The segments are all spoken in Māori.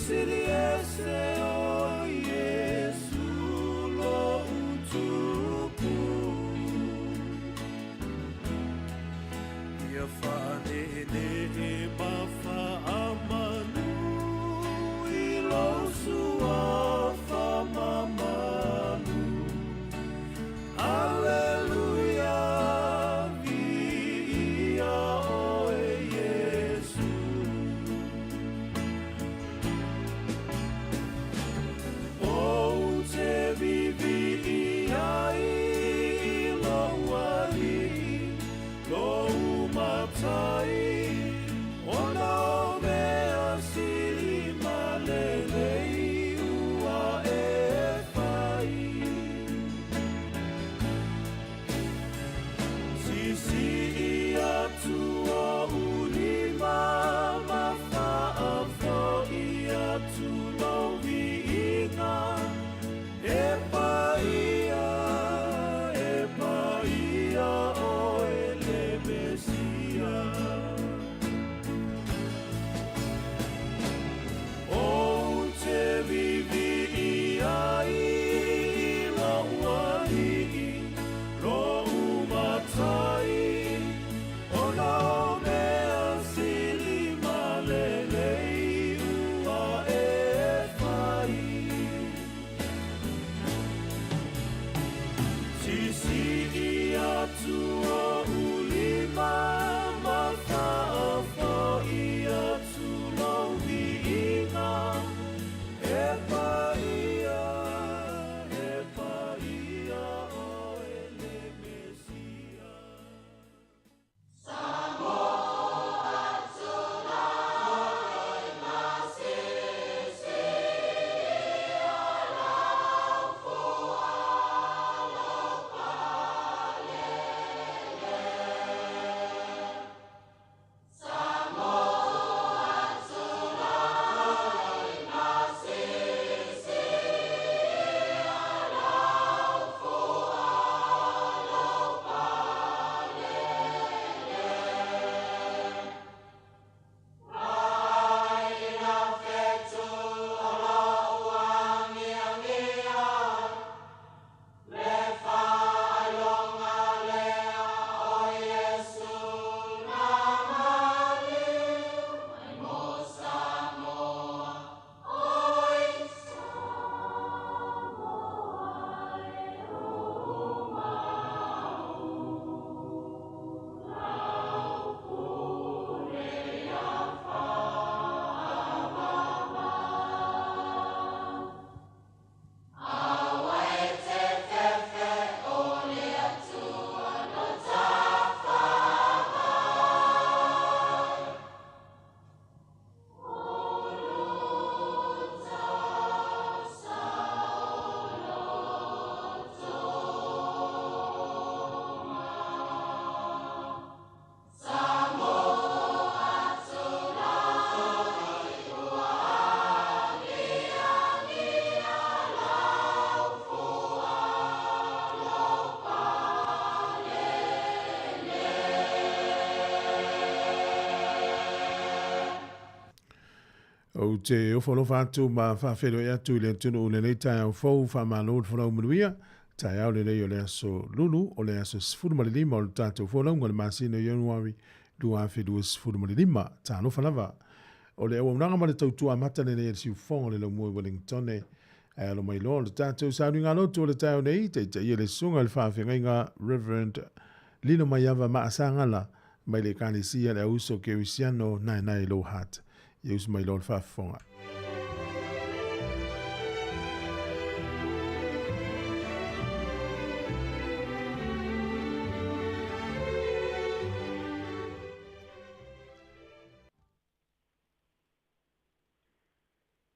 sili ese o Yesu lo utuku ia whanene mafa amanu I lo sua whamamanu Alleluia via o Yesu O te vivi ai lo wali lo matai ona mea sili malelei ua e whai Sisi atu o ulima mawhaafo I atu lo viinga e paia o ele Mesia O te vivi ai lo wali lo umatai ona mea sili malelei ua e whai Sisi atu o ulima mawhaafo I atu lo viinga e paia o ele Mesia O te ofolo fatu ma whawhero ia tu le tunu o le nei tai au fau whamalo o whanau manuia, tai au le nei o le aso lulu o le aso sifuru malilima o le tātou whanau ngā le masina o Januari 2025, tā no whanava. O le awa unanga ma le tautua mata le nei si ufonga le lau mua Wellington e alo mai lo le tātou sauri ngā lotu o le tai o nei, te ia le sunga le whawhengai ngā Reverend Lino Maiava Maasangala mai le kanisia le auso ke usiano nai lo hat. Use my Lord Fafonga.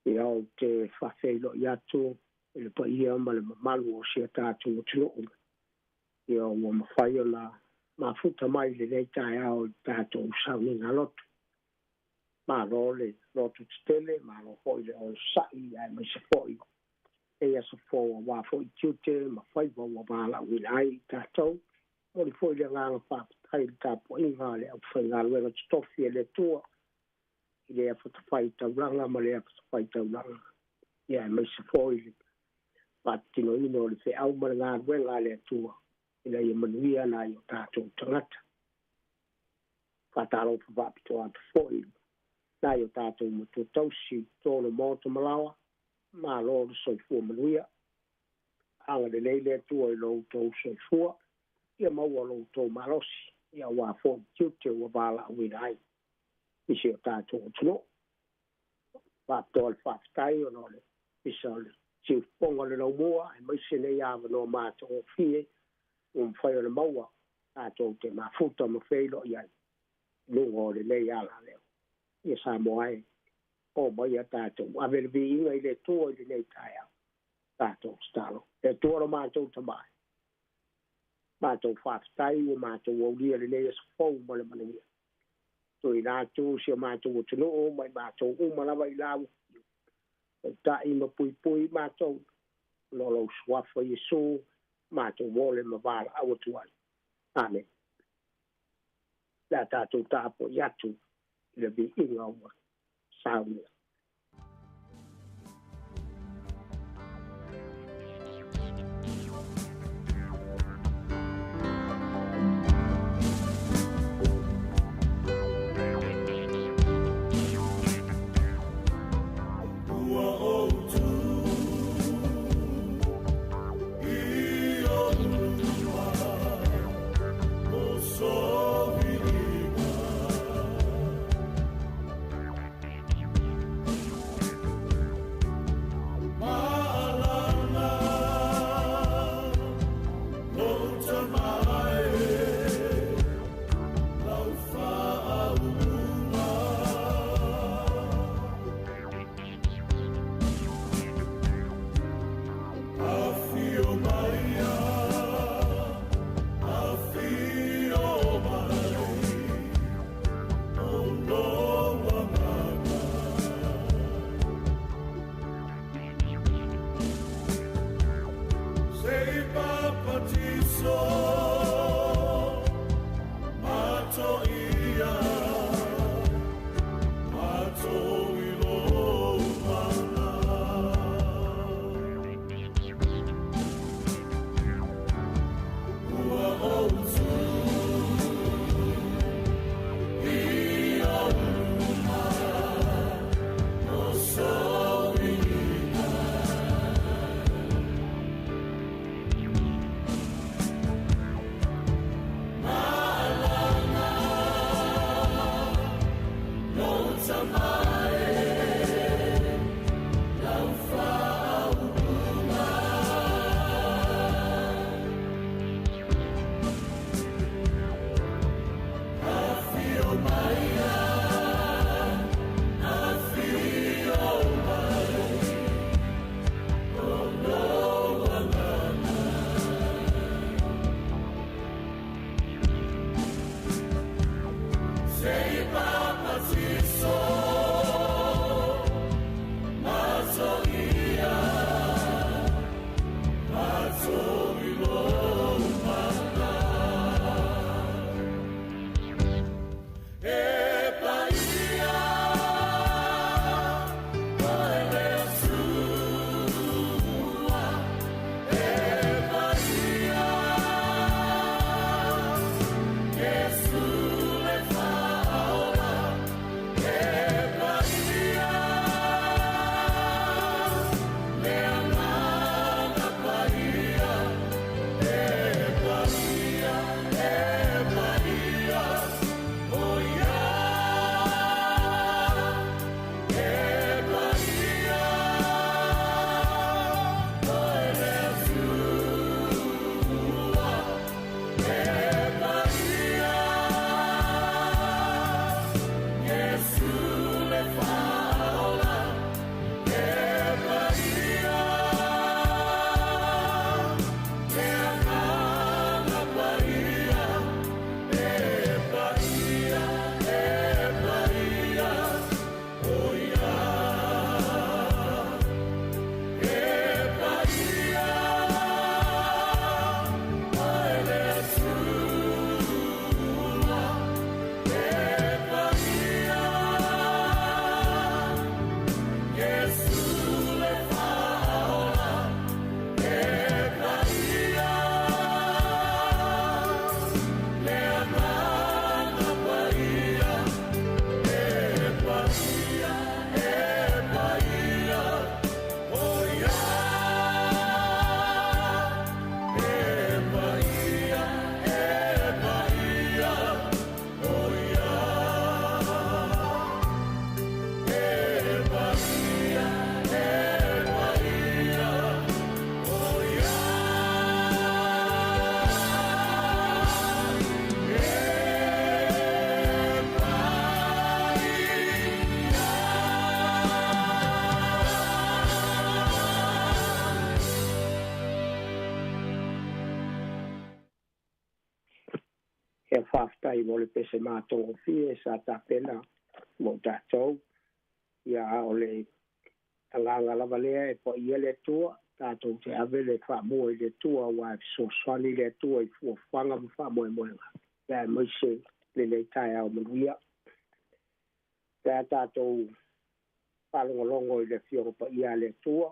Ia o te whawhelo I atu, le pa ia ma le malu o sia tātou o tino. Ia o mawhai o la mafuta mai le nei tai au tātou sauni ngā lotu. Ma role lotu tele ma lo foi le o sai ai mai se foi e aso fo wa foi tute ma fai wa bala wilai tatou o le foi le ngala fa tai ta po inga le o fai ngala le stofi le tua le whakawhai tauranga ma le whakawhai tauranga. Ia mai se foili. Pa tino ino le whi au ma ngā ruenga le atua. Ina ia manuia na i o tātou tangata. Whataro pawapito atu foili. Na i o tātou mutu tausi tōna mōta malawa. Ma lōru soifua manuia. Anga le leile atua i lou tau soifua. Ia maua lou tau marosi. Ia wā fōn tiute ua wāla awina ai. Isi o tātou tuno. Wāpito al whaftai o nōle. Isa le tiuponga le lau mua. E maise nei awa no mātou o fie. Whai o le maua. Tātou te mafuta ma wheilo iai. Nungo le nei ala leo. Ia Sāmoa e. O mai a tātou. Awele vi inga i le tua i le nei tai au. Tātou stalo. E tua ro mātou tamai. Mātou whaftai o mātou o lia le nei asa fau ma le manuia. Tui nātou si o mātou o tunu o mai mātou o malawa i lau. E tai ma pui pui mātou. Lolo swafa Yesu. Mātou wole ma wala awa tuai. Amen. La tātou tāpo yatu. Le vi inga ua. Sāmoa. Yeah. whaftai mo le pese mātongo fie sa ta pena mo tātou. Ia o le tanganga lava lea e po ia le tua, tātou te ave le whamoe le tua wa so swani le tua i fuafanga mo whamoe moenga. Ia e moise le le tai au manuia. Ia tātou whalongolongo i le whioro pa ia le tua,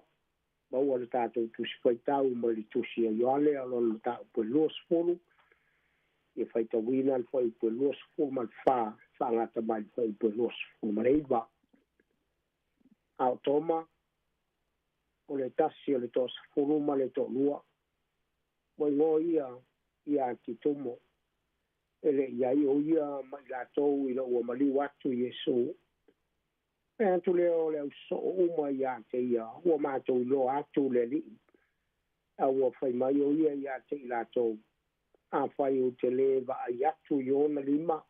maua le tātou tusi whaitau mo le tusi a yoale alon le tātou pue luas fulu, e whaita wina al whai pue luas fulu man whangata mai whai pue luas fulu man eiva. Ao toma, o le tasi o le tos fulu ma le to lua, mo ingo ia ki tumo, ele iai o ia mai lātou i lo ua mali watu Yesu. E atu leo leo so uma ia te ia, ua mātou lo atu le li, a ua whai mai o ia te i lātou. A whai o te le va a iatu i ona lima,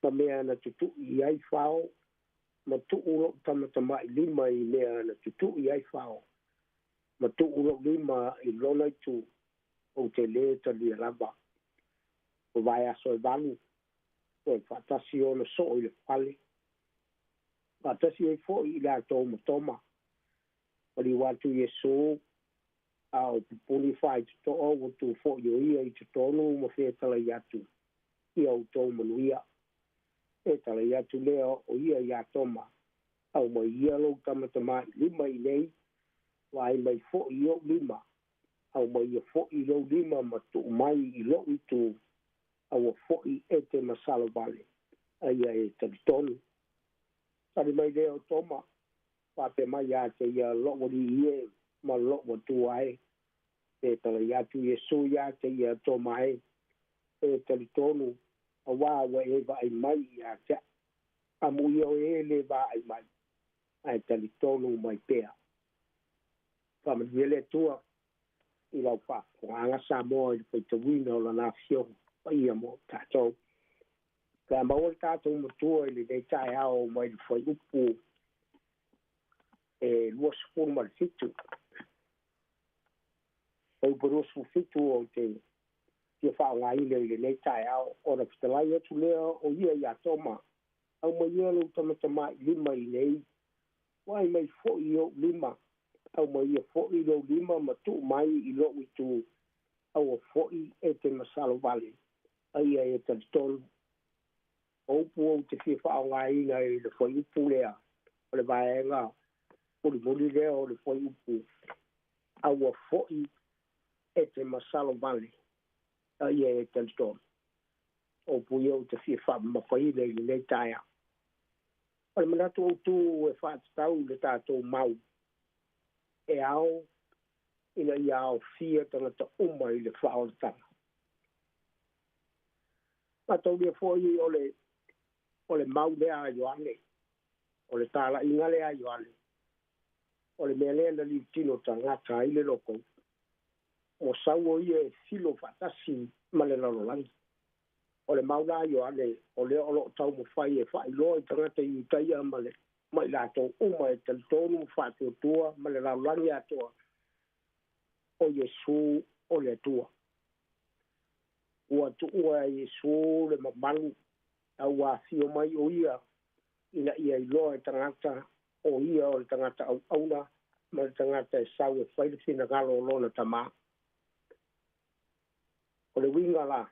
ma mea na tutu i ai whao, ma tu'uro tamatama i lima i mea na tutu i ai whao, ma tu'uro lima i lona i tu o te le ta lia lava. O vai aso e valu, o e whatasi o na so i le whale. Whatasi e fo i lātou matoma, o li watu Yesu, au pupuni whai te to'o o tu fo i o ia i te tonu ma whetala i atu, i au tau manuia. E tala i atu leo o ia i atoma, au mai ia lo tamatama lima i nei, wai mai fo i o lima, au mai ia fo i lo lima ma tu mai i lo i tu, au fo i e te masalo vale, aia e talitonu. Tali mai leo toma, wate mai a te ia lo wali ie, ma lo wa tu ai, e tala i atu Yesu ia te ia toma ai, e talitonu, a wā e va ai mai ia te, a mui o e le va ai mai, ai talitonu mai pea. Whamaniele tua, i lau wha, whaanga Sāmoa i whaita wina o la nā fio, pa ia mo tātou. Ka maua tātou matua i le nei tai ao mai le whai upu, e luas furu mai fitu. O uparos fu fitu o te tia whao ngā ile i le nei tai ao, o na fitalai atu lea o ia i atoma, au mai ia lau tamatama i lima i nei, wai mai fo i o lima, au mai ia fo i lo lima ma tu mai i lo i tu, au o fo i e te masalo vale, ai e talitonu. O upu o te fia whao ngā ina i le whai upu lea, o le vaenga, muli lea o le whai upu, au o fo i e te masalo vale, ai e talitonu. O pui o te fia wha mawhaile i nei taia. O le manatu o tu e whaatau le tātou mau. E ao, ina i ao fia tangata uma i le whao le tanga. Matau lia fwoi o le mau lea a yoane. O le tāla inga lea a yoane. O le mea lea na li tino tangata i le loko. O sau o ia e filo whatasi ma le lalolangi. O le maula yo ale o le olo tau mo fai e fai lo i tangata i utaia ma le mai lato uma e talitonu whātua tua ma le laulangi atua o Yesu o le tua. Ua tu ua Yesu le mamalu au a fio mai o ia ina ia i loa e tangata o ia o le tangata au auna ma le tangata e sau e whaile fina galo o lona tama. O le winga la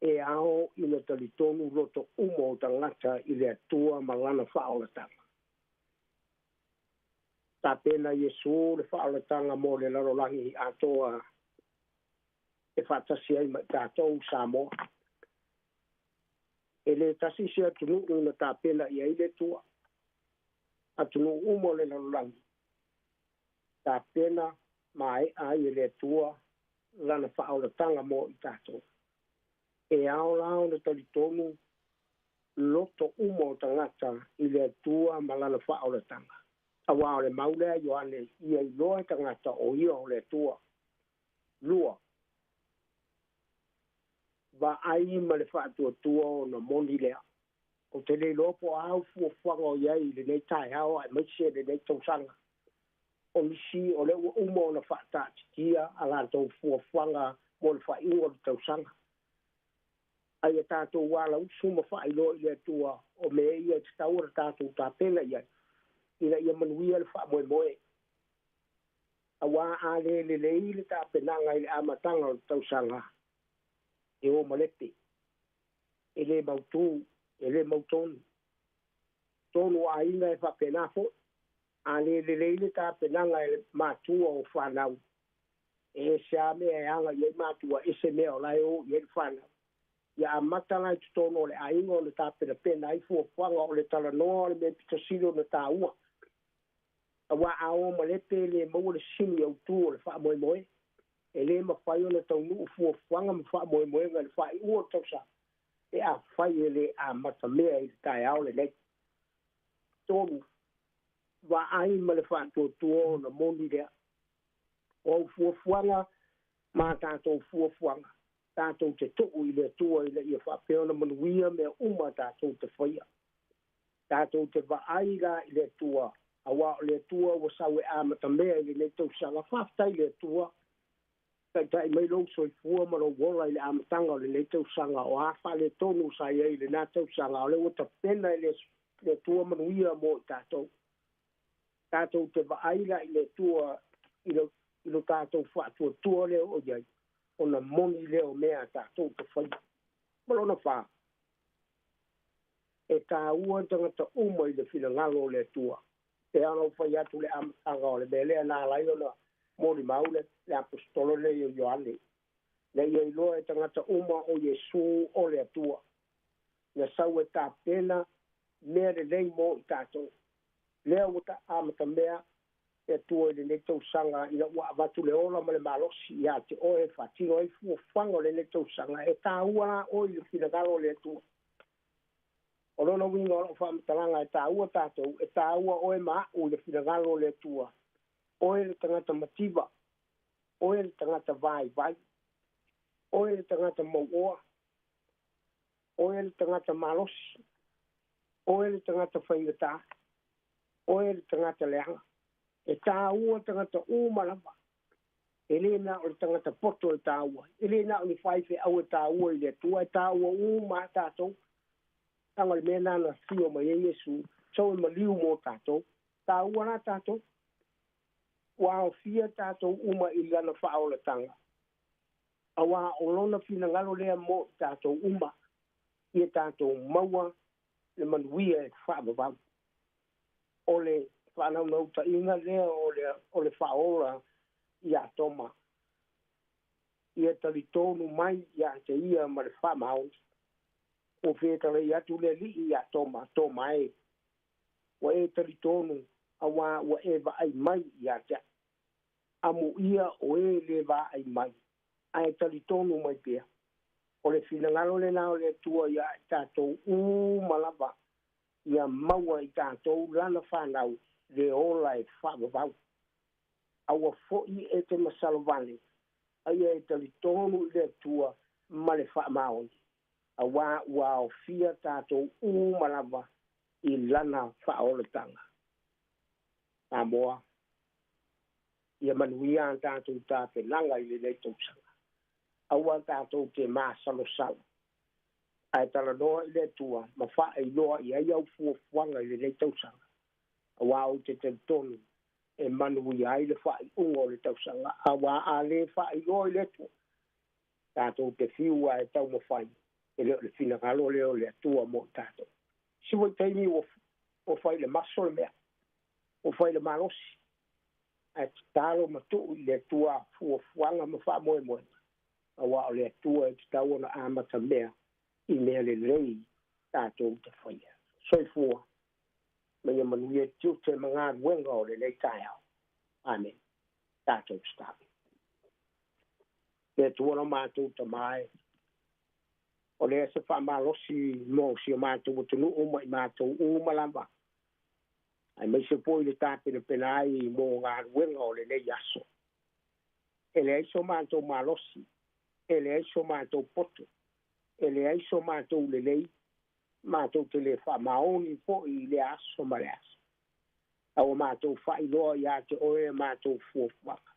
e ao ina talitonu roto umo o tangata i le atua malana whaolatanga. Tā pēna Yesu le whaolatanga mo le larolangi atoa e whatasi ai mai tātou Sāmoa. E le tasi sia tunu una tā pēna i ai le tua. A tunu umo le larolangi. Tā pēna mai ai le tua lana whaolatanga mo i tātou. E ao lao na talitonu loto umo tangata i le tua malana whaolatanga. A wao le maulea yoane i ai loa tangata o ia o le tua. Lua. Va ai ma le whaatua tua o na moni lea. O te le lopo au fuafanga o iai le nei tai hao ai maise le nei tausanga. O nisi o le umo na whaatatikia a la tau fuafanga mo le whaingo le tausanga. ai tātou wala usuma whailo i le tua o me ia te taura tātou tāpena ia ia manuia le wha moe moe. A wā a le le tāpenanga i le amatanga o tausanga. E o malete. E le mautū, e le mautonu. Tonu a inga e whapena fo. A le tāpenanga i le mātua o whanau. E sea mea e anga i e mātua e se mea o lai o i e whanau. Ia matanga i tutono le ainga o le tāpena pena i fua whanga o le talanoa o le me pitasilo na tāua. Awa a o malete le mau le sini au tū o le wha moe moe. E le ma whai o le tau nuu fua whanga ma wha moe moe ngai le whai ua tausa. E a whai e le a mata mea i le tai au le nei. Tōnu, wa ai ma le wha tō tūo na moni lea. O fua whanga ma tātou fua whanga. Tātou te tuku i le tua i le ia whapeona manuia mea uma tātou te whaia. Tātou te waai la i le tua, awa o le tua wa sawe amata mea i le tau sanga whaftai le tua. Kai tai mai lau soi fua maro wola i le amatanga o le tau sanga o awha le tonu sa i le nā tau sanga o le wata pena i le tua manuia mo i tātou. Tātou te waai la i le tua i lo tātou whaatua tua leo o iai. Ona moni leo mea tātou te whai. Malona wha. E tā ua tangata uma i le whina ngalo le tua. E anau whai atu le amatanga o le belea nā lai ona mori maule le apostolo le i Ioane. Le i loa e tangata uma o Yesu o le tua. Ia sau e tā pena mea le lei mo i tātou. Lea wata amata mea e tua i le netau sanga ina ua watu le ola ma le malosi ia te oe whatino e fua whanga le netau sanga e tā ua o i le whinagalo le tua. O lona winga o whamatalanga e tā ua tātou e tā ua oe maa o le whinagalo le tua. Oe le tangata mativa, oe le tangata vai vai, oe le tangata mauoa, oe le tangata malosi, oe le tangata whaingata, oe le tangata leanga. E tā ua tangata umalama. E le na o le tangata poto e tā ua. E le na o ni whaife au e tā ua i le tua. E tā ua uma tātou. Tanga le mena na fio mai e Yesu. Tau e maliu mo tātou. Tā ua na tātou. Wa o fia tātou uma i lana whao le tanga. Awa o lona fina ngalo lea mo tātou uma. I tātou maua le manuia e whaababau. O le whanau nau ta inga lea o le whaola i a toma. I a talitonu mai i a te ia ma le whamau. O whetara i atu le li i a toma, toma e. Wa e talitonu awa wa e wa ai mai i a te. Amu ia o e le wa ai mai. A e talitonu mai pia. O le whinangalo le nao le tua i a tātou malapa. I a maua i tātou lana whanau. Le ola e whaababau. Awa fo'i e te masalavane. Aia e talitonu i le tua ma le whaamaoni. Awa ua o fia tātou malava i lana whaoletanga. Sāmoa. Ia manuia an tātou tāpe langa i le leitausanga. Awa tātou te māsalo sala. Ai talanoa i le tua ma wha i loa i ai au fuafuanga i le leitausanga. Awa o te tonu e manui ai le whai ungo le tausanga. Awa a le whai loa i le tua. Tātou te whiua e tau mawhai. E leo le whinakalo leo le atua mo tātou. Siwa i teimi o whai le maso le mea. O whai le malosi. A te tālo matu i le tua fuafuanga ma wha moe moe. Awa o le atua e te tau ona amata mea. I mea le rei tātou te whaia. Soi fua. Mea manuia tiu te mga wenga o le nei tai au. Amen. Tātou stabi. Le tuana mātou ta mai. O le se wha malosi mo si o mātou o tunu o mai mātou o malamba. Ai mai se poi le tāpene penai mo ngā wenga o le nei aso. E le aiso mātou malosi. E le aiso mātou poto. E le aiso mātou le nei. Mātou te le wha maoni po i le aso ma le aso. Awa mātou wha iloa i a te oe mātou fuafuaka.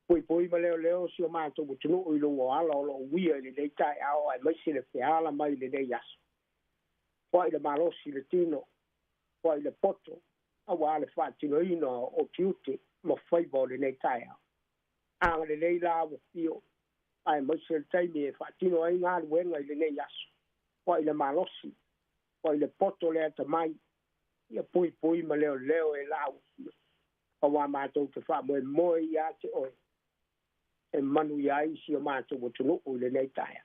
poi ma leo si o mātou tunu o ilo o ala o lo uia le nei tai ao ai maisi le whiala mai le nei aso. Poi le malosi le tino, poi le poto, awa le whaatino ino o tiute ma whaibo le nei tai ao. Anga le nei la o pio, ai maisi le taimi e whaatino ai ngā luenga i le nei aso. Poi le malosi, poi le poto le ata mai, ia poi ma leo e la o pio. Awa mātou te wha moe ia te oi. E manu ia isi o mātou o tunu o le nei taia.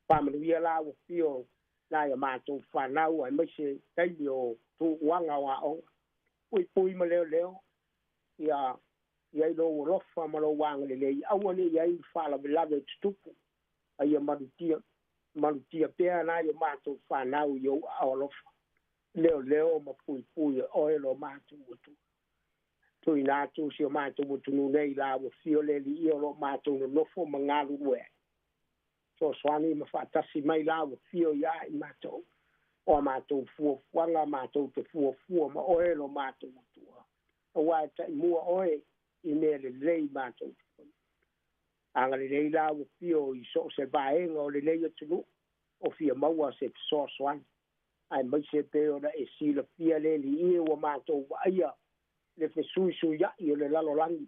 Pāmanu ia la o pio na ia mātou whanau ai maise taimi o tu wanga wa o. Pui ma leo ia ilo o lofa ma lo wanga le lei. Awane ia i whala velave tutupu. Ai ia manutia pēr na ia mātou whanau i o ao lofa. Leo ma pui oe lo mātou o tu. Tui nātu si o mātou o tunu nei la o fio le li i o lo mātou no nofo ma ngāru ue. So swani ma whaatasi mai la o fio ia i mātou. O mātou fuanga mātou te fua ma oe lo mātou o tua. O wai tai mua oe i mea le lei mātou. Anga le lei la o fio i so se vaenga o le lei o tunu. O fia maua se so swani. Ai mai se peo na e si la fia le li i o mātou wa aia. Le fesui ya i le lalo langi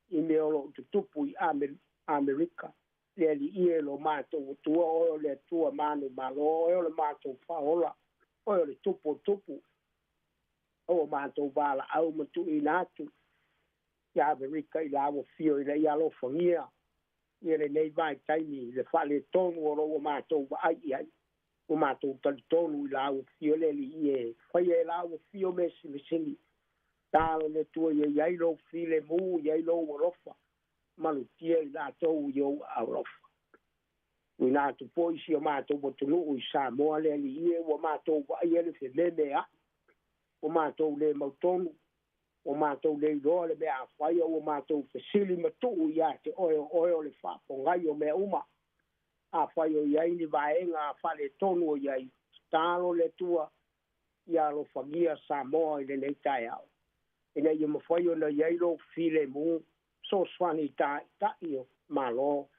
i me olo tutupu i Amerika. Le li i lo mātou tua o le tua manu malo o le mātou whaola o le tupu. O mātou bala au matu i nātu i Amerika i lawa fio i le i alo whangia. I le nei vai taimi le whale tonu o mātou wa ai. O mātou tali tonu i lawa fio le li i e. Whai e lawa fio mesili. Tālo le tua iai lo file mu, iai lo warofa. Malu tia i nātou i au arofa. I nātou po isi o mātou o tunu i Sāmoa le li ie o mātou wa ia le fe mea. O mātou le mautonu. O mātou le iroa le mea whaia o mātou fe sili matu ia te oe le whapongai o mea uma. A whaia o iai ni vaenga a whale tonu o iai. Tālo le tua ia lo whangia Sāmoa i le nei tai au. Ina ia mawhai o na iailo file mu, so swani ta o malo.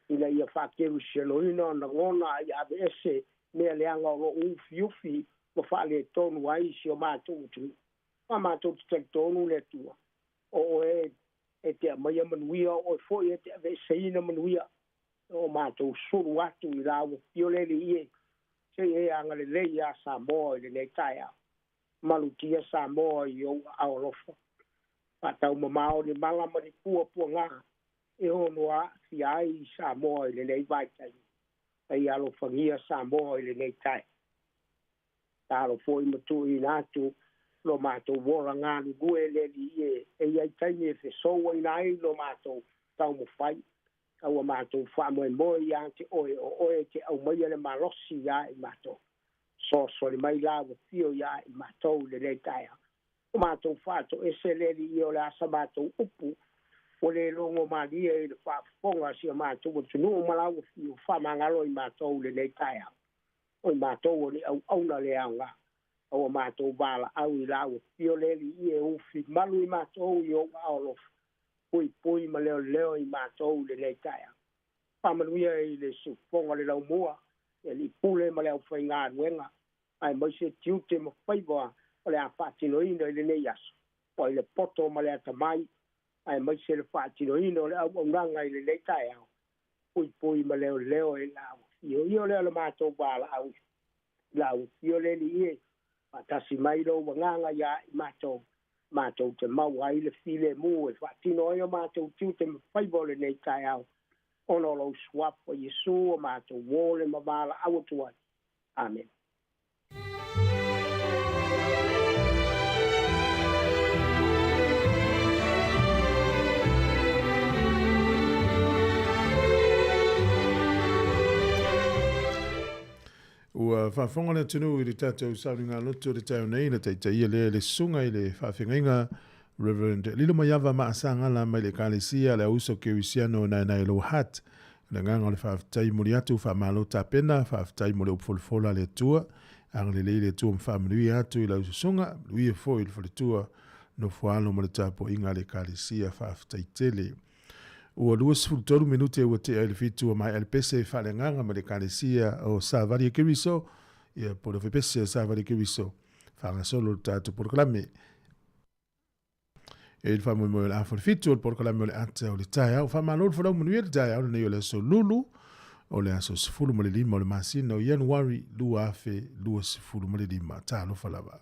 Ina ia whakeru sialoina na ngona i abe ese mea leanga o ufi, ma whale tonu ai si o mātou tu. Ma mātou te tonu le tua. O e te amaya manuia, o e foi e te ave seina manuia. O mātou suru atu i lawa, piolele ie. Se e anga le leia Sāmoa i le nei tai au. Malutia Sāmoa i o aolofa. Patau mamao ni malama ni pua ngā. E honoa si ai Sāmoa i le nei vaitai. Ai alo whangia Sāmoa i le nei tai. Tālo foi matu i nātu. Lo mātou wora ngā ni gue le li e. E iai taimi e whesoa i nai lo mātou tau mo whai. Aua mātou whamoe moe i ante oe te au maia le malosi ia i mātou. So le mai lawa fio ia i mātou le nei taia. O mātou whātou ese le li i o le asa mātou upu. O le longo maria i le whaafonga si o mātou o tunu o malawa fio whamangalo i mātou le nei taia. O i mātou o le au auna le aunga. O mātou bala au i lawa fio le li i e ufi malu i mātou i o aolof. Pui ma leo i mātou le nei taia. Pamanuia i le sufonga le lau mua. E li pule ma leo whai ngā ruenga. Ai mai se tiute ma whaiboa o le a whaatinoina i le nei aso. O i le poto ma le atamai. Ai mai se le whaatinoina o le au aunanga i le nei tai au. Pui ma leo e lau. Io leo le mātou bala au. Lau io le li e. Matasi mai lo wanganga ia i mātou. Mātou te mau ai le file mu e whaatinoina mātou tiute ma whaiboa le nei tai au. Ono lo swap o Yesu o mātou wole ma bala au tuai. Amen. Ua whaafonga le tunu i le tātou sauringa loto le tau nei na taitai le sunga i le whaawhingainga Reverend Lilo Mayava Maasanga la mai le kālesia le auso kewisiano nai lo hat. Le nganga le whaafitai mori atu whaamalo tā pena, whaafitai mori upfolfola le tua, ang le tua mwhaamnui atu i lau sunga, lui e fo i le tua no whaalo mo le tāpo inga le kālesia whaafitai tele. ua 23 minute ua te ele fitu mai ele pese whalenganga ma le kalesia o Sāvari Kiriso, ia po le pese o Sāvari Kiriso, whangasolo tātu proklame. E le whamu mo le afo le fitu o le proklame o le ata o le tae au, whamanolo whanau manuia le tae au, nei o le aso lulu, o le aso sifuru mo le lima o le masina o Januari, lua afe, lua sifuru mo le lima, tālo whalawa.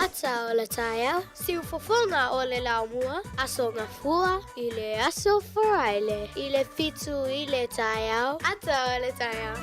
Ata o le taia, siu fofona o le laumua, aso ngafua, i le aso foraile, i le fitu i le taia, ata o le taia.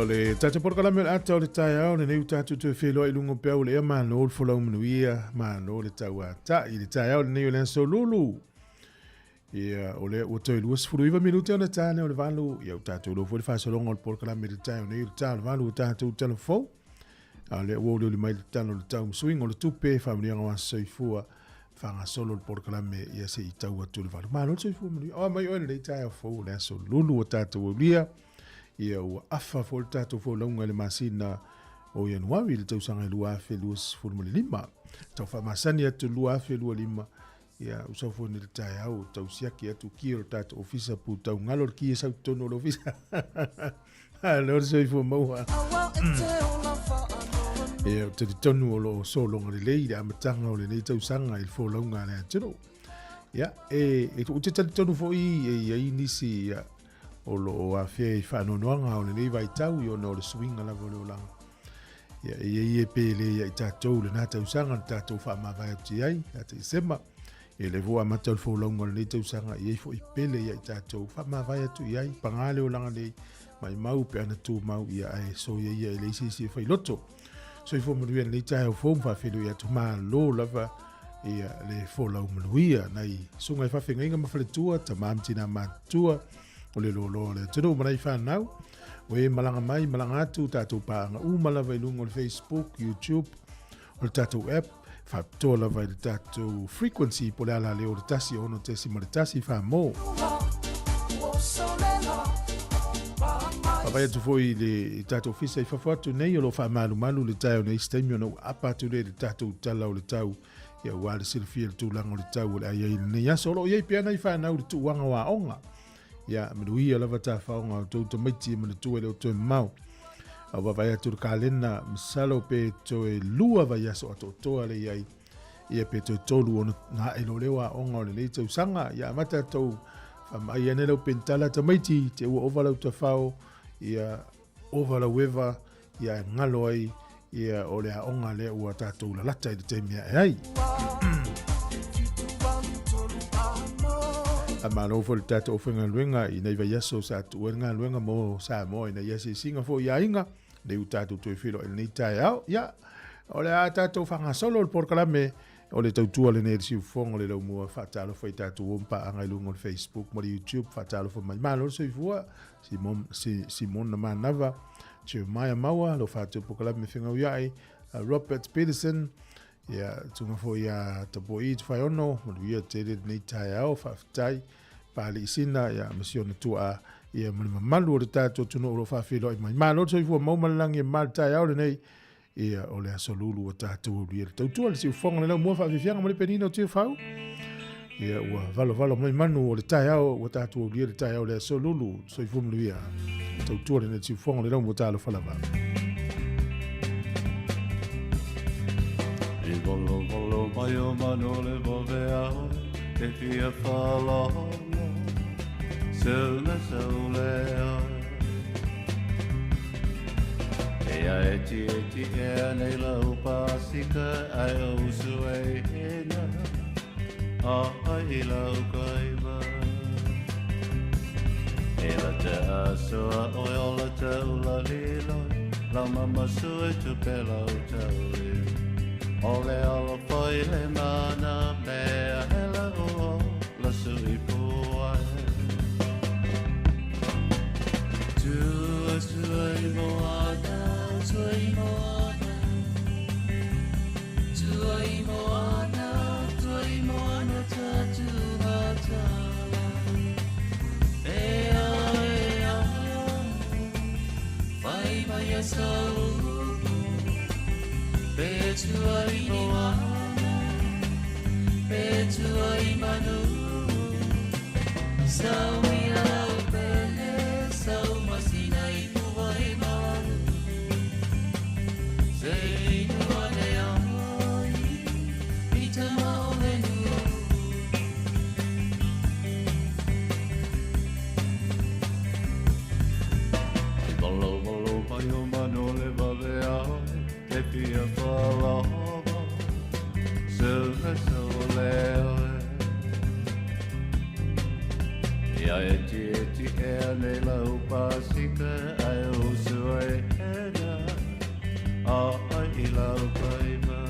O le tata porkalame ata o le tai au le neu tatu te whelo i lungo pia o le ema no le folau manuia ma no le tau ata i le tai au le neu le so lulu ia o le o toi luas furu iwa minute o le tane o le valu ia o tatu lo fwere whasolonga o le porkalame le tai o neu le tau le valu o tatu telefou a le uo le mai le tano le tau msuing o le tupe whamrianga wa soifua whanga solo le porkalame ia se i tau atu le valu ma no le soifua manuia o mai o le tai au fau le so lulu o tatu o lia ia ua afa fo le tatou folaunga le masina o Ianuari le tausanga lua afe luas fulmuli lima. Tau whamasani atu lua afe lua lima ia usafo ni le tai au tausiaki atu kia o tatou ofisa pu tau ngalo le kia sau tono le ofisa. Lor soifua maua. Ia te tonu o lo solonga le lei le amatanga o le nei tausanga il folaunga le atero. Ia e te tonu fo i nisi ia o lo a fea I whanonoanga o le nei vai tau I o no le swinga la vole o langa. Ia e pele ia I tātou le nā tausanga le tātou whamawai ati ai, ata I sema. E le voa matau le wholaunga le nei tausanga I fo I pele ia I tātou whamawai atu I ai, pangale o langa nei, mai mau pe ana tū mau ia ai, so ia le isi whai loto. So I fo manuia le nei tai au fōm whawhelo ia tu maa lo lava ia le wholaunga manuia, nei sunga I whawhenga inga mawhaletua, ta mamtina mātua, o le lolo le tino marai whanau o e malanga mai malanga atu tātou pāanga umala vai lungo le Facebook, YouTube o le tātou app whaptoa la vai le tātou frequency po le ala leo le tasi ono tesi ma le tasi whamo Pawai atu foi le tātou fisa I whawhatu nei o lo whamalu malu le tai o nei stemi o nau apatu le tātou tala o le tau ia wale silfia le tūlanga o le tau o le aiai nei aso o lo iei piana I whanau le tuwanga wa onga ia manuia lava tāwhaonga o tau tamaiti mana tue leo tue mau. A wawai atu kalena misalo pe toe lua vai aso ato toa le iai. Ia pe toe tolu o na elo leo a onga o le nei tau sanga. Ia amata tau whamai ane leo pentala tamaiti te ua ovalau ta whao. Ia ovalau eva. Ia ngalo ai. Ia o le a onga leo ua tātou la lata I le temia e ai. A malo fo le tata o whenga luenga I nei vai aso sa tu ngā luenga mo Sāmoa I nei ase singa fo ia inga nei u tātou tue whilo I nei tai au ia o le a tātou whanga solo le porkalame o le tautua le nei siu fonga le lau mua whatalo fai tātou ompa angai lungo le Facebook mo le YouTube whatalo fo mai malo so I fua Simon na manava Tio Maya Maua lo whatou porkalame whenga uiai Robert Peterson ia tunga fo ia tapo I te whai ono, manu ia te re nei tai au, whawhitai, pāli isina, ia masiona tua, ia mani mamalu o le tātou tuno o lo whawhilo I mai. Mālo tō I fua maumalangi e māli tai au le nei, ia o le aso lulu o tātou lia le tautua le siufonga le lau mua whaafifianga mo le penina o tiu whau. Ia ua valo mai manu o le tai au o tātou lia le tai au le aso lulu so i fumuluia tautua le siufonga le lau mo tālo whalava. I volo mai o mano le vovea e fia whalala Sauna saulea Ea eti ea nei lau pasika ai o usu e hena ai lau kaiwa E la te asoa oi o la taula liloi Lau mama sue tupe lau tauli O le ala whai le mana mea he la ua la sui puai Tuai moana, tuai moana Tuai moana, tuai moana tatu matala Ea, ea, whai mai a sau Petuai moana, petuai manu Sau ia lau pele, sau masina i puai manu Sei nua le ahoi, i te mao le nua I bolo mai o mano le vale ahoi Te pia whalawa, sūna soleo Ia eti ea nei lau pasika ai usu e hena ai I lau kaima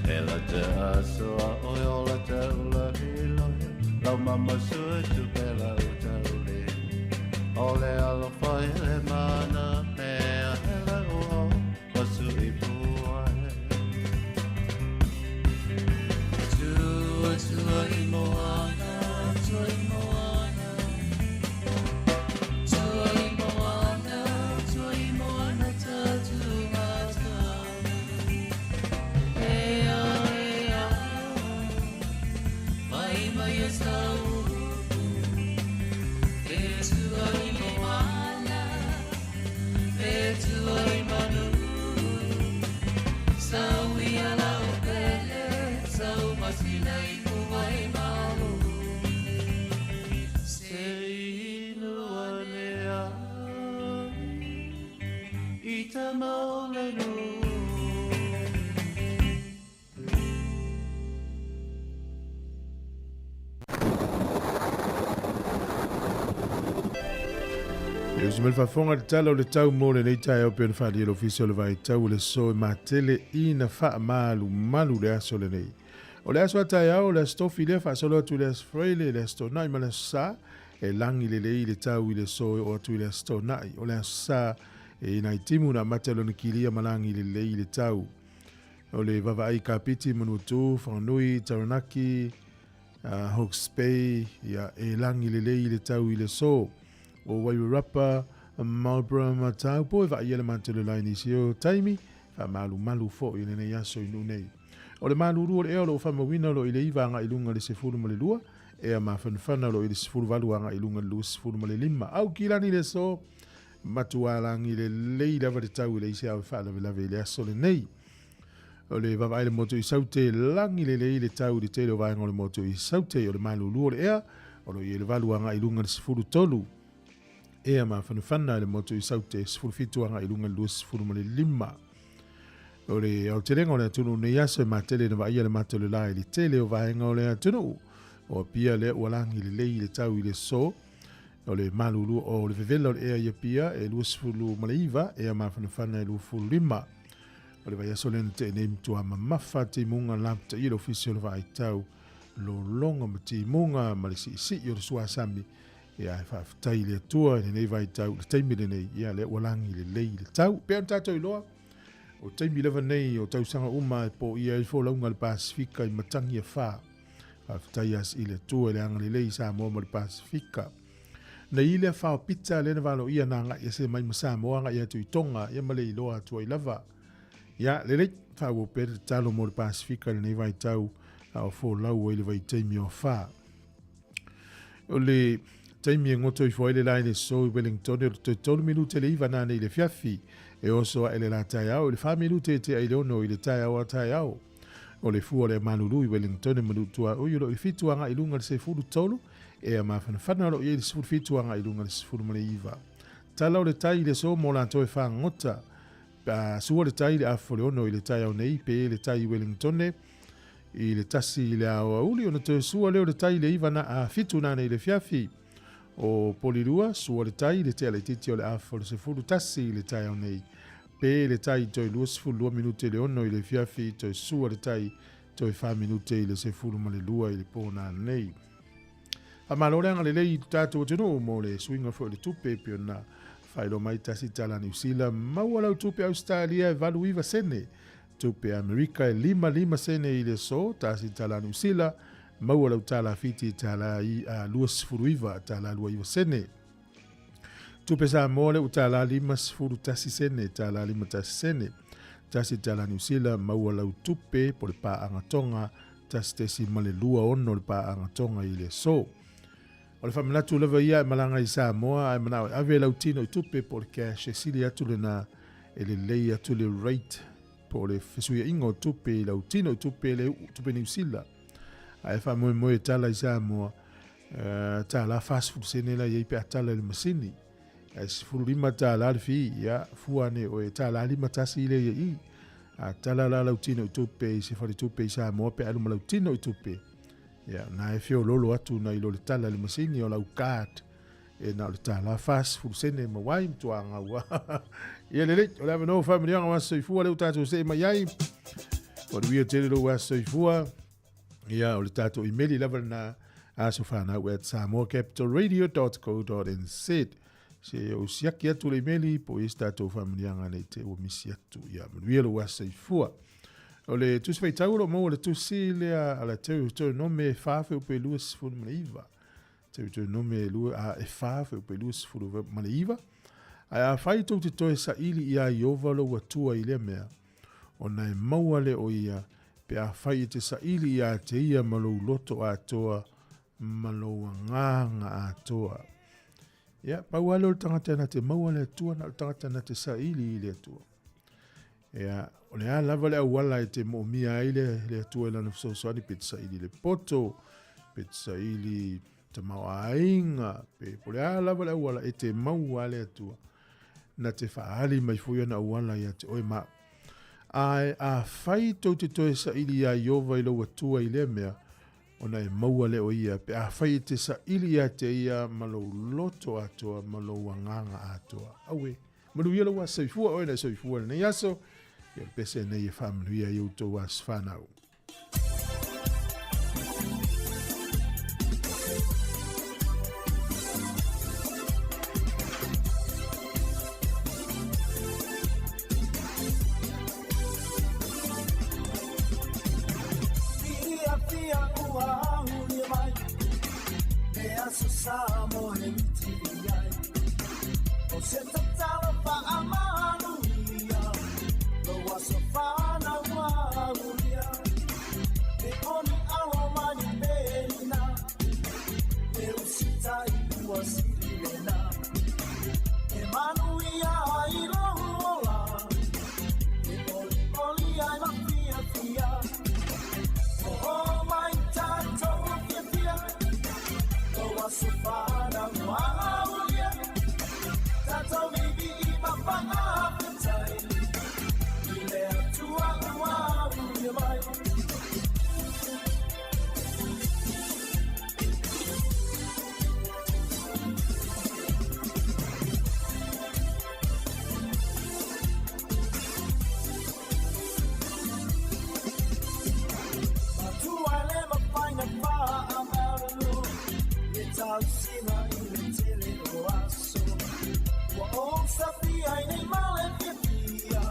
E la te asoa oi o la taula hiloia Lau mama sua tupe lau tauli O le ala whai le mana mea he lau wasu I puai Tua I moana, tua I moana Tua I moana, tua I moana tatu matana Ea, ea, mai e sau E tua I moana, e tua I manu Sau ia lau pele, sau masina I puai malu Sei lua lea I ta maulenu E usi mele whafonga le tala o le tau mo le nei tai au pēna whaali e l'ofisio le vai tau le so e matele I na wha malu le aso le nei. O le aso a tai au le stofi le wha solo atu le aso freile le aso nai ma le sa e langi le lei le tau I le so e o atu le aso nai. O le aso sa e nai timu na matelo na kilia malangi le lei le tau. O le vavai ka piti manutu, whanui, taranaki, Hawke's Bay, ia e langi le lei le tau I le so. O Wairarapa, Marlborough matau, po e va ia le mantele lai nisi o taimi, fa malu fo I le nei aso I nunei. O le malu rua le eo lo whamawina lo I le iwa anga ilunga le sefuru ma le lua, e a mawhanwhana lo I le sefuru walu anga ilunga le lua sefuru ma le lima. Au kilani le so, matualangi le lei lava le tau I le isi au wha lave le aso le nei. O le vavai le moto I saute langi le lei le tau le te le vaenga o le moto I saute o le malu rua le ea, o lo I le walu anga ilunga le sefuru tolu. Ea ma whanwhana le moto I saute sefuru fitu anga ilunga le lua sefuru ma le lima. O le au te renga o le atunu ne yasa ma tele na vaia le matele lai le tele o vaenga o le atunu. O pia le walangi le lei le tau I le so. O le malulu o le vevela o le ea ia pia e lua sefulu ma le iwa ea ma whanwhana e lua fulu lima. O le vaia sole na te ne mtua ma mafa te munga lapta I le ofisio le vai tau. Lo longa ma te munga ma le si o le suasami. Ia e whaafitai le atua e nei vai tau le taimi le nei ia le walangi le lei le tau. Pea tatou I loa. O taimi lewa nei o tau sanga uma e po ia I fōlaunga le Pasifika I matangi a wha. Whaafitai as I le atua e le anga le lei Sāmoa ma le Pasifika. na ile fa pizza le na valo ia na nga ia se mai Sāmoa nga ia tu tonga ia male i loa tu ai lava ia le fa wo per talo mo Pacifica le vai tau au fo lau ile vai taimi o fa o le taimi ngoto i foi le line so Wellington te tolu minute le iva na le fiafi e oso ele la taiao le fa minute te ai no ile taiao o le fu le manulu i Wellington e manutua o yo i fitu anga i lunga se fu tolu e a mawhanawhana ro i se fu fitu anga i lunga se fu male iva tala o le tai le so mo la to e fa ngota sua le tai le afole ono i le taiao nei pe le tai Wellington i le tasi le awa uli ona te sua leo le tai le iva na a fitu na nei le fiafi o polirua sua le tai le te ale titi o le afole se fu tasi le taiao nei pe le tai toi luas fu lua minute le ono i le fiafi toi sua le tai toi fa minute i le se fu male lua i le pona nei a malorenga le lei tatu tino mo le swinga fo le tupe pe na failo mai tasi tala New Zealand mawala tupe Australia e valu iva sene tupe Amerika e lima sene i le so tasi tala New Zealand mawala tala fiti tala i a luas fu iva tala lua iva sene tupe Sāmoa le utala lima sfuru tasi sene tala lima tasi sene tasi tala New Zealand mawala tupe po le pa angatonga tasi tesi male lua ono le pa angatonga i le so o le whamanatu lewa ia e malanga i Sāmoa e manao ave lautino i tupe po le cash e sili atu le na e le lei atu le rate po le fesuia ingo tupe i lautino i tupe le tupe New Zealand a e whamoe tala i Sāmoa tala fast food sene la iei pe atala le masini e sifuru lima tala le fi ia fuane o e tala lima tasi le iei a tala la lautino i tupe i se fari tupe i Sāmoa pe aluma lautino i tupe ia na e fio lolo atu na ilo le tala le masini o lau kat e na le tala fast food sene mawai mtuanga ua ia le o le avano family anga waso i fua le utato se ma iai o le wia tele lo waso i fua ia o le tato emaili level na aso whana at samoacapitalradio.co.nz se o siaki atu le emaili po i tato family anga nei te o misi atu ia manuia lo waso i fua o le tusi fai tauro mo le tusi le ala teu nome fafe upe luas fulu maneiva teu nome lua a e fafe upe luas fulu maneiva a fai tau te toe sa ili ia i ovalo watua i le mea o na e maua le o ia pe a fai te sa ili ia te ia malou loto a toa malou nganga a toa ia pau alo le tangata na te maua le atua na le tangata na te sa ili le atua ia o le a lava le awala e te mo'omia ai le atua i lana fesoasoani pe te saili le poto pe te saili te maoaiga pe po le a lava le awala e te maua le atua na te whaali mai fui ana awala ia te oe ma a fai tau te toe saili ia iova i lau atua i le mea ona e maua le o ia pe a fai te saili ia te ia malou loto atoa malou anganga atoa aue manuia lau a soifua oe na soifua le nei aso ia pese nei e whamanuia i utou as whanau. Sāmoa he miti ai o se tatala pa amanuia lo waso whana wauria e oni awa mani pēna e usitai ua sirirena e manuia i lohola e oli ai mawhia fia o mai tātou fia fia Sufana Maulia Tato Bibi Papa Appetite Ile Tua Maulia Mai Tua Lema Paina Pa Amaru Sina ile tele oaso wa on safia nei male via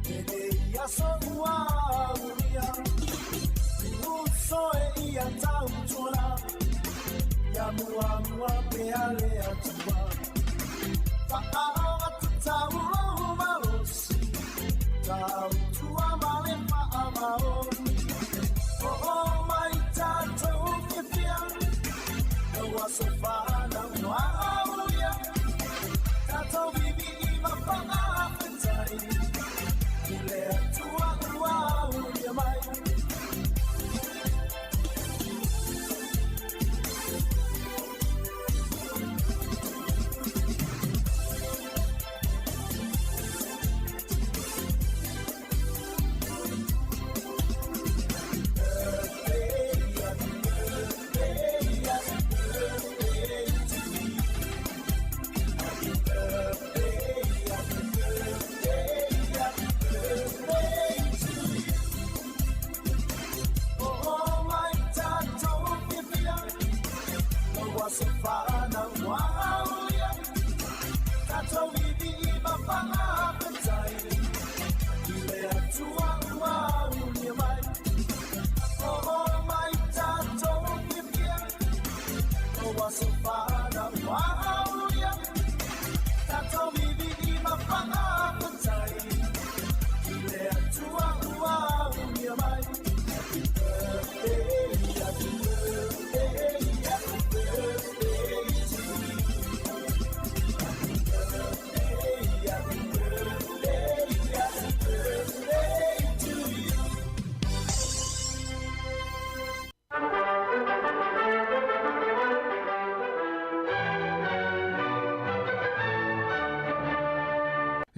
e ia so uria so e ia tau tola ya mua pe ale tatua Whaawa te tau lau maosi Tau tua male whaamaoni O mai tātou whiwhia No aso whana noa auia Tātou vivi I mawhanga whetai I lea tua ua auia mai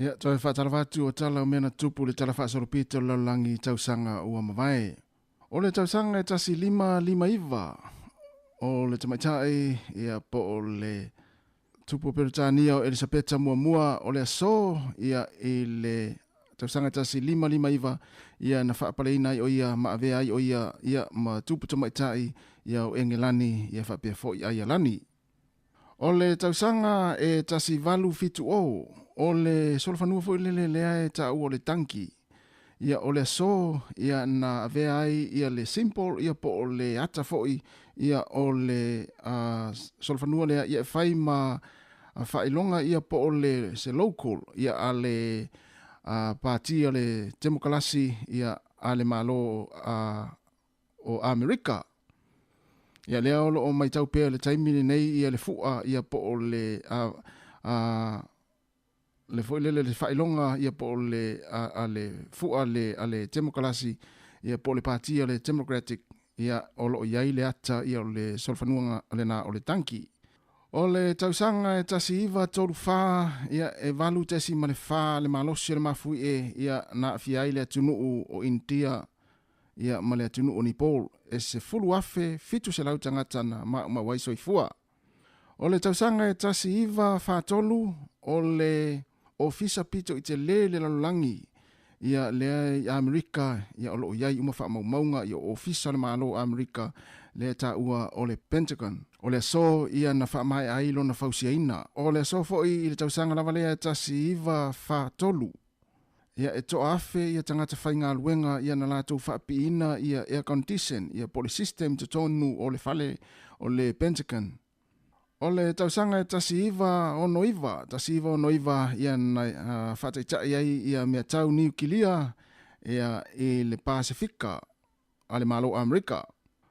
Ia, toi whātarawatu o tala o mena tupu le tala whaasoropita o laulangi tausanga ua mawai. O le tausanga e tasi 5 o le tamaitai ia po o le tupu peritania o Elisabeta mua o le aso ia i le tausanga e tasi 5 ia na whaapaleina o ia maawea o ia ma tupu tamaitai ia o Engelani ia whapea fo i Aialani. O le tausanga e tasi 8 o le solfanua fo le lea e tau o le tanki. Ia o le so, ia na avea ai, ia le simple, ia po o le ata foi, ia o le solfanua lea, ia fai ma whailonga, ia po o le se local, ia a le pātia le demokalasi, ia a le malo o Amerika. Ia lea o mai tau pēr le taimini nei, ia le fua, ia po o le le foi le whailonga ia po le le fua le demokalasi ia po le partia le democratic ia o lo iai le ata ia o le solfanuanga le na o le tanki o le tausanga e tasi iwa tolu wha ia e valu tesi ma le wha le malosi le mafui ia na fiai le atunuu o India ia ma le atunuu o Nepal e se fulu afe fitu se lau tangatana ma waisoi fua o le tausanga e tasi iwa wha tolu o le ofisa pito i te le lalulangi ia lea i Amerika ia o loo iai uma wha maunga ia ofisa le maalo Amerika lea ta ua o le Pentagon o le so ia na wha mai ailo na fausiaina o le so fo i le tausanga lava lea tasi iwa wha tolu ia e to afe ia tangata whainga luenga ia na lato wha piina ia air condition ia poli system te tonu o le fale o le Pentagon o le tausanga e tasi iwa o noiva ia na whataitai ai ia mea tau niukilia ia i le Pasifika a le malo Amerika.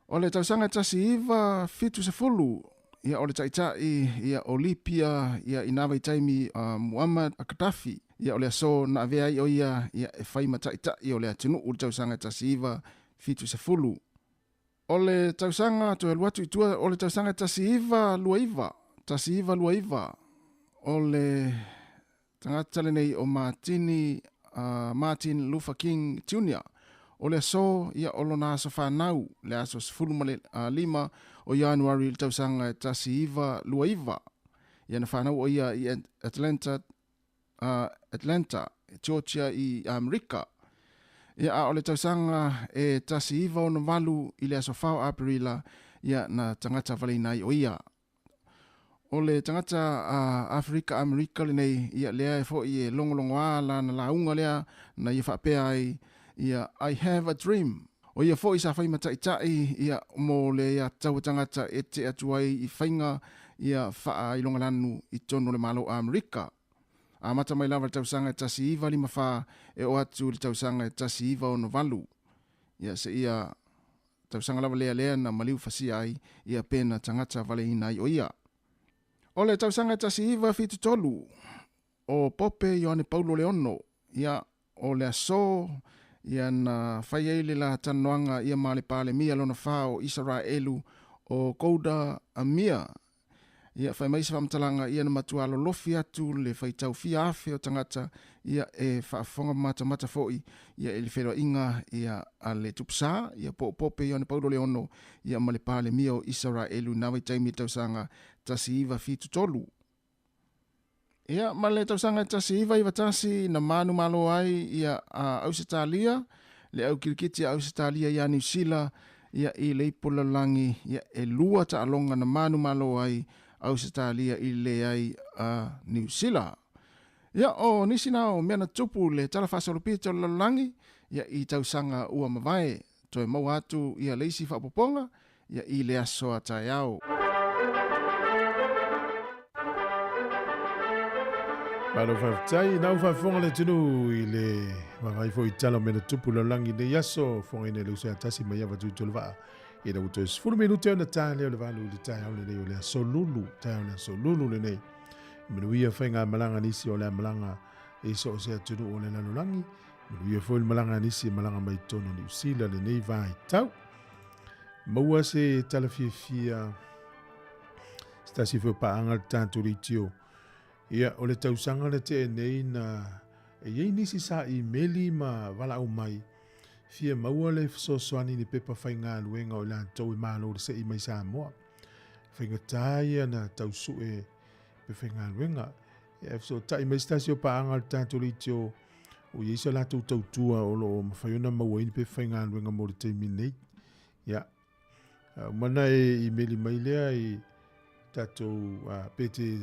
O le tausanga e tasi iwa fitu se fulu ia o le taitai ia Olipia ia inawa i taimi Muammar Gaddafi ia o le aso na avea i o ia e whaima taitai o le atinu o le tausanga e tasi iwa fitu se fulu. O le tausanga to luatu itua o le tausanga tasi iwa lua iwa o le tangata nei o Martin Luther King Jr. O le so ia o lona aso whanau le aso sfulumale 5 o Januari le tausanga tasi iwa lua iwa ia na whanau o ia i Atlanta, Georgia i Amerika. Ia o le tausanga e tasi iwa o na walu i le aso whao Aprila ia na tangata valinai o ia. O le tangata Afrika Amerika le nei ia lea e fo i e longolongo ala na launga lea na ia whapea ai ia I have a dream. O ia fo i sa whai mataitai ia mo le ia tau tangata e te atuai i whainga ia faa ilonga lanu I tono le malo a Amerika. A mata mai lava tausanga tasi iwa 5 e o atu le tausanga tasi iwa o novalu. Ia se ia tausanga lava lea na maliu fasia ai ia pena tangata vale ina ai o ia. O le tausanga tasi iwa fitu tolu o Pope Ioane Paulo Leono ia o le aso ia na whaiaile la tanoanga ia male pale mia lona whao Israelu o Kouda Amia. Ia whai maisa whamtalanga ia na matua lofi atu le whaitau fia afe o tangata ia e whaafonga mata foi ia ele wheroa inga ia a le tupsa ia po Pope Ioane Paulo Leono ia male pale mia o Israelu na waitaimi tausanga tasi iwa fitu tolu. Ia male tausanga tasi iwa iwa tasi na manu malo ai ia a Ausitalia le au kirikiti a Ausitalia ia New Zealand ia I le ipolalangi ia e lua ta alonga na manu malo ai Ausitalia I le ai a New Zealand. Ia o nisi nao mea na tupu le talafasa lupita lalangi ia I tausanga ua mawai toe mau atu ia leisi whapoponga ia I le aso a taiao. Malo whaftai, nau whafonga le tunu I le mawai fo I talo mena tupu lalangi le yaso fonga ine le usea tasi mai awa tuitolo waa. Ina uto is 10 minute ona tae leo le valu le tae au le nei o le aso lulu, tae au le aso lulu le nei. Minuia whainga malanga nisi o le malanga e so o sea tunu o le lalulangi. Minuia fo il malanga nisi malanga mai tono ni usila le nei vai tau. Maua se talafia stasi fo paanga le tanto ritio. Ia o le tausanga le te nei na e yei nisi sa I meli ma wala au mai. Fia maua le soani ni pepa whainga luenga o la tau I malo le se I mai Sāmoa. Whainga taia na tausu e pe whainga luenga. E so tai mai stasio paanga le tanto ritio o yeisa la tau tautua o lo mawhaiona maua ini pe whainga luenga mo le te minei. Ia. Mana e meli mai lea I tatou pete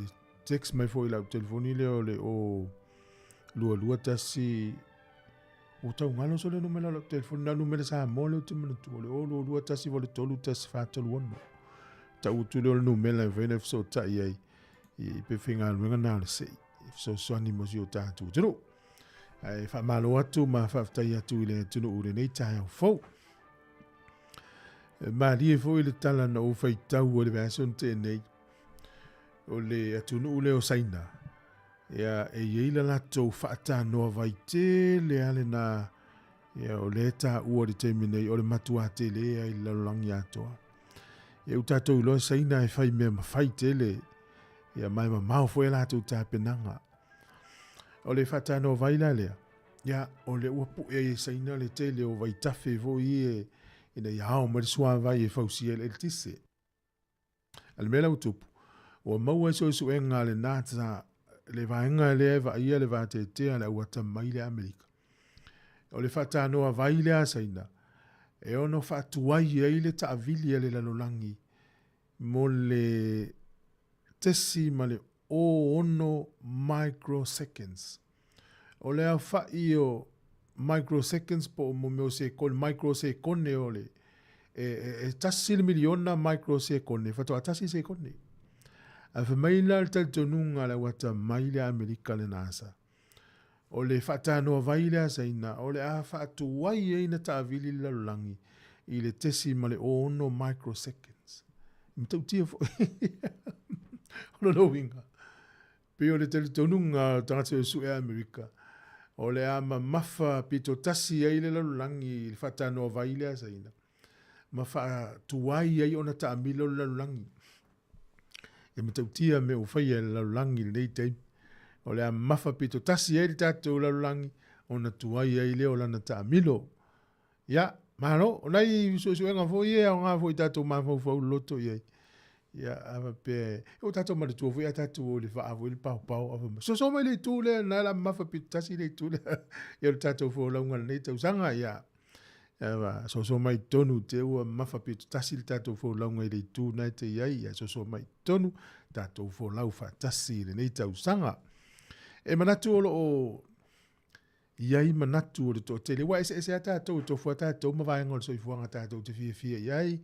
text mai fo I lau telefoni leo le o lua tasi o tau ngalo so le numela lau telefoni na numela Sāmoa leo te manatu o le o lua tasi vole tolu tasi whātolu ono. Tau utu leo le numela e whaina so tai ai I pe whinga luenga nā le sei. So soani mosi o tātu tunu. Ai whamalo atu ma whaftai atu I le tunu ure nei tai au fau. Maari e fo I le tala na o whaitau o le vēson te nei. O le atunu ule o saina. Ia e yeila lato whaata noa vai te le ale na ia o le ta ua de te minei o le matua te le ai lalangi atoa. Ia utato ulo saina e whai mea mawhai te le. Ia mai ma mau fo e lato ta penanga. O le whaata noa vai la lea. Ia o le uapu e saina le te le o vai tafe vo I e ina iao marisua vai e fausia le tise. Al mela utupu. O maua so suenga le nata le vaenga le va ia le va te le wata mai le Amerika. O le fata noa vai le asaina. E ono fatuai e le ta avili le lalolangi. Mo le tesi ma le o ono microseconds. O le a i o microseconds po mo meo se kon microsecone o le. E tasi le miliona microsecone. Fatu a tasi secone. A whamaila le taltonunga le wata mai le Amerika le nasa. O le whatanoa vai le asaina, o le a whaatuai e na taavili le lalulangi, I le tesi ma le ono microseconds. Mtau tia fo. Ono no winga. Pe o le taltonunga tangata o su e Amerika. O le a mafa pito tasi e le lalulangi, le whatanoa vai le asaina. Ma whaatuai e ona taamilo le lalulangi. E matautia me o whaia le lalulangi le nei teimi. O le a mafa pito tasi e le tatou lalulangi o na tuai e leo lana ta milo. Ia, mahalo, o nei suenga fo ie o ngā fo I tatou mawhau loto ie. Ia, awa pe, o tatou maratua fo ia tatou o le whaafo I le pau. So mai le tūle, na la mafa pito tasi le tūle. Ia le tatou fo launga nei tau sanga, ia. Ia, so mai tonu te ua mafa pito tasi le tatou fo launga I le tū nai te iai. Ia, so mai tonu, tatou fo lau wha tasi le nei tau sanga. E manatu o iai manatu o le tō tele. Wa ese a tātou tō fua tātou ma vai ngol so I fuanga tātou te fia iai.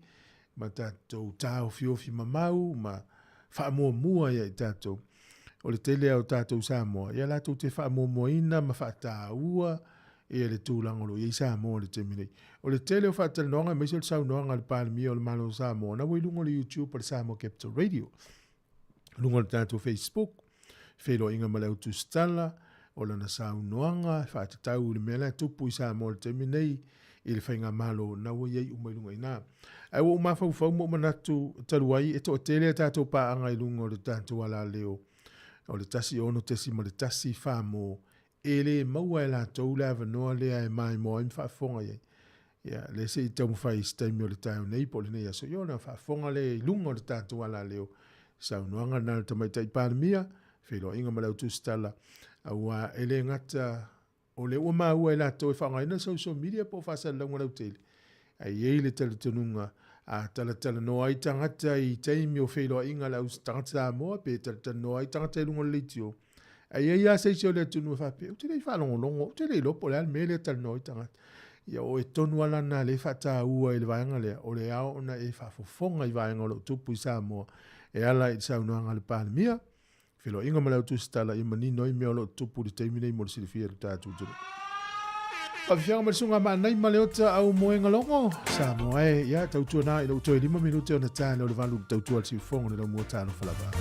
Ma tātou tāo fiofi mamau, ma whaamua ia I tātou. O le tele au tātou Sāmoa. Ia lātou te whaamua ina ma whaataua ia le tūlangolo ia Sāmoa le teminei. O le tele o whaatal noanga me se le sau noanga le pālimi o le malo Sāmoa. Na wai lungo le YouTube o le Sāmoa Capital Radio. Lungo le tātou Facebook. Whelo inga ma le autu stala o le na sau noanga. Whaatatau le mele tupu I Sāmoa le teminei. I le whainga malo na wai iei umai lunga ina. Ai wa umawhau mo manatu taluai e to tele tātou pāanga I lungo le tātou ala leo. O le tasi ono tesi ma le tasi whāmo e le maua e la tau le avanoa le ai mai mo im whaafonga ye. Ia, le se I tau mwhai staimi o le tau nei po le nei aso iona whaafonga le lungo le tātou ala leo. Sau noanga nana tamaitai pāramia, whilo inga malau tu stala. Aua e le ngata o le ua maua e la tau e whaangaina social media po whaasa launga lau tele. Ai ei le tala tununga a tala no ai tangata I teimi o whilo inga lau tangata Sāmoa pe tala no ai tangata I lunga le tio. Ai ai a seisio le tunu whape, o te rei whanongonongo, o te rei lopo le al me le tala no ai tangata. Ia o e tonu ala na le whata ua I le vaenga lea, o le ao ona e whafofonga I vaenga o lo tupu I Sāmoa. E ala I saunoanga le pālemia, whilo inga malau tu stala I manino I mea o lo tupu le teimine I mo le silifia le tātu tunu. Pawhianga marisunga maa nai maleota au moenga longo, Sāmoa e, ia, tautua nā I lo utoi 5 minute o na tāne o le valu tautua le siufongo le lau mua tāno whalaba.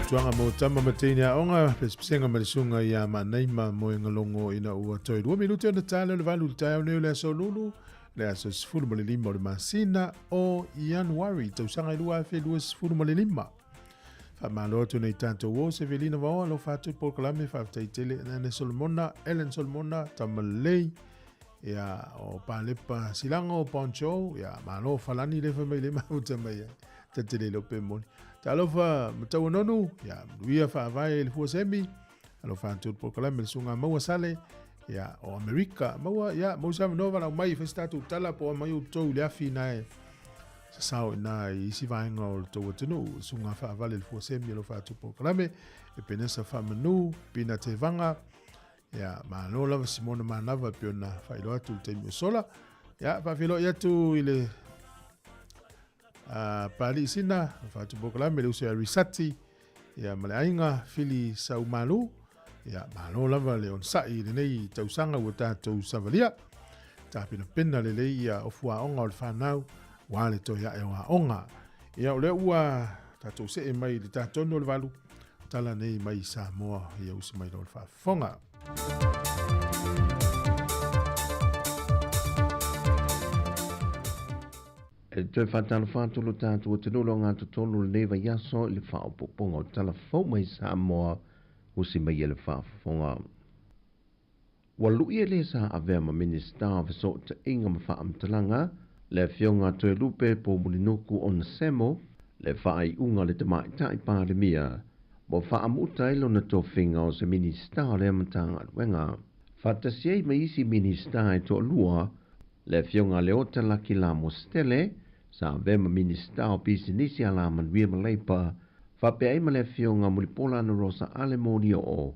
Tuanga mo tama matini a onga pesenga marisunga ia manai ma moenga longo ina ua toi 2 minute na tala le valu tai o neu le so lulu le aso sifuru ma le lima o le masina o Januari tausanga i lua fe lua sifuru ma le lima. Whamalo atu nei tātou o se velina waoa lo whātui Pōkalame whātai tele Nane Solomona, Ellen Solomona, Tamalei, ia o Pālepa Silanga o Poncho, ia malo whalani le whamai le mauta mai ta tele lope moni. Ta alofa matau nonu, ia luia whaavai le fuasemi, alo whātui Pōkalame le sunga maua sale, ia o Amerika, maua, ia mausa manova lau mai whestatu tala po mai utou le afi nae, sao na isi vaenga o tau atunu sunga whaavale le fuasemi alo whātui Pōkalame e penesa whamanu pina te vanga ia malo lava Simona Manava piona whailoa tu te sola ia whawhilo ia tu ile pali sina whātui Pōkalame le usea risati ia male ainga fili sau malu ia malo lava le on sai le nei tausanga ua tātou savalia tāpina pena le lei ia ofua onga o le whanau wale to ya e wa onga ia ole ua tatou se e mai le tatou no le valu tala nei mai Sāmoa ia usi mai lo fa fonga e te fatala fatulu tatou te no nga to tolu le va yaso le fa poponga tala fo mai Sāmoa usi mai le fa fonga walu ia le sa ave ma minister of so te inga ma fa amtalanga le fionga toe lupe po mulinoku on semo, le whaai unga le te mai tai pāremia, mo whaamuta ilo na tō whinga o se minista le amatanga wenga. Whatasiei ma isi minista e tō lua, le fionga le ota laki la mostele, sa vema minista o pisinisi ala manuia maleipa, whape aima le fionga mulipola na rosa alemonio o,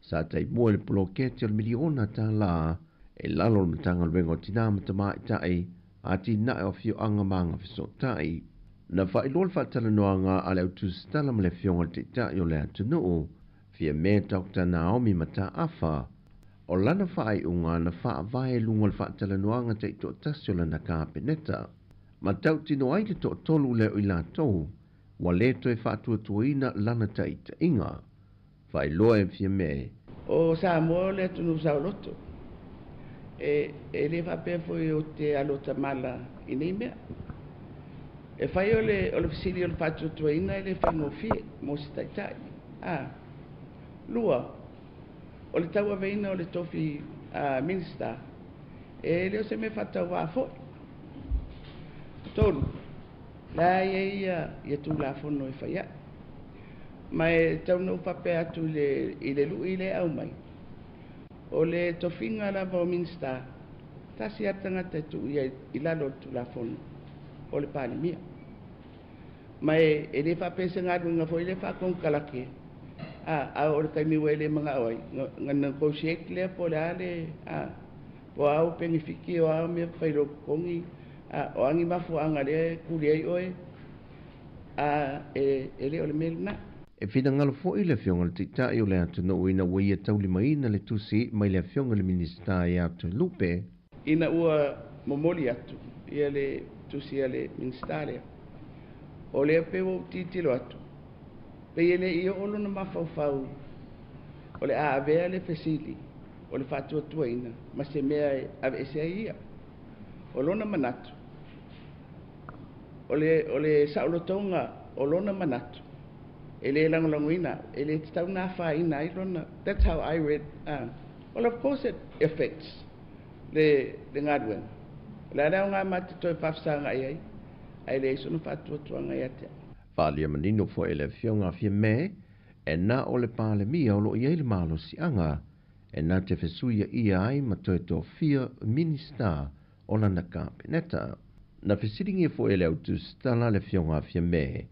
sa tai mua le polokete al miliona tā la, e lalo le matanga wenga o tina matamai tai, ati na o fio anga manga fiso tai. Na whailol whatala noanga ale au tūstala ma le fionga te tai o le atunuu, fia me Dr. Naomi Mata Afa, o lana whaai unga na whaavae lunga le whatala noanga te ito tasio lana kāpeneta. Ma tau tino ai le to tolu leo i la tou, wa le toi whatua tuina lana ta ita inga. Whailoa e fia me. O Sāmoa le tunu sauloto. E le whape foi o te alota mala i nei mea. E whai o le fisili o le whātua ina e le whangofie mo si taitai. Lua, o le tau aveina o le tofi minister, e leo se me whatau a foi. Tolu, la ia tu la fono e whaia. Ma e tau no whape atu i le lu i le au mai. O le tofinga la vo minsta tasi atanga te tu i lalo tu la fono o le palimia ma e le fa pese ngadu nga foi le fa kon kalake a o le kaimi wele manga oi ngana ko shek le po le po au penifiki o a me failo kongi o angi mafu anga le kuliai oi e le o le melna E whina ngalo fo i le fionga le tita i o le atu no ina wai e tauli mai na le tusi mai le fionga le minista i atu lupe. Ina ua momoli atu i le tusi i le minista lea. O le pe o titilo atu. Pe i le i o olo na mafau o le a avea le fesili o le fatua tua ina ma se mea ave ese ia. O lona manatu. O le saulotonga o lona manatu. Ele langolangoina, ele tau na whaina I lona. That's how I read. Well, of course it affects le ngadwen. La rau ngā mati toi whafsanga ai le sunu whatua tuanga i atea. Whalia manino fo ele fionga fia me, e na o le pāle mia o lo i eile malo si anga, e na te fesuia ia ai ma toi tō fia minista o lana kāpeneta. Na fesiringi fo ele au tu stala le fionga fia me,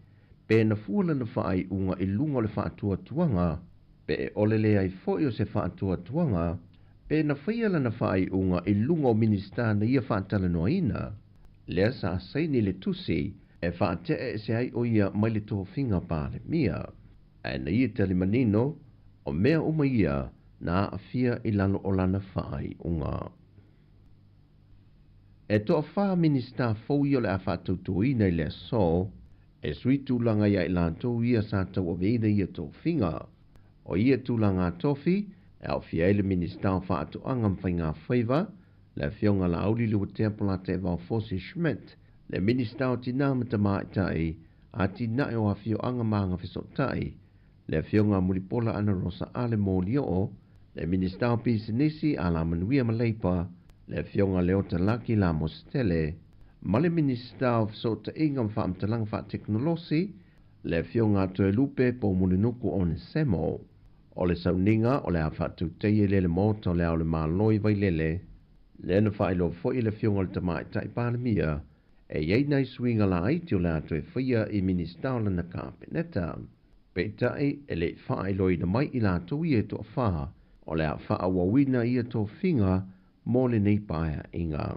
pe na fuala na whaai unga I lunga o le whaatua tuanga, pe e olele ai foi o se whaatua tuanga, pe na whaiala na whaai unga I lunga o minista na ia whaatala noa ina, lea sa saini le tusi, e whaatea e se ai o ia mai le tō whinga pāle mia. E na ia tali manino, o mea uma ia na awhia I lalo o lana whaai unga. E toa whaa minista fōi o le a whaatautuina I le so, e sui tūlanga ia I lātou ia sa tau o veina ia tō whinga. O ia tūlanga tofi, e au fia ele minista o whaatu anga mwhai ngā whaiva, le fionga la auli le watea pola te vau Fosi Schmidt, le minister o tina matama itai, a tina e o hafio anga maanga fisotai, le fionga mulipola ana rosa ale molio o, le minister o pisinisi a la manuia maleipa, le fionga leota laki la mostele, ma le minister o fisota inga mfaamtalang fa teknolosi, le fionga toe lupe po mulinuku o ne semo, o le sauninga o le hafatu teie le moto le au le maloi vai lele, le na whaelo foi le fionga le tamai tai palemia, e iei nei swinga la aiti o le atu e whaia I minister le na kāpeneta. Peitai e le whaelo I na mai I la atu I e to wha, o le a wha wawina I a to whinga, mo le nei paia inga.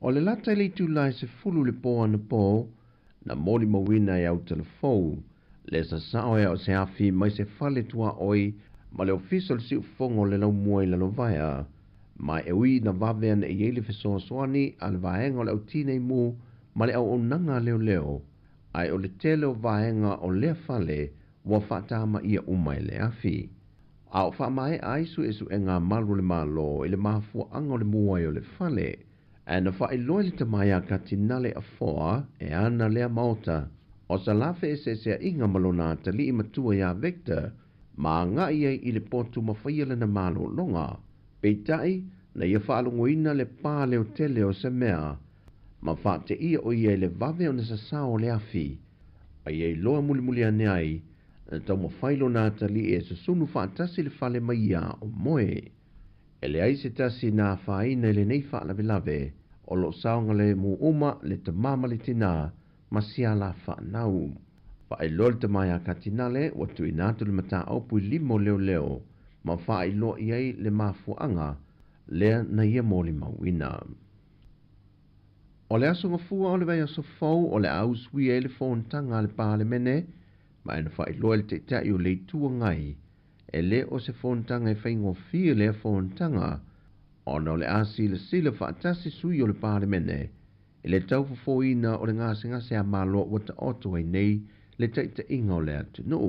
O le lata le tu lai se fulu le po ana po, na moli mawina e au telefou, le sa sao e o se afi mai se fale tua oi, ma le official si ufongo le lau mua I la lovaya, mai e ui na vavean e yele fesoa soani al vaenga o le au tine mu, ma le au onanga leo leo, ai o le tele o vaenga o lea fale, wa fatama ia umai le afi. Au fa mai aisu esu e ngā malu le malo, le mahafua anga o le mua o le fale, e na wha iloi le tamaya ka tinale a foa e ana lea maota o sa lafe e se inga malona ta li matua ya Victor ma nga ia I le potu mawhaia le na malo longa. Peitai na ia whaalungoina le pā leo tele o se mea ma wha te ia o ia le vave o na sa sao le afi. A ia loa muli ane ai na tau mawhailo na ta li e susunu whaatasi le fale mai ia o moe. E le ai se tasi nā whaina le nei whaalawelave o lo saonga le mu uma le tamama le tina ma sia la whaanau. Wha lol te mai a katinale o tu inatu le mata aupu limo leo leo ma wha lo iei le mafuanga lea na ia moli mauina. O le aso ngafua o le vei aso fau o le auswi e le fontanga le pāle mene ma ena wha lo le te tai o le tua ngai e le o se fontanga e whaingo fia le fontanga o na le asi le sila whaatasi sui o le pāle mene e le tau fofoina o le ngase a malo wata oto ai nei le taita inga o le atu no.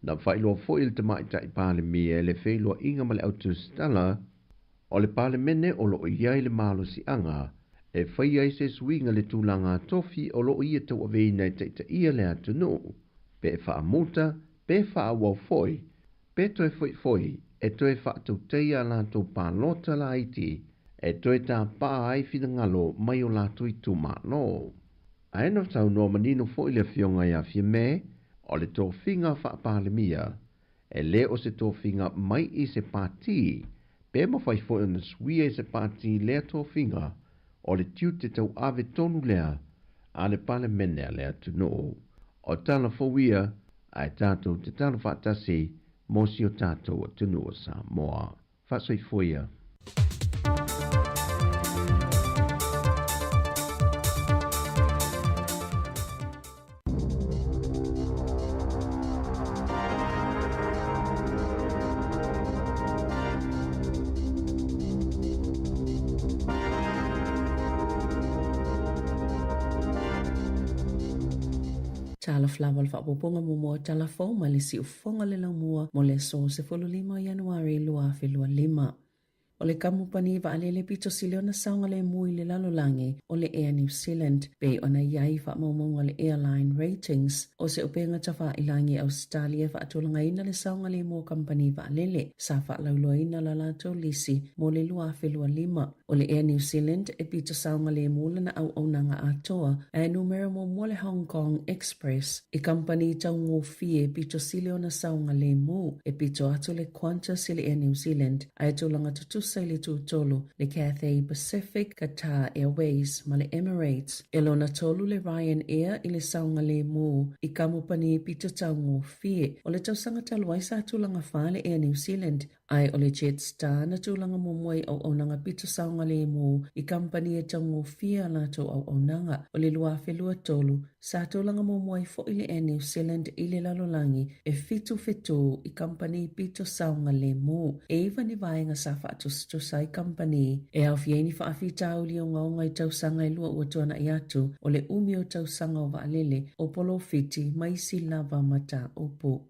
Na whailua foi le tamai tai pāle mia e le whailua inga ma le autu stala o le pāle mene o lo iai le malo si anga e whai ai se suinga le tūlanga tofi o lo ia tau aveina e taita ia le atu no. Pe wha muta, pe wha wau foi, pe toe foi, e toe wha tau teia la tau pālota la iti, e toe tā pā ai whina ngalo mai o la tui tu malo. A ena tau no manino foi le fionga ia fia me, o le tō whinga wha pāle mia, e le o se tō whinga mai I se pāti, pe ma whai foi ona sui e se pāti lea tō whinga, o le tiu te tau ave tonu lea, a le pāle mene a lea tu no. O tala fowia, ai tātou te tala whaatasi, mosi o tātou o tunu o Sāmoa. Whasoi foia. Tala flawa le whapoponga mo tala fau ma le si ufonga le laumua mo le so se 5 Januari lua whelua 5. O le kamupani wa alele pito sileo na saunga le mui le lalolangi o le Air New Zealand pe ona iai wha maumaunga le airline ratings o se upenga tawa ilangi Australia wha atulanga ina le saunga le mua company wa alele sa wha lauloa ina la lato lisi mo le lua whelua 5. O le Air New Zealand e pito saunga le mula na au aunanga atoa e numero mo le Hong Kong Express e company tau ngō fie pito sileo na saunga le mu e pito atu le Qantas le Air New Zealand a tulanga tutu le tūtolo le Cathay Pacific, Qatar Airways ma le Emirates. E lona tolu le Ryanair I le saunga le mō I kamupani pito tau ngō fie. O le tausanga talwai sa tūlanga wha le Air New Zealand. Ai o le Jetstar na tūlanga mumoi au aunanga pito saunga le mō I kampani e tau ngō fie la tō au aunanga. O le lua whelua tolu sa tūlanga mumoi fo I le Air New Zealand I le lalolangi e fitu I kampani pito saunga le mō. E iwa ni vaenga sa sai company e au fieni fa afi tau li o ngaonga I tau sanga I lua ua tuana I atu o le umio tau sanga o vaalele o polo fiti mai si lava mata opo.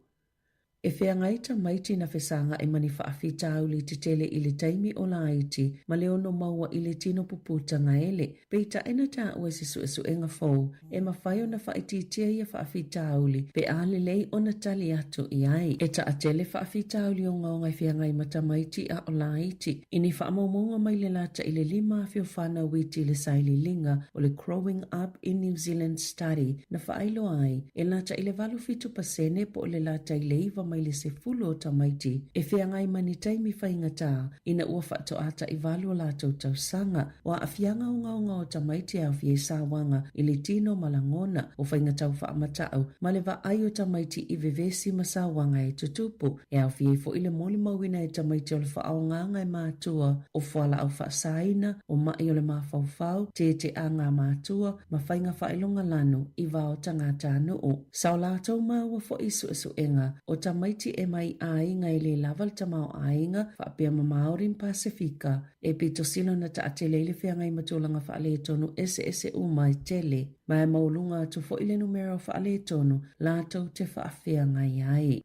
E whea ngai ta maiti na whesanga e mani whaafita au li te tele i le taimi o la aiti, ma le ono maua i le tino puputanga ele, peita ena ta ua se su enga fau, e mawhai o na whaiti tia ia whaafita au li, pe ale lei o na tali atu i ai. E ta atele whaafita au li o ngao ngai whea ngai mata maiti a o la aiti, ini whaamomonga mai le lata i le 5 whio whana witi le saili linga o le Growing Up in New Zealand Study na whaailo ai, e lata i le 8% po le lata i le iwa mai le se fulu o tamaiti, e whea ngai mani taimi whainga tā, ina ua whaato ata i valu o lātou tau sanga, wa a whianga o ngao ngao tamaiti au fie Sāwanga i le tino malangona o whainga tau whaamatau, ma le wa ai o tamaiti i vevesi ma Sāwanga e tutupu, e au fie fo i le moli mawina e tamaiti o le whaaonganga e mātua, o whala au whaasaina, o mai o le mawhauwhau, te anga mātua, ma whainga whailonga lanu, i vao tangata nuu. Sao lātou maua fo isu enga, o tamaiti e mai ainga i le laval tamau ainga whaapea ma Maorin Pasifika e pito silo na ta atele ile whea ngai matulanga whaale tonu ese umai tele mai maulunga tu fo ile numero whaale tonu lātou te whaafea ngai ai.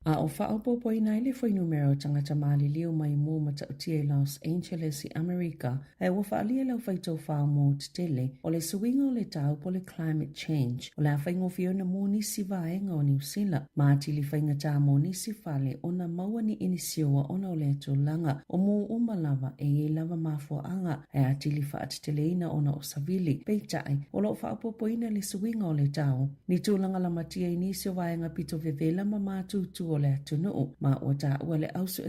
A o whaapopo ina ile foi numero tangata maali liu mai mō mata utia Los Angeles i Amerika e ua whaalia lau whaitou whaa mō te tele o le suinga o le tau po le climate change o le a whaingo fiona mō nisi vaenga o New Zealand maati li whainga tā mō nisi whale o na maua ni inisioa ona o le tūlanga o mō umalava e lava mafuanga e ati li whaatitele ina ona o Savili peitai o lo whaapopo ina le suinga o le tau ni tūlanga la matia inisio vaenga pito vevela ma mātutu o le atunuu, ma o ta ua le ausu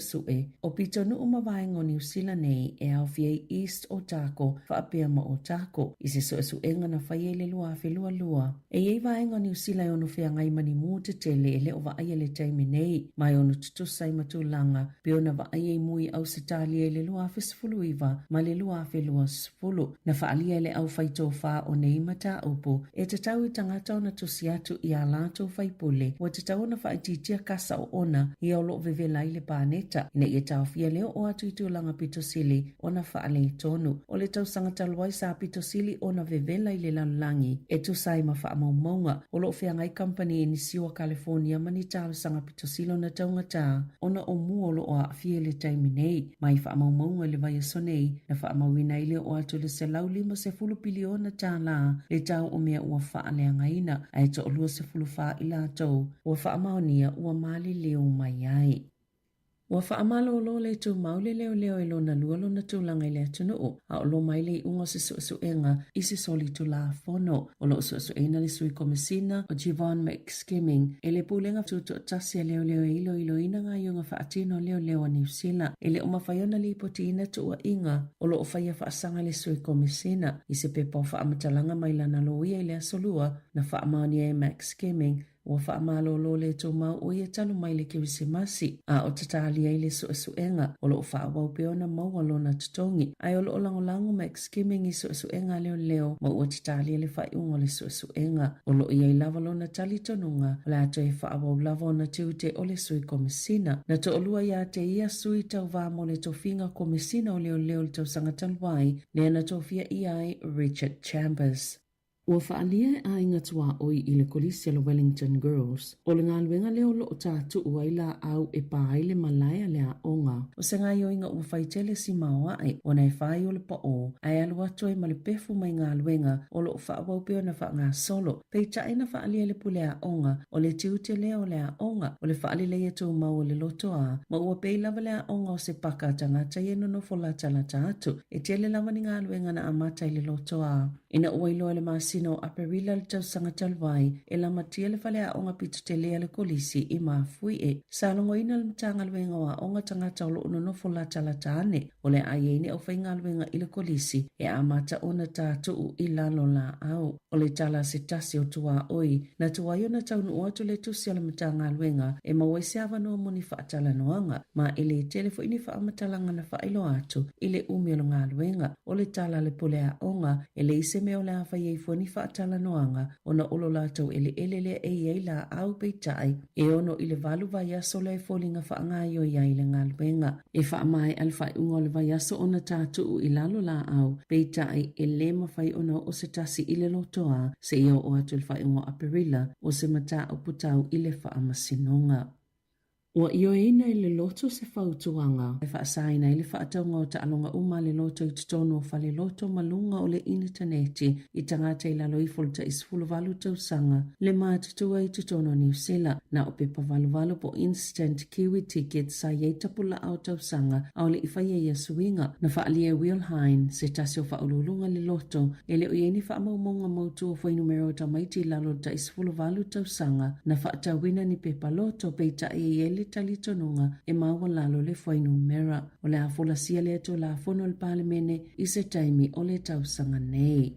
o pito nuu ma vaenga o New Zealand nei e au fiei East o Tako, whaapea ma o Tako, i se enga na whaie le lua fe lua. E iei vaenga o New Zealand onu whea ngai mani mū te tele e le o vaaya le taimi nei, mai onu tutusai matulanga, pe ona vaaya i mui au se talia e le lua fe sfulu iwa, ma le lua fe lua sfulu, na whaalia le au whaito wha o nei mata upo, e te tau i tangata o na tusiatu i a lato whaipule, wa te tau na whaititia kasa o ona i au loo vevela i le pāneta. Ina i e tau fia leo o atu i tūlanga pitosili o na whaale i tonu. O le tau sangatalwai sa pitosili o na vevela i le lalangi. E tu sai ma wha maunga. O loo fia ngai company ni siwa California mani tau sanga pitosili o na taunga tā. O na o mua o loo a fia le taimi nei. Mai wha maunga le vai sonei. Na wha mawina i leo o atu le se lau 5 piliona tā la. Le tau o mea ua whaale angaina. Ai to o lua se fulu wha i la tau. Ua wha maonia ua mali leo mai ai. Ua whaamalo lo le tu maule leo e lona lua lona tūlanga i le atunuu. A o lo mai le ungo se suenga i se soli tu la fono. O lo suena le sui komisina o Jivon McSkimming. E le pulenga tutu tasia leo e ilo ina ngā yunga whaatino leo a New Zealand. E le o mawhaiona li poti ina tu ua inga. O lo o whaia whaasanga le sui komisina. I se pepa o whaamatalanga mai lana loia i le asolua na whaamania e McSkimming. Ua whaamalo lo le tō mau o ia talo mai le kirisimasi. A o tatali ai le suenga. O lo o whaawau peona maua lona tutongi. Ai o lo o langolango McSkimming i suenga leo. Ma ua tatali le whaiunga le suenga. O lo iai lava lona tali tonunga. O le ato e whaawau lava o na tiute o le sui komisina. Na to olua ia te ia sui tau vamo le tofinga komisina o leo le tau sangatalwai. Nea na tofia iai Richard Chambers. Ua whaalia a inga tua oi i le kolisi le Wellington Girls. O le ngā luenga leo lo o tātu ua i la au e pāi le malaya le a onga. O se ngai o inga ua whaitele si maoai o nei whai o le pa o. Ai alu atu e ma le pefu mai ngā luenga o lo o whaawau peo na wha ngā solo. Pei tae na whaalia le pule a onga o le tiute leo le a onga. O le whaali le atu mau o le loto a. Ma ua pei lava le a onga o se paka tangata i eno no fola talata atu. E tele lava ni ngā luenga na amata i le loto a. Ina ua ilo le masi no aperila le tau sangatalwai e la matia le whale a onga pito te lea le kolisi i mafui e. Salongo ina le mtanga luenga wa onga tangata o lo unonofo la talatane o le aiene au whainga luenga i le kolisi e amata ona tātuu i lalo la au. O le tala se tasi o tua oi na tua iona taunu uatu le tusi ala mtanga luenga e mawaise awa no moni whaatala noanga ma ele telefo ini whaamatalanga na whailo atu i le umiolo ngā luenga o le tala le pole a onga e le ise meo le awha iei fuani whaatala noanga o na olo lātou ele e la au peitai e ono i le valu vai aso le fōlinga whaangaio iai le ngā luenga. E whaamai alwhai ungo le vai aso ona tātuu i lalo la au peitai e le mawhai ona o se tasi i le lotoa se ia o atu le whai ungo aperila o se mata o putau i le whaamasinonga. Ua ioeina i le loto se fautuanga. E whaasaina i le whaataunga o ta alonga uma le loto i tutono o whale loto malunga o le interneti i tangata i lalo i fulta i sfulu valu tausanga le mātutua i tutono New Zealand na o pepa valu po instant kiwi ticket sa iei tapula au tausanga au le iwhaia ia suinga na whaalia Will Hine se tasi o whaululunga le loto e le oieni whaamaumonga mautu o whai numero ta maiti lalo ta i sfulu valu tausanga na whaatawina ni pepa loto peita e ele talitonunga e maua lalo le whai numera o le afula sia le ato la fono le palemene i se taimi o le tausanga nei.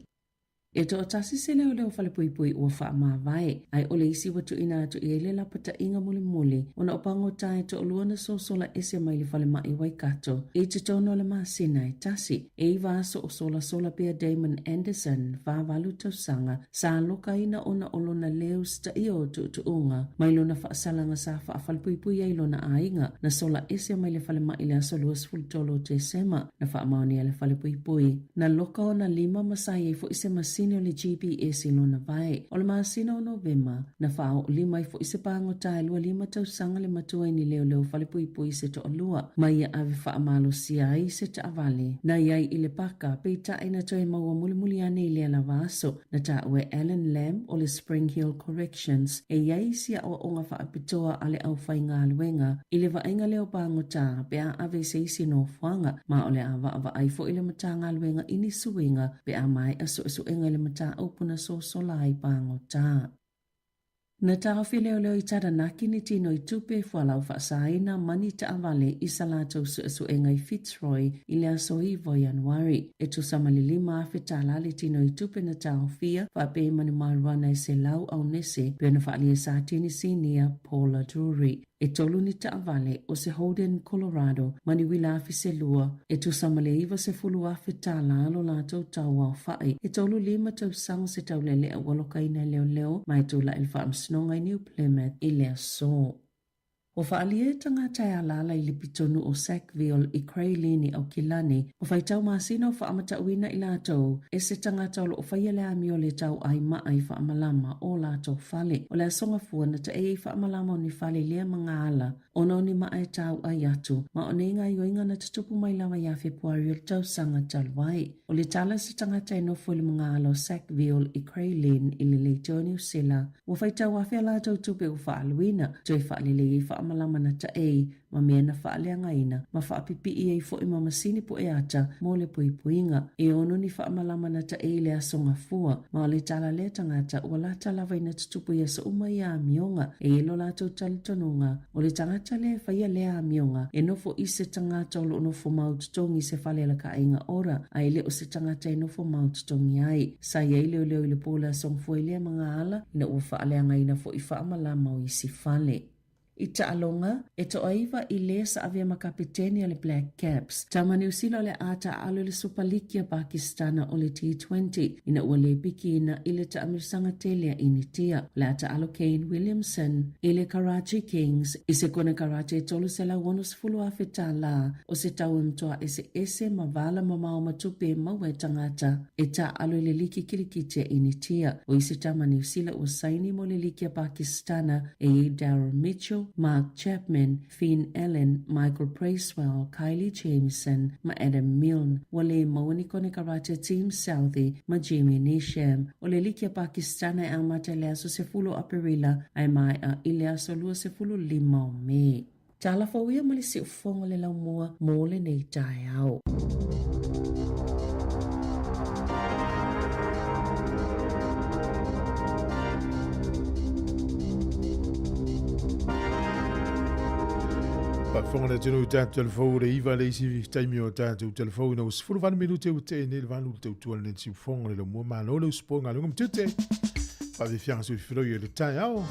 E to tasi se leo leo whale pui ua wha maa vai, ai ole isi watu ina atu i ele la pata inga muli ona opango tae to oluana sola ese mai le whale mai waikato, e te tono le maa sina e tasi, e i vaso o sola pia Damon Anderson, va valu tausanga, sa loka ina ona olona leo sta i o tu unga, mai lona wha salanga sa wha whale pui ai lona ainga, na sola ese mai le whale mai le aso luas fultolo te sema, na wha maoni le whale pui, na loka ona 5 masai e fo ise masina o le GPS ilona vai. O le maasina o Novema, na whao 5 i fo ise pango tae lua 5 tausanga le matua ni leo whale pui se to olua. Mai ia ave wha amalo sia ai se ta avale. Na iai ile paka, peita ina toe maua muli ane ile ala vaso. Na ta ue Alan Lamb o le Spring Hill Corrections. E iai sia o onga wha apitoa ale au whainga aluenga. Ile va inga leo pango ta, pea ave se isi no fuanga. Ma ole ava ai fo ile matanga aluenga ini suinga. Pea mai aso enga ile mata upuna so lai pango ta. Na tawhi leo i tada naki ni tino i tupe fualau whaasaina mani ta avale i salato su enga i Fitzroy i lea so i vo Januari. E tu samalili maafi talali tino i tupe na tawhia whape mani maruana i se lau au nese pena whaalia sa tini sinia Paula Drury. E tolu ni ta avale o se Holden, Colorado, mani wila afi se lua. E tu samale iwa se fulu afi tala alo la tau tau au whae. E tolu 5 tau sang se tau lele a walokaina leo mai tu la ilfa amsnonga i New Plymouth i lea so. O whaalie tangata e alala i lipitonu o Sackville i Craylini au Kilani, o whaitau masina o whaamata uina i lātou, e se tangata o lo o whaia lea mi o le tau ai maa i whaamalama o lātou whale. O lea songa fua na ta e i whaamalama o ni whale lea mga ala, o no ni maa e tau ai atu, ma o ne inga i oinga na tutupu mai lawa ia Februari o tau sanga talwai. O le tala se tangata e no fuli mga ala o Sackville i Craylin i le leiteo New Zealand, o whaitau awhia lātou tupe o whaaluina, toi whaalile i malama na ta e ma mea na whaaleanga ina ma whaapipi i ei fo i mamasini po e ata mo le puipuinga e ono ni whaamalama na ta e le asonga fua ma o le tala le tangata ua la talawa ina tutupu ia sa uma ia amionga e ilo lato talitonunga o le tangata le whaia le amionga e nofo i se tangata o lo nofo maututongi se whalela ka inga ora a ele o se tangata e nofo maututongi ai sa ia leo i le pola asong fua i le mga ala ina ua whaaleanga ina fo i whaamalama o isi whale. I Ta'alonga, e to'aiva i le sa avia makapiteni o le Black Caps. Tamani usila le ata alo le Superlikia Pakistana o le T20. Ina ua le biki ina i le taamirsanga telea initia. Le ata alo Kane Williamson i le Karachi Kings. I se kone Karachi e tolu se la wonus fulu afeta la o se tau mtoa ese mavala mamao matupe mawe tangata. E ta alo le liki kilikite initia. O i se tamani usila ua saini mo le Likia Pakistana e Darryl Mitchell, Mark Chapman, Finn Allen, Michael Bracewell, Kylie Jameson, ma Adam Milne, wale mawani kone Karachi Team Southie, ma Jamie Nisham, o le Likia Pakistana e amata le aso se fulo aperila, ai mai a ile aso lua se fulo 5 me. Tala fawia mali si ufongo le lau mua mole nei tai au. Fonga na tino ta telefone le iva le isi taimi o ta telefone no sfulu van minute o te ne van te tu le si fonga le mo ma no le sponga no mtete pa vi fian su filo le ta ao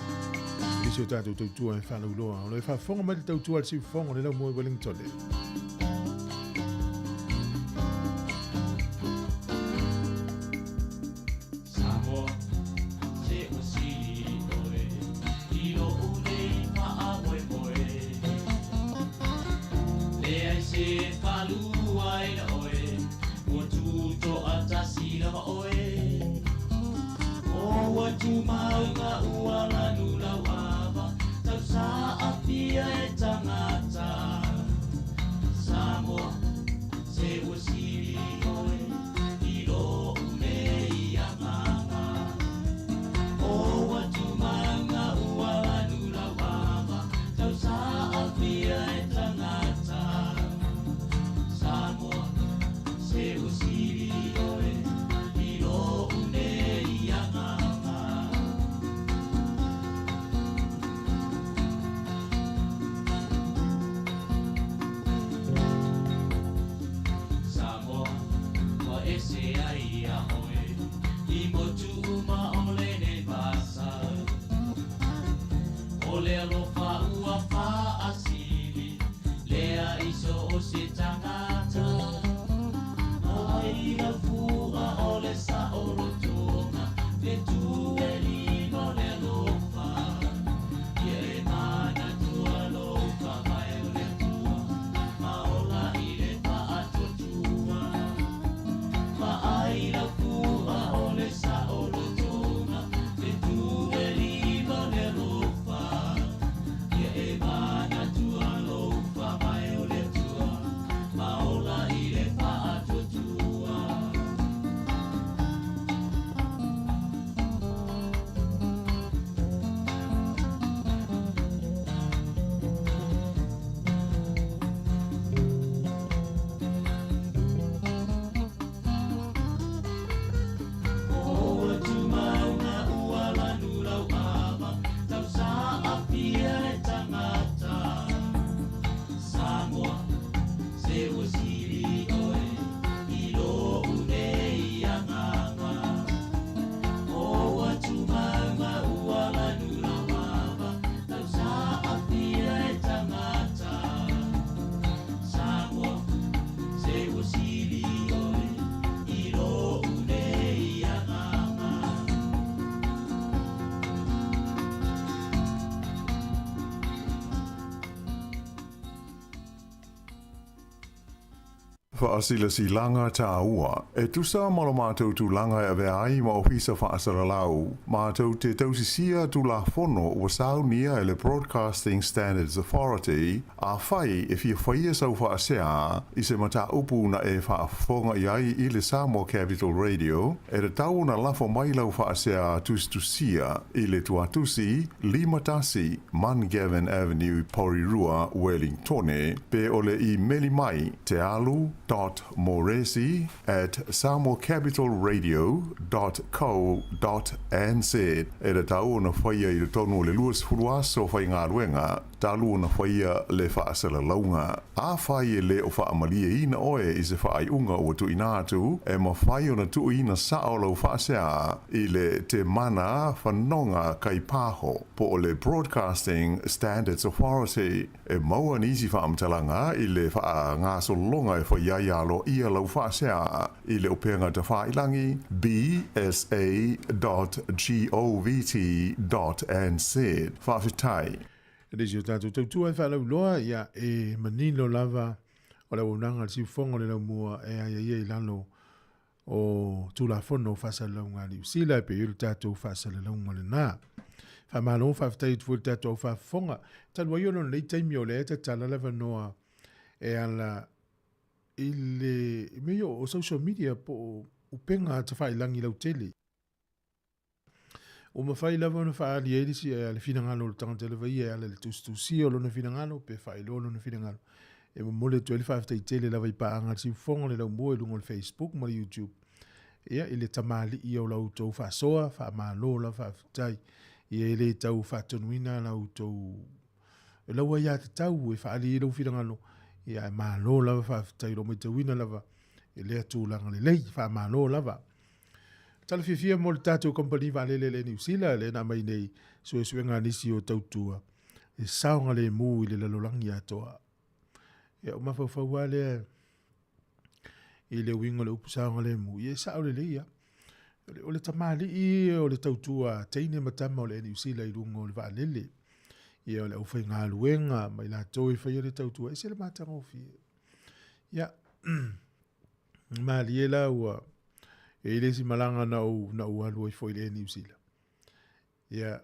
disi o ta tu en fa no lo le fa fonga ma tu al si fonga le mo Wellington Sāmoa se o si oe i lo une pa a moe se palua ina oe o tuto atasi lava oe o watu maunga uala nula wava tau sa apia e iso o se tangata o ai la fuga o le sa o rotonga te tu e limo le lofa ye mana tua lofa mai o le tua ma ola i le pa ato tua ma ai la fuga o le sa o rotonga te tu e limo le lofa ye mana tua lofa mai o le tua ma ola i le pa ato tua Sāmoa, se o siri oe, i lo unei anganga. O atu maunga ua lanu la wama, tau sa apia e tangata. Sāmoa, se o siri oe, i lo unei anganga. Whaasila si langa tā ua. E tusa molo mātou tu langa e vea ai ma ofisa whaasara lau. Mātou te tausisia tu la whono o sau nia e le Broadcasting Standards Authority a whai e fia whaia sau whaasea i se mata upu na e whaafonga i ai i le Sāmoa Capital Radio e re tau na lafo mai lau whaasea tustusia i le tuatusi Limatasi Man Gavin Avenue Porirua Wellingtone pe ole i meli mai te alu.moresi@samoacapitalradio.co.nz e re tau na whaia i le tonu o le luas furuaso whai ngā ruenga talu na whaia le whaasala launga. A whai e le o whaamalia ina oe i se whaai unga o tu inatu e ma whai o na tu ina sao lau whaasea i le te mana whanonga kai pāho po o le Broadcasting Standards Authority e maua ni isi whaamtalanga i le wha ngā solonga e whaiaialo ia lau whaasea i le openga te whailangi bsa.govt.nz whawhitai. Resi o tātou tautua e whalau loa ia e manino lava o la unanga si fonga le lau mua e ai i lano o tulafono whasalau New Zealand e pe iru tātou whasalau le nā. Whamalo whawhitai tu furi tātou whafonga. Talua iono nei taimi o le eta tala lava noa e ala i le meo o social media po upenga te whailangi lau tele. O mawhai lava na whaali eirisi e ale finangalo o tanga telewai e ale le tustusi o lona finangalo pe whailo lona finangalo. E mole tu ele whawhitai tele lava i paanga si fonga le lau mua e lungo le Facebook ma le YouTube. Ia i le tamali i au lau tau whasoa, whamalo la whawhitai. Ia i le tau whatonuina lau tau e lau ia te tau e whaali i lau finangalo. Ia e malo lava whawhitai ro me te wina lava e lea tūlanga le lei whamalo lava. Tala fia mo le tātou kompani wālele le New Zealand le na mai nei suenga nisi o tautua. E saonga le mū i le lalolangi atoa. Ia o mawhawhau le i le winga le upu saonga le mū. Ia sao le leia. O le tamali i o le tautua teine matama o le New Zealand i rungo le wālele. Ia o le aufai ngā luenga mai la toi whai le tautua. E se le matanga o fie. Ia. Mali e la ua. E le si malanga na u alu i foi le New Zealand. Ia,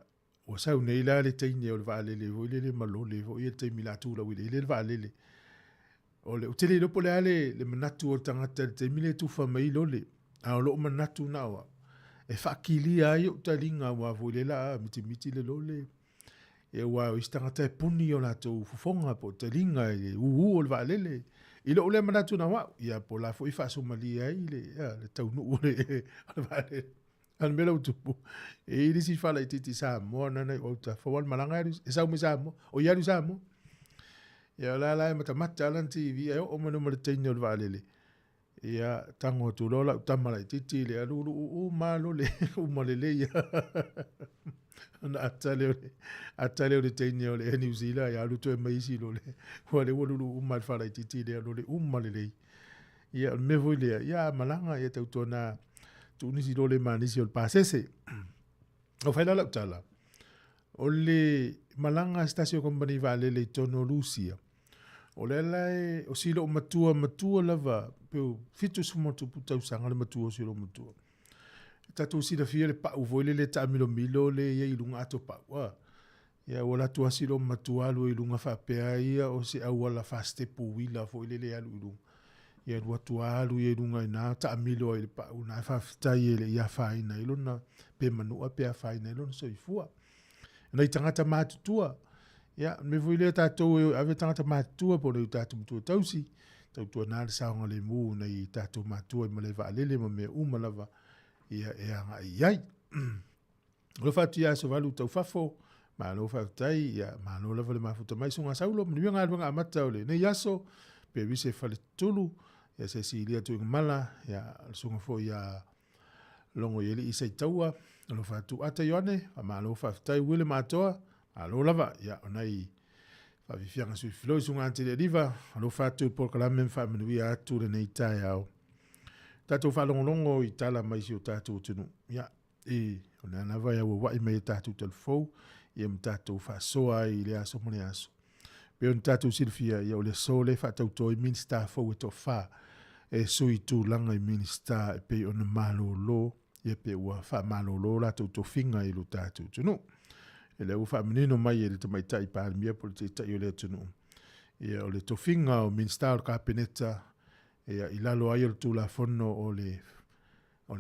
o sau nei la le teine o le waalele, o le malole, o i te milatura wile, le waalele. O le utele lopo le ale, le manatu o tangata, le te mile tufa mai lole, a o lo manatu na wa. E whakili ai o talinga wa wile la, miti le lole. E wa o istangata e puni o la tau fufonga po talinga, e o le waalele. I lo le manatu na wa ia po la fo i fa Somalia ai le tau no le vale an mela utupu e ili si fa la titi Sāmoa na o ta fo wal malanga e sa mo Sāmoa o ia Sāmoa ia la mata lan TV o mo no mo te no vale le ia tango tu lola tamara titi le alulu u malo le u malele ia na atale o le teine o le New Zealand ia alu to e maisi lo le o le ululu u mal fara titi le alu le u malele ia me voi le ia malanga ia tau tona tu nisi lo le manisi o le pasese o fai la tala o le malanga stasio company vale le tono Lucia o le lai o silo o matua lava pe fitu sumo tu puta usanga le matua silo matua tatu sila fia le pa uvoile le ta milo le ia ilunga ato pa wa ia wala tu silo matua lo ilunga fa pe ia o se awala fa step wila fo ile alu ilunga ia dua tua alu ia ilunga ina ta milo ile pa una fa tai ile ia fa ina iluna pe manu pe fa ina iluna so ifua nei tangata matutua ia me voile tatou ave tangata matua po le tatou tu tausi tau na le saunga le mu nei tatou matua me le valele me uma lava ia e anga iai lo fatu ia so valu tau fafo ma lo fatai ia ma lo lava le mafuta mai sunga saulo me nga nga mata ole nei yaso pe vise fale tulu ia se silia tu mala ia sunga fo ia longo yeli isai taua lo fatu ata yone ma lo fatai wile matoa alo lava ia onai fa vifianga sui filo sunga ante le riva alo fatu por kala men fa menuia atu le nei tai au tatu fa longo i tala mai si o tatu tunu ia e ona na vai au wa i mai tatu telefo ia mtatu fa soa i le aso mone aso pe on tatu silfia ia o le sole fa tau i minsta fo to fa e sui tu langa i minsta e pe on malo lo ia pe wa fa malo lo la to finga i lo tatu tunu ele u fa menino mai ele te mai tai pa mia por te tai o le tunu ia o le tofinga o minsta o kapeneta ia ilalo ai o tu la fono o le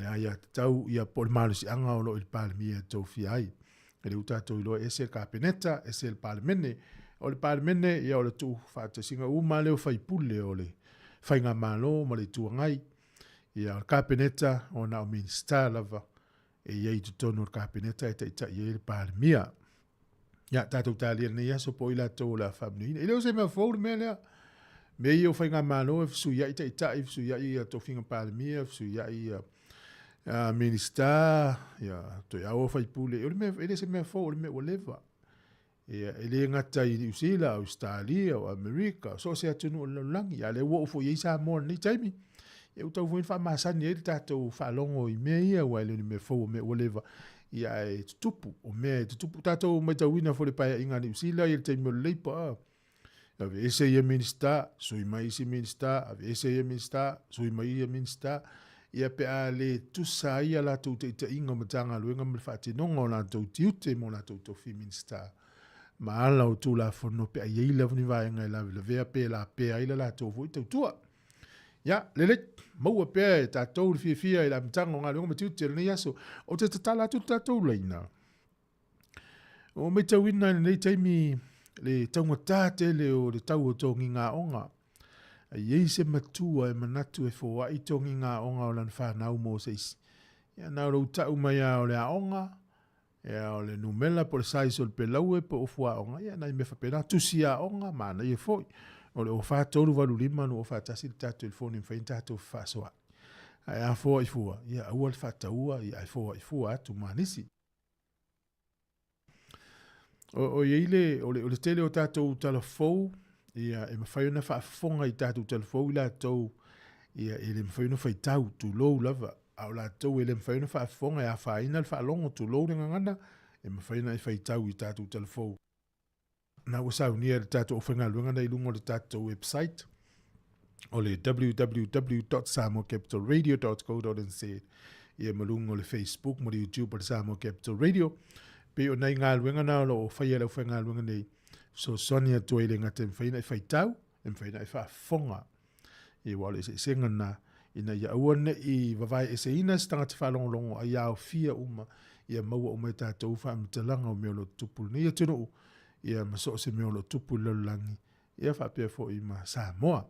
aia tau ia por malusi anga o lo il palmia to fi ai ele u tato lo ese kapeneta ese il palmene o le palmene ia o le tu fa te singa u male o fai pule o le fainga malo ma le tu ngai ia o kapeneta o na o minsta lava e ia i tutono o kapeneta e tai il palmia ia tatou talia nei aso po ila tau la family ile o se me fo me le me io fai nga malo e su ia tai su ia to finga palmia su ia minister ia to ia o fai pule o me ile se me fo me o leva ia ile nga tai usila Australia o America so se atunu lang ia le wo fo ia Sāmoa ni taimi e o tau fa masani ele tatou fa longo i me ia wa ile me fo me o leva ia e tupu o me tupu tatou mai tauina fo le pai inga ni usila ia te mo leipa ave ese ia minsta sui mai si minsta ave ese ia minsta sui mai ia minsta ia pe ale tu sa ia la tu te inga matanga luenga me fati nongo la tu tiute mo la tu fi minsta ma ala o tu la fo no pe ia ila vni vai nga la vea pe la pe ila la tu vo tu tua ya lele mo pe tatou fi ila matanga nga luenga tiute ni yaso o te tala tu tatou leina o me tawina nei taimi le taungata tele o le tau o tongi ngā onga. A iei se matua e manatu e fōa i tongi ngā onga o lan whanau mō seisi. Ia nā rau tau mai a o le a onga, ia o le numela po le sais o le pelau e po o fua onga. Ia nai me whapena tusi a onga, mana i e fōi. O le o whātoru walu lima no o whātasi le tātou il fōni mwhain tātou whāsoa. Ai a fōa i fua, ia aua le whātaua, ia ai fōa i fua atu manisi. O ile o le tele o tatou telefou ia e mawhaiona whaafonga i tatou telefou i la tau ia e le mawhaiona whaitau tu lou lava au la tau e le mawhaiona whaafonga e a whaina le whaalongo tu lou ringa ngana e mawhaiona i whaitau i tatou telefou na wasau nia le tatou whainga luenga na ilungo le tatou website o le www.samoacapitalradio.co.nz ia malungo le Facebook mo le YouTube o le Sāmoa Capital Radio pe o nei ngā luenga na o whaia lau whainga luenga nei so sonia toi le ngate mwhaina i whaitau e mwhaina i whaafonga e wale se senga na ina ia uane i wawai e se ina stanga te whalongolongo a iau fia uma ia maua o mai tātou whaamitalanga o meolo tupu ni a tino ia maso se meolo tupu laulangi ia whapea fo i ma Sāmoa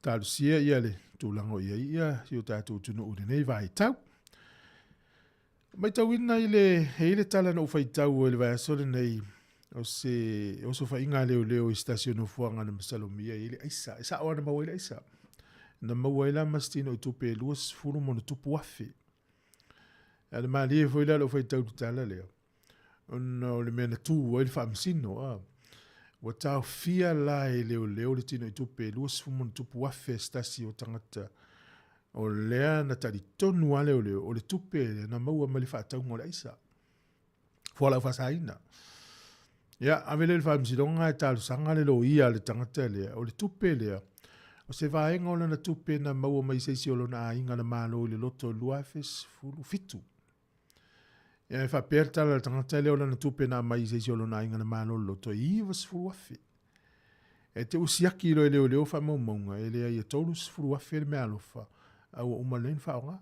tālu sia ia le tūlango ia i o tātou tino ure nei vai tau mai tau ina ile tala no whaitau o le vai asole nei o so whainga leo i stasio no fuanga na Masalomia ile aisa oana maua ile aisa na mawela mastino tupe luas fulu mo tupu afi ala mali foi la lo foi tau tala le no le mena tu o il famsino wa tau fia la leo le tino tupe luas fulu mo tupu afi stasi o tangata o lea na tali tonu ale o le tupe na maua mali fa tau ngola isa fo la fa saina ya avele le famsilonga talu sanga le lo ia le tangata le o le tupe le o se vaenga ona na tupe na maua mai seisi olo na inga na malo le loto luafes fulu fitu. Ya fa perta la tangata le ona na tupe na mai seisi olo na inga na malo le loto ivas fulu afi. E te usiaki lo ele leo fa maunga ele ai tolus fulu afi le mea alofa au umalen fa onga.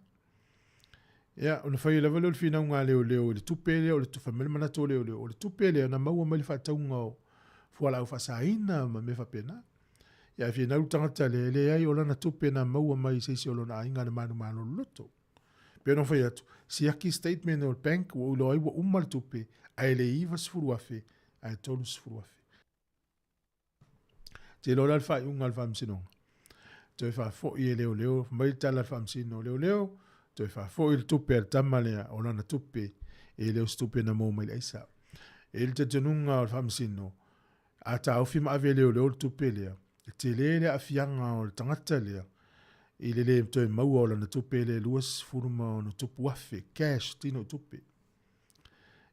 Ya ona fa ile velo fina unga leo le tupe le o le tufamele mana to leo o le tupe le na maua mai fa taunga fuala fa saina ma me fa pena. Ya fi na utangata le ai ola na tupe na maua mai seisi olo na inga na manu loto. Pe no foi atu. Si aki statement o bank o lo ai o umal tupe ai le iva sfuru afe ai tolu sfuru afe. Te lo la fa un alfa msino. Te fa fo i leo mai tala alfa msino leo. Te fa fo il tupe al tamale ola na tupe e leo stupe na mo mai isa. El te tenunga alfa msino. Ata au fi ma ave leo tupe lea. Te lele a fianga o le tangata lea. I le toi maua o na tupe le luas furuma o na tupu wafe, cash tino tupe.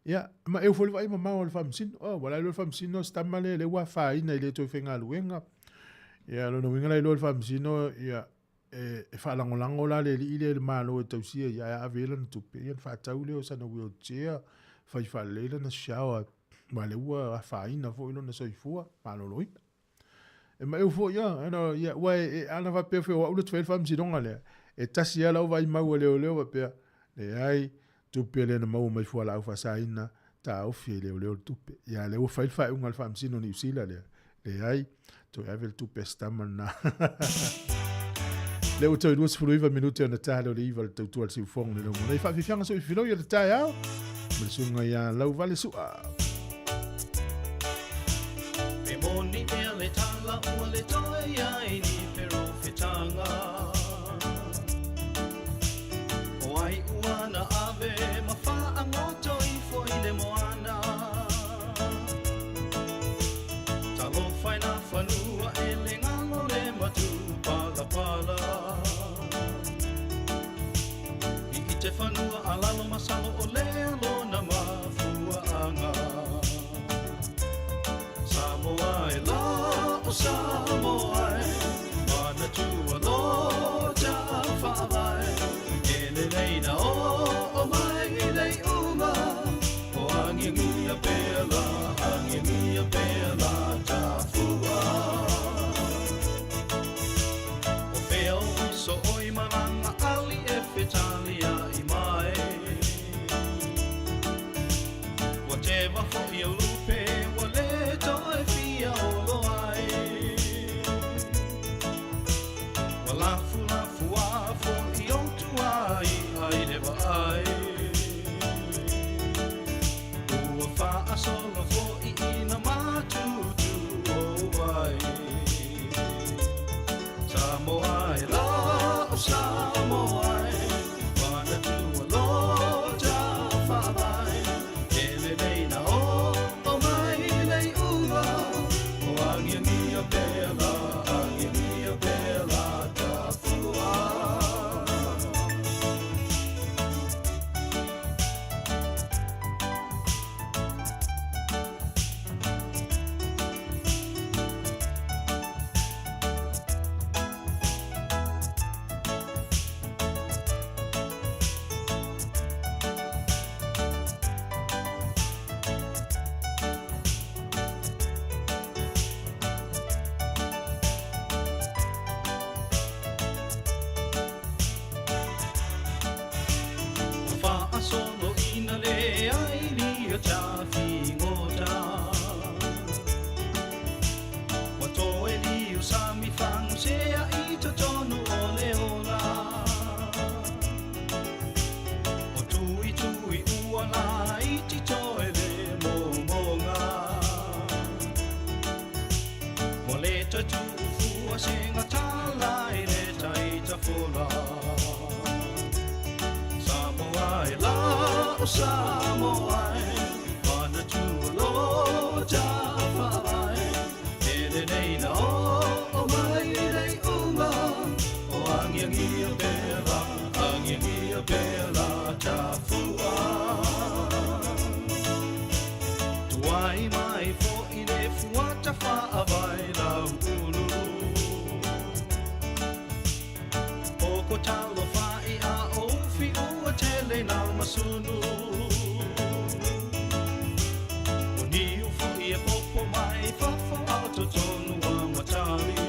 Ia, ma eu foli vai mamau o le famsino. Wala ilo le famsino stama le wafa ina i le toi whenga luenga. Ia, lo no winga la ilo le famsino, ia, e whaalangolango la le li le malo e tausia, ia, avela na tupe. Ia, whaatau leo sana wheelchair, whaiwhalela na shawa, ma le ua a whaina fo ilo na soifua, malo loina. E ma eu fo ya wai ana va pe fo o le 12 fam si donga le e tasi ala o vai mau le va pe le ai tu pe le na mau mai fo ala fa saina ta o fi le tu pe ya le o fa un alfa fam si no ni usila le ai to avel tu pe stamana le o to duas fruiva minuto na ta le iva tu tu al si fong le no nei fa fianga so filo ya ta ya me sunga ya lau vale su Moni ele tala o le toi ai ni pero fetanga O ai uana ave mafa angoto I foi le moana Talo faina fanua ele ngalo le matu pala I te fanua alalo masalo o le alo na mafua anga Sāmoa e la o Sāmoa mana tua loja whaavai e le leina o mai lei uma o angingia pēla ta fua o wheo so oi maranga ali e whetalia I mai whatever for your lupe toi fia olo ai Wala fua fo I o tu ai le va ai Ua wha asolo fo I ina matu tu o ai Sāmoa e la o Sāmoa Mana tu alo ja whaavai E le leina o bela ta fua Solo ina le ai li o cha fingota Wa to e li o sa mi fang se a I to tonu o le ola O tui ua la I ti to e le monga Mo le ta tu fua se ngatala I le tai fola Sāmoa e la o Sāmoa Mana tualo Java ai Ele nei na o mai rei unga O angiangia bela Tafua Tuai mai fo I le fuata whaavai lau ulu Oko talo whai a ofi ua tele nau masunu Uni ufu I e popo mai whawha au to tonu a matari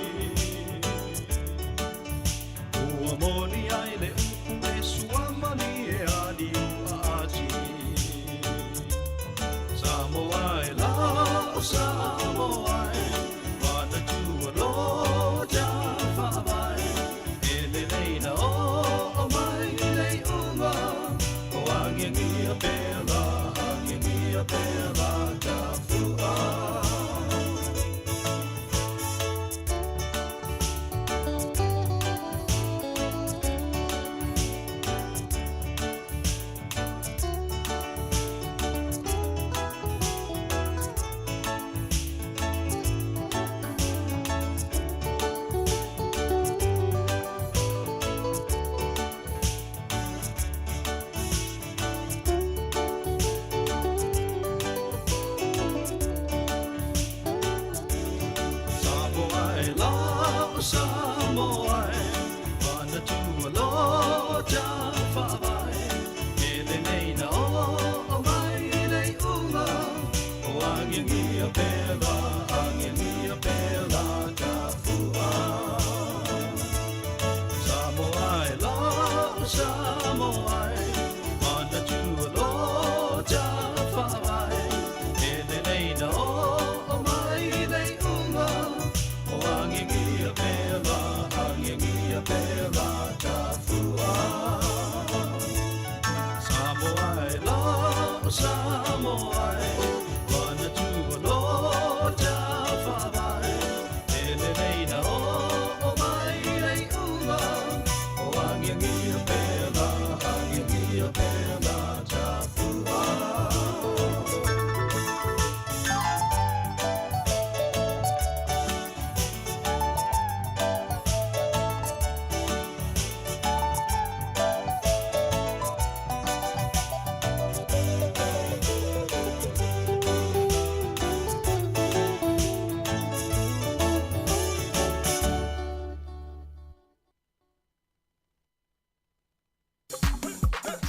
Ua moni ai le upu e suamani e adi ua ati Sāmoa e la o Sāmoa Mana tua lo Java vai Ele leina o mai lei unga O angiangia bela Tafua Sāmoa Mana tua lo Java vai Ele nei na o mai rei unga O angiangia bela Tafua Sāmoa Mana tua lo Java vai Ele nei na o mai rei unga O angiangia bela Tafua Sāmoa Mana tua lo Java vai Ele nei na o mai rei unga O angiangia bela Tafua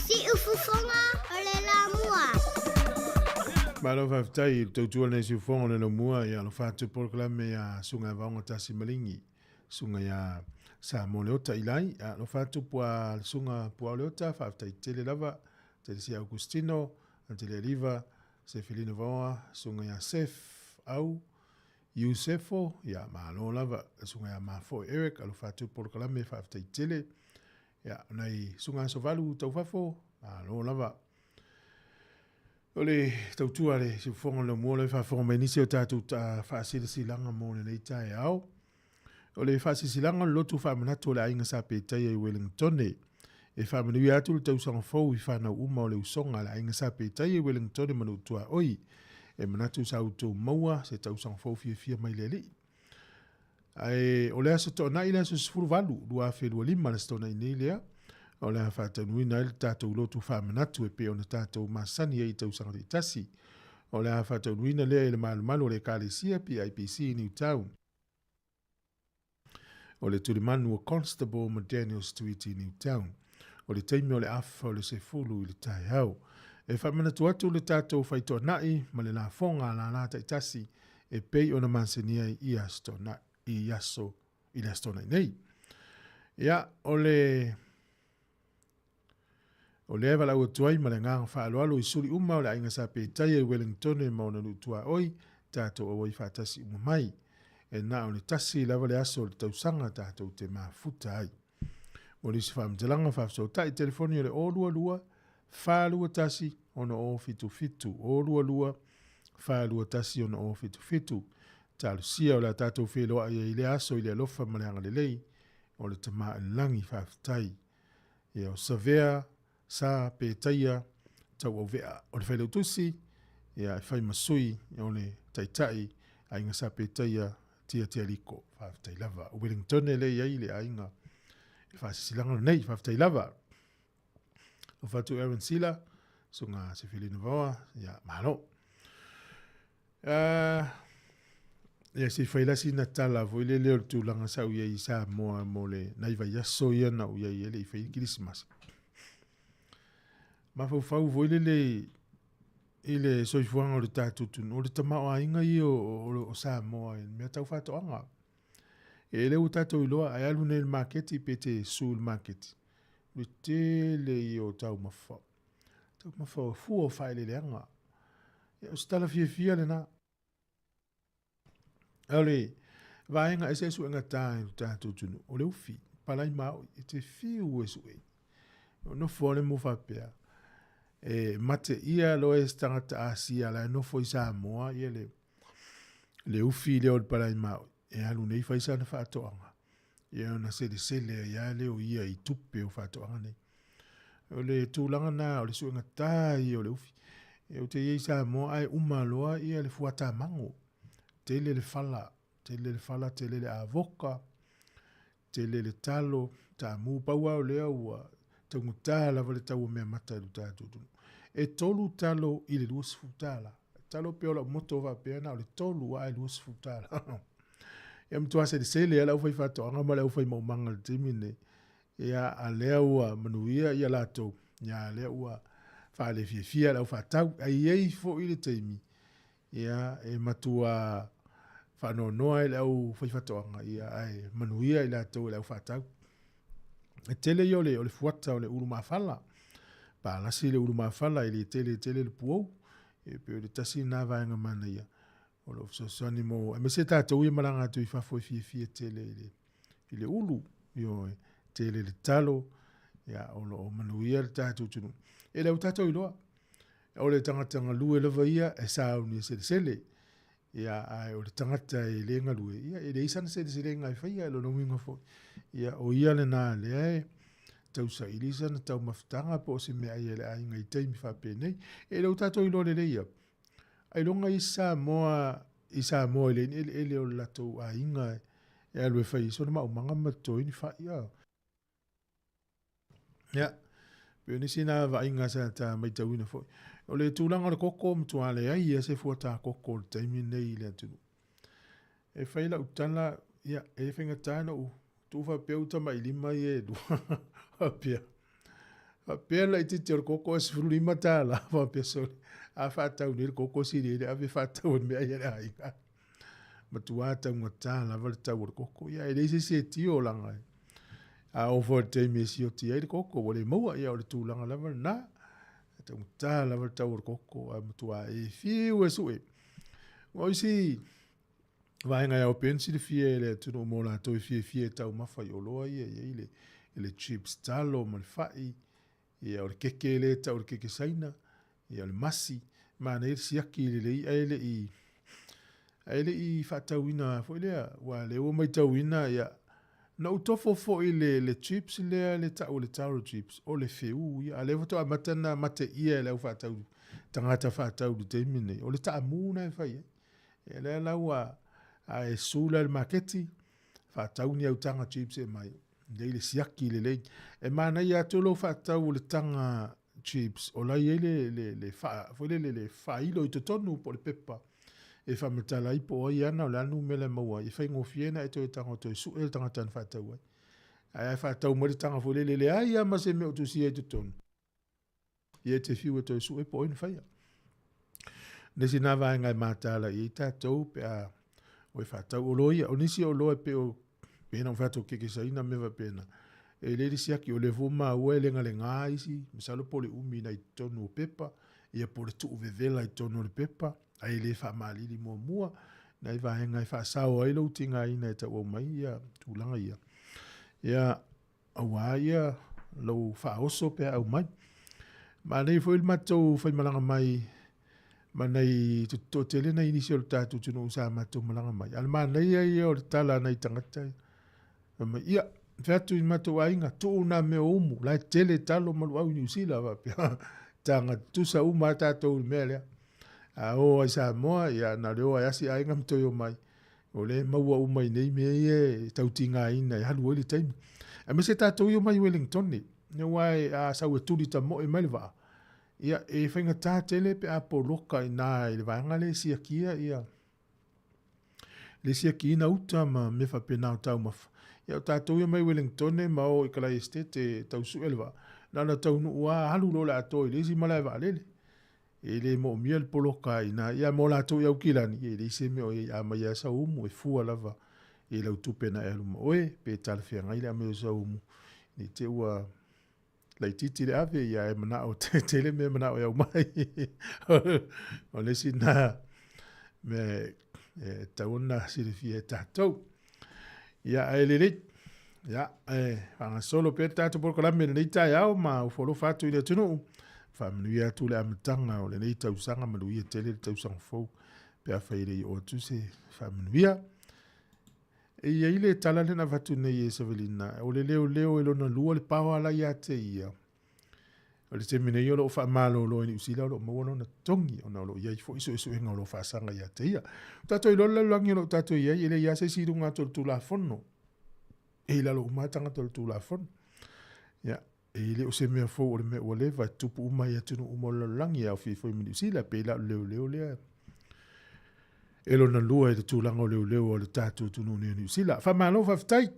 Si ufufonga o le la mua. Malo whaftai tautua nei si whonga le no mua ia lo whātu porklame ia sunga vaonga tasi malingi. Sunga ia Sāmoa leota ilai, lo whātu pua sunga pua leota, whaftai tele lava, tele si Augustino, tele Riva, se Filino vaoa, sunga ia Sef au, Yusefo, ia malo lava, sunga ia Mafo Eric, lo whātu porklame whaftai tele, ia nei sunga so valu tau whafo, malo lava. Ole tautua le si whonga le mua le whawhonga mai nisi o tātou ta whaasira silanga mō le nei tae au. Ole whaasira silanga lotu whamanatu le ainga sa pētai e Wellington e. E whamanui atu le tausanga fau I whanau uma o le usonga le ainga sa pētai e Wellington e manu tua oi. E manatu sa utou maua se tausanga fau fia mai le li. Ai ole aso tōna ina so sifuru valu, lua whelua lima le stona inei lea. O le whātanui na il tātou lotu whamanatu e pe o na tātou masani e I tausanga te tasi. O le whātanui na lea le malu le kālesia PIPC Newtown. O le tulimanu o Constable ma Daniel Street I Newtown. O le teimi o le afa o le sefulu I le tai hau. E whamanatu atu le tātou whaitoa nai ma le la fonga la lata I tasi e pei o na mansania I astona I aso I le astona nei. Ia o le eva lau atuai ma le nganga whaaloalo I suri uma o le ainga sa pētai e Wellington e mauna nutua oi, tātou awai whātasi uma mai. E nā o le tasi lava le aso o le tausanga tātou te mafuta ai. O le si whaamtelanga whaafsau tai telefoni o le ōlua, whaalua tasi o na o fitu. Ōlua, whaalua tasi o na o fitu. Tālu sia o la tātou wheloa I le aso I le alofa ma le anga le lei, o le tama langi whaftai. Ia o savea, sa pe taia, tau au vea o le whaile utusi, ia e whai masui o le taitai, a inga sa pe taia tia liko, whaftai lava. O Wellington e le iai le a inga, e whasisilanga nei, whaftai lava. O whatu Aaron Sila, so ngā se whilina vaua, ia mahalo. Ia se whailasi na tala vo ile leo tu langa sa uia i Sāmoa mo le naiva yaso ia na uia i ele i whai Christmas. Ma fau vo ile soifuanga o le tātutun, o le tamao a inga i o Sāmoa, mea tau whatoanga. E leo tātou iloa, ai alu nei marketi pe te sul marketi. Le tele i o tau mawhau. Tau mawhau fu o whaile leanga. E o stala fia le na. Aole, vaenga ese su enga tāi o tātou tunu. O le ufi, palai mau, e te fiu e su e. O no fole mo whapea. E mate ia lo e stangata asia la no fo i Sāmoa, ia le ufi le o le palai mau. E alu nei whaisa na whatoanga. Ia ona sele ia le o ia i tupe o whatoanga nei. O le tūlanga nā, o le su enga tāi o le ufi. E o te iei Sāmoa ai umaloa ia le fuata mango. Tele le fala, tele le avoka, tele le talo, ta mu paua o lea ua, taungu tāla vale tau mea mata ilu tātutunu. E tolu talo i le luas futala. Talo peola moto va peana o le tolu a luas futala. E mtua se de sele ala ufai fato, anga male ufai maumanga le timine. Ia a lea ua manuia ia lato, ia lea ua whaale fia la ufa tau, ai ei fo i le teimi. Ia e matua whano noa i le au whaifatoanga, ia ai manuia i la tau i le au whatau. E tele i ole fuata o le uru mawhala. Pa lasi le uru mawhala i le tele le puou. E pe o le tasi nā vaenga mana ia. O le ofisosani mo, e me se tātou i maranga atu i whafo i fia tele i le ulu. Io tele le talo, ia o lo manuia le tātou tunu. E le au tātou i loa. O le tangata lue lava ia e sauni sele. Ia ai o le tangata e le ngalue. Ia e le isana sele ngai whaia e lo winga fo. Ia o ia le nā le ai. Tau sa ilisa na tau mafutanga po se mea ia le ai ngai teimi whape nei. E le utato i lo le leia. Ai longa i Sāmoa ele ele o lato a inga e alwe whai. So na mau manga mato ini whaia. Ia. Peo nisi nā wa inga sa ta mai tau ina fo. O le tūlanga le koko mtua le ai ia se fuata koko le taimi nei le atunu. E whaila utala, ia, e whenga tāna u, tūwha peuta mai lima i e dua. Hapia. Hapia la iti te o koko e sifuru lima tāla, hapia soli. A whatau ni le koko siri ele, ave whatau ni mea ia le ainga. Matuata unga tāla, vale tau o le koko. Ia, e leise se tio langa. A ofo le taimi e si o tia le koko, wale maua ia o le tūlanga lava na. Tau tāla wale tau o koko a matua e fiu e sue. Ngoi si vaenga au pensi le fie le tunu mo la toi fie tau mawhai o loa ia le chips talo ma le whai ia o le keke le tau o le keke saina ia le masi ma na siaki le ele i whatau ina fo lea wa le o mai tau ina ia na utofo fo i le chips le taro chips o le feu ia le voto matana mate ia le fatau tangata fatau du temine o le taamuna e fai e le laua a sula le maketi fatau ni au tanga chips e mai le siaki le e mana ia tolo fatau le tanga chips o la le fa fo le fa ilo i tonu po le pepa e fa metala i po ia na la nu mele maua e fa ngofiena e to tanga to su el tanga tan fatau ai fatau mo tanga fo le ai ma se me o tu si e ton e te fiu to su e po in fa ne si na va ngai matala i ta to pe a o fatau o loia o nisi o loe pe o pe na fatau ke sa ina me va pena e le si aki o le vuma o le ngalenga isi misalo po le umi na i tonu pepa e po le tu vevela i tonu le pepa ai le fa mali li mo mua na i va nga i fa sao ai lo tinga ina ta o mai ia tūlanga ia ia awa ia lo fa oso pe au mai ma nei foi il matou foi malanga mai ma nei to tele na initial tatu tunu sa matou malanga mai al ma nei ia o tala na i tangata ma ia Fatu i mato ainga tu na me umu la tele talo malu au New Zealand va pia tanga tu sa uma tato mele a o Sāmoa ia na leo asi ainga mto yo mai ole maua uma nei me e tautinga ina ya lueli time a me se tato yo mai Wellington ne wai a sa we tuli ta mo e melva ia e finga tatele pe a poloka ina ile vanga le sia kia ia le sia kina uta ma me fa pena tau ma ia tātou ia mai Wellington ma o i kala estate tau suelva. Nana tau nu ua halu lo la toi lesi malai va lele. E le mo miel poloka ina ia mo la tau iau kilani. E le se me o ia mai ia sa umu e fua lava. E lau tupe na elu ma oe pe talfea ngai le ame o sa umu. Ni te ua lai titi le ave ia e mana o tele me mana o iau mai. O lesi na me tauna sirifia tātou. Ia elele ia anga solo pe tatu por kala me nei tai au ma o folo fatu ile tunu fa mnuia tu le amtanga o le nei tau sanga ma luia tele tau sang fo pe a faile o tu se fa mnuia e ia ile tala le na fatu nei e Sevelina o le leo elo na lua le pawa la ia te ia o le te mine yo lo fa malo lo ni usila lo mo na tongi ona lo ia fo iso enga lo fa sanga ia te ia tato ilo le langi lo tato ia ile ia se sirunga tu la fono e la lo matanga tu la fono ia ile o se me fo o le me o le va tupu uma ia tunu umo lo langi au fi fo mi usila pe la leo le elo na lua e tu lango leo o le tato tunu ni usila fa malo fa tai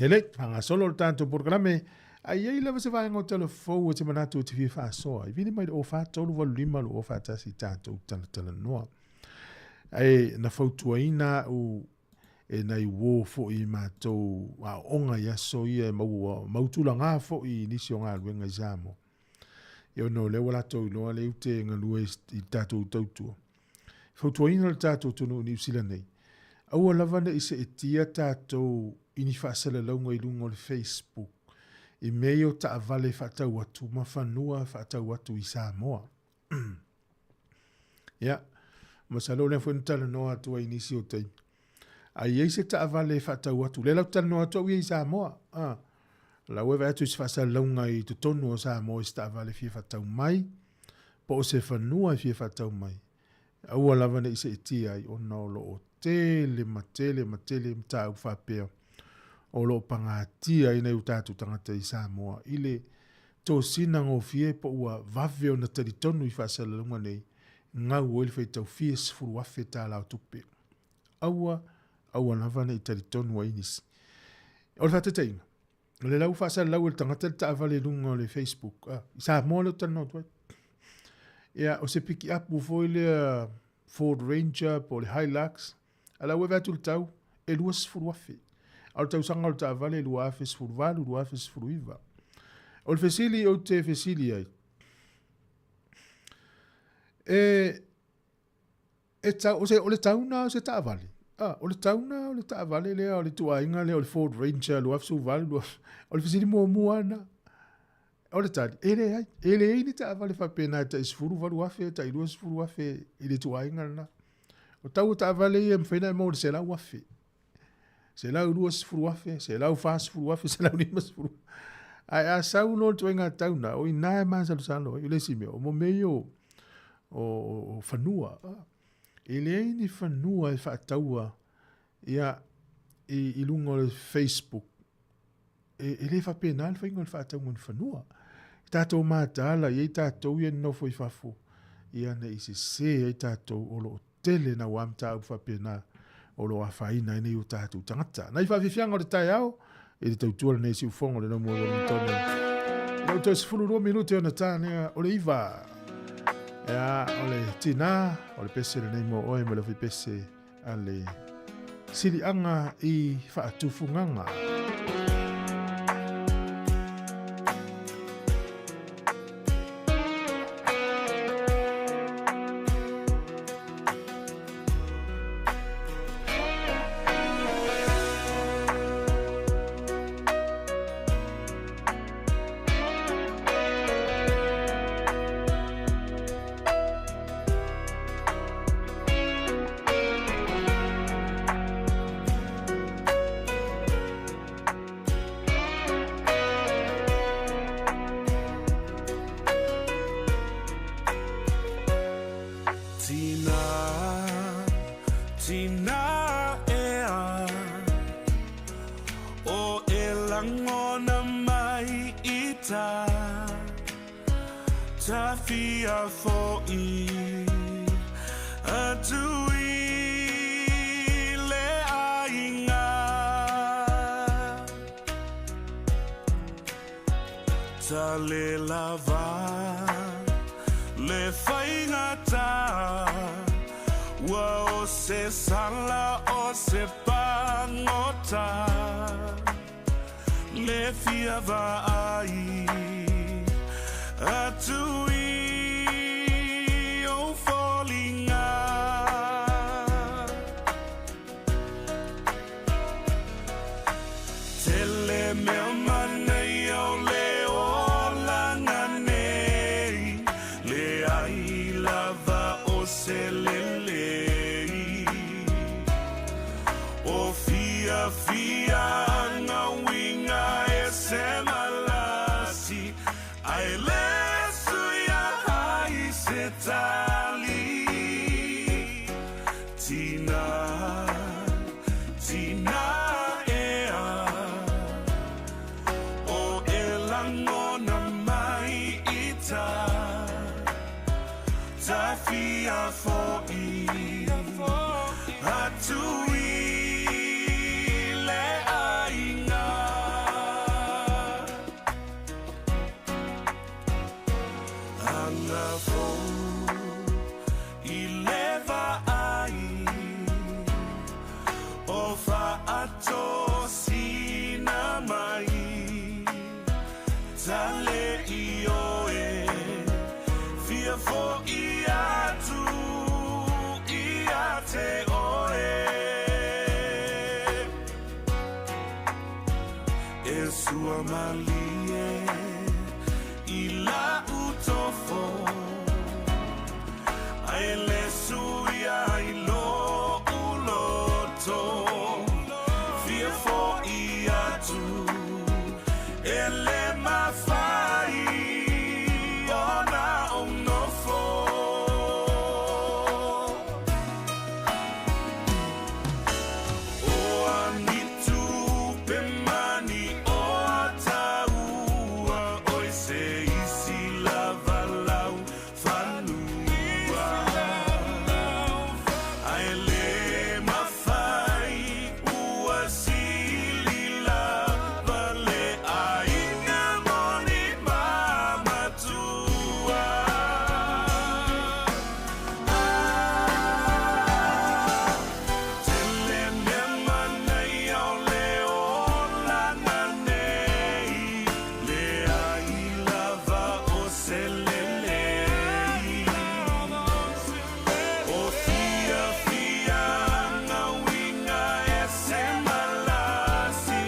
ele anga solo tanto programa ai ai lava se vai ngo telefo te manatu te fi fa so ai vini mai o fa tolu vol lima lo fa ta si tanto tala no ai na foto ina o e nai wo fo i mato a onga ya so ia mau tula nga fo i nisio nga luenga Sāmoa yo no le wala to no le ute nga lue i tato tautu foto ina le tato tunu New Zealand nei au lava ne ise etia tato ini fa sala longo i lungo le Facebook i meo ta avale whatau atu, ma whanua whatau atu i Sāmoa. Ia, ma salo le whanutala no atu a inisi o tei. A iei se ta avale whatau atu, le lau tala no atu i Sāmoa. La wewe atu i se whasa launga i tu tonu o Sāmoa i se ta avale fie whatau mai, po o se whanua i fie whatau mai. Aua lawane i se iti ai o naolo o tele ma mta u whapea. O lo pangatia ina utatu tangata i Sāmoa ile to sina ngo fie po ua vave o na taritonu i whasala lunga nei ngau o ili whai tau fie sifuru wafe tā lau tupe aua navana i taritonu wa inisi o le whate inga o le lau whasala lau il tangata ta avale lunga o le Facebook i Sāmoa leo tana no tuai ia o se piki apu fo ile Ford Ranger po le Hilux ala wewe atu le tau e lua sifuru wafe al tau sanga al ta vale lua fes furvalu lua fes fruiva ol fesili o te fesili ai ta o le tauna se ta vale o le ta vale le o le tuainga le o le Ford Ranger lua fes furvalu o le fesili mo ana o le tali ele ni ta vale fa pena ta is furvalu lua fe ta lua furvalu fe ile tuainga na o tau ta vale e mfena mo se la wafe se lau lua sifuru wafe, se lau wha sifuru wafe, se lau lima sifuru. Ai a sau no tu inga tauna, o inae maa salu salo, i lesi mea, o mo mei o whanua. E lei ni whanua e whaataua ia i lunga o Facebook. E le whapena al whainga o whaataua ni whanua. I tātou mātala, i tātou i nofo i whafo. Ia na i se i tātou o lo tele na wamta au whapena o lo afaina nei o tātou tangata. Nei whawhiwhianga o le tai au, e le tautua nei si ufongo le nomu o Wellington. Nau tau sifuru 2 minute o na tāne o le iwa. Ea, o le tina, o le pese le nei mo oe me le whi pese a le silianga i whaatufunganga. langona mai ita tafia fo'i atui le ainga ta le lava le whaingata wa o se sala o se pangota le fia va ai atui o fallinga tele me mana o le o langa nei le ai lava o se lele o fia fia na winga e se malasi ai le suya ai se tali tina tina ea o elangona mai ita tafia fo'i atui le ainga anga fo i leva ai o fa ato sina mai tale i oe fia fo i atu i ate oe e sua malie i la utofo ai le suia i lo uloto fia fo i atu e le mafai ona onofo o anitu pemani o ataua oi se isi lava lau fanua ai le mafai ua sili lava le aina moni mamatua tele me mana iau le olana nei le ai lava o se lelei o fia fia na winga e se malasi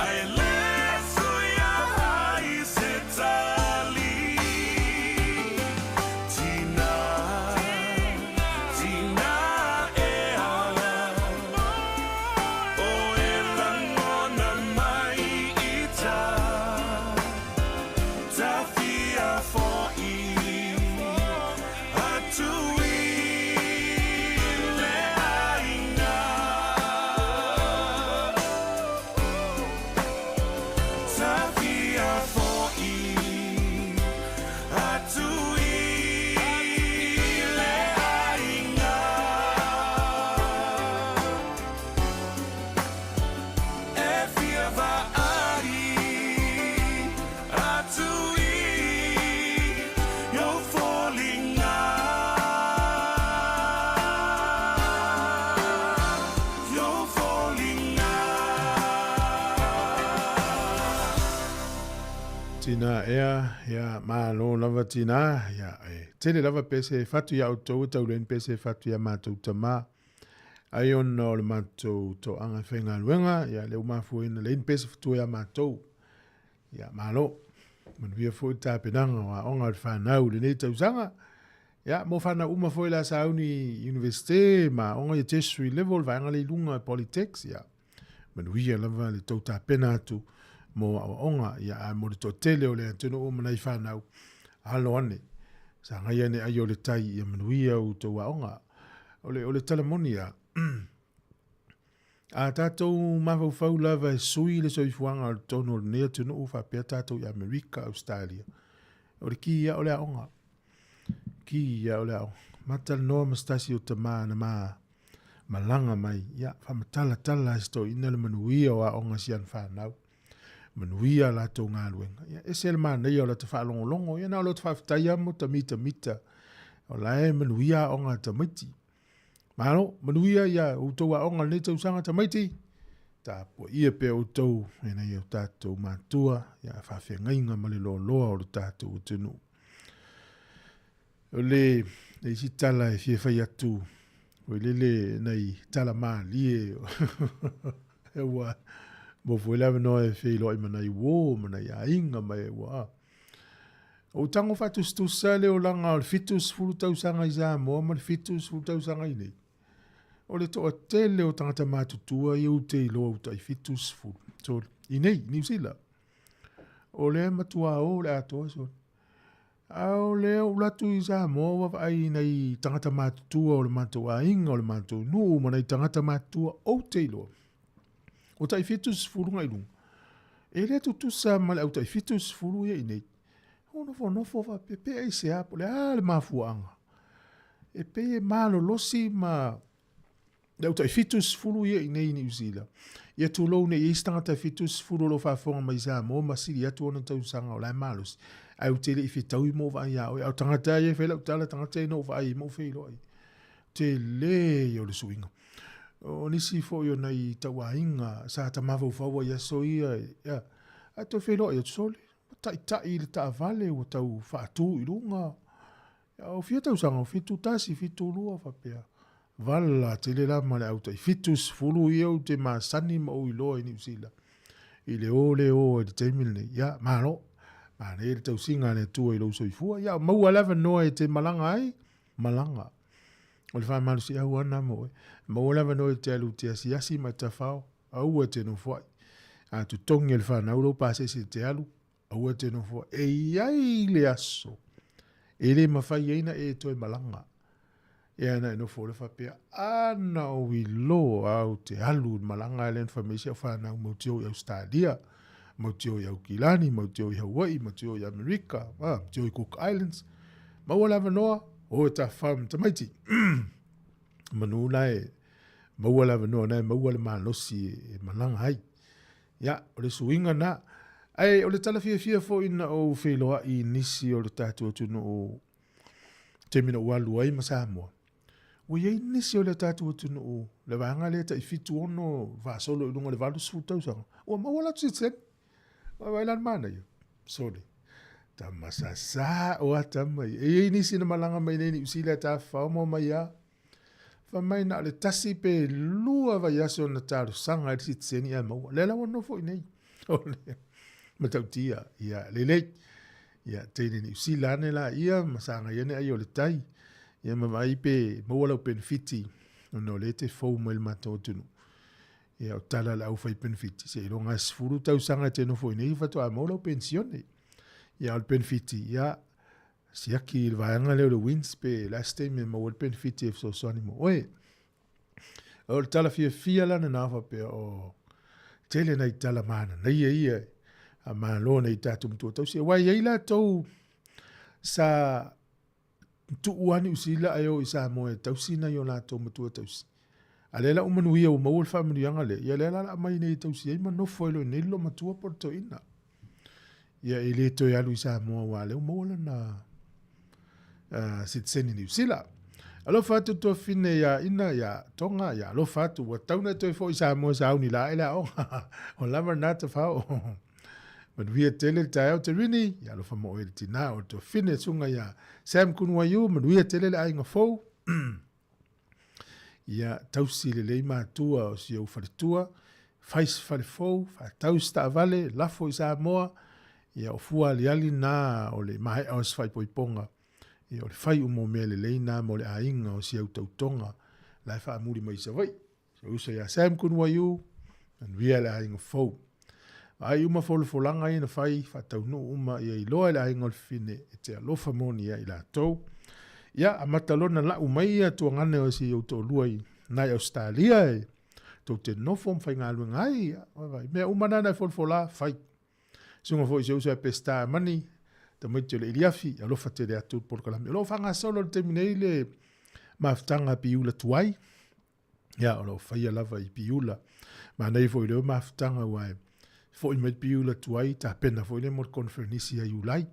ai le suia ai se tali tina tina ea o e langona mai ita tafia fo'i atui le ainga tafia fo'i atui le ainga e fia va ai atui yo fallinga yo fallinga Tina ea, ia malo lava tina, ia tele lava pese fatu ia autou tau len pese fatu ia mātou tama. Ai ona o le mātou to anga whenga luenga, ia leo mafuina len pese fatu ia mātou. Ia malo, manuia fwoi tāpenanga wa onga le whanau le nei tausanga. Ia mo whana uma fwoi la sauni universite, ma onga ia tertiary level, vanga le lunga Polytechs, ia. Manuia lava le tau tāpena atu. Mo onga ia mo le totele o le anteno o manai whanau halo ane sa ngai ane ai o le tai ia manuia o tau onga o le talamoni ia A tātou mawhau lava e sui le soifuanga o tono nea tunu uwha pia tātou i Amerika, Australia. O le ki ia o le aonga. Ki ia o le aonga. Matal noa mastasi o te maa na maa malanga mai. Ia, whamatala tala sto ina le manuia o aonga sian whanau. Manuia la tau ngā luenga. Ia, ese le maa nei o la te whaalongolongo. Ia na o la te whawhtaya mo ta mita. O la e manuia aonga ta miti. Mano, manuia ia utou aonga ne tau sanga ta maiti. Ta po ia pe utou, ena ia tātou mātua, ia whawhengainga mali loa o le tātou utinu. O le isi tala e fie whai atu, o le nei tala maa lie, e ua, mo fuelawe no e whai loa ima nei wō, ma nei a inga mai e ua. O tango whatus tu sale o langa o le fitus fulu tau sanga i Sāmoa, ma le fitus fulu tau sanga i nei. O le toa tele o tangata mātutua i ute i loa uta i fitus fulu. So, i nei, New Zealand. O le matua o le atoa, so. O le o latu i Sāmoa, wa ai nei tangata mātutua o le mātua inga o le mātua nuu, ma nei tangata mātua o te i loa. O ta i fitus fulu ngai lunga. E le tutusa ma le au ta i fitus fulu ia i nei. O nofo wa pepe ai se apo le le mafuanga. E pe e malo losi ma le au ta i fitus fulu ia i nei New Zealand. Ia tu lou ne i stangata fitus fulu lo whafonga mai Sāmoa ma siri atu ona tau sanga o lai malos. Au te le i fitau i mo vai au. Au tangata ia whela utala tangata i no vai mo whilo ai. Te le i o le suinga. O nisi fo i o nei tau a inga sa ta mawau whaua ia so ia. A to whilo i o sole. Tai le ta vale o tau whaatu i runga. O fia tau sanga o fitu tasi fitu lua whapea. Vala te le la male au tai fitus fulu i au te masani ma o i loa i New Zealand. I le o e te teimile. Ia, maro. Ma ne le tau singa ne tua i lau soifua. Ia, maua lava noa e te malanga ai. Malanga. O le wha malu si au ana mo e. Maua lava noa e te alu te asiasi ma ta whao. Au e te no fuai. A tu tongi e le wha nauro pase si te alu. Au e te no fuai. E iai le aso. E le mawhai eina e toi malanga. E ana e no fo le whapea. Ana o i lo au te alu malanga e len whamesi au whanau mautio i Australia. Mautio i Aukilani, mautio i Hawaii, mautio i Amerika, mautio i Cook Islands. Maua lava noa, o e ta wham tamaiti. Manu nai, maua lava noa nai, maua le malosi e malanga hai. Ia, o le suinga na. Ai, o le tala fia fo ina o wheloa i nisi o le tātua tunu o temina ualu ai ma Sāmoa. O iei nisi o le tātua tunu o le vanga le ta i fitu ono vasolo i lunga le valu sutau sanga. O maua latu si tsek. O wailan mana ia. Sorry. Ta masasa o atama ia. Iei nisi na malanga mai nei ni usila ta whaomo mai ia. Whamai na le tasi pe lua vai aso na tāru sanga i si tseni ia maua. Lela wano fo i nei. O lea. Matautia, ia lelei, ia teine ni usilane la ia, masanga iane ai o le tai, ia mamai pe maualau benefiti, no le te fau mo il mato tunu. Ia o tala la au fai benefiti, se ilonga sfuru tau sanga te no foi nei, fato a maualau pensione. Ia o benefiti, ia siaki il vaanga leo le wins pe last time me maual benefiti e so soanimo. Oe, o le tala fia lana nafa pe o tele na i tala mana, na ia, a malona i tātou mtua tau se wai eila tau sa tuuani usila ai o i Sāmoa tau sina i o lātou matua tau si. A lela umanuia o maua le whamirianga le, ia lela la mai nei tau si, eima no foilo i neilo matua porto ina. Ia i le toi alu i Sāmoa wa leo maua na sitseni ni usila. Alo fatu to fine ya ina ya tonga ya alo fatu wa tauna toi fo i Sāmoa sa au ni la ila o lama nata fao. Man via tele tai au te rini, ia lo famo e tina o to fine sunga ia Sam kunua yu, man via tele le ainga fau. Ia tausi le lei mātua o si au wharitua, fais whare fau, wha tausta avale, lafo i Sāmoa, ia o fua li ali nā o le mahe au swai poiponga, ia o le whai umo mea le lei nā mo le ainga o si au tautonga, lai wha amuri mai sa vai. So usa ia Sam kunua yu, man via le ainga fau. Ai uma folanga ina fai fatau no uma ia i loa le ainga fine e te alofa moni ia i la tau. Ia a matalona la umai ia tua ngane o si auto luai nai Australia e tau te nofo mwhai ngā lua ngai, mea umana nei folfola, whai. Sunga fo i se usa pesta mani, ta mai te le iliafi, a lofa te le atu por kalami. Lo whanga solo le teminei le maftanga piula tuai, ia o lo whaia lava i piula, ma nei fo i leo maftanga wai, fo i mai piula tuai, ta pena fo i le mor konfernisi a iulai,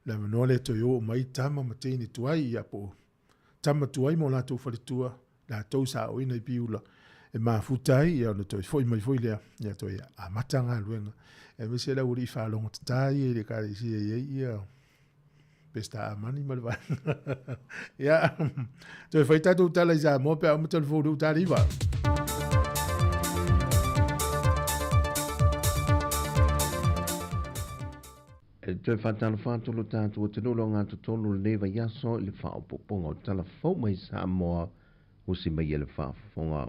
la manoa le toi o mai tama mateni tuai, ia po tama tuai mo la tau whalitua, la tau sa o ina i piula, e ma futai, ia no toi fo i mai fo i lea, ia toi a matanga luenga, e me se la uri whalonga tatai, e le kare si e ia, pesta amani malva. Ia, toi fai tatu tala i Sāmoa, pe au matal fōru tari wa. E toi whatana whātolo tātu o te nolo ngā totolo le lewa yaso le whaopoponga o tala fau mai Sāmoa usi mai e le whaafonga.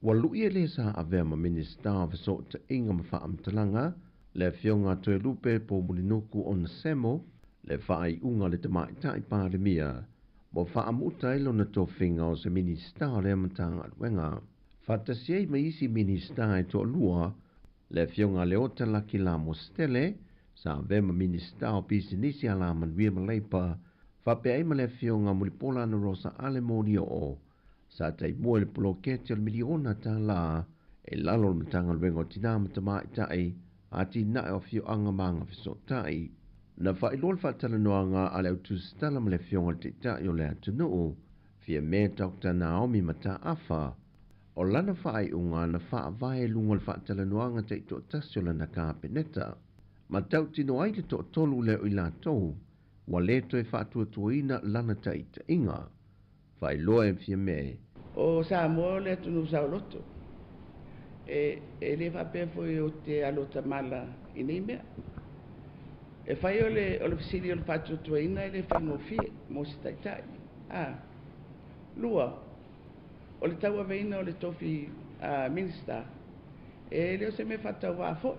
Walui e le sa avea ma minista of so te inga ma whaamtalanga le fionga toe lupe po mulinoku o na semo le whaai unga le te maitai pāremia mo whaamuta ilo na tō whinga o se minista le amatanga wenga. Whatasiei ma isi minista e tō lua le fionga le ota laki la mostele sa avea ma minista o pisinisi ala manuia ma leipa whapea ima le fionga mulipola na rosa ale morio o sa tai mua le polokete o miliona tā la e lalo le matanga luenga o tina matamai tai a tina e o fio anga manga fiso tai. Na whailol whatala noanga a le autustala ma le fionga te tai o le atunuu fia me Dr. Naomi Mata Afa o lana whaai unga na wha vai lunga le whatala noanga te ito tasio lana kāpeneta. Ma tau tino ai le to tolu le o ila tou wa le to e whaatua tuina lana ta ita inga. Vai loa e fia me. O Sāmoa le tunu sauloto. E le whape foi o te alota mala i nei mea. E whai o le fisili o le whaatua tuina e le whango fie mo si taitai. Lua, o le taua veina o le tofi minista e leo se me whatau wā foi.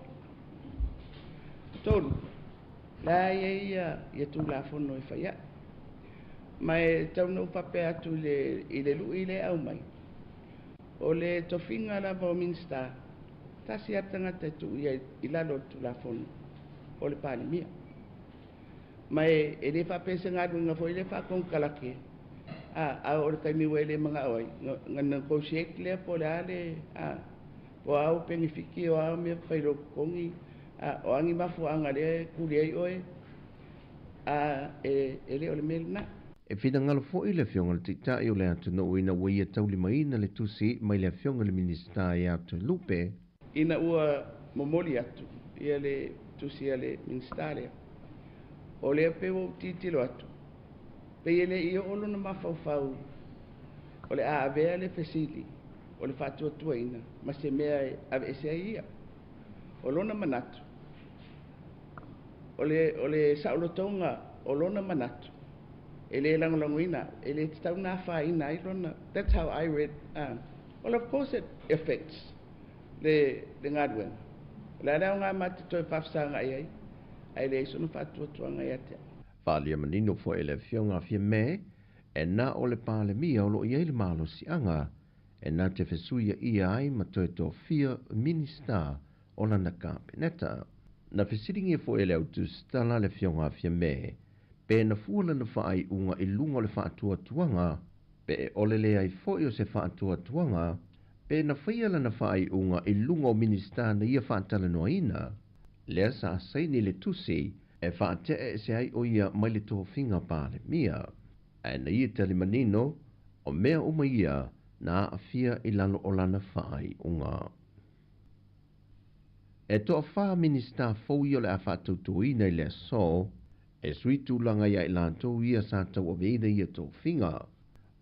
Tolu, la ia tu la fono e whaia. Mai tau no pape atu i le lu i le au mai. O le tofinga la vo minsta, tasi atanga te tu i lalo tu la fono o le pali mia. Mai e le pape se ngadu nga fo i le whakong kalake. A o le kaimiwe le mga oi, ngana kousiek le po le ale, po au pengifiki o au mea whairo kongi, o angi mafu anga le kuriei oe, e le o le melna. E whina ngalo fo i le fionga le titai o le atu no uina wai e tauli mai na le tusi mai le fionga le minista e atu lupe. Ina ua momoli atu, ia le tusi a le minista lea. O le peo titilo atu. Pe ele i olo na mafau o le aavea le fesili o le whātua tuaina ma se mea ave ese ia o lona manatu o le saulotonga o lona manatu ele langolangoina ele tau na whaina i lona. That's how I read. Well, of course it affects le ngaduenga la rao ngā mati toi whafsanga ai le iso na whātua tuanga i atea. Whalia manino fo ele fionga fia me, e na o le pāle mia o lo i eile malo si anga, e na te fesuia ia ai ma toi tō fia minista o lana kāpeneta. Na fesiringi fo ele autu stala le fionga fia me, pe na fuala na whaai unga i lunga o le whaatua tuanga, pe e ole le ai fo i o se whaatua tuanga, pe na whaiala na whaai unga i lunga o minista na ia whaatala noa ina, lea sa saini le tusi, e whaatea e se ai o ia mai le tō whinga pāle mia. E na ia tali manino, o mea uma ia na awhia i lalo o lana whaai unga. E tō whaa minista fōi o le a whaatautuina i le so, e sui tūlanga ia i lātou ia sa tau o veina ia tō whinga.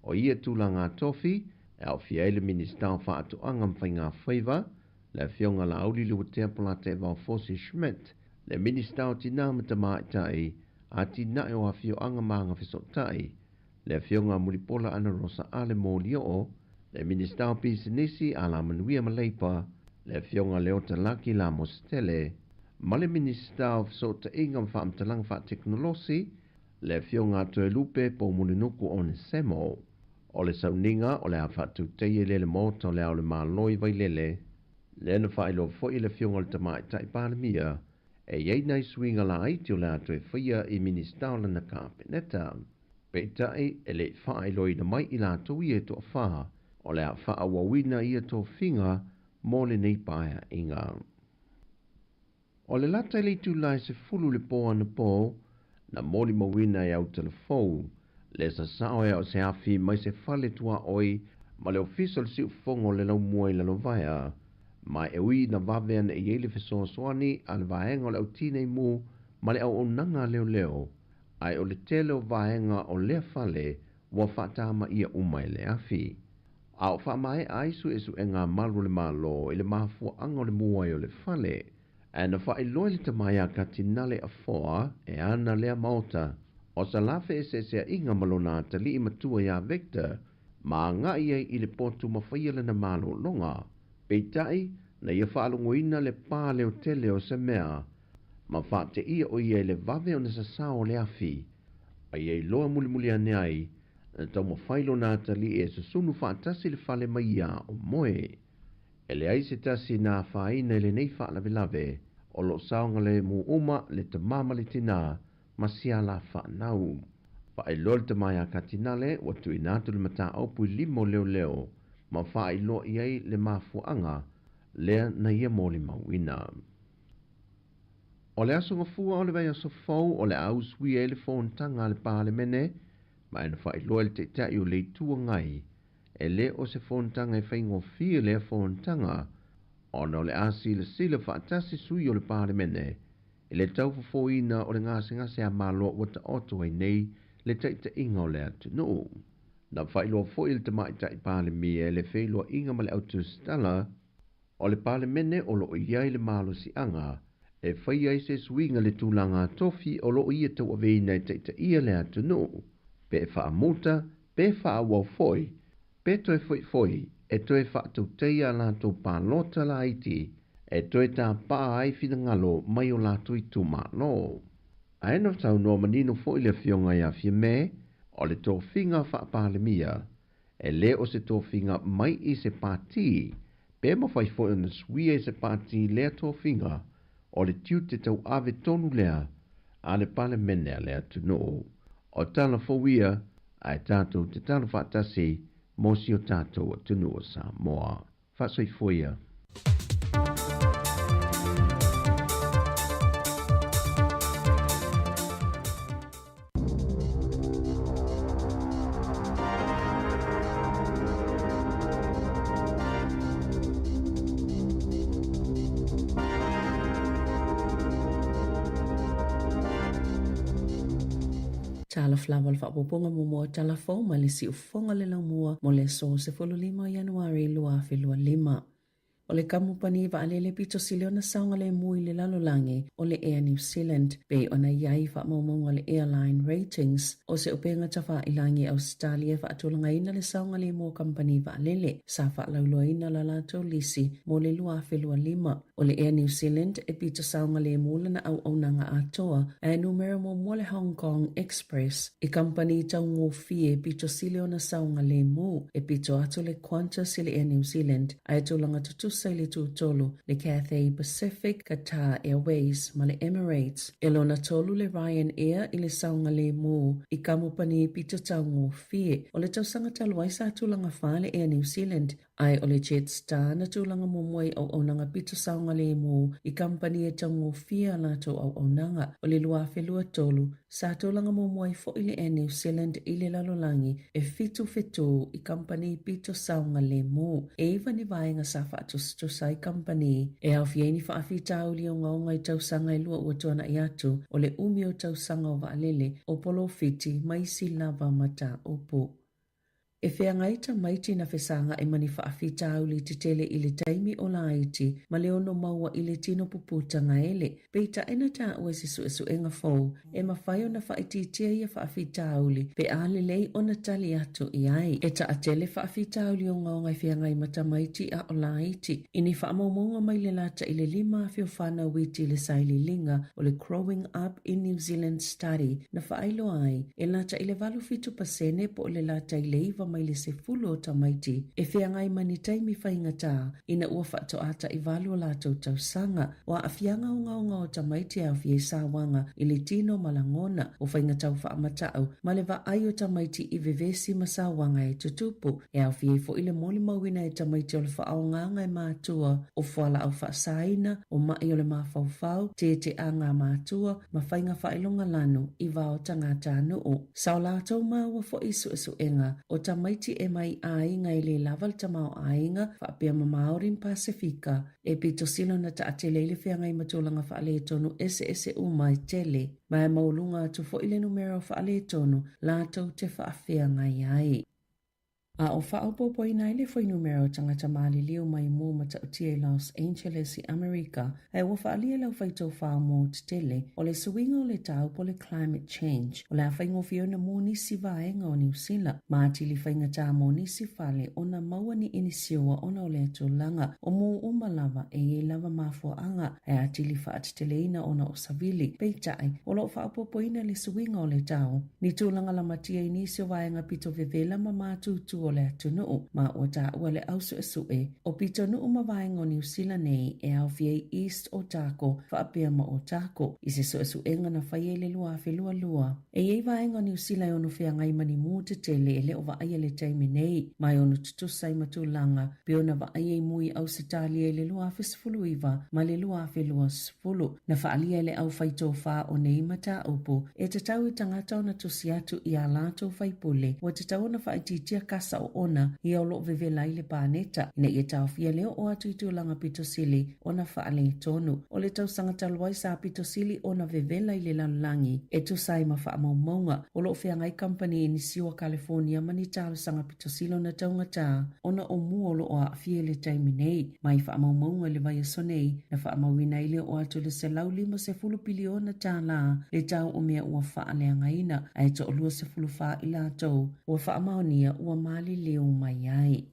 O ia tūlanga tofi, e au fia ele minista o whaatu angam whainga whaiva, le fionga la auli lua teapola te vau Fosi Schmidt, le minista o tina matamai tai, a tina e o hawhio anga maanga fiso tai, le fionga mulipola ana rosa ale molio o, le minista o pisinisi a la manuia maleipa, le fionga leota laki la mostele, ma le minista o fisota inga mfaamtalang fa teknolosi, le fionga toe lupe po mulinuku o ne semo. O le sauninga o le awhatu teie le mota o le au le māloi vai lele, le na whaelo fo i le fionga le tamai tai pālemia, e iei nei swinga la aiti o le atu e whaia i ministau na kāpeneta. Peitai e le whaelo i na mai i la atu i e to wha, o le a wha wawina i e to whinga, mō le nei paia inga. O le lata le tu lai se fulu le pō ana pō, na mōli mawina e au telefou, le sa sao e o se afi mai se fale tua oi, ma le official si ufongo le lau mua i la lovaya, mai e ui na vavean e iele fesoa soani a le vaenga o le au tinei mu, ma le au onanga leo leo, ai o le tele o vaenga o lea fale, wa whatama ia umai le afi. A o whamai aisu e su e ngā malu le malo, i le mahafua anga o le mua i o le fale, e na wha i loi le tamai a ka tinale a foa, e ana lea maota, o sa lafe e se inga malona ta li i matua ya Victor, ma ngā ia i le potu mawhaia le na malo longa. Peitai, na ia whaalungoina le pā leo tele o se mea, ma wha te ia o ia le vave o nasa sao le afi, a ia i loa muli ane ai, na tau mawhailo nā ta li e susunu whaatasi le fale mai ia o moe. E le aise tasi nā whaina le nei whaalave o lo saonga le mu uma le tamama le tina, ma sia la whanau. Wha i lol te mai a katinale, watu i nātu le mata aupu i limo leo leo, ma wha i lo iei le mafuanga, lea na ia mōli mawina. O le aso ngafua o le vai aso fau o le au sui e le whontanga le pāle mene, ma ena wha i loa le te tai o le tua ngai, e le o se whontanga e whaingo fia le whontanga, o na o le asi le sila whaatasi sui o le pāle mene, e le tau fofoina o le ngase a malo wata oto ai nei le taita inga o le atu no. Na whailoa foi le tamai tai pāle mia e le whailoa inga ma le autu stala, o le pāle mene o lo iai le malo si anga, e whai ai se suinga le tūlanga tofi o lo ia tau aveina e taita ia le atu no. Pe e wha muta, pe wha wau foi, pe toi foi, e toi wha tau teia la tau pālota la iti, e toi tā pā ai whina ngalo mai o la tui tu malo. A ena tau no manino foi le fionga ia fia me, o le tō whinga wha pāle mia, e le o se tō whinga mai i se pāti, pe ma whai foi ona sui e se pāti lea tō whinga, o le tiu te tau ave tonu lea, a le pāle mene a lea tu no. O tala fowia, a e tātou te tala whaatasi, mosi o tātou a tunu o Sāmoa. Whaasoi foia. Tala flawa le whapoponga mo mua talafo ma le si ufonga le lau mua mo le so se 15 Januari lua filua lima. O le kamupani wa alele pito siliona saunga le mui le lalolangi o le Air New Zealand pe ona iai wha maumaunga le airline ratings o se upenga tawa ilangi Australia wha atulanga ina le saunga le mua kampani wa alele sa wha lauloa ina la lato lisi mo le lua filua lima. O le Air New Zealand e pito saunga le mula na au aunanga atoa e numero mo mo le Hong Kong Express e kampani tau ngō fie pito siliona saunga le mu e pito atu le Qantas le Air New Zealand a tulanga tutu le tūtolo le Cathay Pacific, Qatar Airways ma le Emirates. E lona tolu le Ryanair i le saunga le mū i kamupani pito tau ngō fie. O le tausanga talwai sa tūlanga wha le Air New Zealand ai o le Jetstar na tūlanga mumwai au aunanga pito saunga le mū i kampani e tau ngō fie la tō au aunanga. O le lua whelua tolu sa tūlanga mumwai fo i le Air New Zealand i le lalolangi e fitu i kampani pito saunga le mū. E iwa ni vaenga sa to sai company e au fieni fa afi tau li o ngaunga i tau sanga i lua ua tuana i atu o le umi o tau sanga o vaalele o polo fiti mai si lava mata upu. E whea ngaita maiti na whesanga e mani whaafi tau li te tele i le taimi o la aiti ma le ono maua i le tino puputanga ele. Peita ena ta ue si su e nga fau e ma whaio na whaiti tia ia whaafi tau li pe ale lei o na tali atu i ai. E ta atele whaafi tau li o ngaunga i whea ngai mata maiti a o la aiti. Ini whaamomonga mai le lata i le 5 whio whana witi le saili linga o le Growing Up in New Zealand Study na whaailo ai e lata i le 8% po le lata i le iwa mai le se fulu o tamaiti e whiangai mani taimi whaingata ina ua whaatoata i valu o lātou tausanga wa awhianga o ngaunga o tamaiti au fie sāwanga i le tino malangona o whaingatau whaamatau ma le va ai o tamaiti i vevesi ma sāwanga e tutupu e au fie fo ile moli mawina e tamaiti o le whaaonganga e mātua o whala au whaasaina o mai o le mawhauwhau te anga mātua ma whainga whailonga lanu i vao tangata nuu. Sao lātou māua fo isu enga o tamaiti e mai ainga i le laval tamau ainga whaapea ma Maori Pasifika e pito silo na ta atele ile whiangai matulanga whaale tonu ese umai tele mai maulunga atu fo ile numero whaale tonu lātou te whaawhiangai ai. A o whaopopo ina ile foi numero tangata maali liu mai mō matautia i Los Angeles i Amerika e ua whaalia lau whaitou whao mō tele o le suinga o le tau po le climate change o le a whaingo fiona mō nisi vaenga o New Zealand ma atili whainga tā mō nisi whale o na maua ni inisiua ona o le atulanga o mō umalava e lava mafuanga e atili whaatiteleina ona o savili peitai o lo whaopopo ina le suinga o le tau ni tūlanga la matia inisio vaenga pito vevela ma mātutu o le atunuu ma o ta ua le ausu o pito nuu ma vaenga o New Zealand nei e au fiei East o Tako whaapea ma o Tako i se suesuenga na whaie le lua awhi lua e iei vaenga o New Zealand ono whia ngai mani mū te tele e le o vaia le taimi nei mai ono tutusai matulanga pe ona vaia i mui au se tali e le lua awhi sifulu iwa ma le lua awhi lua sifulu na whaalia le au whaito wha o nei mata upu e te tau i tangata o na tusiatu i a lato whaipule wa te tau na whaititia kasa o ona i au lo vevela i le pāneta ina i tau fia leo o atu i tūlanga pitosili ona whaale tonu o le tau sangatalwai sa pitosili ona vevela i le lalulangi e tu sai ma wha maunga o lo fia ngai company ni siwa California mani tau sanga pitosilo na taunga tā ona o mua lo o a fia le taimi nei mai wha maunga le vai sonei na wha mawina i le o atu le se lau 50 piliona tā la le tau o mea ua wha alea ngaina ai to o lua se fulu wha i la tau ua wha maonia ua mali leo mai ai.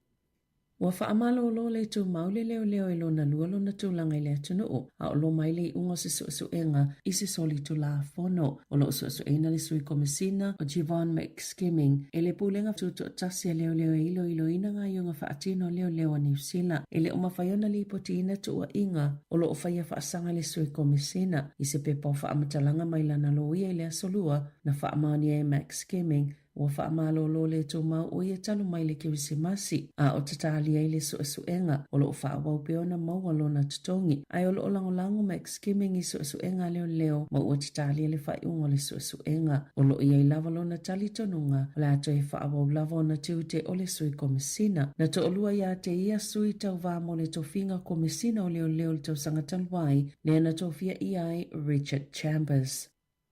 Ua whaamalo o lo le tu maule leo e lo na lualo na tūlanga i le atunuu a o lo mai le unga se suenga i se soli tu la fono o lo suena le sui komisina o Jivon McSkimming e le pulenga tutu tasia leo e ilo ina nga yunga whaatino leo a New Zealand e le uma whaiona li potina tu a inga o lo whaia whaasanga le sui komisina i se pepa o whaamatalanga mai lana loia i le asolua na whaamania e McSkimming ua whaamalo lo le tō mau o ia talo mai le kirisimasi a o tatali ai le suenga o lo whaawau peona maua lona tutongi ai o lo langolango McSkimming i suenga leo ma ua tatali le whaiunga le suenga o lo ia i lava lona tali tonunga la ato e whaawau lava na tiute o le sui komisina na to olua ia te ia sui tau vamo le tofinga komisina o leo le tau sangatalwai le na tofia ai Richard Chambers.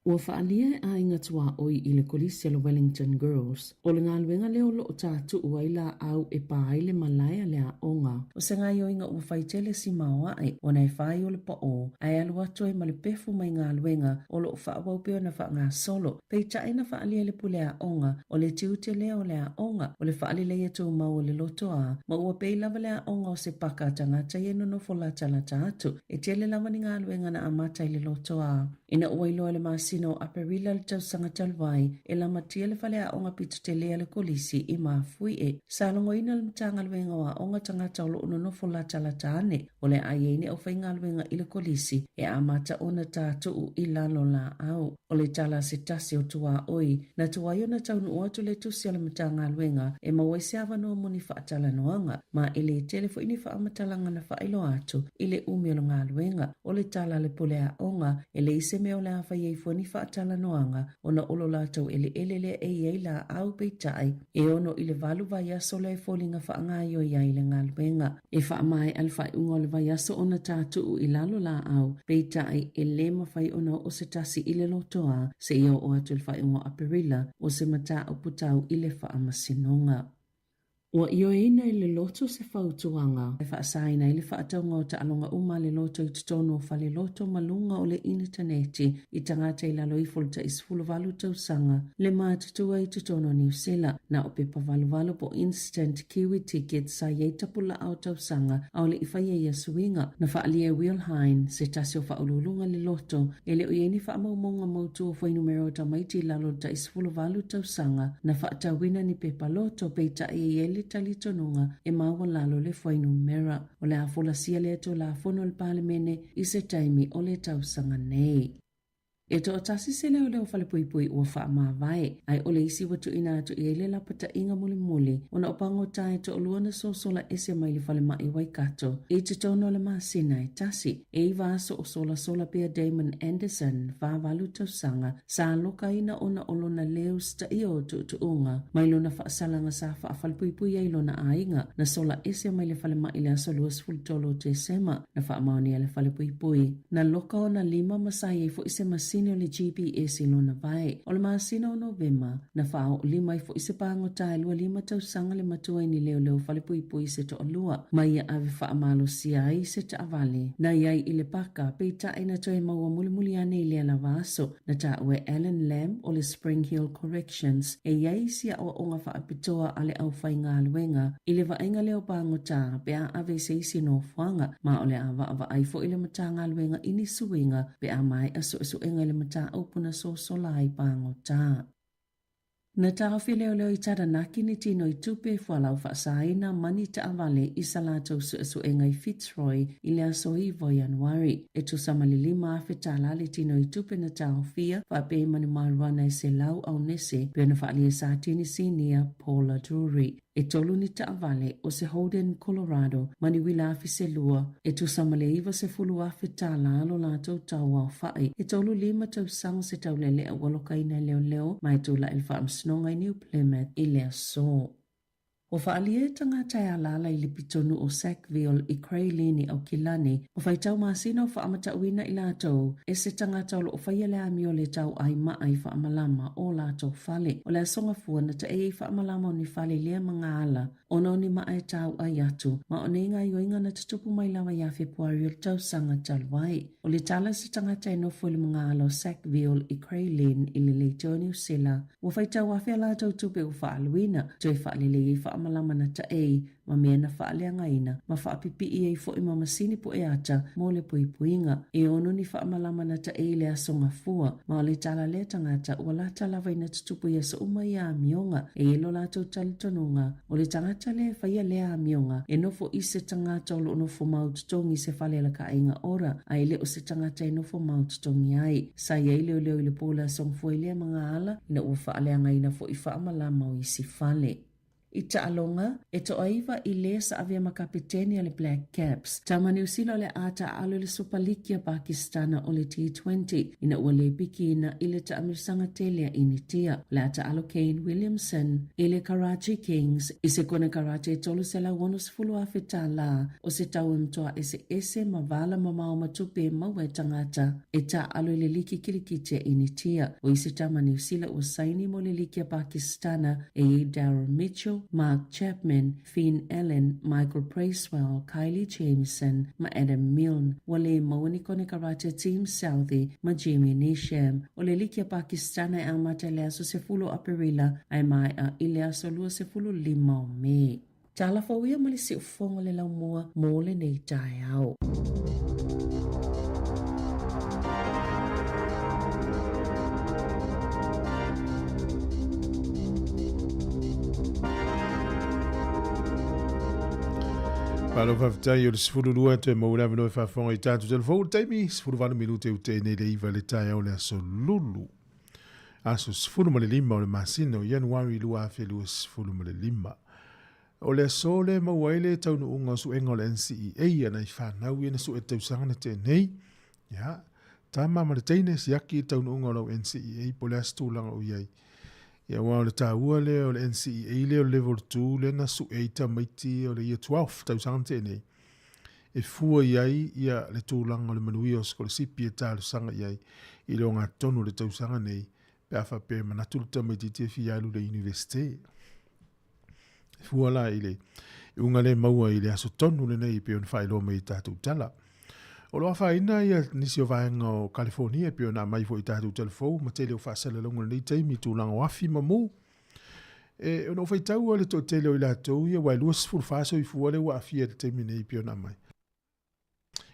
Ua whaalia a inga tua oi i le kolisi le Wellington Girls. O le ngā luenga leo lo o tātu ua i la au e pāi le malaya le a onga. O se ngai o inga ua whaitele si maua ai o nei whai o le pa o. Ai alu atu e ma le pefu mai ngā luenga o lo o whaawau peo na wha ngā solo. Pei tae na whaalia le pule a onga o le tiute leo le a onga. O le whaali le atu mau o le loto a. Ma ua pei lava le a onga o se paka tangata i eno no fola talata atu. E tele lava ni ngā luenga na amata i le loto a. Ina ua ilo le masi no aperila le tau sangatalwai e la matia le whale a onga pito te lea le kolisi i mafui e. Salongo ina le mtanga luenga wa onga tangata o lo unonofo la talatane o le aiene o whainga luenga i le kolisi e amata ona tātuu i lalo la au. O le tala se tasi o tua oi na tua iona taunu uatu le tusi le mtanga luenga e mawaise avano moni whaatala noanga ma ele telefo ini whaamatalanga na whailo atu i le umiolo ngā luenga o le tala le pole a onga e le ise meo le awha iei fuani whaatala noanga o na olo lātou ele le ei la au peitai e ono i le valu vai aso le fōlinga whaangaio iai le ngā luenga e whaamai al whai unga le vai aso ona tātuu i lalo la au peitai e le mawhai ona o se tasi i le lotoa se ia o atu le whai unga aperila o se mata o putau i le whaamasinonga. Ua ioeina I le loto se fautuanga. E whaasaina I le whaataunga o taalonga uma le loto I tutono o whale loto malunga o le interneti I tangata I lalo I fulta I sfuluvalu tausanga le mātutua I tutono New Zealand na o pepa valuvalu po instant kiwi ticket sa yei tapula au tausanga au le iwhaia ia suinga na whaalia Wilhain se tasi o whaululunga le loto e le o ieni whaamaumonga mautu o whai numero ta maiti lalo ta I sfuluvalu tausanga na whaatawina ni pepa loto peita e talitonunga e maua lalo le whainu mera o le afola sia le ato la fono le palemene I se taimi o le tausanga nei. E to atasi se leo leo whale pui pui ua wha maa vai, ai ole isi watu ina atu I ele la pata inga muli muli, ona opango tae to oluana so sola ese mai li whale mai wai kato, e te tono le maa sina e tasi, e iwa aso o sola pia Damon Anderson, wha walu tausanga, sa loka ina ona olona leo sta iyo tu unga, mai lona wha asalanga sa wha whale pui pui ai lona ainga, na sola ese mai li whale mai le aso luas fultolo te sema, na wha amaoni le whale pui pui, na loka ona 5 masai e fo ise masina o le GPS I lona vai. O le maasina o Novema, na whao 5 I fo ise pango tae lua 5 tausanga le matua ni leo whale pui pui se to olua. Mai ia ave wha amalo si ai se ta avale. Na iai I le paka, peita ina toe maua muli ane I le ala vaso, na ta ue Alan Lamb o le Spring Hill Corrections, e iai sia o onga wha apitoa ale au whai ngā luenga, I le vaenga leo pango ta, pea ave se isi no whanga, ma o le ava ai fo I le mata ngā luenga ini suinga, pea mai aso enga le mata upuna so solai pango ta. Na tawhi leo I taranaki ni tino I tupe whalau whaasaina mani ta avale I salato su enga I Fitzroy I le aso iwo Januari. E tu samalilima afe talale tino I tupe na tawhia whape mani maruana I se lau au nese pena whaalia sa tini sinia Paula Drury. E tolu ni ta avale o se Holden, Colorado, mani wila afi se lua. E tu samale iwa se fulu afe tala alo lato tau au whae. E tolu 5 tau sang se tau lele a walokaina leo mai tu la ilfa amsnonga I New Plymouth I lea so. O whaalie tangata e alala I lipitonu o Sackville I Craylini au Kilani, o whai tau masina o whaamata uina I lato, e se tangata o whaia le amio le tau ai maai whaamalama o lato whale, o lea songa fuana ta e whaamalama o ni whale lea mga ala, o no ni maai tau ai atu, ma o ne inga ioinga na tutupu mai lawa ia Februari o tau sanga talwai. O le tala se tangata e no fwile mga ala o Sackville I Craylin I le leito New Zealand, o whai tau awhia lato tupe o whaaluina, toi whaalele I whaamalama na ta e, ma mea na whaaleanga ina, ma whaapipi I e fo I mamasini po e ata, mo le puipuinga, e ono ni whaamalama na ta e le asonga fua, ma o le tala le tangata, ua la tala vai na tutupu ia sa uma ia amionga, e ilo lato talitonunga, o le tangata le whaia le amionga, e nofo I se tangata o lo nofo maututongi se whalela ka inga ora, a ele o se tangata e nofo maututongi ai, sa ia ile o leo ile pola song fua ile mga ala, ina ua whaaleanga ina fo I whaamalama o isi whale. I Ta'alonga, e to aiva I le sa avia makapiteni ale Black Caps. Tama New Zealand le ata alo le Superlikia Pakistana o le T20. Ina ua le piki ina ile ta amirsanga telea initia. Le ata alo Kane Williamson, ile Karachi Kings. I se kone Karachi e tolu se la wonus fulu afeta la. O se tau mtoa ese mavala mamao matupe mawe tangata. E ta alo le liki kilikite initia. O i se tama New Zealand o saini mo le likia Pakistana e Darryl Mitchell, Mark Chapman, Finn Allen, Michael Bracewell, Kylie Jameson, ma Adam Milne, wale mauni kone Karachi Team Southie, ma Jamie Nisham. O le likia Pakistana e amata le aso se fulu aperila, ai mai a ile aso lua se fulu 5 o me. Tala fawia malisi ufonga le lau mua mole nei tai au. Palo whawhitai o le sifuru lua te maura mino e whawhonga I tātu telefonu taimi, sifuru wanu minute u te nei le iwa le tai au le aso lulu. Aso sifuru ma le 5 o le masino, Januari lua awhi lua sifuru ma le 5. O le aso le mauaile taunu unga su enga o le NCEA ana I whanau I na su e tausanga na te nei. Ya, tama ma le teine si aki taunu unga o NCEA po le astu langa o iai. Ia wā o le tāua le o le NCEA le o level 2 le na su eita maiti o le ia 12 tau sangante nei. E fua iai ia le tūlanga o le manui o skole sipi e tālu sanga iai I le o ngā tonu le tau sanga nei pe awha pe manatulu ta maiti te fi alu le universite. fuala ile unga le maua ile aso tonu le nei pe on fai lo mai tatu tala o lo fa ina ia nisi o vaenga o California pe ona mai fo i tatu telefou ma tele o fa sala longa nei taimi tu langa wafi mamu e ono fai tau o le to tele o ila tau ia wai luas ful faso i fuale wa afia le taimi nei pe ona mai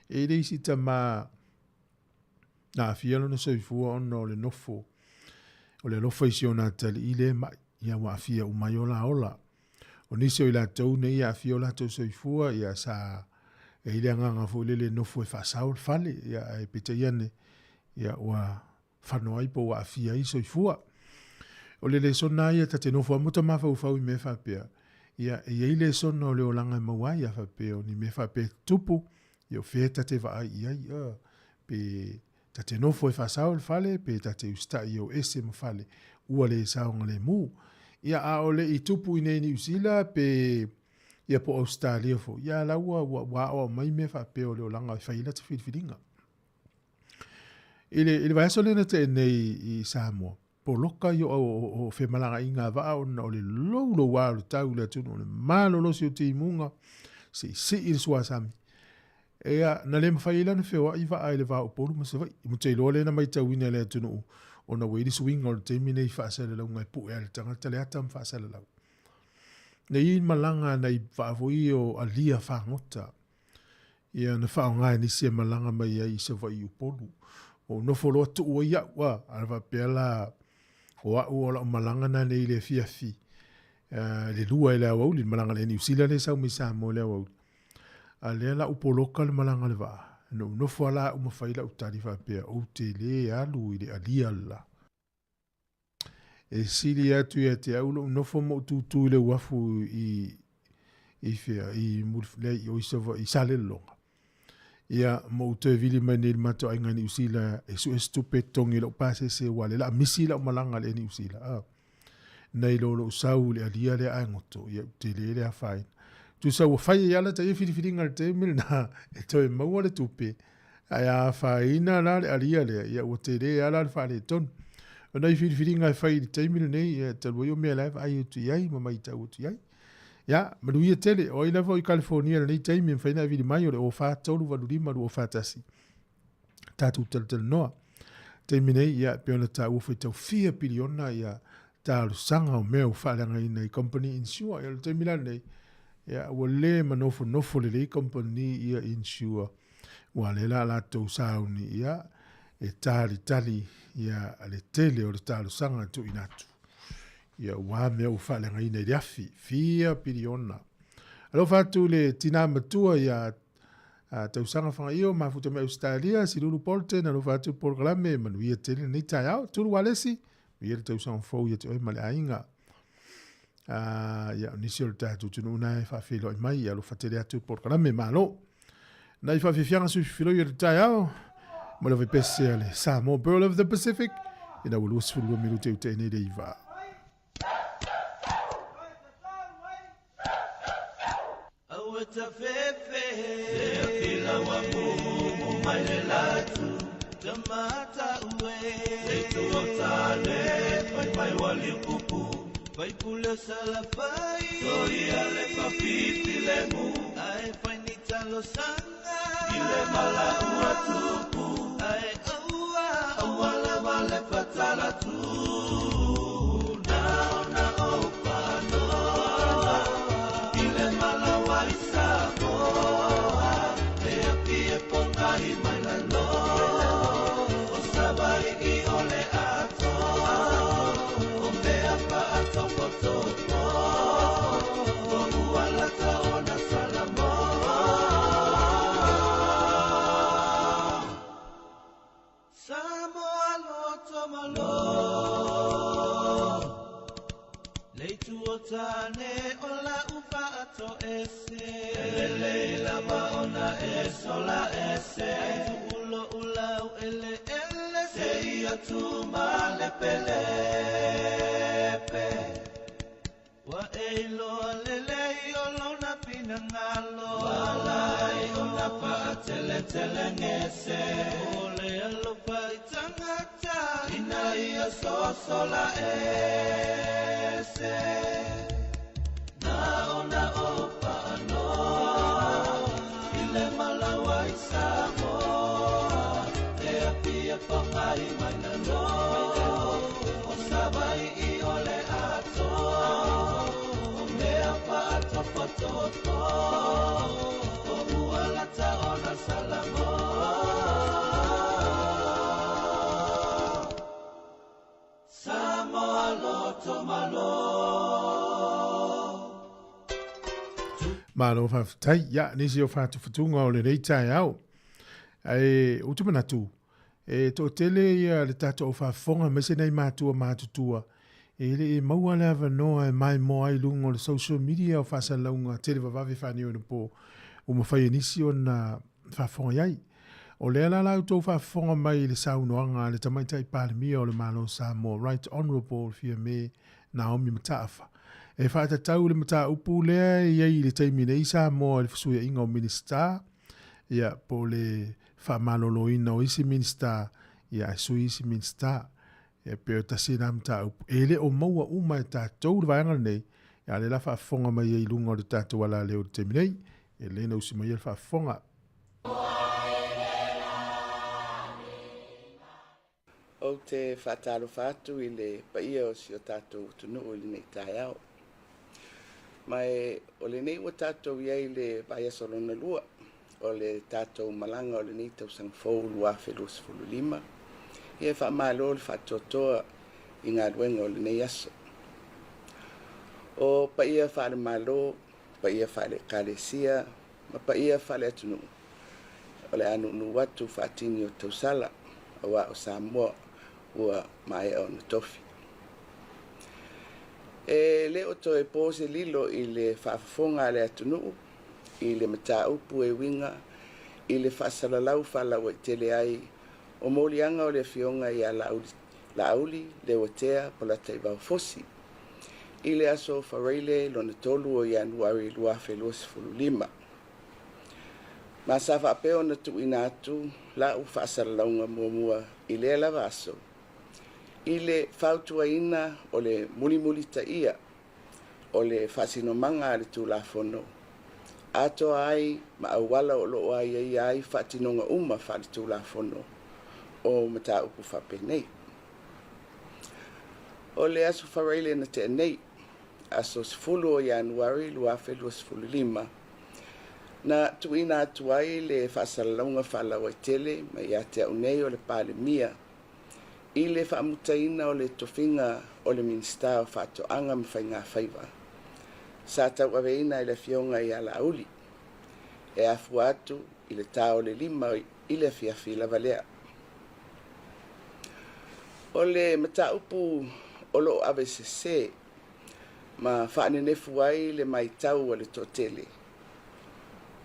e le isi tama na afia lo na so i fua ono le nofo o le lofa isi o na tali ile mai ia wa afia umayola ola o nisi o ila tau nei ia afia o la tau so i fua ia sa e ile nganga fo le no fo fa saul fale ya e pete yane ya wa fano po wa afia iso i fua o le sona ia tate no fo muta ma fa i me fa pe ya e ile sona o le olanga mawa ya fa pe o ni me fa pe tupu yo fe tate va ia pe tate no fo fa saul fale pe tate usta yo ese mo fale u le sa on le mu ya a o le i tupu ine ni usila pe ia po Australia fo ia la wa mai me fa pe o le langa fa ila te filinga ile va so le te nei i Sāmoa po loka yo o fe malanga inga va o no le lo wa le tau le tu no le malo lo si ti munga si il swa sami ia na le fa ila no fe wa i va ai le va o po mo se va mo te lo le na mai tau ina le tu no ona we di swing o te mine fa sa le ngai pu e tanga tele atam fa sa le la nei malanga nei whaafoi o alia whangota. Ia na whaongai ni se malanga mai ai se vai upolu. O no folo atu ua ia ua, arwa pēla o au o la malanga na nei le fiafi. Le lua le au li malanga le New Zealand le sau mi Sāmoa le au. A le la upoloka le malanga le waa. No fo ala umawhaila utari whapea o te le alu i le alia la. E siri atu ia te aulo nofo mo tutu le wafu i fea i mulfle i oisava i sale longa. Ia mo te vili mai ni mato ai ngani usila e su estupe tongi lo pase se wale la misi la malanga le ni usila. Nei lo sau le alia le angoto ia te le a fai. Tu sa wa fai ia la te fili ngal te mil na e toi maua le tupe. Ai a fai na la le alia le ia o te le ala le fai le ton. Ona i fili ngai fai di taimile nei, te lua yo mea live ai utu iai, mama i tau utu iai. Ia, maru ia tele, o i lewa i California nei taimile, whaina vili mai o le o whātauru walurima o whātasi. Tātou tele noa. Taimile nei, ia, peona tā uwhai tau 4 piliona, ia, tā sanga o mea o whaalanga i nei company insure, ia, taimile nei, ia, ua le nofo le lei company ia insure, ua le la tau sauni, ia, e tali, ia ale tele o le talo sanga tu inatu. Ia ua mea u whale ngai nei riafi, 4 piliona. Alo whatu le tina matua ia tau sanga whanga io, mafuta me Australia, si lulu Polten, alo whatu Polkalame, manu ia tele nei tai au, tulu walesi, ia le tau sanga fau ia te oi male ainga. Ia nisi o le tatu tunu unai whawhilo i mai, alo whatele atu Polkalame, malo. Nai whawhifianga suifilo ia le tai au, Mala vai pese ale Sāmoa Pearl of the Pacific. Ina ulu usfulu minuto te nei deiva. Awata fefe e fila wa mu mai le latu tamata uwe e tu otale pai wali kupu pai pula sala pai sori ale papiti le mu ai pai ni talo sanga ile mala uatupu ai aua la vale patala tu na opa no ile mala waisa boa e aki e ponga i mai la no o sabai i ole ato o mea pa ato potopo o uala ta ona salamo Sāmoa loto malo Leitu o tane o la ufa ato ese Ele la maona eso la ese Tu ulo ulau ele se ia tu male pelepe Wa eilo lele o lona pinangalo Walai o na pa tele ngese Ole alo pa itangata Ina ia soso la ese Na ona o panoa ile malawa i Sāmoa e apia papai mana no o sabai i ole atoa o mea pa ato potopo o ualata ona Salamoa Sāmoa loto malo Malo whawhatai, ia, nisi o whātuwhatunga o le reitai au. Ai, utumanatu. Tō tele ia le tato o whawhonga, mese nei mātua mātutua. Le maua le awa noa e mai moa i lunga o le social media o whasalaunga, tele wawawe whani o na pō. O mawhai nisi o na whawhonga iai. O le ala lau tō whawhonga mai le saunoanga, le tamaitai pālemia o le malo Sāmoa, Right Honourable Fia Me Naomi Mataafa. E whaata tau le mata upu lea iei le taimi nei Sāmoa le whasuia inga o minister. Ia po le whamalolo ina o isi minister. Ia e sui isi minister. Ia peo tasi na mata upu. E le o maua uma e tātou le vaianga nei. Ia le la whaafonga mai e lunga o le tātou ala leo le taimi nei. E le na usi mai e le whaafonga. O te whaataro whātu i le paia o si o tātou tunu o li nei tai au. Mai o le nei o tātou iai le paia solona lua. O le tātou malanga o le nei tau sang fōu lua whelus fulu lima. Ia wha malo le whaatotoa i ngā ruenga o le nei aso. O paia whaare malo, paia whaare kāresia, ma paia whaare atunu. O le anu nu watu whaatini o tausala, o wa o Sāmoa, ua mai o na tofi. E le o to e pose lilo i le whaafonga le atunu, i le mata upu e winga, i le whaasalalau whalau e tele ai, o molianga o le fionga i a lauli, le watea po la taiba fosi. I le aso whareile lona tolu o Januari lua whelus fulu lima. Ma sa whapeo na tu ina atu, la u whaasalaunga muamua i le lava aso. I le whautua ina o le muli ta ia, o le whasinomanga le tūlafono. Ato ai ma awala o loo ai ai whatinonga uma whali tūlafono o mata upu whape nei. O le aso whareile na te nei, aso sifulu o Januari lua whelus fulu lima, na tuina atu ai le whasalaunga whalau ai tele ma ia te au nei o le pālemia, i le whaamutaina o le tofinga o le minsta o whaatoanga ma whainga whaiva. Sa tau aweina i le fionga i ala uli. E afu atu i le tau le lima i le fiafi la valea. O le mata upu o lo ABCC ma whaanenefu ai le mai tau o le totele.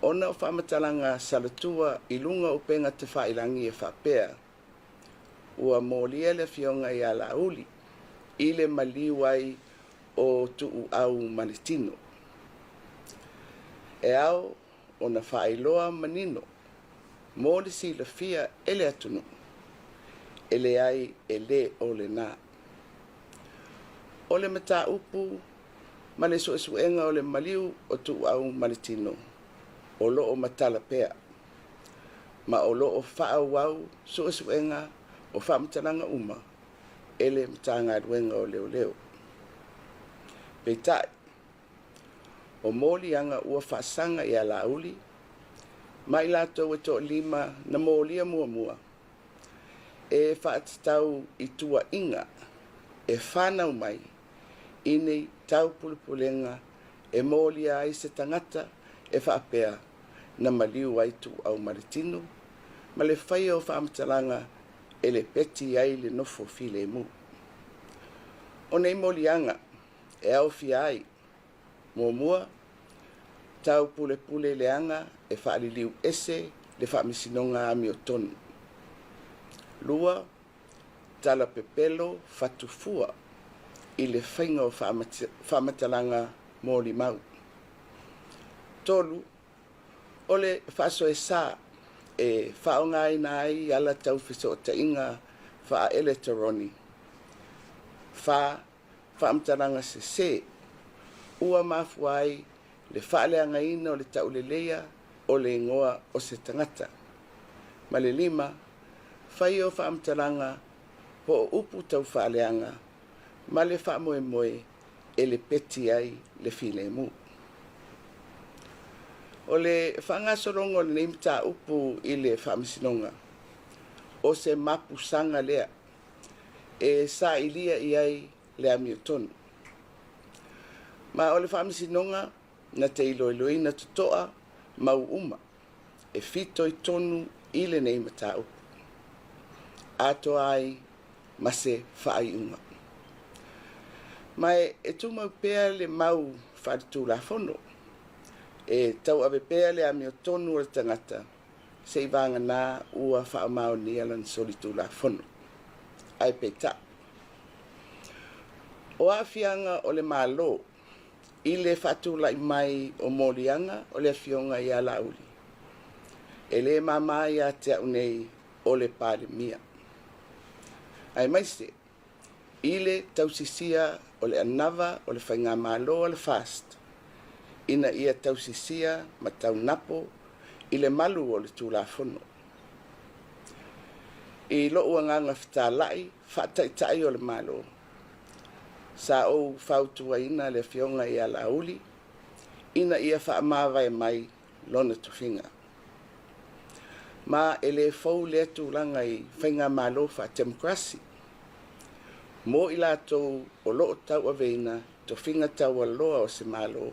Ona o whaamatalanga salatua i lunga o penga te whailangi e whapea. Ua molia le fionga i ala uli, i le maliwai o tuu au manitino. E au, o na whaailoa manino, mo le si le fia ele atunu, ele ai ele o le nā. O le mata upu, ma le suenga o le maliu o tuu au manitino, o lo o matala pea, ma o lo o whaawau suenga o whaamatalanga uma, ele mtanga ruenga o leo leo. Peitai, o moli anga ua whaasanga i a lauli, mai lato e to lima na molia mua mua, e whaatatau i tua inga, e whanau mai, inei tau pulipulenga, e molia ai se tangata, e whaapea, na maliu ai tu au maritino, ma le whai o whaamatalanga, e le peti ai le nofo file mu. O nei molianga, e au fia ai, mua, tau pule leanga, e whaaliliu ese, le whaamisinonga ami o tonu. Lua, tala pepelo, fatufua, i le whainga o whaamatalanga mōli mau. Tolu, o le whaaso e sā, e whaonga ina ai ala tau whiso o tainga wha eletoroni. Whaamtaranga se, ua mafuai le whaaleangaina o le taulelea o le ingoa o se tangata. Ma le 5, whai o whaamtaranga po o upu tau whaaleanga, ma le whaamoe moe e le peti ai le while mu. O le whangasorongo le neimta upu i le whaamisinonga, o se mapusanga lea, e sa ilia i ai le amiotonu. Ma o le whaamisinonga na te iloiloina tutoa mau uma, e fito i tonu i le neimta upu. Ato ai ma se whaaiunga. Mai e tumau pēr le mau whaaritu la fono, e tau ave pēr le amiotonu o le tangata, se i vanga nā ua whaamao ni alan solitu la fono. Ai peita. O awhianga o le malo, i le whatu lai mai o molianga o le fionga i ala uli. E le mamai a te au nei o le pāre mia. Ai maise, i le tausisia o le anava o le whainga malo o le fast. Ina ia tausisia ma tau napo i le malu o le tūlafono. I lo uanganga whitālai, whaataitai o le malo. Sa o whautua ina le fionga i ala uli, ina ia whaamawai mai lona tuwhinga. Ma ele fau le tūlanga i whainga malo wha demokrasi. Mo i lātou o loo tau aveina, tuwhinga tau aloa o se malo,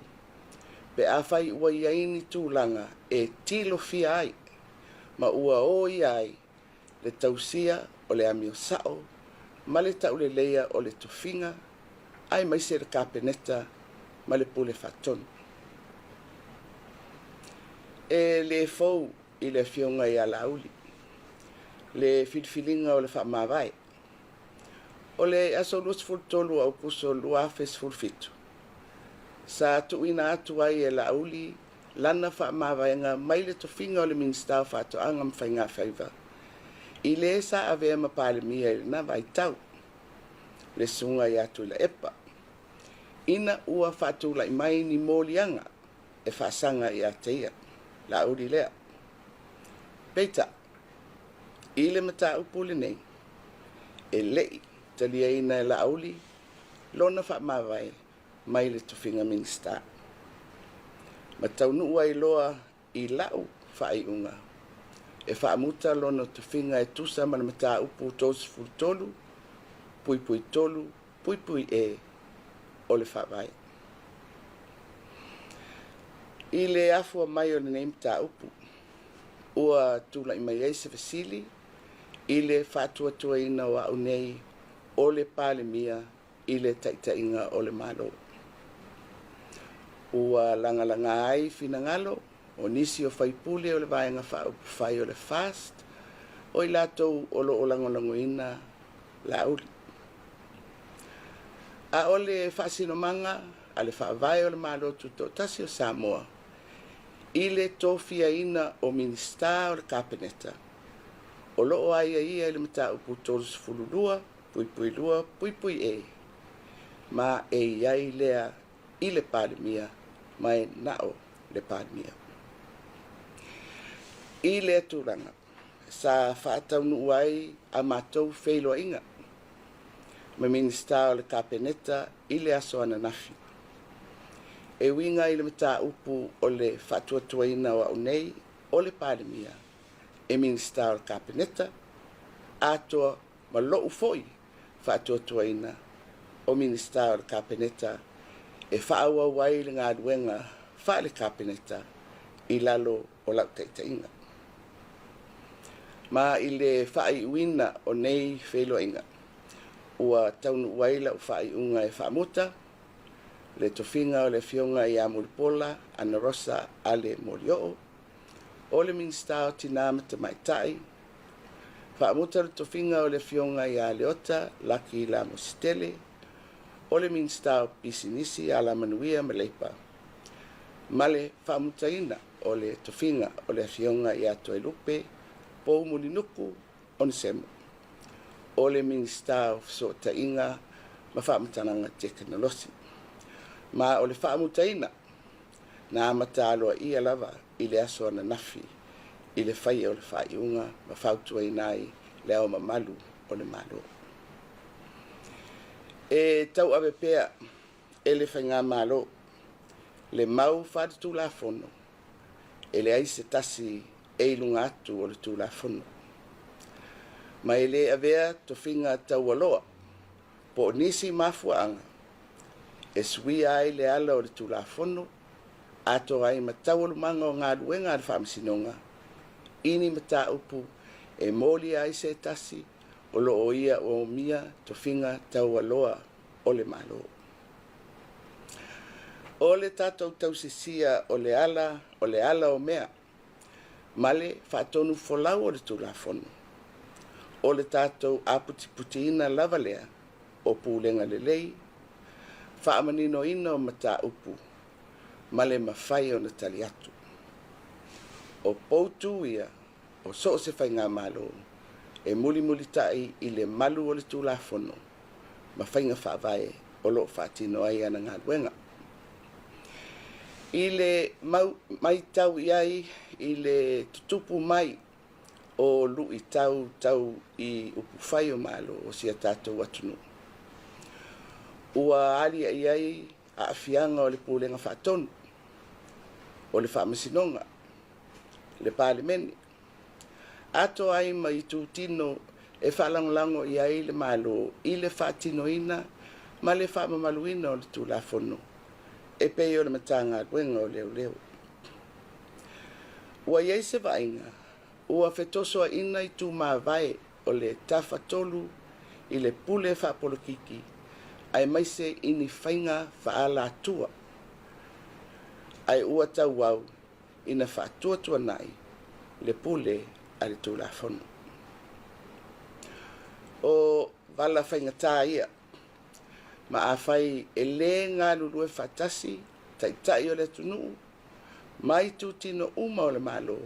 pe a whai ua iaini tūlanga e tilo fia ai, ma ua o i ai, le tausia o le amio sao, ma le tau le leia o le tuwhinga, ai mai se le kapeneta, ma le pule whatonu. E le fau i le fionga i ala uli, le filfilinga o le whaamawai, o le aso luas fultolu au puso luafes fulfitu. Sa tuina atu ai e la uli, lana whaamawainga mai le tuwhinga o le minstau whato anga mwhainga whaiva. I le sa avea mapale mia i na vai tau, le sunga i atu la epa. Ina ua whatu la mai ni molianga e whaasanga i ateia, la uli lea. Peita, i le mata upule nei, e lei talia ina e la uli, lona whaamawai mai le tuwhinga minsta. Ma taunu ua i loa i lau whaaiunga. E whaamuta lona tuwhinga e tusa mana mata upu tos fultolu, pui pui tolu, pui pui e o le whaawai. I le afua mai o le nei mta upu, ua tula i mai eise vasili, i le whaatuatua ina wa au nei o le pale mia i le taitainga o le malo. Ua langa ai fina ngalo, o nisi o whaipule o le vaenga whai o le fast, o i latou o lo o langolango ina la uli. A o le whaasinomanga, a le whaavai o le malo tuto tasi o Sāmoa, i le tōwhia ina o minista o le kapeneta, o lo o aia ia i le mata upu tōrus fululua, pui pui lua, pui pui e, ma e iai lea i le pālemia, mai nao le pālemia. I le tūranga, sa whaatau nu ai a mātou wheiloa inga, ma minista o le kapeneta i le aso ana nafi. E winga i le mata upu o le whatuatuaina o au nei o le pālemia, e minista o le kapeneta, atoa ma lou foi whaatuatuaina o minista o le kapeneta, e whaaua wai le ngā duenga wha le kapeneta i lalo o lau taitainga. Ma i le whai uina o nei whelo inga, ua taunu waila o whai unga e whaamuta, le tofinga o le fionga i Amuripola, Ana Rosa, Ale Morioo, o le minsta o tinamata maitai, whaamuta le tofinga o le fionga i Aleota, Laki la Mositele, o le minsta o Pisinisi, Ala Manuia Maleipa, male whaamuta ina o le tofinga o le fionga i Atoelupe, Pou Mulinuku, Onisemo, o le minsta o Sota Inga, ma whaamutananga teknolosi. Ma o le whaamutaina, nā mataloa ia lava i le aso ana nafi, i le whai o le whaiunga, ma whautua i nai le au mamalu o le malo. E tau awe pea e le whainga malo, le mau whātu la fono, e le aise tasi e ilunga atu o le tū la fono. Ma e le avea to whinga tau aloa, po nisi mafuanga, e sui ai le ala o le tū la fono, ato ai matawal manga o ngā ruenga al whaamisinonga, ini mata upu e moli ai se tasi o lo o ia o mia to whinga tau aloa o le malo. O le tātou tau sisia o le ala o mea, male whaatonu folau o le tū la fono. O le tātou aputi ina lava lea o pūlenga le lei, whaamanino ina o mata upu, male mawhai o na tali atu. O poutu ia, o so se whainga malo, e muli tai i le malu o le tū la fono, ma whainga whaavae o lo whaatino ai ana ngā ruenga. I le mai tau iai, i le tutupu mai o lui tau i upu whai o malo o sia tātou atunu. Ua alia iai a afianga o le pūlenga whaatonu, o le whaamasinonga, le pālemeni. Ato ai mai tūtino e whalangolango iai le malo, i le whaatino ina, ma le whaamamaluina o le tū la fono. E pei o le matanga ruenga o leo. Ua iei se vainga, ua whetosoa ina i tū māwae o le tafa tolu i le pule whaapolokiki, ai maise ini whainga whaala atua. Ai ua tau au ina whaatuatua nai le pule a le tū la fono. O wala whainga tā ia, ma a whai e le ngā lulue whatasi, tai o le tunu, mai tūtino uma o le malo.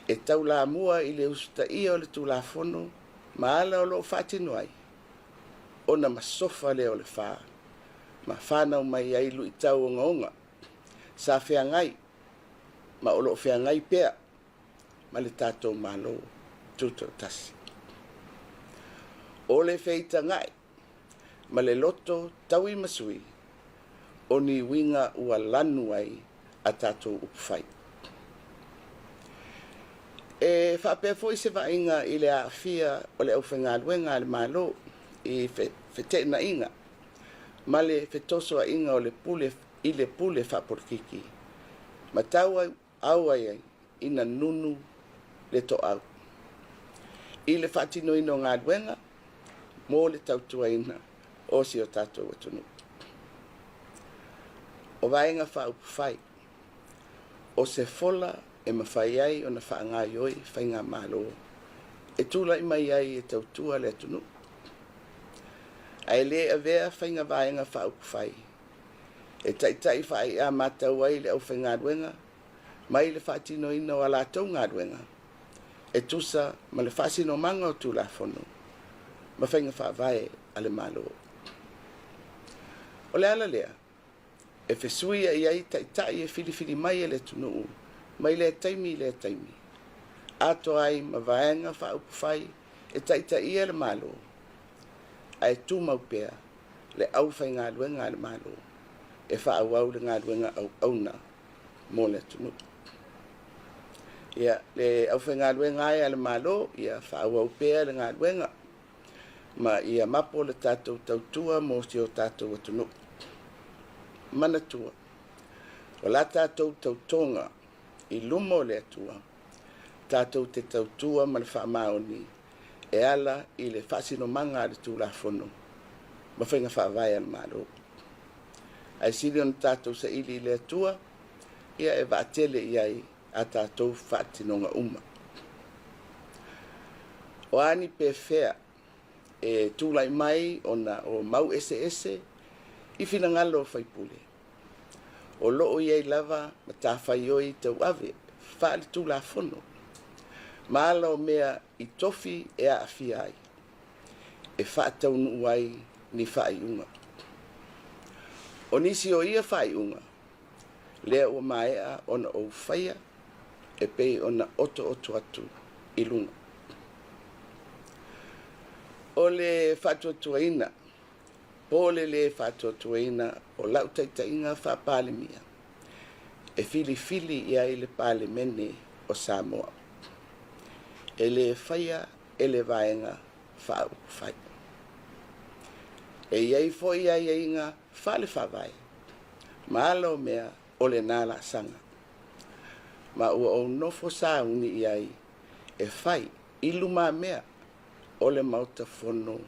E tau la mua i le usuta ia o le tū la fono, ma ala o lo whatino ai. O na masofa le o le wha, ma whanau mai ai lu i tau o ngaonga, sa whea ngai, ma o lo whea ngai pea, ma le tātou malo tūtou tasi. O le wheita ngai, ma le loto tau i masui, o ni winga ua lanu ai a tātou upwhai. E whapea fwoi se vainga i le awhia o le awhenga luenga le malo i whete na inga, ma le whetosoa inga o le pule i le pule whaporkiki. Ma tau au ai ina nunu le to au. I le whatino ino ngā luenga, mō le tautua ina, o si o tātou atunu. O vaenga whaupuwhai, o se fola e mawhai ai o na whaangai oi whainga malo. E tūla i mai ai e tautua le atunu. Ai le a vea whainga vaenga whaupuwhai. E tai whai a matau ai le au whainga ruenga, mai le whaatino ina o ala tau ngā ruenga. E tusa ma le whaasino manga o tūla fono, ma whainga whaavae ale malo. O le ala lea, e whesuia i ai tai e whiliwhili mai e le tunuu, mai le taimi. Ato ai ma vaenga whaupuwhai e tai e le malo. Ai tūmau pea le au whai ngā luenga le malo, e whaauau le ngā luenga au auna mō le tunuu. Ia, le au whai ngā luenga ai ale malo, ia whaauau pea le ngā luenga, ma ia mapo le tātou tautua mō si o tātou atunu. Mana tua, o la tātou tautonga i lumo le atua, tātou te tautua ma le whaamaoni, e ala i le whaasino manga le tū la fono, ma whainga whaavai al malo. Ai siri on tātou sa ili le atua, ia e vaatele iai a tātou whaatinonga uma. O ani pe fea, e tūlai mai o mau ese, i whina ngalo whaipule. O loo iei lava ma tā whaioi tau ave, whaali tū la fono. Maala o mea i tofi e a awhi ai. E whaatau nuu ai ni whai unga. O nisi o ia whai unga. Lea ua maea ona o whaia e pei ona oto atu i lunga. O le whatuatuaina, pole le whatuatuaina o lau taitainga whapalemia. E fili ia i le palemene o Sāmoa. E le whaia e le vaenga whau whai. E iei fo ia inga whale whawai. Maalo mea o le nala sanga. Ma ua o nofo sauni iai e whai iluma mea o le mauta fono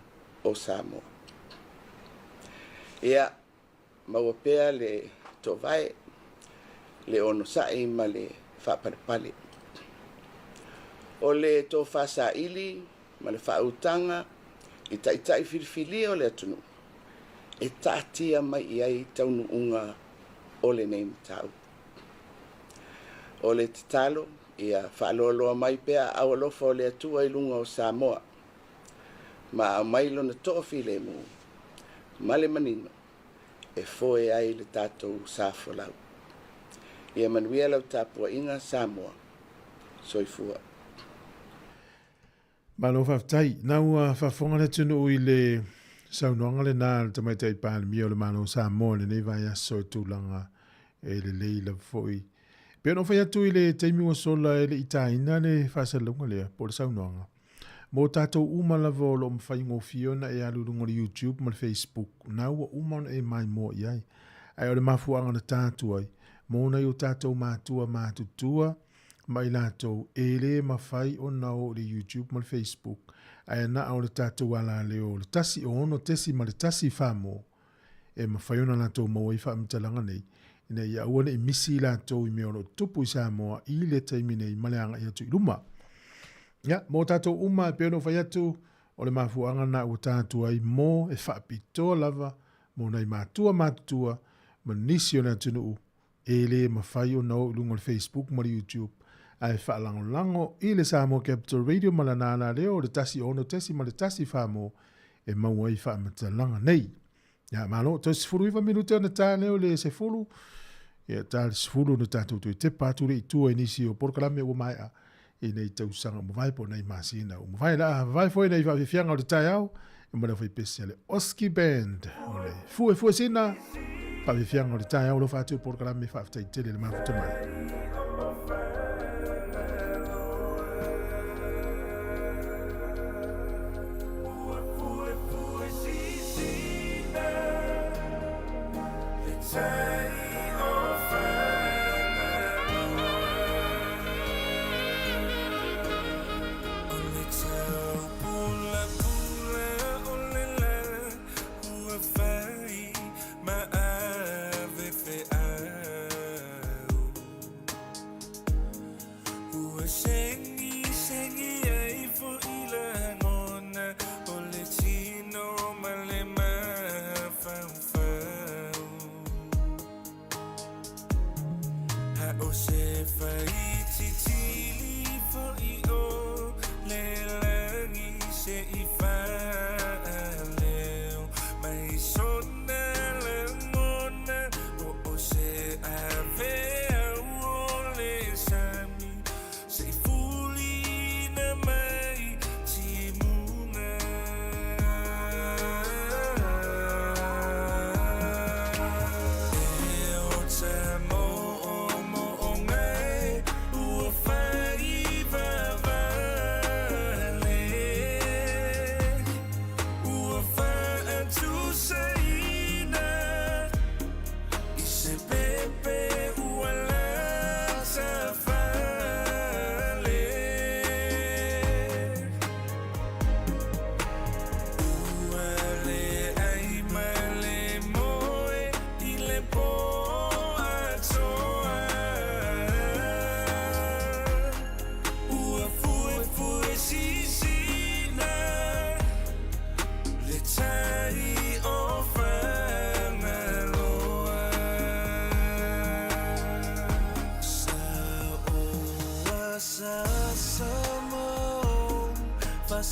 o Sāmoa. Ia maua pea le tovai le ono sae ma le whaparepale. O le tō whasa ili ma le whautanga i taitai whirwhili o le atunu. E tātia mai iai taunu unga o le nei tau. O le titalo ia whaaloloa mai pea awalofa o le atua i lunga o Sāmoa. Ma a mailo na tofi le mu. Ma le manino e foe ai le tātou sāfolau. Ia manuia lau tāpua inga Sāmoa. Soifua. Malo whaftai, nau whafonga le tunu i le saunoanga le nā le tamaitai pāle mia o le malo Sāmoa le nei vai aso tūlanga e le leila foi. Pea no whai atu i le teimi o sola e le itaina le whasalunga lea po le saunoanga. Mo tātou umalava o lo mwhai ngofiona e alurunga le YouTube ma le Facebook. Nau a umana e mai mo iai. Ai o le mafuanga na tātou ai. Mōna i o tātou mātua mātutua. Mai lātou e le mawhai o nao le YouTube ma le Facebook. Ai ana o le tātou ala leo le tasi o ono tesi ma le tasi whamo. E mawhai ona lātou maua i whaamitalanga nei. Ina ia uane i misi lātou i mea ono tupu i Sāmoa i le taimine i maleanga i atu i luma. Ia, mō tātou uma e peono whai atu o le mafuanga na o tātou ai mō e whaapitoa lava mō nei mātua mātua ma nisi o le atunu e le mawhai o nao lungo le Facebook ma le YouTube. Ai whaalango i le Sāmoa Capital Radio ma la nāna leo le tasi ono tesi ma le tasi whamo e maua i whaamatalanga nei. Ia, malo, tau sifuru iwa minute na tā leo le se fulu. Ia, tā le sifuru na tātou tui te pāture i tua inisi o porkalame o mai a i nei tau sanga mo vai po nei masina. Mo vai la, vai foi nei whawhianga o le tai au e mwana whai pesi le Oski Band. Ole, fue sina, whawhianga o le tai au lo whātua porkalame whawhitai tele le mafuta mai.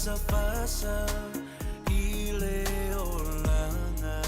Fasa i le olanga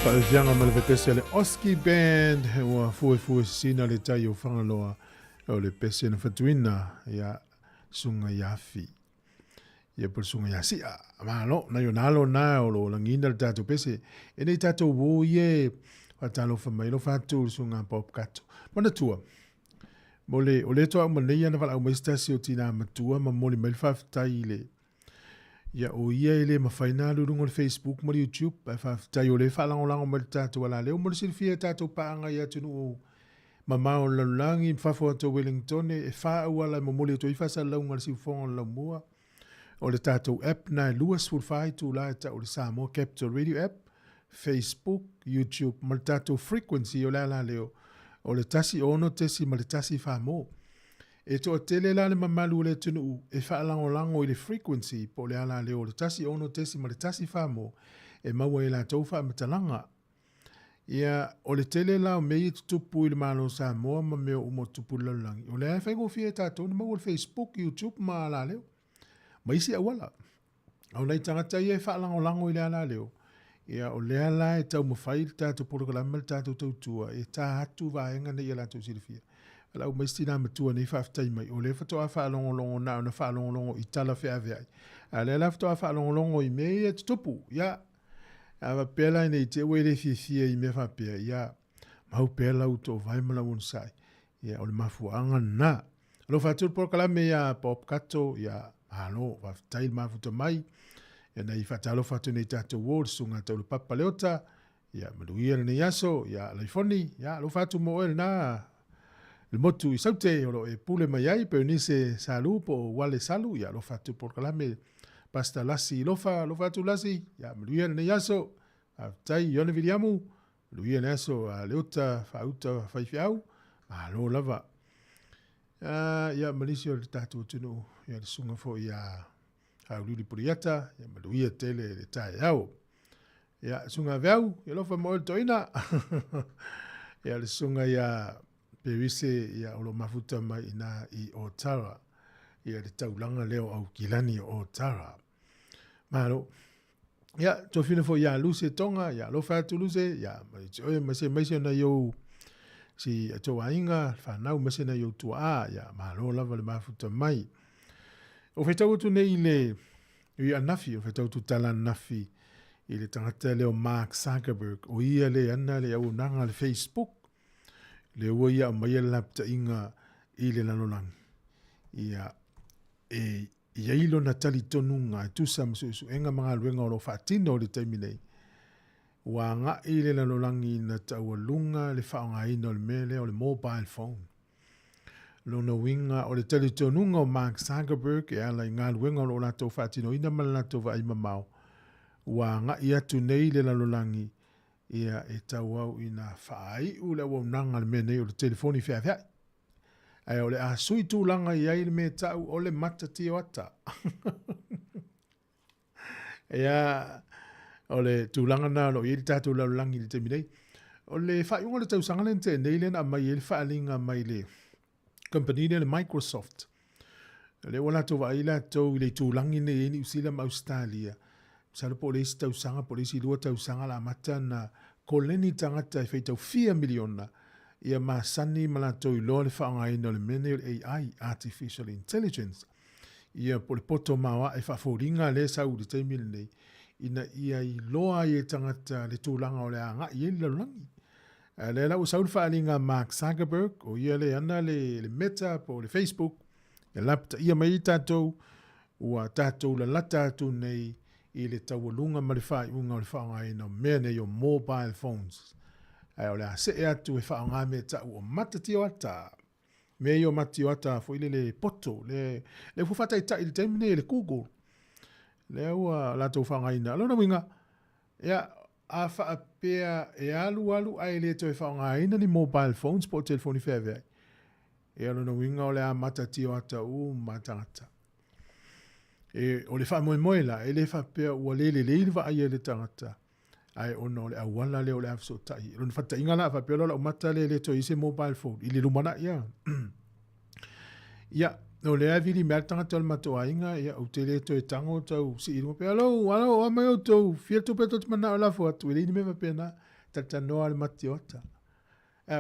Whaawianga ma le pese le Oski Band ua fue sina le tai o whangaloa o le pese na whatuina ia sunga iafi. Ia por sunga ia si malo na yo nalo na o lo langina le tato pese e nei tato wo ie whatalo whamailo whatu sunga pop kato. Mana tua. Mole o le toa umaneia na wala o maistasi o tina matua ma mole mai whaftai le ia o ia ele mawhaina lurungo le Facebook mo le YouTube ai whaftai o le whalangolango ma le tātou ala leo mo le silfia tātou paanga ia tunu o mamao lalulangi mwhafo ato Wellington e whaau ala mo mole o toi whasa launga le siufonga la mua o le tātou app na luas fulfai tu la ta o le Sāmoa Capital Radio app Facebook, YouTube ma le tātou frequency o le ala leo o le tasi ono tesi ma le tasi whamo e to tele la le mamalu le tunu e whaalangolango i le frequency po le ala leo le tasi ono tesi ma le tasi whamo e maua e la tauwha matalanga. Ia o le tele la o mei tupu i le malo Sāmoa ma meo umo tupu lalangi. O le a whaingo fia tātou ni maua le Facebook, YouTube ma ala leo. Ma isi awala. Au nei tangata ia e whaalangolango i le ala leo. Ia o le ala e tau mawhai le tātou porokalama le tātou tautua e tā hatu vaenga nei ala tau sirifia. Ala o maisti nā matua nei whaftai mai. O le whatoa whaalongolongo na o na whaalongolongo i tala whea veai. A le la whatoa whaalongolongo i mei e tutupu. Ia. A wa pēla nei te wele fia i mea whapea. Ia. Mau pēla uto vai mala unsai. Ia o le mafuanga na. Alo whatur porokalame ia pop kato. Ia. Alo. Whaftai mafuta mai. Ia nei whatalo whatu nei tātou wōr. Sunga tau le papa leota. Ia. Maluia nei aso. Ia. Laifoni. Ia. Alo whatu mo el na. Le motu i saute o lo e pule mai ai pe nise salu po wale salu ya lo fatu por kalame pasta lasi lo fatu lasi ya mluia ne yaso tai yone vidiamu luia ne yaso a leota fauta faifiau a lo lava ya malisio le tatu tunu ya sunga fo ya a luli puriata ya mluia tele le tai au ya sunga vau ya lo fa mo toina ya le sunga ya Perise ia olo mafuta mai ina i Otara. Ia le taulanga leo au kilani o Otara. Malo. Ia, to fina fo ia luse tonga, ia lo fatu luse, ia oe mase na yo si to wainga, whanau mase na yo tua, ia malo lava le mafuta mai. O whetau tu nei le, i anafi, o whetau tu tala nafi, i le tangata leo Mark Zuckerberg, o ia le ana le au nanga le Facebook, le ua ia mai lapta inga i le lanolangi. Ia ia ilo na tali tonu ngā tusa masusu enga mga luenga o lo whaatino le taimi nei. Wa ngā i le lanolangi na taua lunga le whaonga ina o le mele o le mobile phone. Lona winga o le tali tonu ngā o Mark Zuckerberg e ala i ngā luenga o lo lato whaatino ina mana lato wa ima mau. Wa ngā i atu nei le lanolangi ia e tau au ina whaai ule au nanga le mene o le telefoni whea whea. Ai o le a sui tūlanga i ai le me tau o le mata tio ata. Ia o le tūlanga na lo i le tātou lau langi le te minei. O le whaiunga le tau sangalen te nei le na mai le whaalinga mai le company le Microsoft. Le wala tō wa ila tō i le tūlangi ne eni usila ma Australia. Salo polisi tau sanga, polisi lua tau sanga la mata na koleni tangata e whaitau 4 miliona ia masani malato i loa le whaonga ina le mene AI, Artificial Intelligence. Ia po le poto mawa e whawhoringa le sau le teimile nei ina ia i loa i e tangata le tūlanga o le anga i e lalangi. Le lau sau le whaalinga Mark Zuckerberg o ia le ana le Meta po le Facebook e lapta ia mai tātou ua tātou la lata atu nei i le taualunga ma le whaiunga o le whaonga ina mea nei o mobile phones. Ai o le a se e atu e whaonga me tau o matati o ata. Me i o mati o ata fo ile le poto, le fufata i tai le teimine le Google. Le ua lato whaonga ina. Lona winga, ia a whaapea e alu ai le to e whaonga ina ni mobile phones po telefoni whewea. Ia lona winga o le a matati o ata matangata. E o le wha moe la, e le wha pia ua lele wa ai le tangata. Ai ono le awala le o le afso tai. Rona whata inga la, wha pia lola o mata le to i se mobile phone. I le lumana ia. Ia, no le avili mea tanga tol mato ainga ia o te le to e tango tau si iru pe alo a mai o tau fia tu peto mana la fo tu le ni me pena tata no al matiota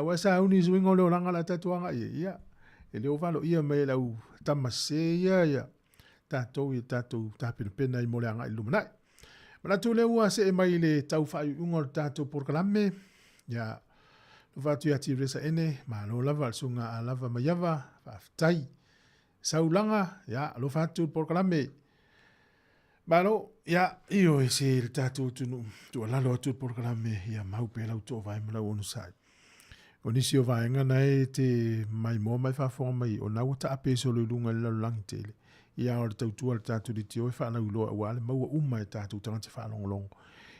wa sa uni zwingo lo langa la tatuanga ia e le ovalo ia me la u tamase ia tato i tato tapir pena i moleanga i lumanai mana tu le ua se e mai le tau fai ungol tato por kalame ia vatu ya ti resa ene ma lo lava sunga a lava mayava faftai saulanga ya lo fatu por kalame malo ya io e se il tatu tu la lo tu por kalame ya mau pe la tu vai mala onu sai onisi o vai nga nai te mai mo mai fa fo mai o na uta ape so lo lunga la langtele ya o tu al tatu di tio fa na lo wa le mau umma tatu tanga te fa long long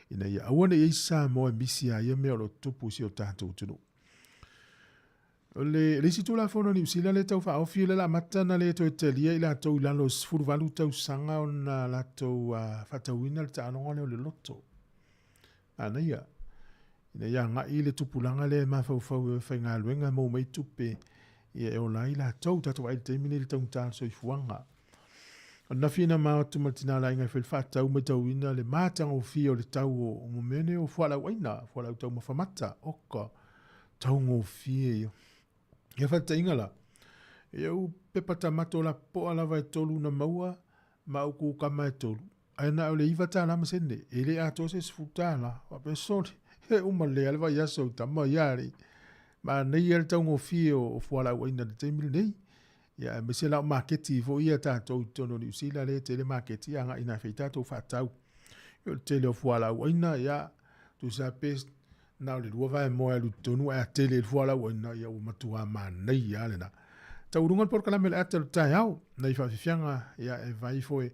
ina ya awone e Sāmoa misia ya me o tupu si o tatu tu le si tu la fono ni sila le tau fa o file la matana le to italia ila to la los furvalu tau sanga on la to fatawina le tano le lotto ana ya ina ya nga ile tupulanga le ma fa fa nga luenga mo mai tupe ia o la ila to tatu ai te mini le tau ta so ifuanga ona fina ma tu matina la inga fel fata u metawina le mata o fio le tau o mo mene o fala waina fala tau mo famata oka tau ngo fie ia fata ingala ia u pepa tamato la po ala vai tolu na maua ma uku kama e tolu aina o le iwa ta la masende ele a to se sfutala wa pesori he uma le alva ya so tama yari ma nei el tau ngo fio o fala waina de temil nei ia me se la marketi fo ia ta to tono ni usila le tele marketi anga ina feita to fatau yo tele o fala waina ya tu sapes na le ruava mo e tonu a tele fuala o na ia o matua mana ia le na ta urunga por kala mel atel taiao na ifa fianga ia e vai foi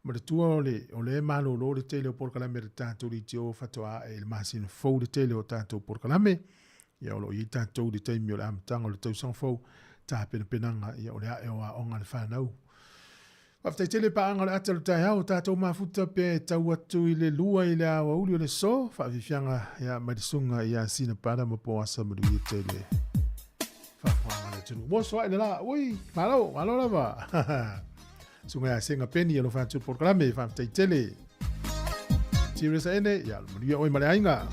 ma tu o le malo lo le tele por kala mel tanto di tio fatoa e il masin fo de tele o tanto por kala me ia lo i tanto di te mio am tango le tau san fo ta penanga ia o le e o onga le fanau after tele pa anga atel taiao tato mafuta pe tau atu i le lua i le awa uli o le so fa fianga ia madisunga ia sina pada mo po asa mo i tele fa fa le tunu mo so ile la ui malo lava sunga ia senga peni lo fa tu por klame fa tele tires ene ia mo ia oi male ainga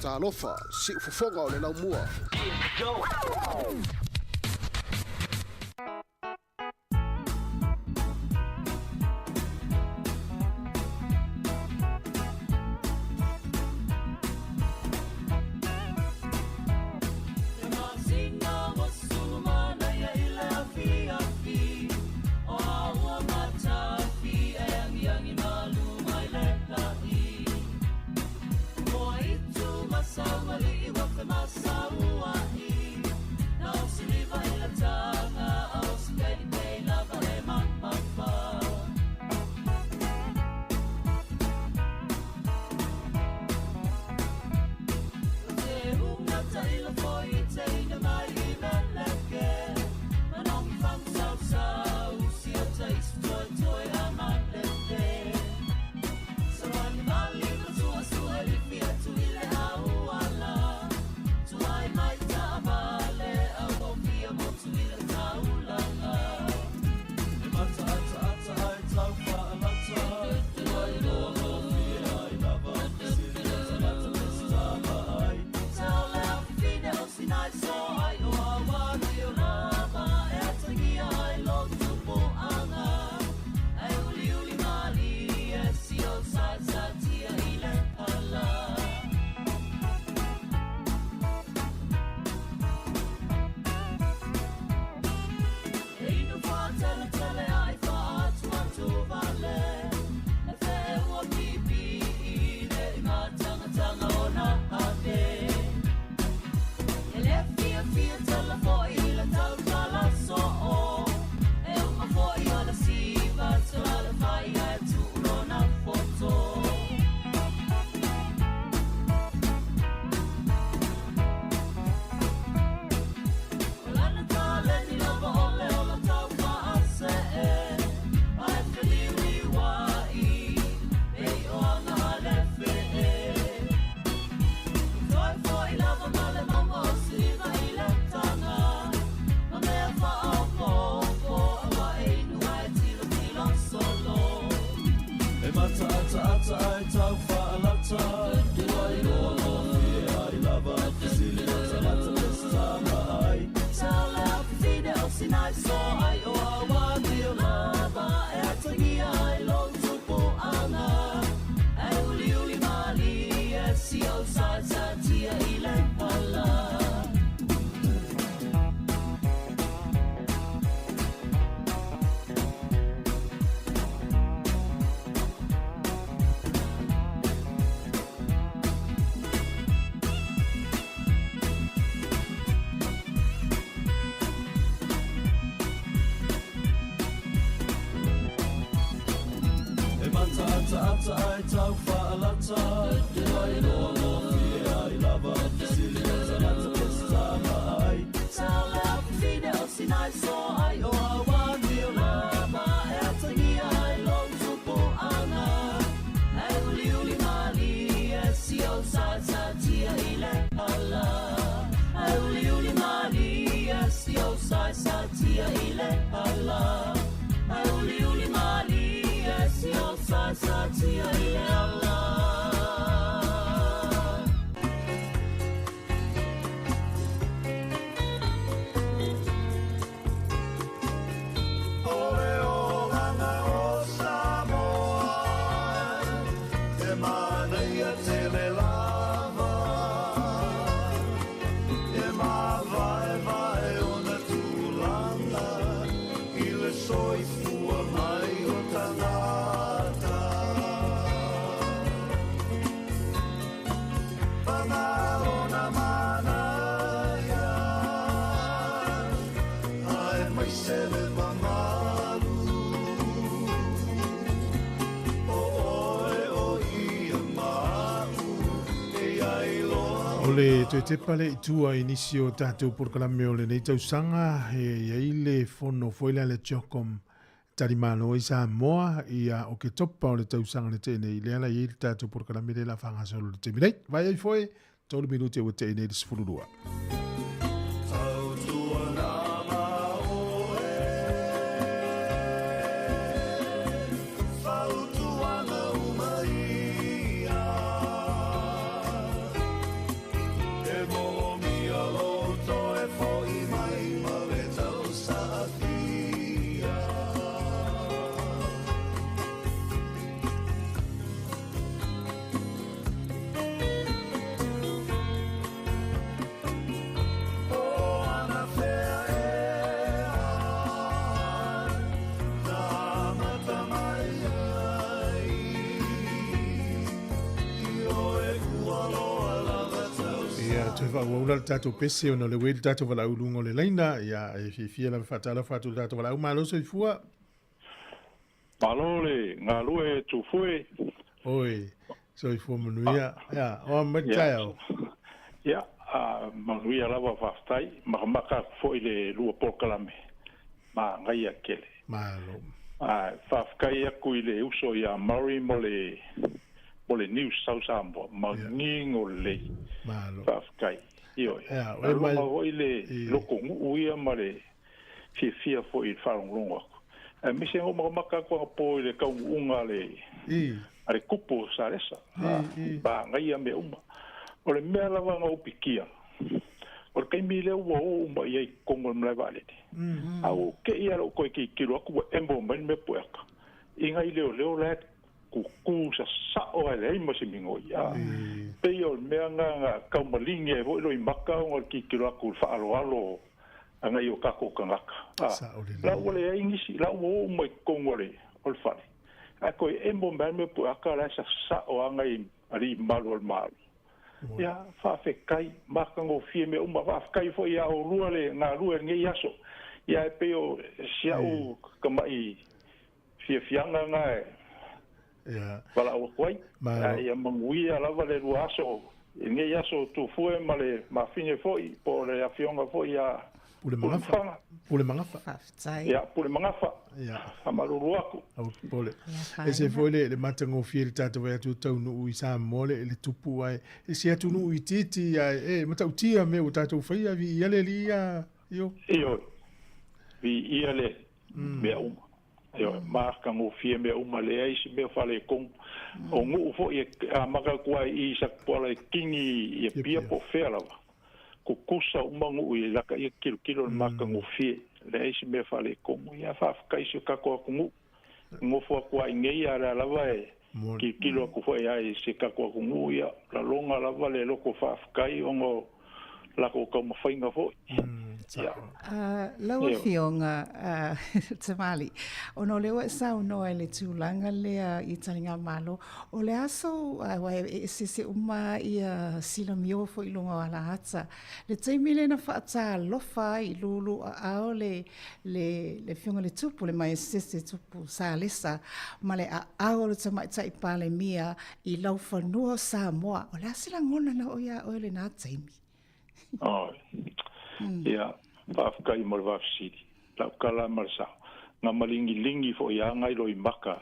talofa, si ufofonga o le lau mua. Sāmoa le te te pale i tua inisi o tātou porkalame o le nei tausanga e le fono foila le tiokom tarimano i Sāmoa ia o ke topa o le tausanga le tene i leala i le tātou porkalame le la whangasolo le te mirei. Vai ai foe, tolu minuti o te ine le sifururua. fa ula tato pese ona le wei tato wala ulungo le laina ia e fia la fatala fatu tato wala malo so fua Malole ngalue tu fue oi so fua manuia ia o matao ia manuia lava fastai maka foi le lua polkalame ma ngai akele malo fafkai aku ile uso ia Maori mole New South Sāmoa mangingo le malo fafkai io e mai ile loko uia male fia foi farungongo me se ngoma maka ko po ile ka unga le ale kupo saresa ba ngai me uma ole me lava ngo pikia or kai mi le wo ma ye kongo mla vale au ke ia lo ko ki kilo ku embo men me puaka inga ile o le ku sa o le mo se mingo ya pe yo me nga ka malinge vo lo imaka o ki kilo ku fa alo anga yo ka ko kangaka la ole ingisi la wo mo kongo le ol fa a ko embo men me puaka la sa o anga ali malo malo ya fa fe kai makango fie me uma fa kai fo ya o rua le na rua nge yaso ya pe o sia o kama I fie fianga nga ya wala o koi ya mangui ala vale ruaso nge yaso tu fue male ma fine fo I po le afionga fo ya pule mangafa ya pule mangafa ya amalu aku pole ese foi le matango fiel tato vai tu tau no isa mole le tupu ai ese atu no ititi ai mata utia me o tato fai vi ele lia io vi ele me yo marca ngo fie me uma le ai se me fale con o ngu fo e maka kwa I sa pola kingi e pia po fela ko kusa umangu I laka I kilo maka ngo fie le ai se me fale como ia fa kai se ka ko ngo fo kwa ngei ala lava e ki kilo ko fo ai se ka ko ngo ia la longa lava le loko fa kai ngo la ko como fainga fo laua fionga tamali ono le wa sa no ele tulanga le I talinga malo o le aso wa se uma ia silamio fo I longa ala hatsa le taimile na fa lofa I lulu a le fionga le tupu le mai sese tupu sa lesa male a o le tamai tai pale mia I lau fanua Sāmoa o le asila ngona na o ia o le na taimi ya fafkai mo vafsidi la kala marsa nga malingi lingi fo ya ngai lo imaka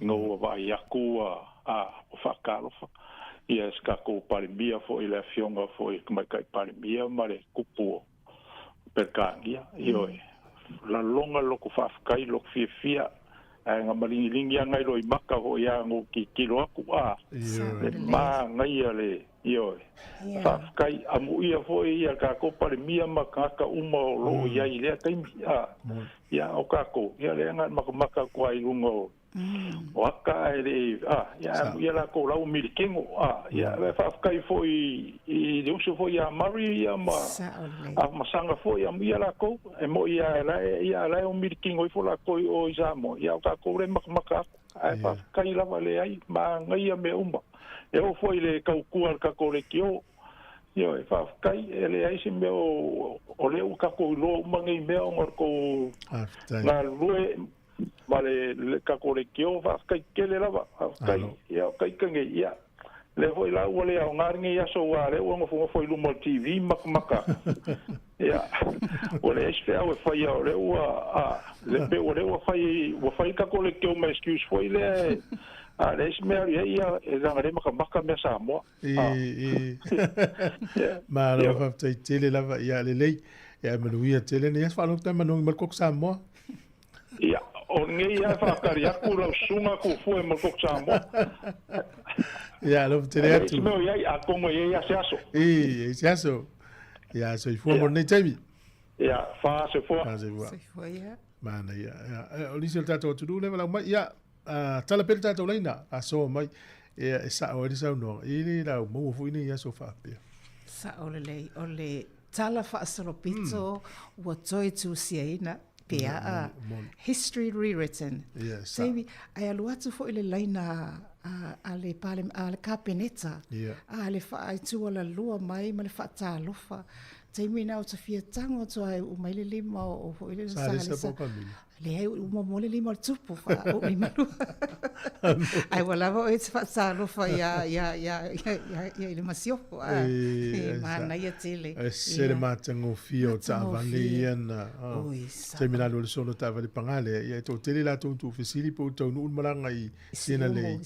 ngo va yaku a fakalo fa ya ska ko palmia fo ile fionga fo kuma kai palmia mare kupu perkangia yo la longa lo ko fafkai lo fia nga malingi lingi ngai lo imaka fo ya ngo ki kilo aku ma ngai ale yo fafkai amu ia foi ia ka ko palmia makaka uma lo ia ile kai ya o ka ko ia le nga maka ko ai lungo waka ele ya la ko la umilikengo ya fafkai foi I de uso foi a Maria ma masanga foi a ia la ko e mo ia la umilikengo foi la ko o Sāmoa ya ka ko le maka fafkai la vale ai ma ngai me uma e o foi le kaukua ka ko le kio yo e fafkai ele ai se me o le ka ko lo mangi me ngor ko na lue vale le ka ko le kio fafkai kele lava fafkai ya kai kange ya le foi la o le o ngarngi ya so wa le o foi lu mo TV maka ya o le este o foi o le o le pe o le o foi ka ko le kio me excuse foi le les meri ia e ngare maka me Sāmoa ma lo fa tele lava ia le ia maluia tele ne fa lo tama no mal kok Sāmoa ia o ngi ia fa karia ku lo sunga ku fu e mal kok Sāmoa ia lo tele atu me ia a como ia se aso ia so fu mo ne tami ia fa se fu ia mana ia o lisi tato tu le ma ia tala pele tato leina a so mai e sa o sa no ili la mo fu ni ya so fa pe sa o le tala fa solo pizzo wa toi tu siena pea history rewritten yes sebi ai aluatu fo ile laina a le kapeneta a le faaitua la lua mai ma le faatalofa taimina o tafia tango toa o mai le lima o ho ile sa le ai uma mo le lima tupu fa o lima ai wala o it's faatalofa ya ile masio mana ia tele se le matango fio tavali ana taimina lo solo tavali pangale ia to tele la to fisili po to no malanga i sinale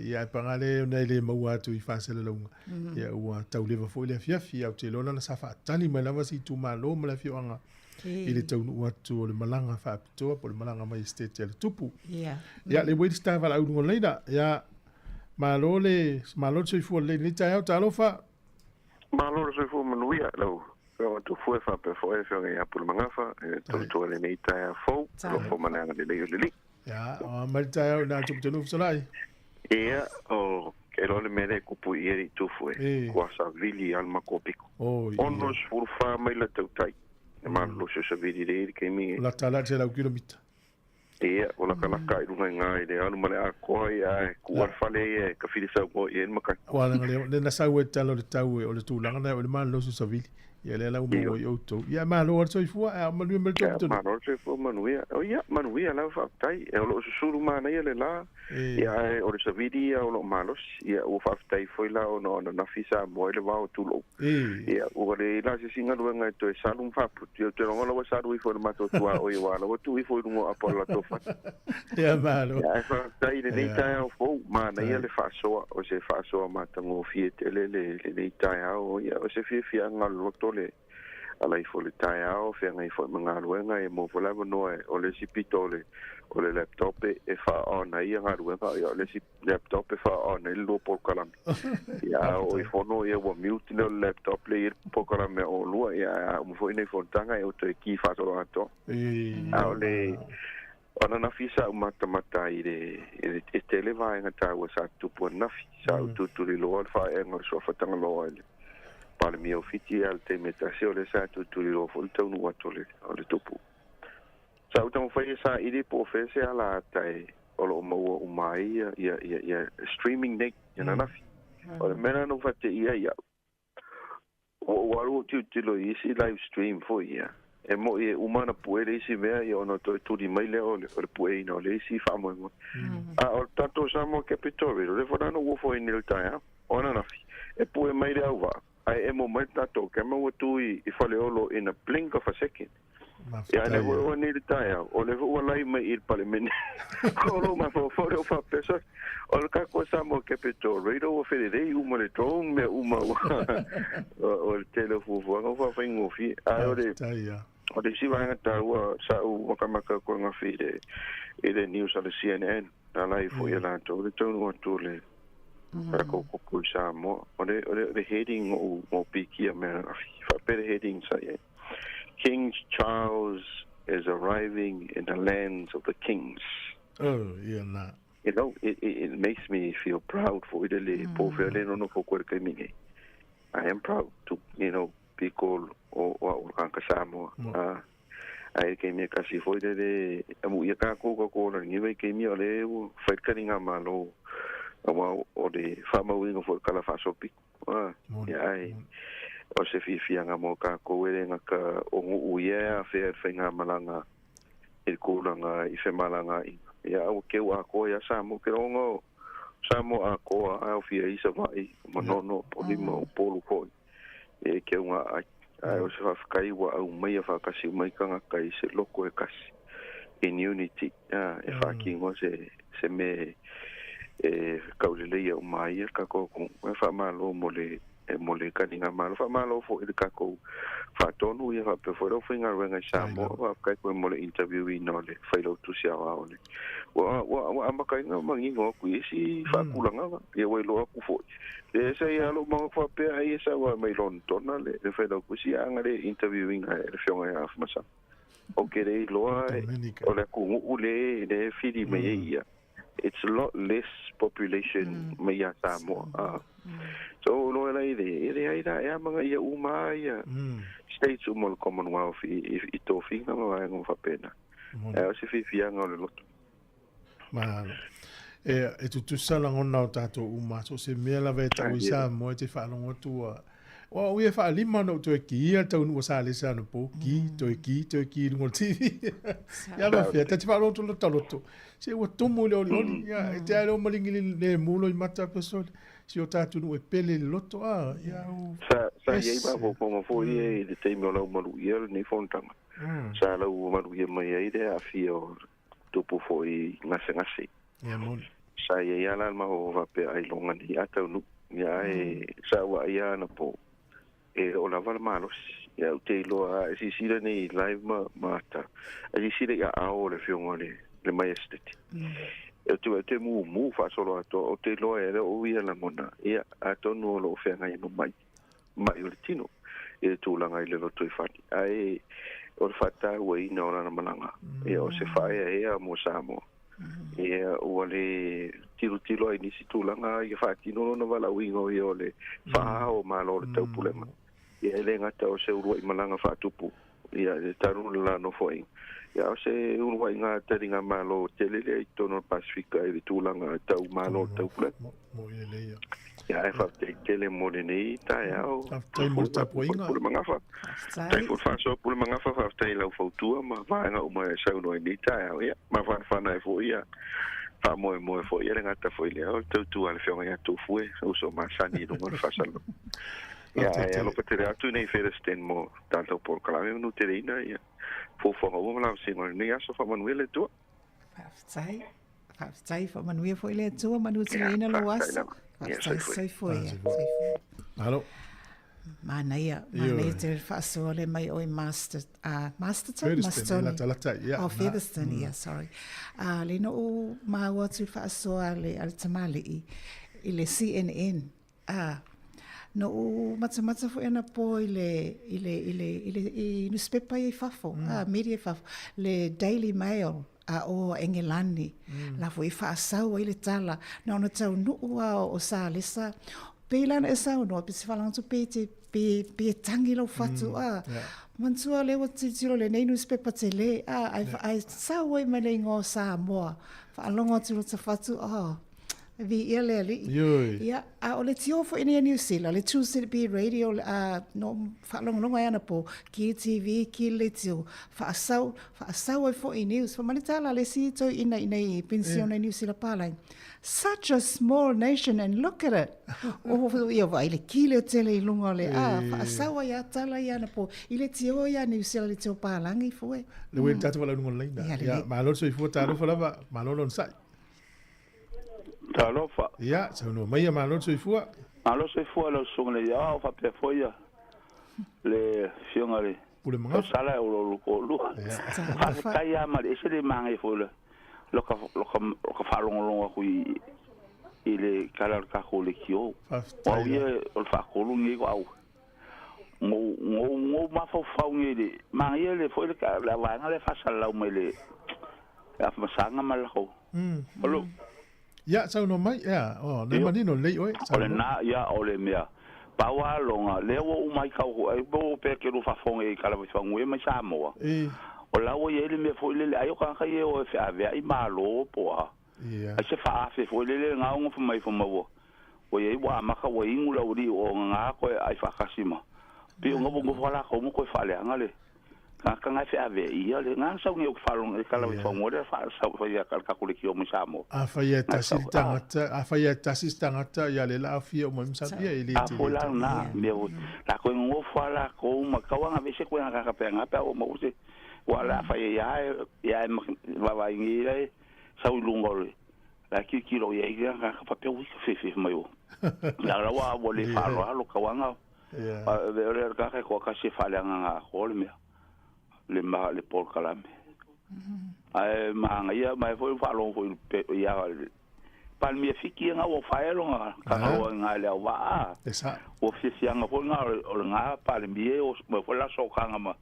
ia pangale na le maua tu i fasele longa ia ua tau leva fo le fiafi au te lona na safa tani mai lava si tu malo ma le fioanga i le tau nu atu o le malanga fa apitoa po le malanga mai state le tupu ia le wait sta vala ungo leida ia malo se fu le ni tai au talo fa malo se fu manuia lo tu fu fa pe fo e fio por mangafa to le ni tai fo lo fo mananga de le ia o mal tai au na tu tenu solai ia o Ero le mele kupu ieri tufu kuasa vili al makopiko. Onos furfa mai la tautai. E malo se sa vili reiri ke mi. La tala te lau kilomita. Ia, o la kalaka i runga ngai le anu male a koi a kuar fale e ka whiri sau ko i en makai. Wala le na sau e talo le tau e o le tūlanga na o le malo se sa vili. Ia le lau mo i auto. Ia malo ar soi fua e manu e mele topu tonu. Malo ar soi fua manuia. O ia, manuia lau whaafitai. E o lo se suru mana ia le la. Ia e o le sa vidi ia o lo malos. Ia o whaafitai foi la o no na fisa mo ele wao tulo. Ia o le la se singa luenga e to e salum whaaputi. Ia te ronga lawa saru i foi le mato tua o i wala. O tu i foi rungo apola tofa. Ia malo. Ia e whaafitai le neitai au fou. Mana ia le whaasoa. O se whaasoa matango fietele le neitai au. Ia o se fia ngalu le alai fo le tai ao fe ngai fo manga luenga e mo fola no o le sipito o le laptop e fa on ai nga luenga o le laptop e fa on il lo por kalam ya o i fono e wo mute no laptop le por kalam o lo ya mo fo nei fontanga e o te ki fa so ato a le ona na fisa mata i le tele vai nga ta wa sa tu po na fisa tu le lo fa e nga so fa tanga lo para mi ofiti al te metasio le sa tu lo volta un watole o le topu sa utang fa sa ide po fese ala tai o lo mo o mai ya streaming net na nafi o le mena no fa te ia o waru tu lo isi live stream fo ia e mo e umana puere isi vea ia ono tu di mai le o le puere no le isi fa mo a o tanto Sāmoa Capitol le fona no wo fo in il tai ona nafi e puere mai le au ai e mo mai tato ke mo tu i fale olo in a blink of a second ya le wo ni le tai o le wo lai mai il parliament o lo ma fo o fa pesa o le ka ko Sāmoa Capitol radio o fede dei uma le tron me uma o le telefone o fa fa ngofi ai o le si va ta o sa o ka ko ngofi de e news on the CNN na lai fo ya la to le tron o to le ko Sāmoa o le heading o piki America fa per heading sa King Charles is arriving in the lands of the kings. Oh, yeah, nah. You know, it makes me feel proud for Italy. I am proud to, be called o Sāmoa. Ai ke me kasi foi de amu ia ka ko ni ve ke mi ole fai karinga malo o de fama wingo for kala fa sopi ai o se fianga mo ka ko e nga ka o uia fe nga malanga e ko langa i fe malanga ia o ke wa ko ia Sāmoa ke rongo Sāmoa ko a fia isa vai manono polimo polu ko e ke nga ai o se whakakai wa au mai a whakasi mai kanga kai se loko e kasi in unity e whakingo se me kaulelei au mai e kako e whamalo mo le kaninga malo whamalo fo e kako whatonu e whapewhora o whinga ruenga i Sāmoa whakai koe mo le interview i no le whailo tusi awa o le wa amakai ngā mangi ngō kui e si whakulanga e wailo aku fo le sa ia lo mga whapea ai e sa wa mai lontona le whailo kusi anga le interviewing ai le whionga e awhamasa o ke rei loa o le aku ngu le whiri mai e ia it's a lot less population mai a Sāmoa so lo la ide ai da e mga ia uma ia states o mo Commonwealth i to whinga ma ngō whapena e o se whiwhianga o le loto Mahalo. e tu sala ngona o tato uma so se mea la veta o isa mo te whalongo tua. O ue wha lima no to e ki ia tau nua sa le sa no po ki to e ki lungo TV. Ia ma fia te whalongo to lota loto. Se ua tomo le oli ia e te aero maringi le mulo i mata pesole. Si o tato nua e pele le loto ia o. Sa iei ma po ponga fo ie le teimi o lau maru ia ni fontanga. Sa lau maru ia mai ai de a fia o tupu fo i ngase. Ia mon. Sa iei ala ma o vape ai longa ni atau nu. Ia e sa ua ia na po. E o lava le malos ia te loa e sisira nei live mata e sisira ia ao le fionga le mai esteti e te mu fa solo ato o te loa e o ia la mona ia ato no lo fenga i no mai o le tino e tu langa i le loto i fani ai o le fata ua ina ora na malanga e o se fae e a mo Sāmoa e o le tilo ai nisi tu langa i fati no na vala wingo i o le fa o malo le tau pulema ia le ngata o se urua i malanga whaatupu ia le taru la no foi ia o se urua i ngā taringa malo telele i tono Pasifika i le tūlanga tau malo tau pule ia e whapte tele mole nei tae au tai mo tapu inga pule mangafa tai whaso pule mangafa whapte lau whautua ma vaenga uma e sauno i nei tae au ia ma whana e fo ia fa moe fo ia le ngata fo ile au tau tu ale whionga ia tūfue uso ma sani runga le whasalo ia e lo patere atu nei feresten mo tanto por kalame no terina ia fo o la singo nei aso fa manuele tu Faftai fa manuia foi le tu manu terina lo aso sai foi Halo Manaia te faso le mai oi Masterton Featherston yeah sorry le no ma watu faso ale al tamali i le CNN no mata fo ena po ile newspaper i fafo media fafo le Daily Mail o Engelani la fo i fasau ile tala na ona tau no o sa lesa Pēlana e sau noa, pisi whalang tu pe tangi lau fatu Mansua lewa titiro le nei newspaper te le, ai sau e mele ngō Sāmoa, whaalonga tiro ta fatu, vi ia le ali. Ia, o le tiofo ina New Zealand, le 2CB radio, no whaalonga ana po, ki TV, ki le tio, whaasau e fo i news, whamanitala le si to ina i pensione New Zealand pālain. Such a small nation and look at it. Ia vai le kile o tele I lunga le whaasawa ia tala ia na po I le tio ia New Zealand le tio pālangi fue. Le wei tatu wala lunga leina. Ia, malo so I fua talo whalava, malo lon sai. Talo fa. Ia, sa unua mai malo so I fua. Malo so I fua lo sunga le ia, o whapea fua ia. Le fionga le. Pule mga. Sala e ulo luko lua. Kai ama le, ese le mangai fua loka whalonga hui I le kalar kako le kio. Wau ia o whakolu ngi ko au. Ngō mawhau ngi le. Mangia le fwoi le wanga le whasalau mai le. A whamasanga malako. Olo. Ia, sau no mai, ia. Nei manino lei oi. Ole na, ia, ole mea. Pawa longa, leo umai kau hui. Bo pekeru whafonga I kalawitwangu e mai Sāmoa. O lawa ia ele me foi lele ayo kan kai o fe ave ai malo po a a se fa fe foi lele nga un fu mai fu mawo o ye wa ma ka wa ingu la uri o nga ko ai fa kasima bi ngo bo fala ko mo ko fa le nga le ka nga fe ave ia le nga sa ngi o fa long e kala fa mo le fa sa fa ia ka ko le ki o mo Sāmoa a fa ia tasistanga ia le la fi o mo msa ia ile a fo la na me o la ko ngo fa la ko ma ka wa nga ve se ko nga ka pe nga pe o mo se wala fa ia va ngi le sa ulungole la ki lo ia ia ka pa pe wi fe mai o la wa le fa lo ka wanga le ka ko ka se fa le nga ko le me le ma le por kalame ai ma nga ia mai fo fa lo fo ia pal mi fiki nga o fa lo nga ka nga le wa o fi nga fo nga pa le mi o fo la so ka nga ma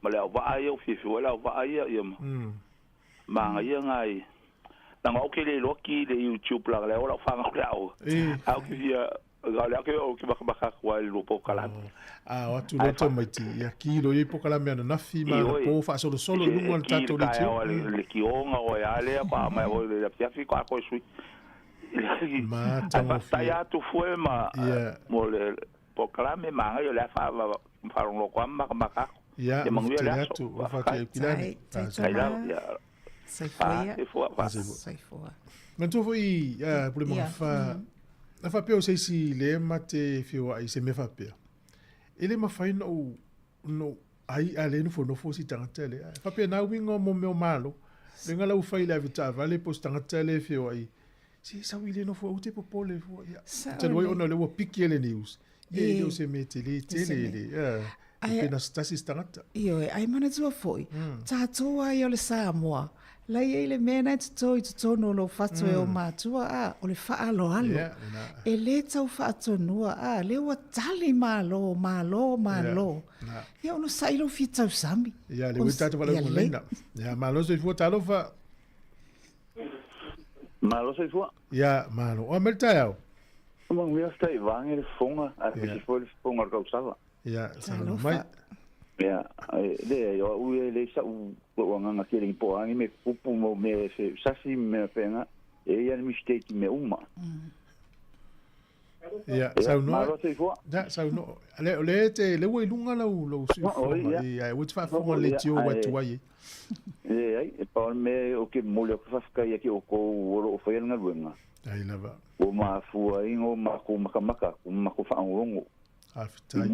le va ai o fi wala va ai ia ma nga ia ngai na ngo ke le loki le YouTube la le ora fa nga au ki ia Gale ake o ki baka kwa lo po kala. O tu lo to mai ti ya ki lo i po kala me na fi ma po fa solo solo lungo al tato le ti. Le ki onga o ya le pa ma o le pia fi kwa ko sui. Ma ta ya tu fue ma mo le po kala me ma yo le fa lo kwa ma ya te tu fa te pilani. Sai foi. Men tu foi por mo fa na fa peo sei si le mate fio ai se me fa peo. Ele ma fa no ai ale no fo si tanga tele. Fa peo na wingo mo me malo. Venga la u fa ile vita vale post tanga tele fio ai. Si sa wile no fo te popole fo ya. Te lo ono le wo piki ele news. Ye yo se mete le tele. Pena stasi stangata. Io ai mana tua foi. Tātua i o le Sāmoa. La i le mena te toi te tono lo fatu e o mātua o le whaalo alo. E le tau whaatonua le ua tali malo. Ia ono sailo fi tau sami. Ia le ui tatu wala ua leina. Ia malo se fua talo fa. Malo se fua? Ia malo. O meltai au? Mang mea stai vange le fonga. A pisi fo le fonga rkau sala. Ia salo mai. Ia, le yo ue le sa u wanga ke le po angi me kupu mo me se sasi me penga e ia mistake me uma. Ia, sau no. Malo se fua. Da, sau no. Le te le ue lunga lo si fua. Ia, ue te fa fonga le tio wa tuai. Ai, e pa me o ke mo le fa ka ia ke o ko o fa ia ngaluenga. Ai lava. O ma fua ingo ma ko maka ma ko fa ngongo. Aftai.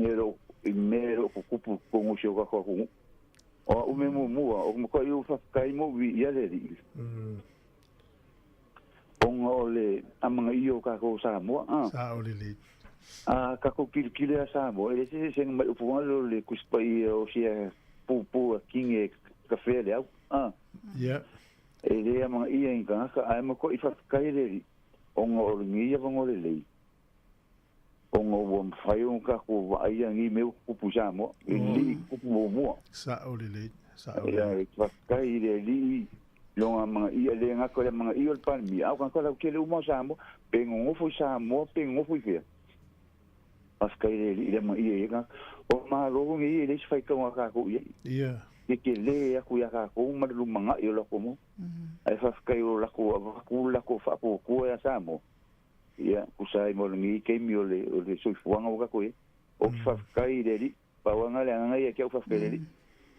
Mero kupu kongo shio ka ko o me mo o mo ko yo fa kai mo wi ya le ri ongo le amanga io ka ko Sāmoa sa o le ka ko kile Sāmoa e se se mai pu lo le kuspai o sia pu kinge ka fe le au ya e le amanga ia inga ka ai mo ko i fa kai le ri ongo ngi ya vongo le ongo won fayo ka ko ai ngi me kupu Sāmoa li kupu mo sa o le ya fa kai le li longa mga ia le nga ko le mga iol pan mi au kan ko la ke le mo Sāmoa pengo fo Sāmoa pengo fo fe pas kai le mga ia nga o ma lo ngi le fa ka ko ia ke le ya ku ya ka ko ma lu mga io lo ko mo ai fa kai o la ko fa ko ya Sāmoa ia usai mo ngi ke mi ole so fuanga o ka ko o ki fa kai le li pa wanga le nga ia ke o fa fe le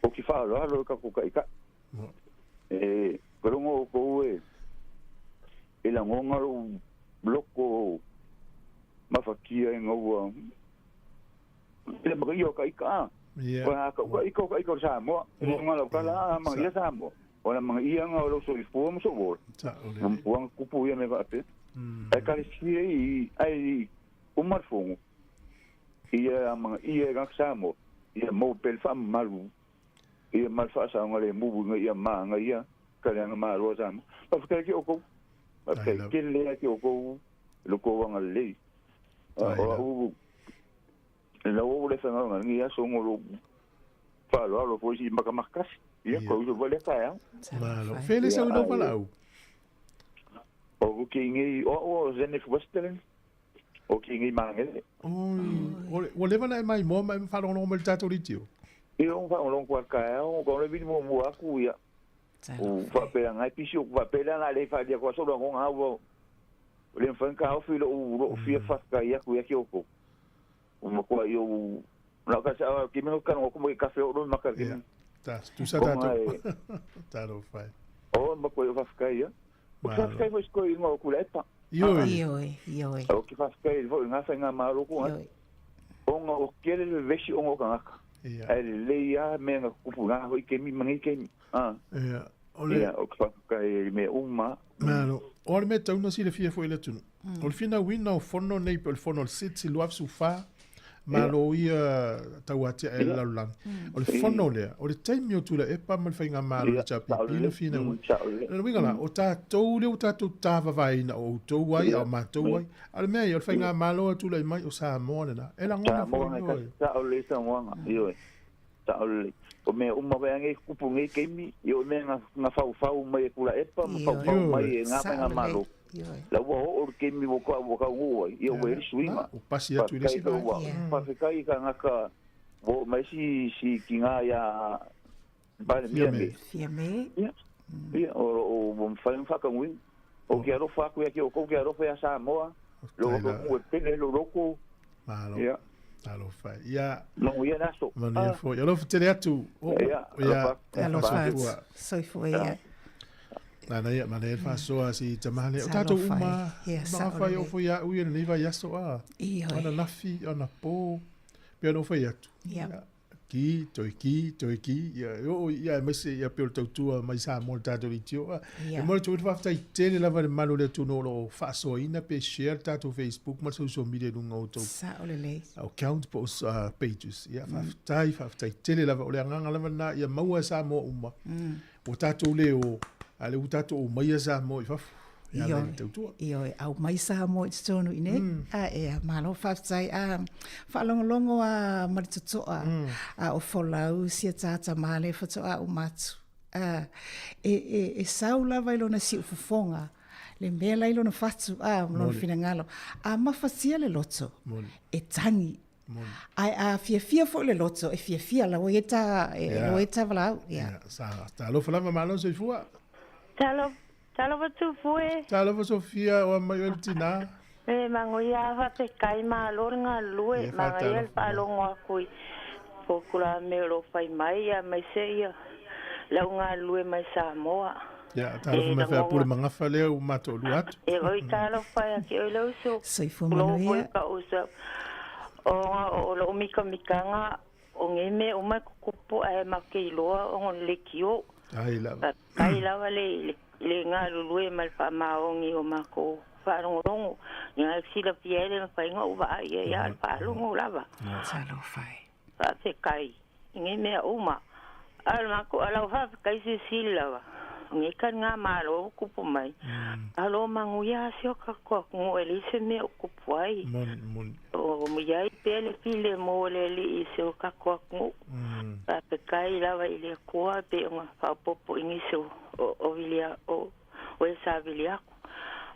o ki fa lo ka ko kai ka pero ngo ko e la ngonga o bloko ma fa kia ngo le ba yo kai ka wa ka ko Sāmoa ngo la ka la ma ia Sāmoa o la ma ia nga lo so fu mo so bo mo kupu ia me va pe ai ka si ai umar fongo ia mga ia ga Sāmoa ia mo pel fam malu ia mal fa sa ngale mu nga ia ma nga ia ka le nga ma ro Sāmoa pa ka ki o ko pa ke le ki o ko lo ko nga le o o le fa nga ia so ngolo fa lo fo si maka makas ia ko yo vale ka ya malo feliz au no falau o kingi o zenef western o kingi mangel o le vana mai mo mai fa no mo tato ritio e on fa on kwa ka o ko le vinimo mo aku ya o fa pe ngai pisio va pe la le fa dia ko so lo ngon hawo le fan ka o filo o fi fa ka ya ku ya ki o ko o mo ko yo la ka sa ki me kan o ko mo café o no makar ki ta tu sa tato tato fai o mo ko yo fa ka ya o fa ka mo ko ingo ku leta Ioi. O ki fa ka vo nga fa nga ma ro ko o nga o kele le vesi o nga ka ai le ya me nga ku pu nga ho ke mi mangi ke ole o ka ka me uma malo o le meta una si le fia foi le tunu o le fina wina o fono nei pel fono el sit si luaf su fa malo ia tauatia e laulang o le fono lea o le taimi o tula e pa mal fainga malo le chapi pina fina le winga la o tātou le o tātou tāwawai na o tau ai o mātou ai ale mea i o le fainga malo o tula i mai o Sāmoa na e la ngona foi sa o le sa ngona ta ole o me uma ba nge kupu nge kemi yo me nga fau mai kula epa fau mai nga malo la wo o kemi wo ka wo yo we suinga o pasi atu le si pa kai ka nga wo mai si kinga ya ba le fiame ia o fa ka win o ke ro fa ku ya ke o ke ro fa Sāmoa lo o pele lo roko malo ia alo fai ia no ia naso mani fo ia lo tele atu ia alo fa so foi ia na ia mana fa so si tamale o tato uma ma fa yo fo ya u ia ni va ya so a ona nafi ona po pe no foi atu ki ia o ia mese ia pe to tu mai sa mo tato litio e mo tu fa tai tele la va malo le tu no lo fa so ina pe share tato Facebook ma social media no auto sa olele au count post pages ia fa tai tele la va o le nganga la na ia mau sa mo uma o tato le o ale u tato o mai sa mo fa Io au mai sa mo tonu ine malo faftai fa longo a marituto a o folau sia tata male foto a o matu e saula vai lona si ufonga le mela ilo na fatu mo fina ngalo a mafasia le loto e tangi ai a fia fo le loto e fia la weta vala sa ta lo fala malo se fua Talo watu fue. Talo wa Sofia o mai tina. Mangoia fa te kai ma lornga lue mangoia pa longa kui. Fokula me lo fai mai a mai seia. Launga lue mai Sāmoa. Ya, talo me fa pule manga fa le o mato luat. E oi talo fai ki o lo so. Sei fo manuia. O lo mikanga o ngeme o mai kupu e makiloa o le kio. Ai la. Ai la vale le nga lulue mal fa maongi o mako fa rongo nga sila fiele na fa nga uva ya fa longo lava salo fai fa se kai nge me uma al mako ala fa kai se sila nge kan nga malo kupu mai alo mangu ya sio ka ko ngo elise me kupu ai o mo ya pele file mo le li sio ka ko ngo fa kai lava ile ko pe nga fa popo iniso o vilia o esa vilia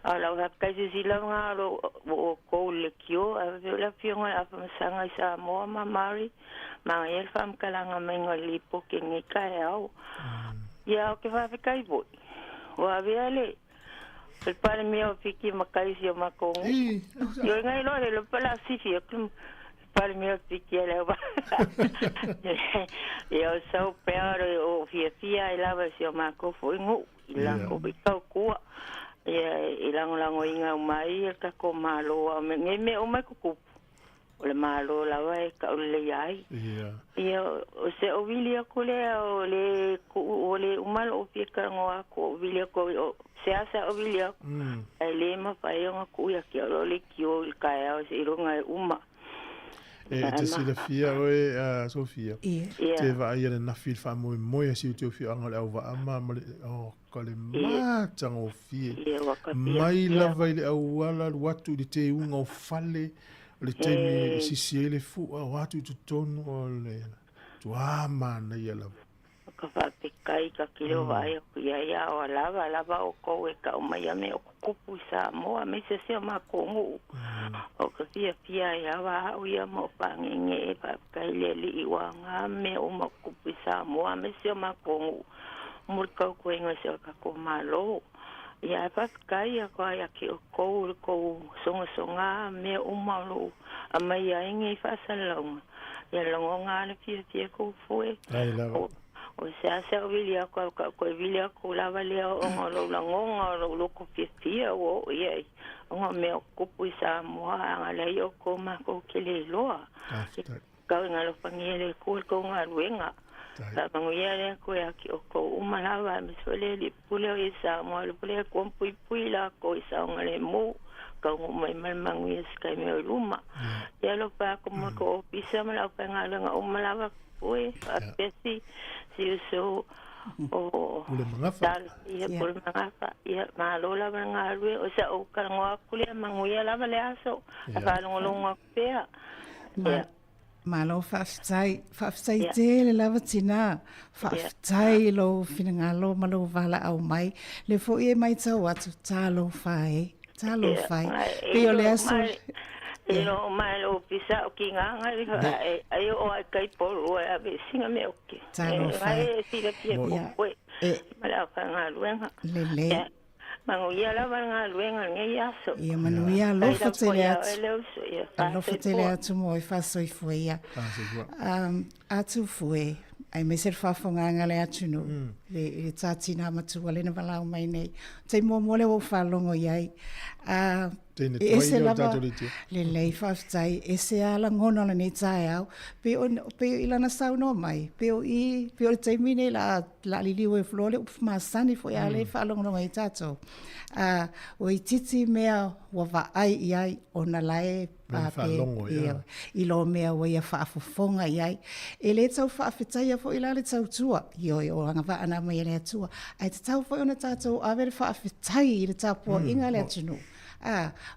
ala o kai si la nga o ko le kio a la fionga a sanga sa mo mari ma el fam kala nga mengo lipo ke ngi kai au ya o ke va kai bo o aviale el pare mio fiki makai si ma ko yo ngai lo le pala si fi pare mio fiki ala va yo so pero o fia la va si ma ko foi ngu ila ko bi ko ilang inga mai ka ko malo me o mai ko le malo la vai ka le ai o se o vilia ko le umal o pika ngo ko vilia ko se asa o vilia le ma pa yo ko ya ki o le ki o ka o se ronga uma te sila fia oe Sofia te va ia na fil fa moi si te fi anga le va ama o ka le mata o fie mai la vai le wala watu de te unga o fale le te mi si le fu watu tu tonu o le tu ama na ia la ka fa pe kai ka kilo vai ku ia o lava o ko e ka o mai me o kupu Sāmoa me se ma ko o ka fia ia va o ia mo pange pa kai le li wanga me o ma kupu Sāmoa me se ma ko mo ka ko inga se ka ko malo ia pa kai ko ia ki o ko songa me o malo a mai ai ngi fa salong ia longa le fia ko foi o se o vilia ko vilia ko lava le o ngolo la ngonga lo ko fia o ye o me ko puisa mo ala yo ko ma ko kele lo ka ngalo pangele ko nga ruenga la manguia ko ya ki ko umalava me sole li pule isa mo le pule ko pui la ko isa ngale mo ka mai manguia ska me luma ya lo pa como ko pisa me la pangala nga umalava oi apesi si so o dal ia por mangafa ia malola mangalwe o sa o kalangwa kulia manguia la vale aso ka longa pea Malo whaftai te le lava tina. Whaftai lo finangalo malo vala au mai. Le fo e mai tau atu talo whae. Talo whae. Pio le aso. Ino mai lo pisa o ki nganga ai o ai kai polo e ave singa me o ki. Talo whae. Ai sira pia koe. Mala ka ngā luenga. Lele. Manguia la vanga luenga ngai aso. Ia manuia lofa tele atu. Lofa tele atu mo e whasoi fue ia. Atu fue. Ai me ser whawhonganga le atu no. Le tātina matua le na walau mai nei. Te mua mole o whalongo iai. E se lava le lei whaftai. E se ala ngono le nei tae au. Peo ilana sau no mai. Peo le taimine la liliu e flore. Upu maasani fo ia le whalongo no mai tātou. O i titi mea wa vaai iai o na lae i lo mea wa ia whaafofonga iai. E le tau whaafetai fo ila le tau tua. Io o anga wa ana mai le tua. Ai te tau fo ona tātou avere whaafetai i le tāpua inga le atunu.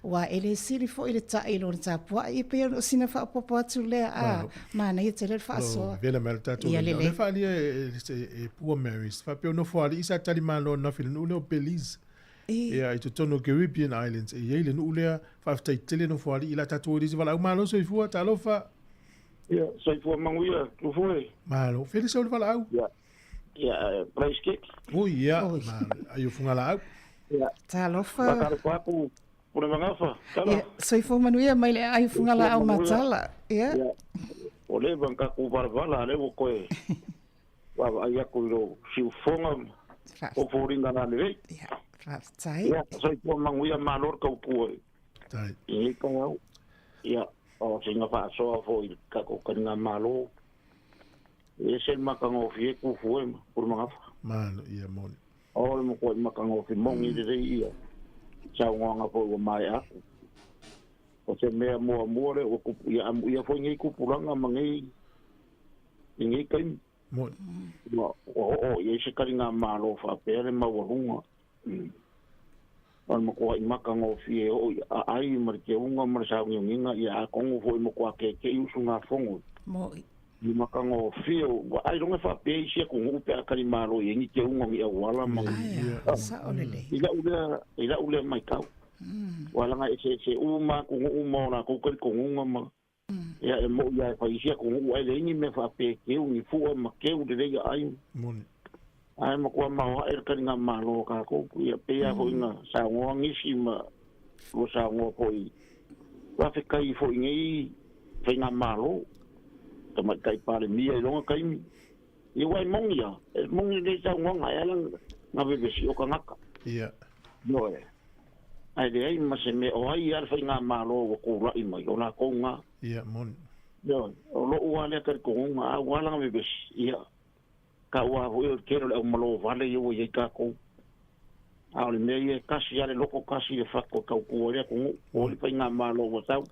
Wa ele siri fo i le tai lo le tāpua. I pia o sina whaapopo atu lea. Mana i te le whaasoa. Vela mele tātou. Le whaalia e Poor Marys. Whapeo no whaali isa tali malo na while ule o Belize. Ia i te tono Caribbean Islands. E iei le nu ulea whaftai tele no whaali ila tātou risi wala au malo so i fua talofa. Ia, so i fua manguia, tu fue. Malo, fele sa ule wala au. Ia, price cake. Ia, ai o fungala au. Ia. Talofa. Makaro papu. Pune mangafa. Ia, so i fua manuia mai le ai fungala au matala. Ia. O le banka ku barvala le o koe. Wa ai aku lo siu fonga. O foringa na le. Ia. Tai. Ia, so i fua manguia malor ka upue. Tai. I ka au. Ia, o singa fa so fo i ka ko kanga malo. E se makango fie ku fue por mangafa. Mano, ia moni. O le mo ko makango fi mongi de ia. Sa nganga po o mai a. O se mea mo le o ku ia fo ngi ku pulanga mangi. Ngi kai. Mo. O ia se karinga malo fa pere ma worunga. Mo ko makango fi o ai mar ke unga mar sa nginga ia kongo fo mo ko ke usunga fongo. Mo ni makango fio ai longa fa pe sia ko upe akari malo yengi ke unga ia wala ma sa olele ila ule mai kau wala nga se uma ko uma na ko ko unga ma ya mo ya fa sia ko ai le ni me fa pe ke uni fu ma ke u de ya ai mon ai mo ko ma ai ka nga malo ka ko ia pe ya ho nga sa ngi si ma lo sa ngo ko i wa fe kai fo ngi fe nga malo tama kai pale mia longa kai mi i wai mongia mongi de sa ngonga alang na bebe si o kangaka ia no ai de ai ma se me o ai ar fa nga malo ko ra i mai ona ko nga ia mon no o lo wa le ka ko nga wala bebe ia ka wa ho e kero le malo vale yo ye ka ko au le me kasi ale loko kasi le fa ko ka ko le ko o le fa nga malo wa sa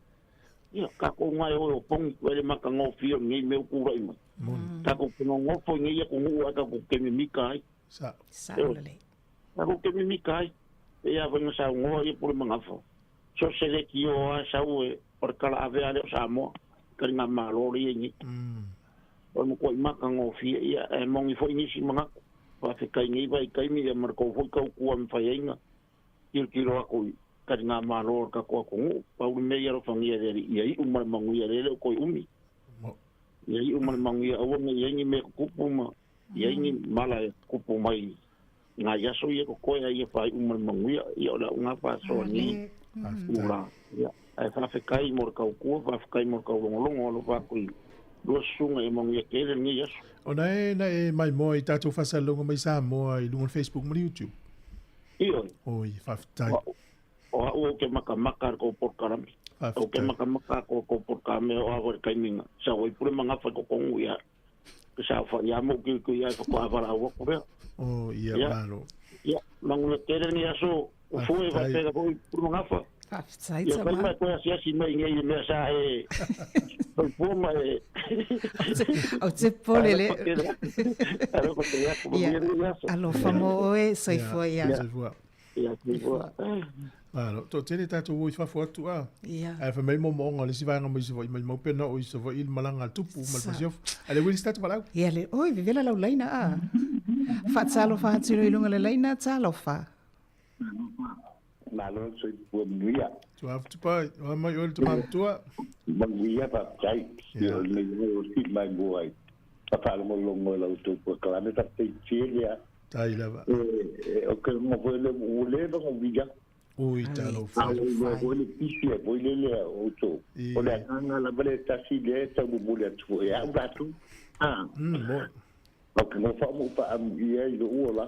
ia ka ko ngai o pong wele makango fio ngi me ku rai mo ka ko no ngo fo ngi ya ko ngu ka ko ke mi kai sa le ka ko ke mi kai e ya vanga sa ngo i por mangafo so se le ki o sa u por kala ave ale Sāmoa ka nga malo ri ngi o mo ko makango fio ia e mongi fo ngi si manga pa fe kai ngi vai kai mi ya mar ko fo ka ku am fa yenga ki ro ko ka nga malo ka ko ko pa u me yero fangia de i umar manguia de ko umi i umar manguia o me yengi me ku puma yengi mala ku puma i nga ya so ye ko ya ye pa umar manguia i ola nga pa so ni ula ya ai fa fe kai mor ka ku fa kai mor ka long lo pa ku do sunga e manguia ke le ni yes ona e mai mo i tatu fa sa longo mai Sāmoa i lungo Facebook mo YouTube oi fa tai o ke makamaka ko por karami o ke makamaka ko por kame o agora kaiminga sa oi pure manga fa ko kongu ya sa fa ya mo ki ya fa ko avara o ko o ia malo ya mangu tere ni aso o foi va pega foi pure manga fa sai ya fa ko ya si mai ngai me sa e o forma e o te polele allo famo e sai foi ya Ia tua. Ano, to tele tato wo fa fo tu a. Ia. Ai fa mai mo mo le si vai mo se voi mo pena o se voi il malanga tupu mal pasio. Ale wi sta tu Ia le, oi, vivela lau laina a. Fa tsalo fa tiro ilunga le laina tsalo fa. Malo so po muia. Tu have to buy, o mai o tu mam tua. Muia pa tai. Yo le o ti mai boy. Pa mo longo la tu po kala me ta te chilia. Tai lava. O ke mo foi le o le ba mo vija. Ui, talo fa. O le pisia, o le o to. O le anga la bele ta si le ta mo le tu. Ya ba tu. Ah. Mo. O ke mo fa mo pa am ia i o la.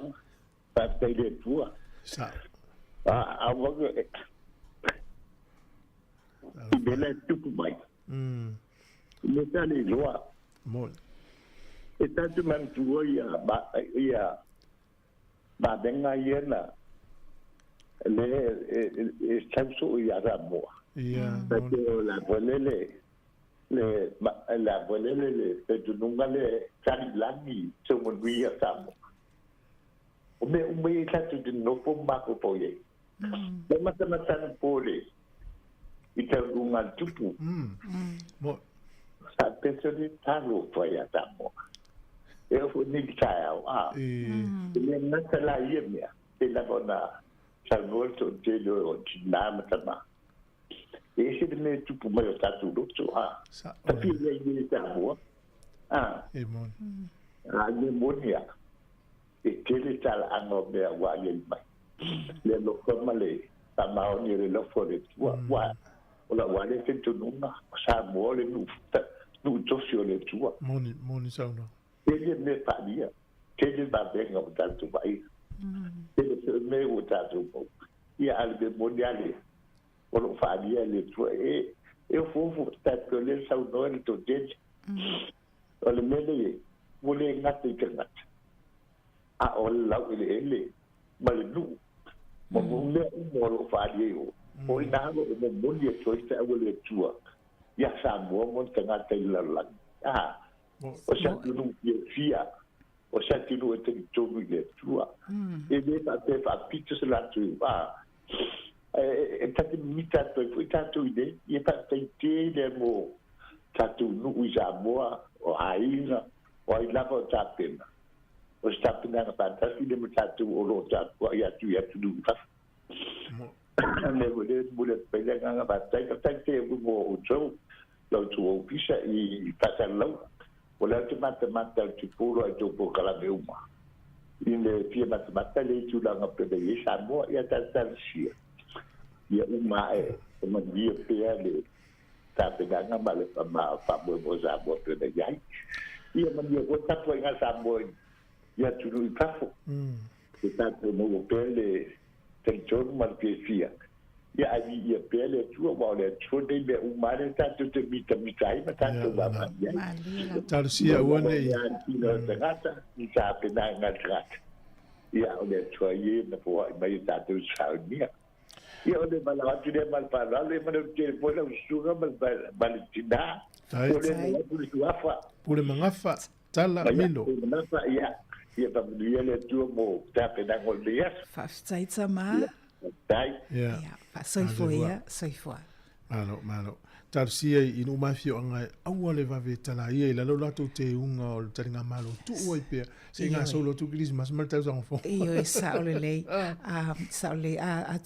Pa te le tu. Sa. Ah, a mo ke. Bele tu mai. Le ta le loa. Mo. E tanto man tu ia ba benga iena le chanso ia Sāmoa. Ia. Pero la volele le tununga le langi so mo ia Sāmoa. O me tanto de no po mako po ye. Le mata pole. Ita unga tupu. Mo. Sa pesoni talo po ia Sāmoa. Eu fui nigtao ele não está lá ia ele bona salvou o telo o tinama tama esse de me tu por meu tatu do tapi ele está boa mon pneumonia e que ele está lá no me agua ele mai le lo como le tama o le lo fore wa o la wa le tu nunga Sāmoa le nu tosio le tua moni sauna. Ele me faria, ele vai bem ao tanto vai. Ele me o tanto bom. E a albemonale, o não faria ele tu eu vou tanto ele só não ele to gente. Olha me ele ngate kengat. A olha ele mas nu. Mo le mo lo faria eu. O ina o mo dia foi está o le tua. Ya Sāmoa mo kengat ele lá. O sa tunu fia o sa tunu e te tobu le tua e le pa te fa pictures la tu e tati mita to foi tatu ide e pa te le mo tatu nu Sāmoa o aina o ai lava o tapena o tapena pa tasi le mo tatu o lo tatu ya tu du fa ne vole pele nga pa te mo o tso lo tu o pisa i pasa lo Ola te mata tu puro ai tu po kala meuma. Ile pia mata le tu la ngap pe ye Sāmoa ia ta sia. Ia uma ma dia pe le ta pe nga male pa mo Sāmoa pe de yai. Ia ma dia ko ta po nga Sāmoa ia tu lu kafo. Ta pe mo pe le te tu ma pe fia. Ia ai ia pe le tu wa le tu de be uma le ta tu te mita ai ma ta tu ba ma. Tal sia one ia te gata ni ta pe na ngata. Ia o le tu ye na po mai ta tu sa nia. Ia o le mala tu de mal pa le ma te po la suga mal tina. O le tu tu afa. Pule mangafa tala milo. Mangafa ia pa le tu mo ta pe na ngol dia. Fa tsaitsa ma. Dai. Yeah. Soifoia. Malo. Tarsia i no mafio anga au le va vetala ia la lo lato te unga o taringa malo tu oi pe se nga solo tu Christmas mal ta zang fo. Io sa ole lei. Sa ole a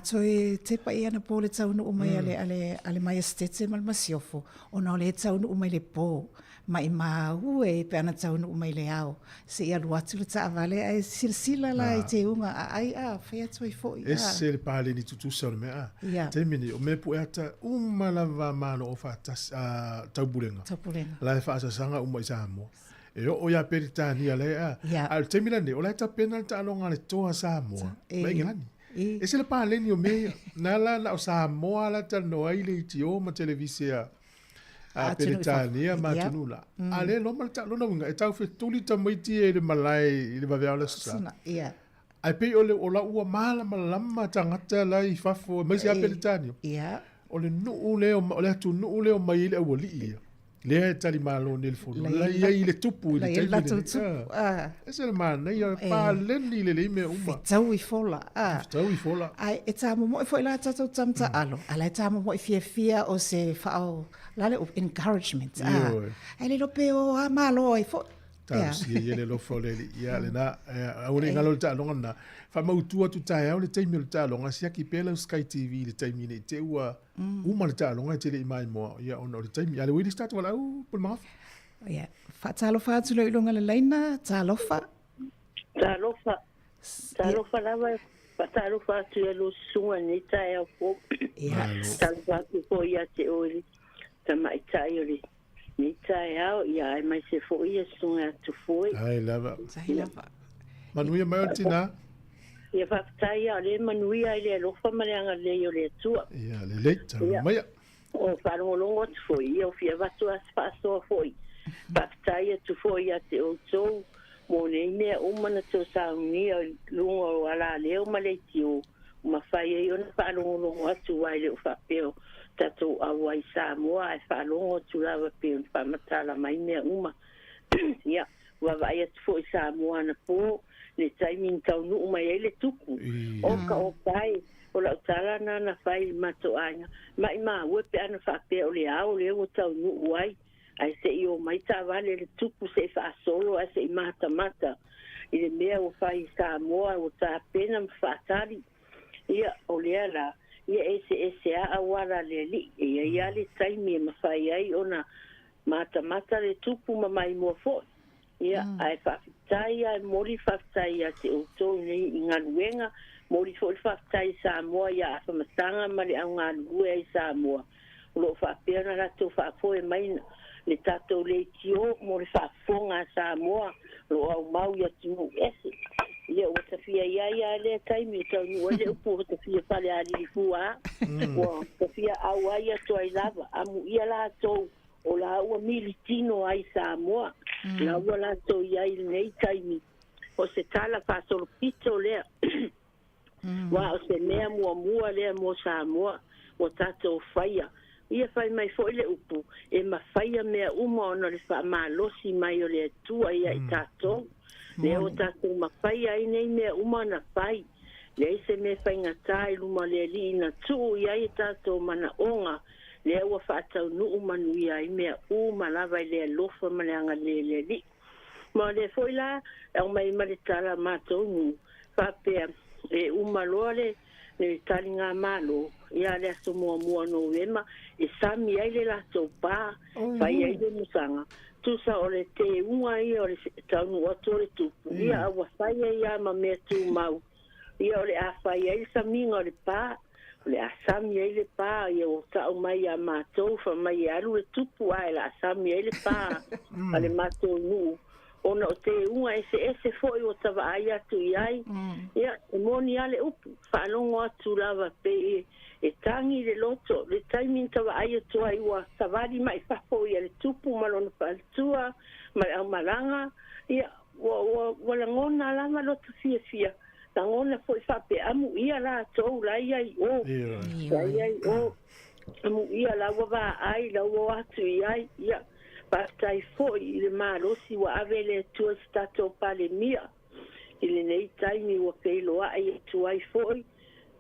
toi te pa ia na pole tau no mai ale mai estete mal masiofo. Ona ole tau no mai le po. Mai ue pe ana tau no mai le au. Se ia luatu le ta vale ai silsila la i te unga ai fai toi fo. Ese le pale ni tutu sa me Te mini o me pu ata malava malo o fata taubulenga. La fa sanga o mai Sāmoa. E o ya peritani ale al temila ne o la ta penal ta longa le toa Sāmoa. Mai ngani. E se le pale ni o me na la o Sāmoa la ta no ai le ti o ma televisia. A peritani ma tunula. Ale lo mal ta lo no e tau fe tuli ta mai ti e le malai le va vela sa. Ai pe ole o la ua malama tangata la i fafo mai se a peritani. O le nuu leo, o le atu nuu leo mai le awali ia. Le tali malo nel fono. La ile tupu la ile la tupu. Ese le mana ia pa leni le me uma. Tau I fola. Tau I fola. Ai e tamo mo foi la tatu tamta alo. Ala tamo mo fia o se fao la le encouragement. Ai le lope o malo I fo. Ta si ele lo fole ia le na o le ngalo ta longa na. Fa mau tua tu tai au le taimi le ta longa sia ki pela Sky TV le taimi ne te ua uma le ta longa te le mai mo ia ono le taimi ale we start wala u pul maf. Ia fa talo fa tu le longa le leina talo fa. Talo fa lava fa talo fa tu le sunga ni tai au fo. Ia talo fa tu fo ia te oli. Ta mai tai oli. Ni tai au ia mai se fo ia sunga tu foi. Ai lava. Sai lava. Manuia mai tina. Ia whakataia le manuia I le alofa mareanga le o le tua. Ia le leita maia. O whanongolongo tu foi, ia o fia watu as whasoa foi. Whakataia tu foi a te o tau, mo nei mea umana tau saungi o lunga o ala leo ma le tio. Ma whaia I ona whanongolongo atu wai le o whapeo. Tato a wai Sāmoa e whanongo tu lawa peo ni whamatala mai mea uma. Ia, wawai atu foi Sāmoa na po. Le taiming tau nu mai ele tuku o ka o pai o la tala na fai mato anga mai ma we pe ana fa pe o le au le o tau nu wai ai se io mai ta vale le tuku se fa solo ai se mata ile mea o fai Sāmoa o ta pena fa tali ia o le ala ia ese a wala le li ia le taimi ma fai ai ona mata le tuku ma mai mo fo ia ai whaktai ai mori whaktai a te oto nei I ngā luenga mori fo whaktai Sāmoa ia a whamatanga mari au ngā lue ai Sāmoa lo whapena rato whapoe maina le tatou le tio mori whafonga Sāmoa lo au mau ia tunu ese ia o tawhia ia le taimi tau nua le upu o tawhia whale a rifua o tawhia au ai ato ai lava amu ia la tau o la ua militino ai Sāmoa la ua la to iai nei taimi o se tala whasolo pito lea wa o se mea mua lea mo Sāmoa o tato whaia ia whai mai fo ile upu e ma whaia mea uma ona le wha malosi mai o le tua ia I tato lea o tato ma whaia I nei mea uma na whai lea se me whai ngatai luma lea li ina tu iai tato mana onga le ua whaatau nuu manuia I mea malava I lea lofa maleanga le li. Ma le foi la, au mai maritala mātou nu, whapea e umaloa le tali ngā malo, ia le aso mua no wema, e sami ai le lato pā, whai ai le musanga. Tusa o le te unga ia o le taunu ato le tupu, ia awa whai ia ma mea tu mau, ia o le a whai ai saminga o le pā, le asami ai le pā ia o tau mai a mātou wha mai alu e tupu ai le asami ai le pā a le mātou nu ona o te unga ese foi o tawa ai atu iai ia e moni ale upu whanongo atu lava pe e tangi le loto le taimin tawa ai atu ai ua tawari mai whapo ia le tupu malona whaaltua mai au maranga ia wala ngona lama loto fia tangona foi fape amu ia la tou lai ai o amu ia la wa ai la wa atu ai ia pastai foi le malosi wa avele tu stato pale mia ile nei taimi wa pelo ai tu ai foi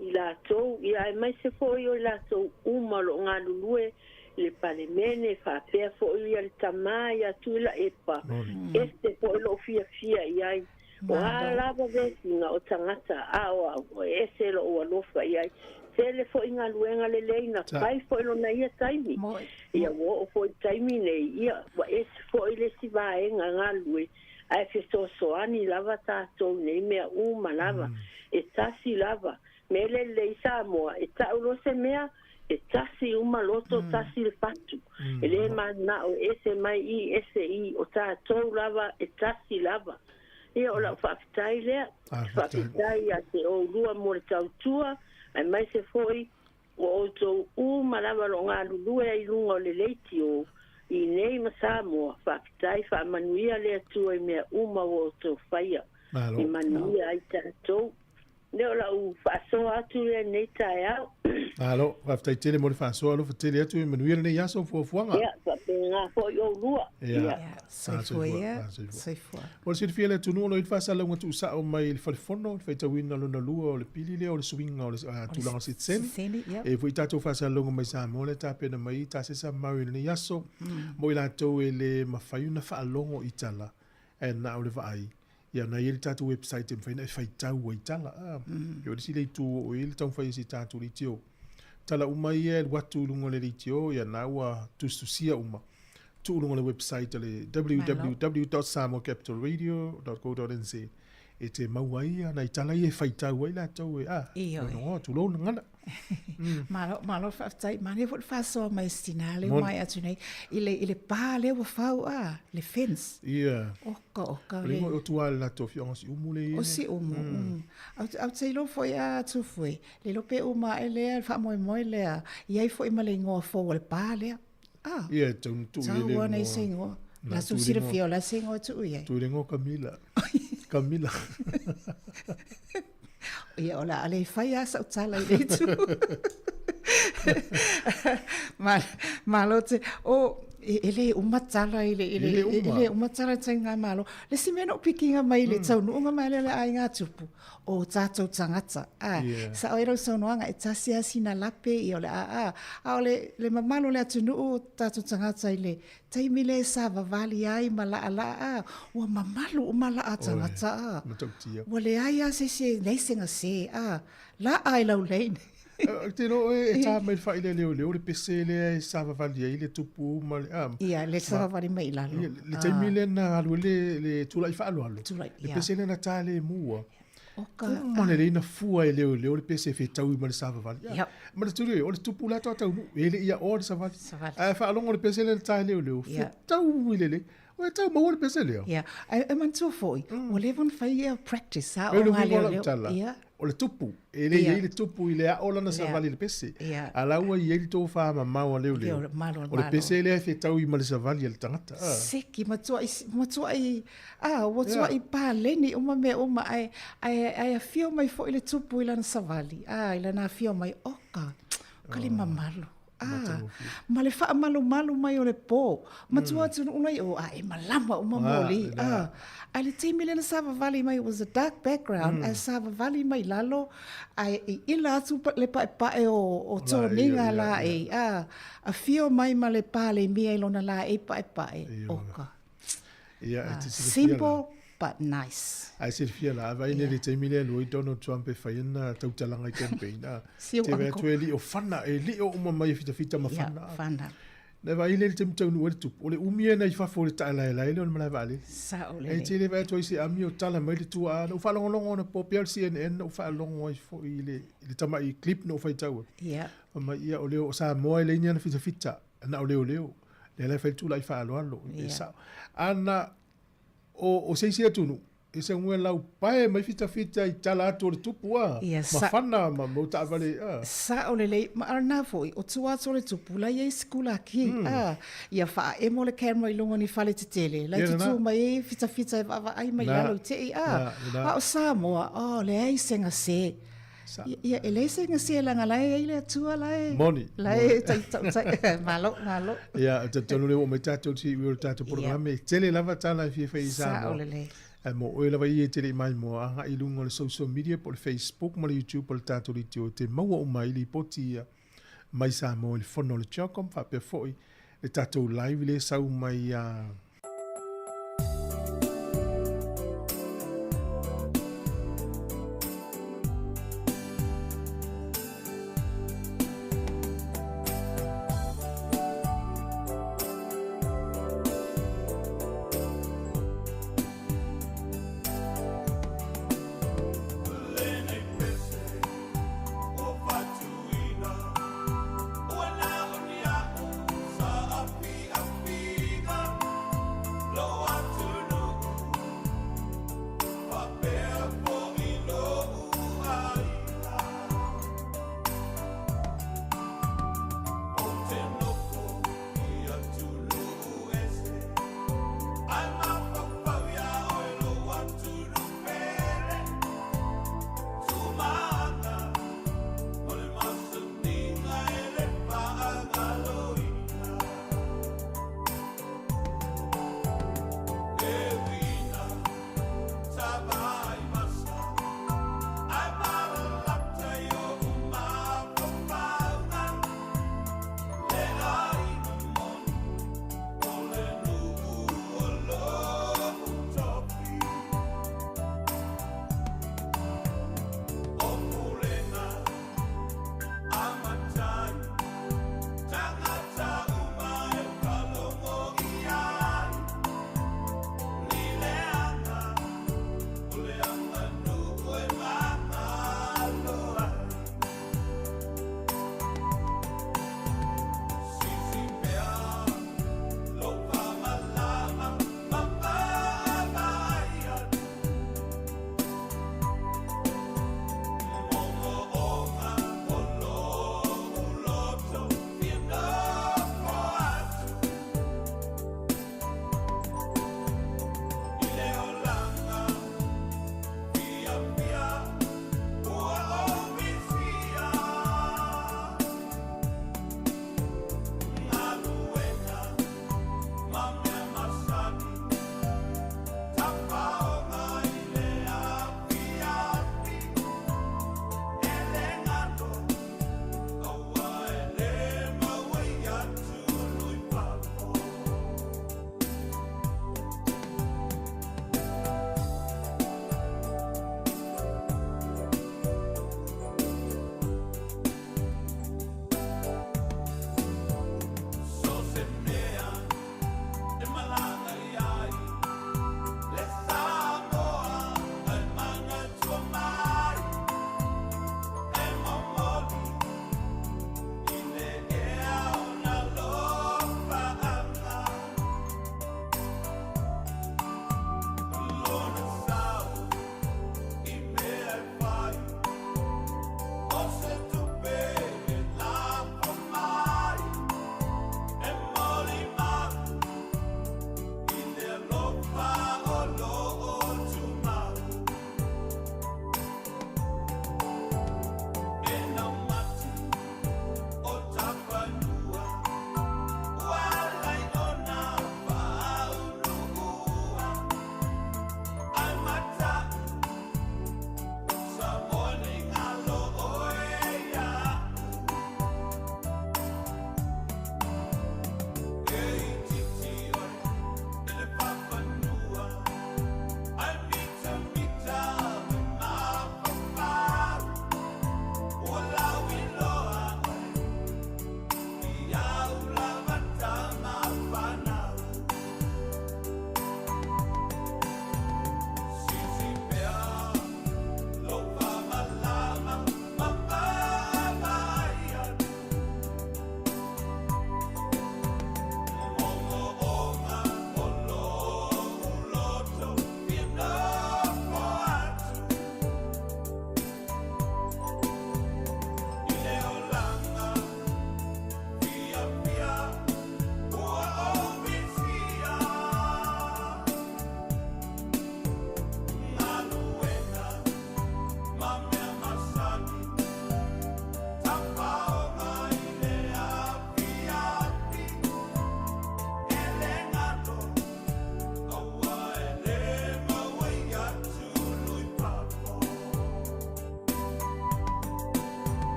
ila tou ia mai se foi o la tou umalo ngalulue le pale mene fape foi ia le tamaya tu la epa este foi lo fia ai wa lava vesinga o tangata o ese lo o lofa ia tele fo inga luenga le leina pai fo lo na ia taimi ia wo fo taimi nei ia wa ese fo ile si va enga ngalue ai so ani lava ta to nei me lava e tasi lava mele le Sāmoa e ta ulo se mea e tasi loto tasi le fatu ele mana o ese mai ese o ta to lava e tasi lava ia o la whaafitai lea, whaafitai a te o rua mo le tautua, ai mai se foi o tau malawa ro ngā lulue ai lunga o le leiti o I nei ma Sāmoa, whaafitai whaamanuia lea tua I mea o tau whaia, I manuia ai tātou. Leo la u whaasoa atu lea nei tai au. Alo, whaafitai tele mo le whaasoa alo whatele atu I manuia nei aso fuafuanga. Ia, ngā fo i o lua. Soifua. O le fia le tunu lo i fasa la ngatu sa o mai le falefono, le faitawina lo na lua o le pili le o le swinga o le tulanga sitseni. E fo i tatou fasa longa mai Sāmoa le tapena mai ta se sa mau le yaso. Mo i latou e le mawhaiuna whaalongo i tala. E na o le vaai. Ia na i le tatou website e mwhaina e whaitau i tala. Yo le si le tu o i le tau whai si tatou li tio. Tala uma ia le watu lunga le ritio ia na ua tustusia uma. Tu lunga le website le www.samoacapitalradio.co.nz e te maua ia na i tala ia whaitau ai la tau e no tu lo ngana. Malo whaftai mani fut whasoa mai stina le mai atu nei ile pā le wa whau le fence. Ia. Oka. Ringo o tua la tofi o si umu le ia. O si umu. Au te ilo foi a tu foi. Le lo pe uma ele wha moi lea. Iai foi ma le ingoa fo le pā lea. Ia, tu le le ingoa. Sengo. La su sira fio la sengo tu ia. Tu ringo Camila. Ia ola ale fai asa utala i tu. Malo te ele umatala ele umatala tanga malo. Le simeno pikinga mai le tau no mai le ai nga tupu. O tatou tangata. Sa oiro sonoanga e tasia sina lape i ole ole le mamalo le atunu tatou tangata ile taimile sa vavali ai mala ala o mamalu mala tangata. Wale ai se nei singa se la ai lau lein. Tino e ta mai fai le le pese le sa vavali ai le tupu mal ia le sa vavali mai la le taimile na alu le tulai fa alu le pese le na tale mua Mana le ina fua e leo le pese fe tau I ma le sava vali. Ma le turi o le tupu la tau nu ele ia o le sava vali. Ai fa alongo le pese le tai leo fe tau ile. O tau ma o le pese leo. Ia. Ai man tu foi. O le von fai practice o nga leo. Ia. O le tupu. Ele ia le tupu ile a ola na sava vali le pese. Ala ua I ele to fa ma mau leo leo. O le pese le fe tau I ma le sava vali le tangata. Seki matua I pa leni uma me uma ai a fio mai fo ile tupu ila na savali. Ila na fio mai oka. Kali mamalo. Ma le wha malu mai o le pō. Matua tunu unai o e malama o mamoli. Ai le teimile na Sava Valley mai was a dark background. Ai Sava Valley mai lalo. Ai ila atu le pae o tōninga la e. A fio mai ma le pā le mia ilona la e pae. Oka. Simple but nice. Ai se fia la vai ne te mile lui Donald Trump e faina tau talanga campaign. Te ve tu eli o fana e li o uma mai fita ma fana. Fana. Ne vai le te mtau no tu. Ole umia na fa fo le tala la ile on mala vale. Sa ole. E te le vai tu se ami o tala mai tu a no fa longo na po CNN o fa longo fo ile tama I clip no fa tau. Yeah. Ma ia ole o Sāmoa le nya na fita. Na ole. Le fa tu lai fa lo. Sa. Ana o se tunu e se ngwe lau pae mai fita I tala atu o le tupu ma whana ma mauta avale sa o lelei ma arna foi o tua atu o le tupu la iei skula ki ia wha e mo le camera I longa ni whale te tele la tutu mai fita e wawa ai mai alo te o Sāmoa le ai senga se ia e le senga se langa lai ai le atua lai moni lai malo ia te tonu le o mai tatou si ui o tatou programe tele lava tala I fia sa o lelei mo oe lava I e tele mai mo anga I lunga le social media po le Facebook ma le YouTube po le tatou li tio te maua o mai li poti mai Sāmoa le fono le chokom fa pe foi le tatou live le sau mai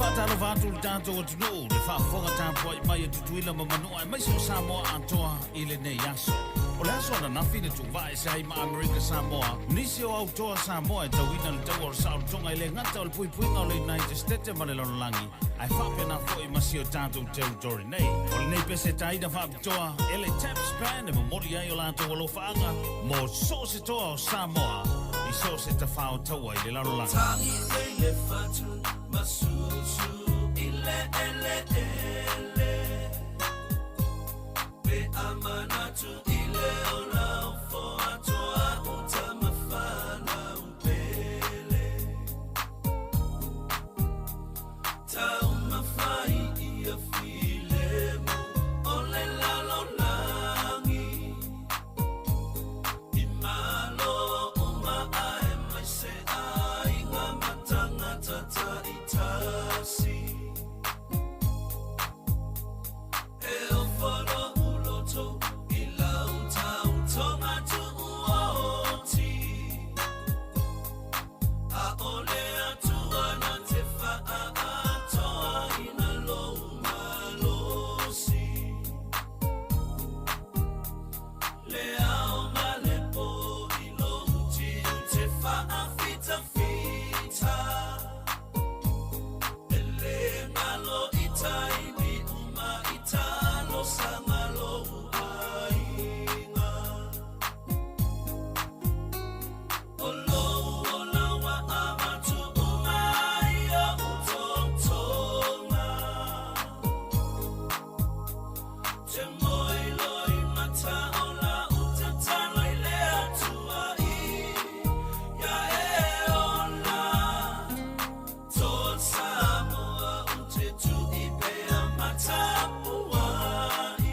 whātaro whātu le tātou atu no, le whaafonga tāpua I mai atu tuila mamanua, mai so Samoa antoa I le nei aso. O le aso na nawhine tu vai se ai ma Amerika Samoa. Nisi o autoa Samoa tauina le tau o sao tonga I le ngata o le pui pui ngau le United States ma le lonolangi. Ai whapena fo I masi o tātou territory nei. O le nei pese taina whapitoa, ele tap span e mamori ai o lātou o lo whaanga. Mo so se toa o Samoa, I so se ta whao taua I le lonolangi. Tangi nei le whatu, masusu ile ele ele. Pe amanatu ile o lau fo atoa uta mawhana upele. Tau mawhai ia whilemu o le lalo langi. I malo o maae mai se ai ngā matanga tata I tasi. E o whara uloto I lau tau tonga tu uoti. A ole atua na te wha atoa I na lou malosi. Le ao ma le po I lou tiu te wha fita fita. E le ngalo I taimi uma I talo sa ngalo ainga. O lou o lawa amatu umai a utotonga. Te moi loi mata o la utatalo I le atua I. Ya e ona Tot Samoa ute tu I pea matapua I.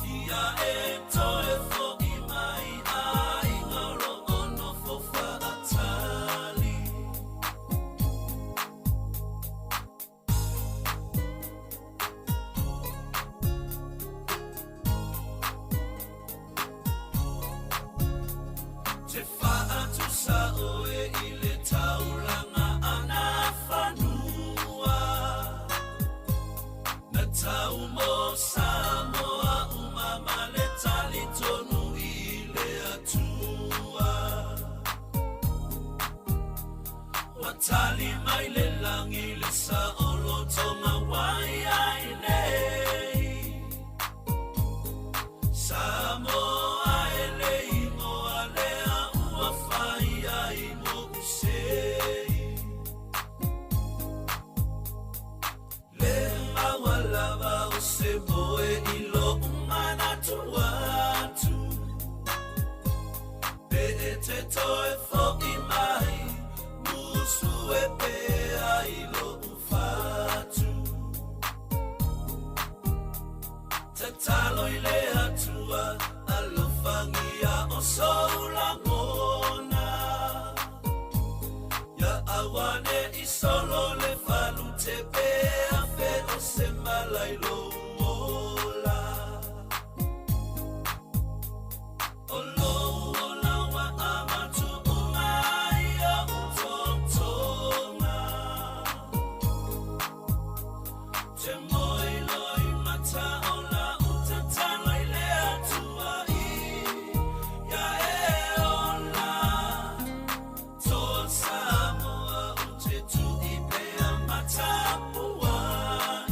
Ia e toe fo I mai ai ngaro ono fo whaatali. Te whaatu sa oe I le tauranga ana whanua. Na tau mo Samoa umama le tali tonu I le atua. Wa tali mai le langi le sa olo tonga wai ai nei. Samoa e le ingoa le a ua whai ai mo usei. Le maua lava o se moe I lo umana tu atu. Pe e te toe fo I mai, musu e pe ai lo ufatu. Te talo I le atua, alo whangia o soulangona. Ya awane I solo le whalu te pea fe o se malai lo ola. O lou o lawa amatu umai a utotonga. Te moi loi mata o la utatalo I le atua I. Ya e ona Tot Samoa ute tu I pea matapua I.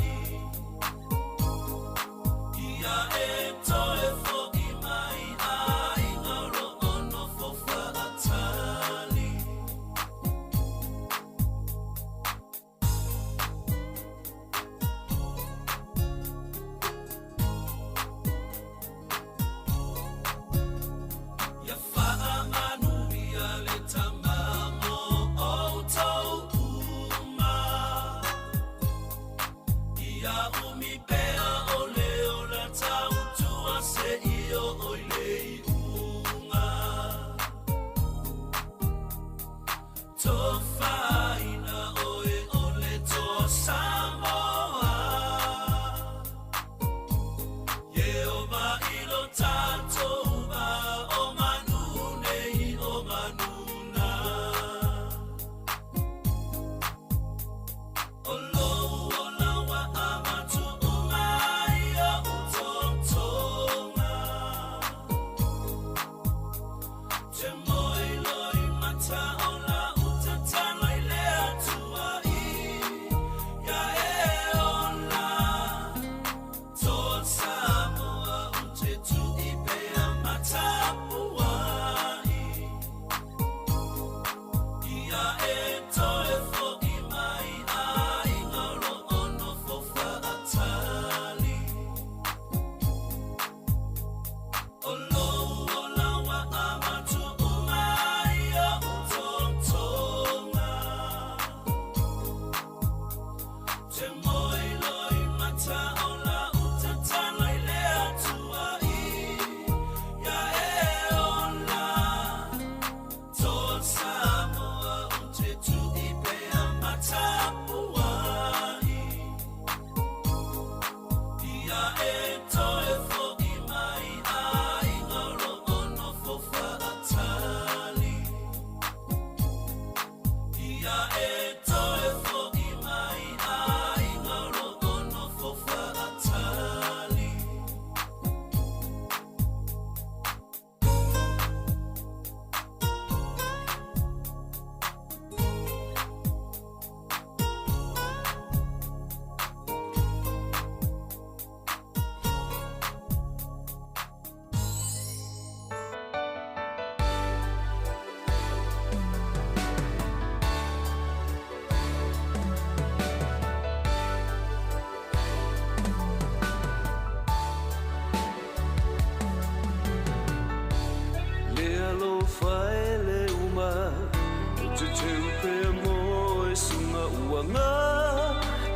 te teu pea mo e sunga uanga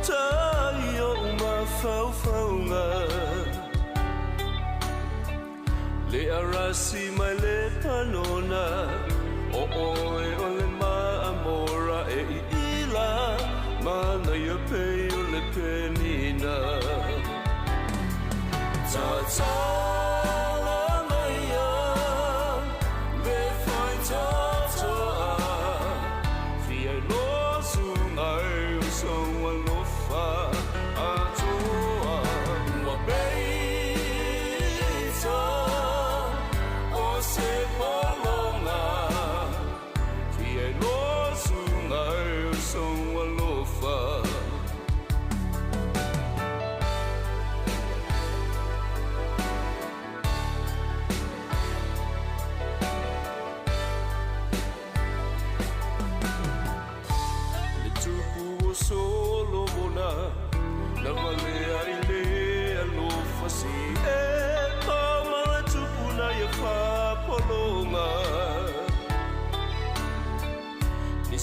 tai o ma fau faunga le arasi mai le panona o oe o le ma amora e ila mana ia pei o le penina ta ta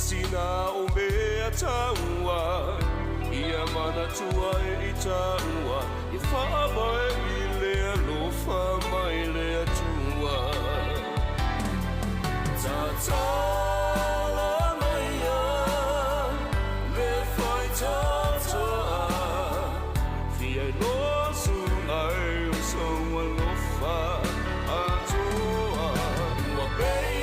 Sina o mea taua ia mana tua e taua I whaama I lea lofa mai lea tua ta tala mai a le whai tata fia no sungai o saua lofa atoa ua pei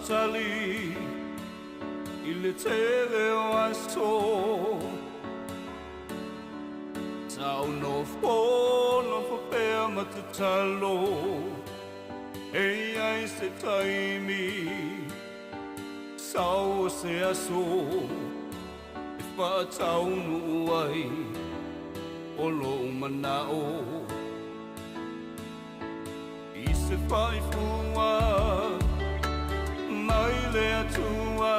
Tali il tele o aso Sao no fo pe matatalo Ei ai se taimi Sao se aso Fa tau nu ai Olo manao I se fai fua Mai le atua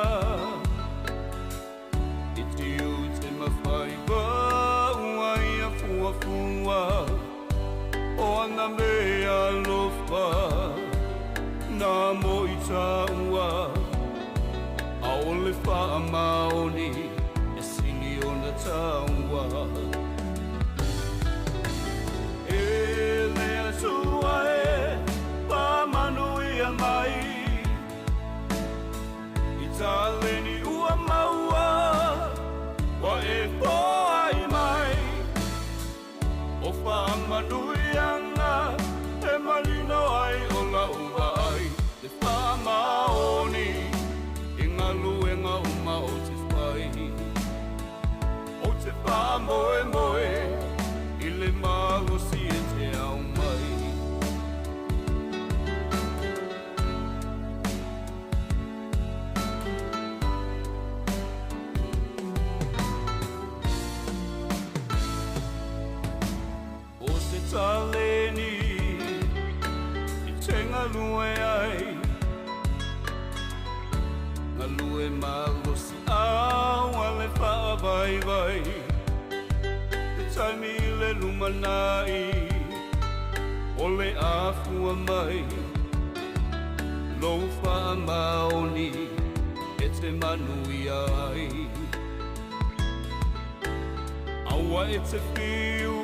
I tiu te mawhai Wai a fua fua O ana mea lofa Nā mo i taua A ole wha maoni E sini o na taua E le atua e Pa manu i a mai Taleni ua maua Wa e poai mai O whaamanuianga E malino ai o la ua ai Te whaamaoni I ngā luenga uma o te whai O te whaamoe moe I le mālosi e te au mai Taleni I tenga lue ai Nga lue malos awa le wha vai vai Te taimi le lumanai O le afua mai Lo wha maoni E te manui ai Awa e te whiu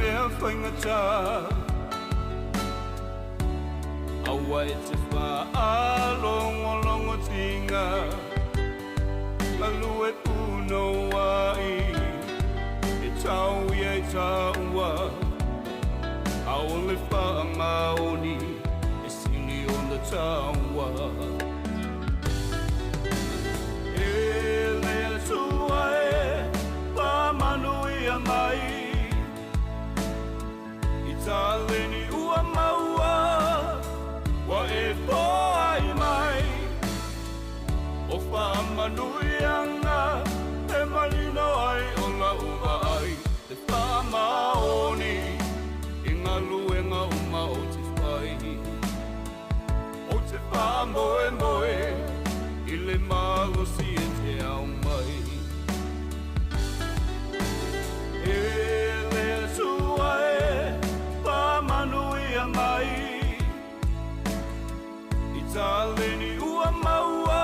Mea whaingata Awa e te wha longo tinga Malu e puno ai E tau i e taua Ao le wha maoni E sini o na taua E le atua e Pa manu i a mai Taleni ua maua Wa e poai mai O whaamanuianga E malino ai o la ua ai Te whaamaoni I ngā luenga uma o te whai O te whaamoe moe I le mālosi e te au mai E le atua e Manuia mai I taleni ua maua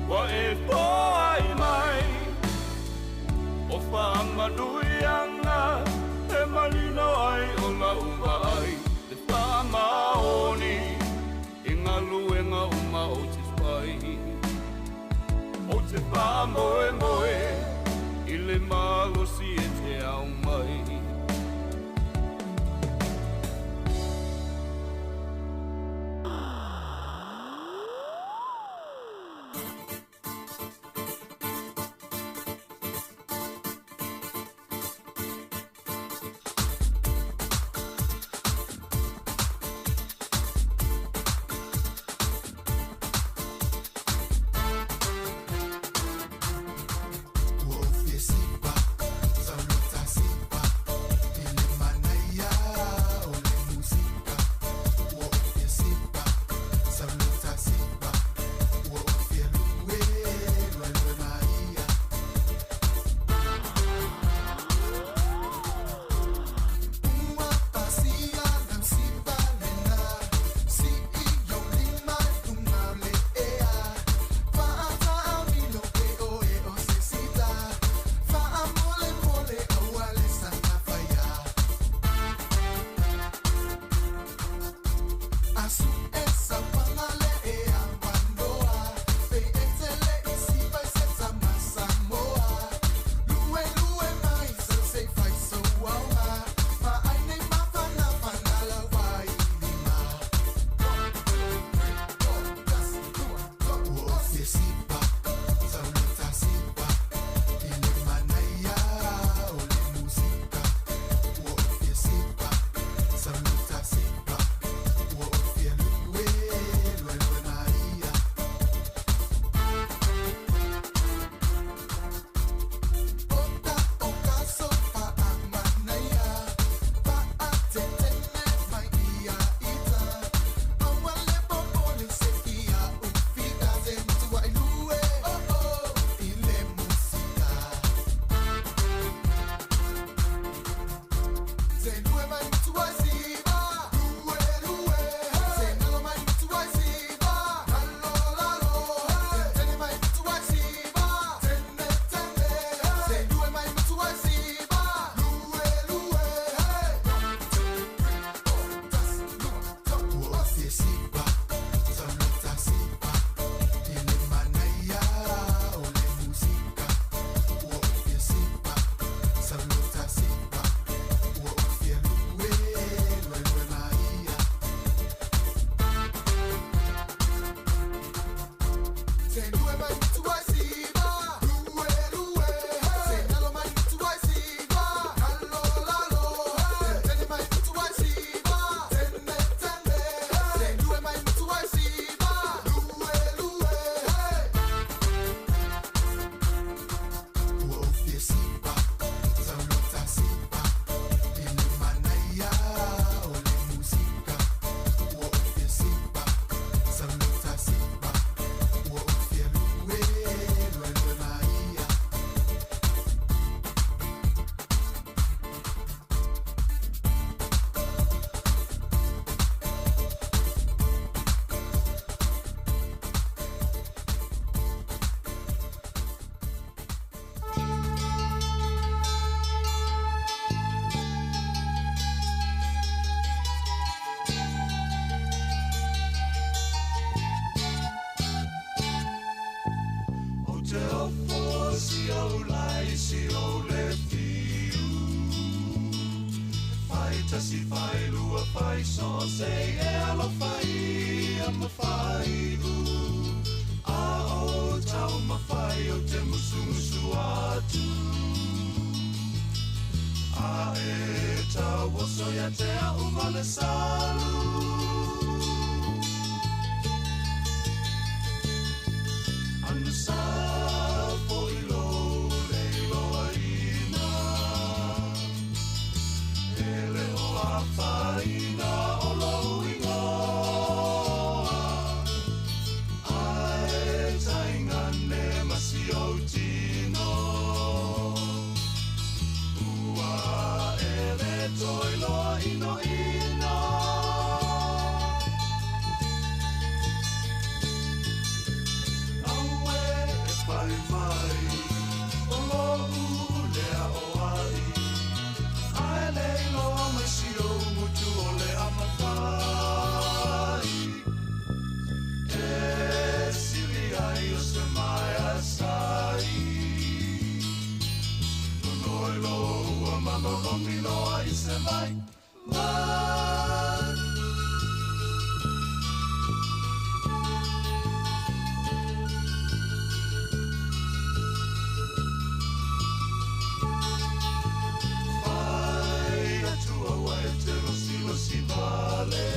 Wa e poai mai O whaamanuianga E malino ai o la ua ai Te whaamaoni I ngā luenga uma o te whai O te whaamoe moe I le mālosi e te au mai te au male salu Anu sa po ilo le ilo aina Ele o a faina o lau ingoa Ai taingane masi o tino Ua ele toilo ino ino Aue e pai mai o logu lea o ai Ai leilo mai si o mutu o le amawhai E siri ai o se mai asai Nonoi lo ua manolomi loa i se mai Mai Vai atua wai te losi vale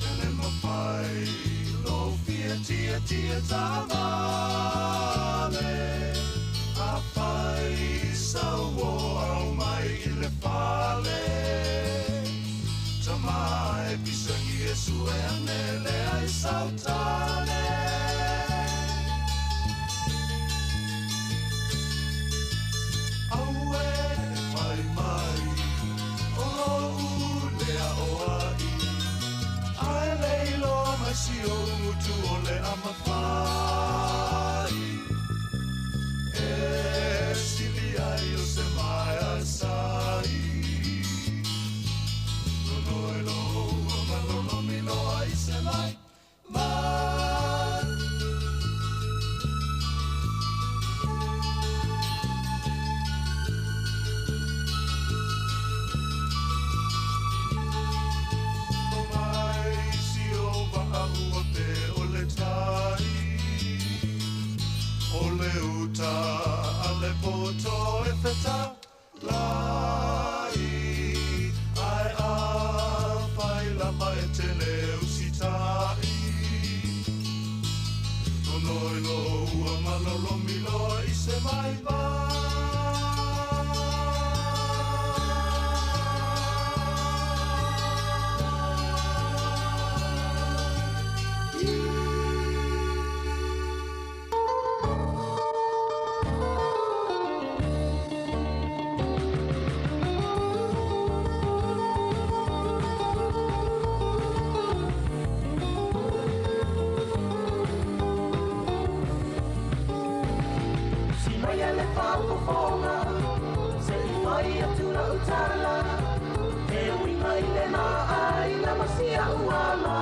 Ele mapai lo fia tia tamale A pai sauo au mai i le pale Tamai pisangi e sue anele ai sautane Aue e pai mai o lea o ai Ai leilo mai si o mutu o le amawhai E sili ai o se mai asai Nonoi lo ua malolomi loa i se mai Mai O mai si o wa'ahua pe o le tai O le uta a le poto e wheta lai Ai a whai lama e te leo si tai Nonoi lo ua malolomi loa i se mai Si mai ele whaupofonga, se i mai atu na utala, e ui mai le na ai na masia uala.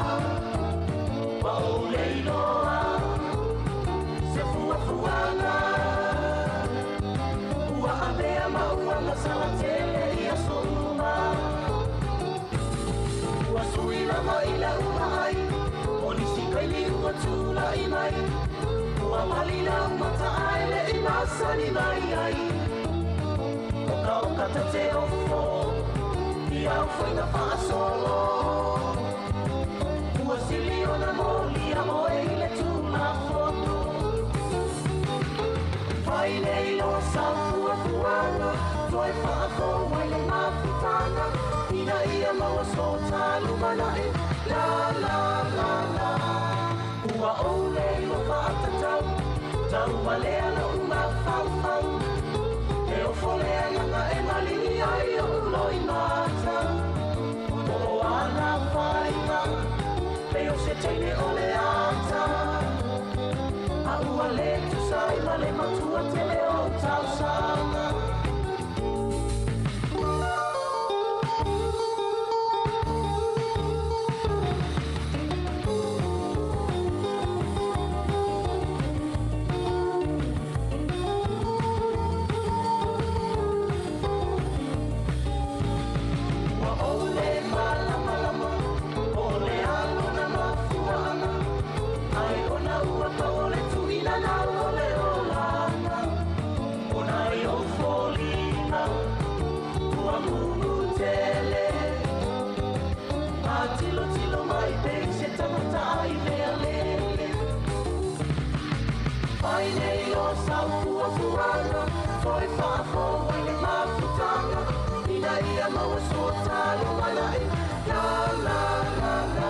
Wa o leiloa, se fuafuanga, ua avea mauanga sala tele i a souma. Ua suila mai la ua ai, o nisi kaili ua tula i mai. Ua malila umata aile i masani mai ai Oka ta te ofo I au whainga whaasolo Ua sili o na moli a o e le tūna foto Whai nei lo sa fuafuanga Toi whaako wai le mawhitanga Ina ia maua so talu manae La la la la Ua o nei lo whaatatau Tau malea no uma whauwhau E o wholea nganga e malini ai o loi mata O ana whainga Pe o se teine o le ata A ua le tu sai ma le matua tele o tau sanga Ona ua fuana, foi whako i le maputanga, ina ia maua sotalo malai, la la la la.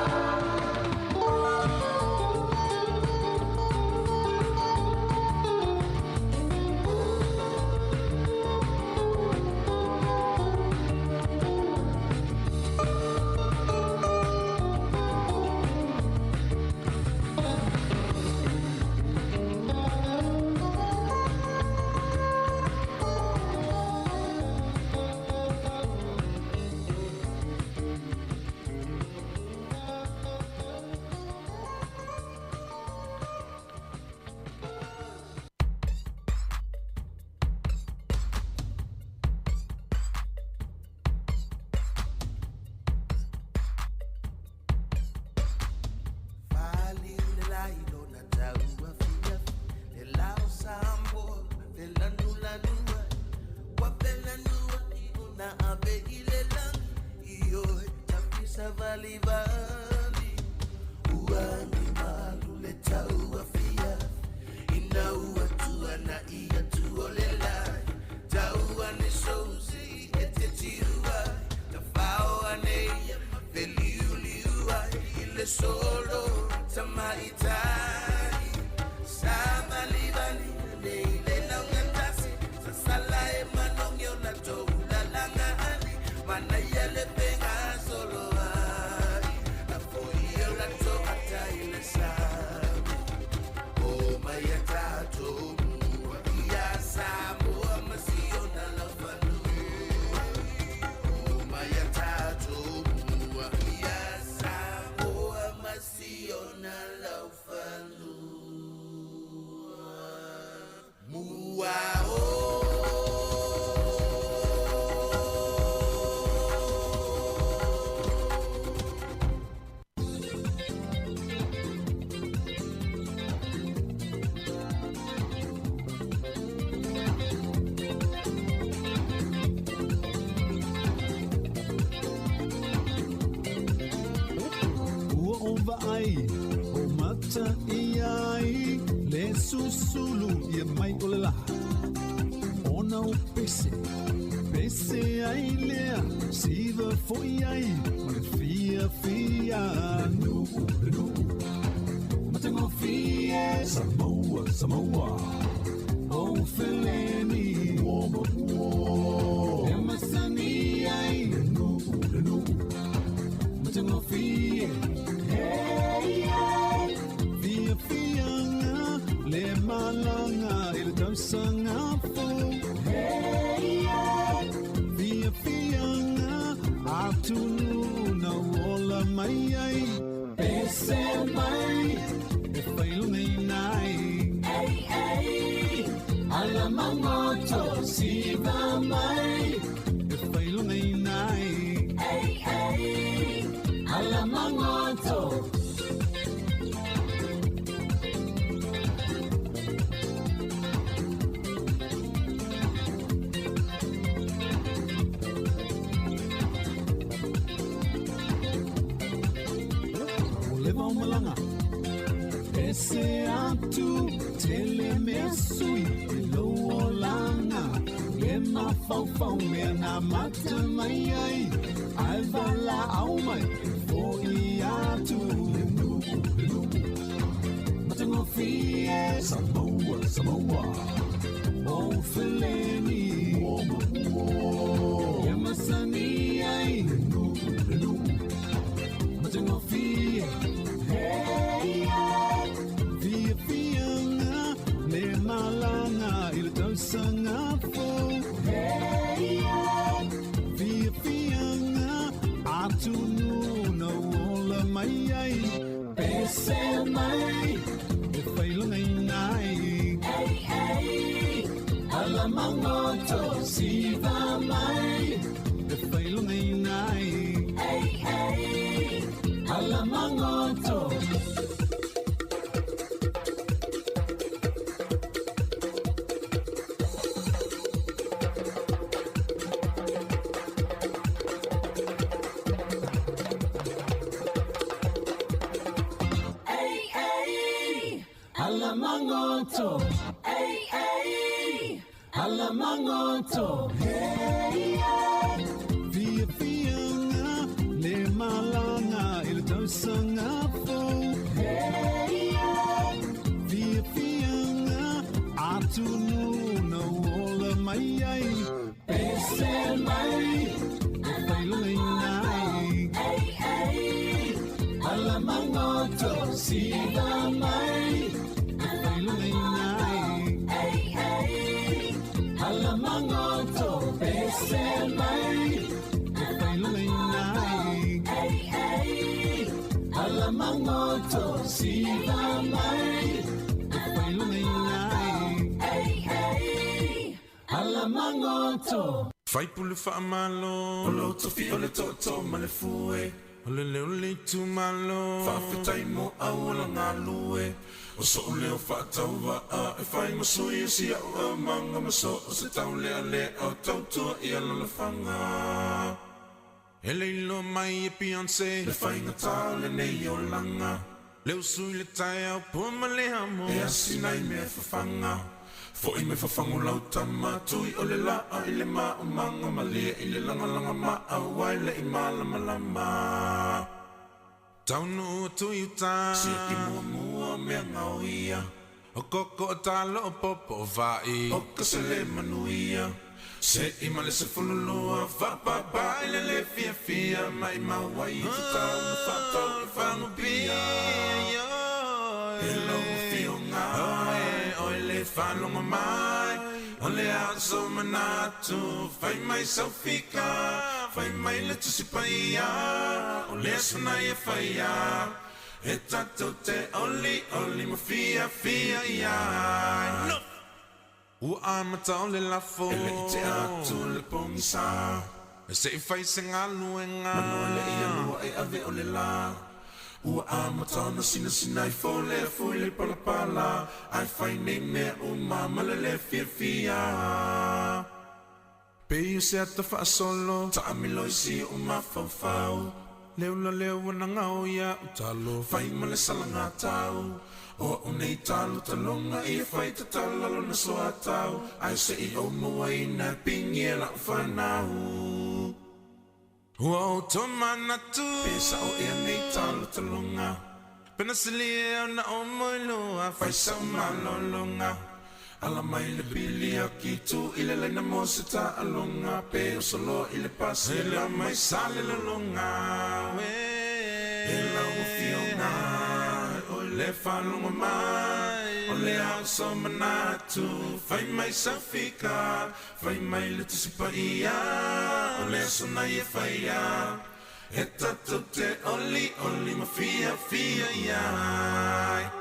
Sāmoa, o Feleni, Emasani ai, Lenu, Matangofi, Fia Fianga, Le Malanga, Il Dansangapo, Fia Fianga, Atunu, na Ola Mai, Pese Mai, Efaiunei Nai. Alamangoto siva mai Efaiunei nai Alamangoto Oleva malanga Ese atu tele mesui Langa, Lema Fau Mena Mata Mai, Alvala Aumai, Foiatu, Matangofi, Sāmoa, O Feleni, Yamasani, Matangofi, Via Fianga, Le Malanga, Il Sangapo, Via Fianga, Atunu, no Ola Mai, Pese Mai, Efaiunei Nai, Alamangoto, Siva Mai, Efaiunei Nai, Alamangoto. Alamangoto, ay, ay. Alamangoto, hey, Via Fianga, Le Malanga, Il Tosangafo, hey, Via Fianga, Atunu, no Ola Mayai, Pesel Mai, Pailinai, hey, Alamangoto, Siva Mai, Pailinai, hey, Alamangoto, Pesel Mai, Pailinai, hey, Alamangoto, Siva Mai, Pailinai, hey, Alamangoto. Fai pulu fa malo, olo tofi ole toto malefue, ole le tu malo, fa fitai mo awala ngalue, o so ole o fa tauva a e fai masui si a manga maso o se tau le ale o tau tua I ala fanga. Ele lo mai e Beyoncé, le fai ngata le nei o langa, le usui le tai au puma le hamo, e asinai me fafanga. Foi me fafango lau tamatui o le laa I le maa o manga malia I le langa maa awai le I malama lama. Taunu tui uta, si I mua mea ngau ia, o koko o talo o popo o vai, o kasele manuia. Se I male se fululua, whapapa I le fia fia, mai mawai I te tau na whatau I whangu pia. E lau fio ngā, le whanonga mai, o le aso manatu, whai mai saufika, whai mai le tusipaia, o le asunai e whaia, e tato te oli ma fia ia. Ua amata o le lafo, e le I te atu le pongisa, e se I whai se ngā luenga, manoa le ia lua e ave o le la. Ua amata na sina I fole fui le palapala, ai fai nei mea o mama le fia. Pei se ata wha solo, ta amiloi si o mawhawhau, leo wana ngau ia utalo, fai male salanga tau, o unei talo talonga I fai ta talalo na soa tau, ai se I o mua ina pingi e la whanau. Wow, tomana tu pesa o e nei talo talonga, pena silia na o moilua, fai sa malolonga, ala mai le bili a kitu, ile le na mosita alonga, pe o solo ile pasi, ile mai sale lalonga, ile o fiona, o le falonga mai, o le aso manatu, fai mai safika, fai mai le tusipaia, o le sona e faia, e tato te oli ma fia ia.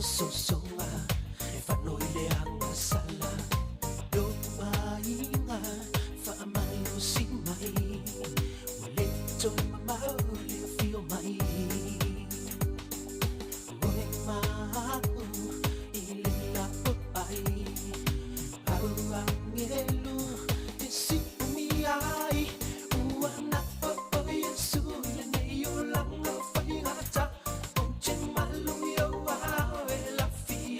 so e fanno ile anga sala do mainga fa mai o si mai wale to mama le fio mai oi ma ile la pai au angelu te si mi ai uana o yesu le nei o langa fa ngata o chen malu yo wa la fia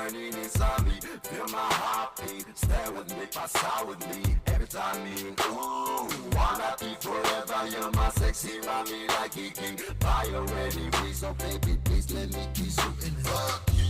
burning inside me. Feel my heartbeat, stay with me, pass out with me. Every time me, ooh, wanna be forever. You're my sexy mommy like Kiki. Buy already, we so baby, please let me kiss you and fuck you.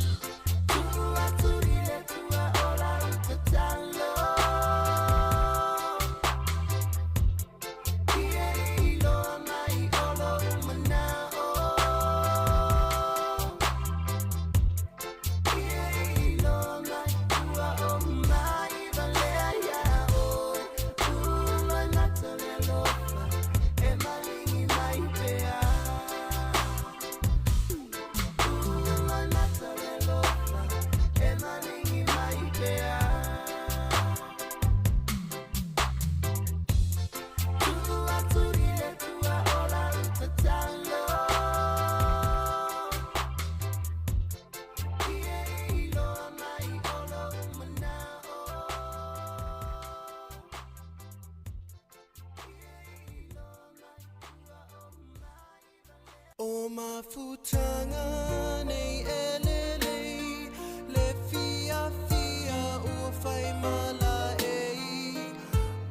O mafutanga nei elelei, le fia fia ua fai mala ei.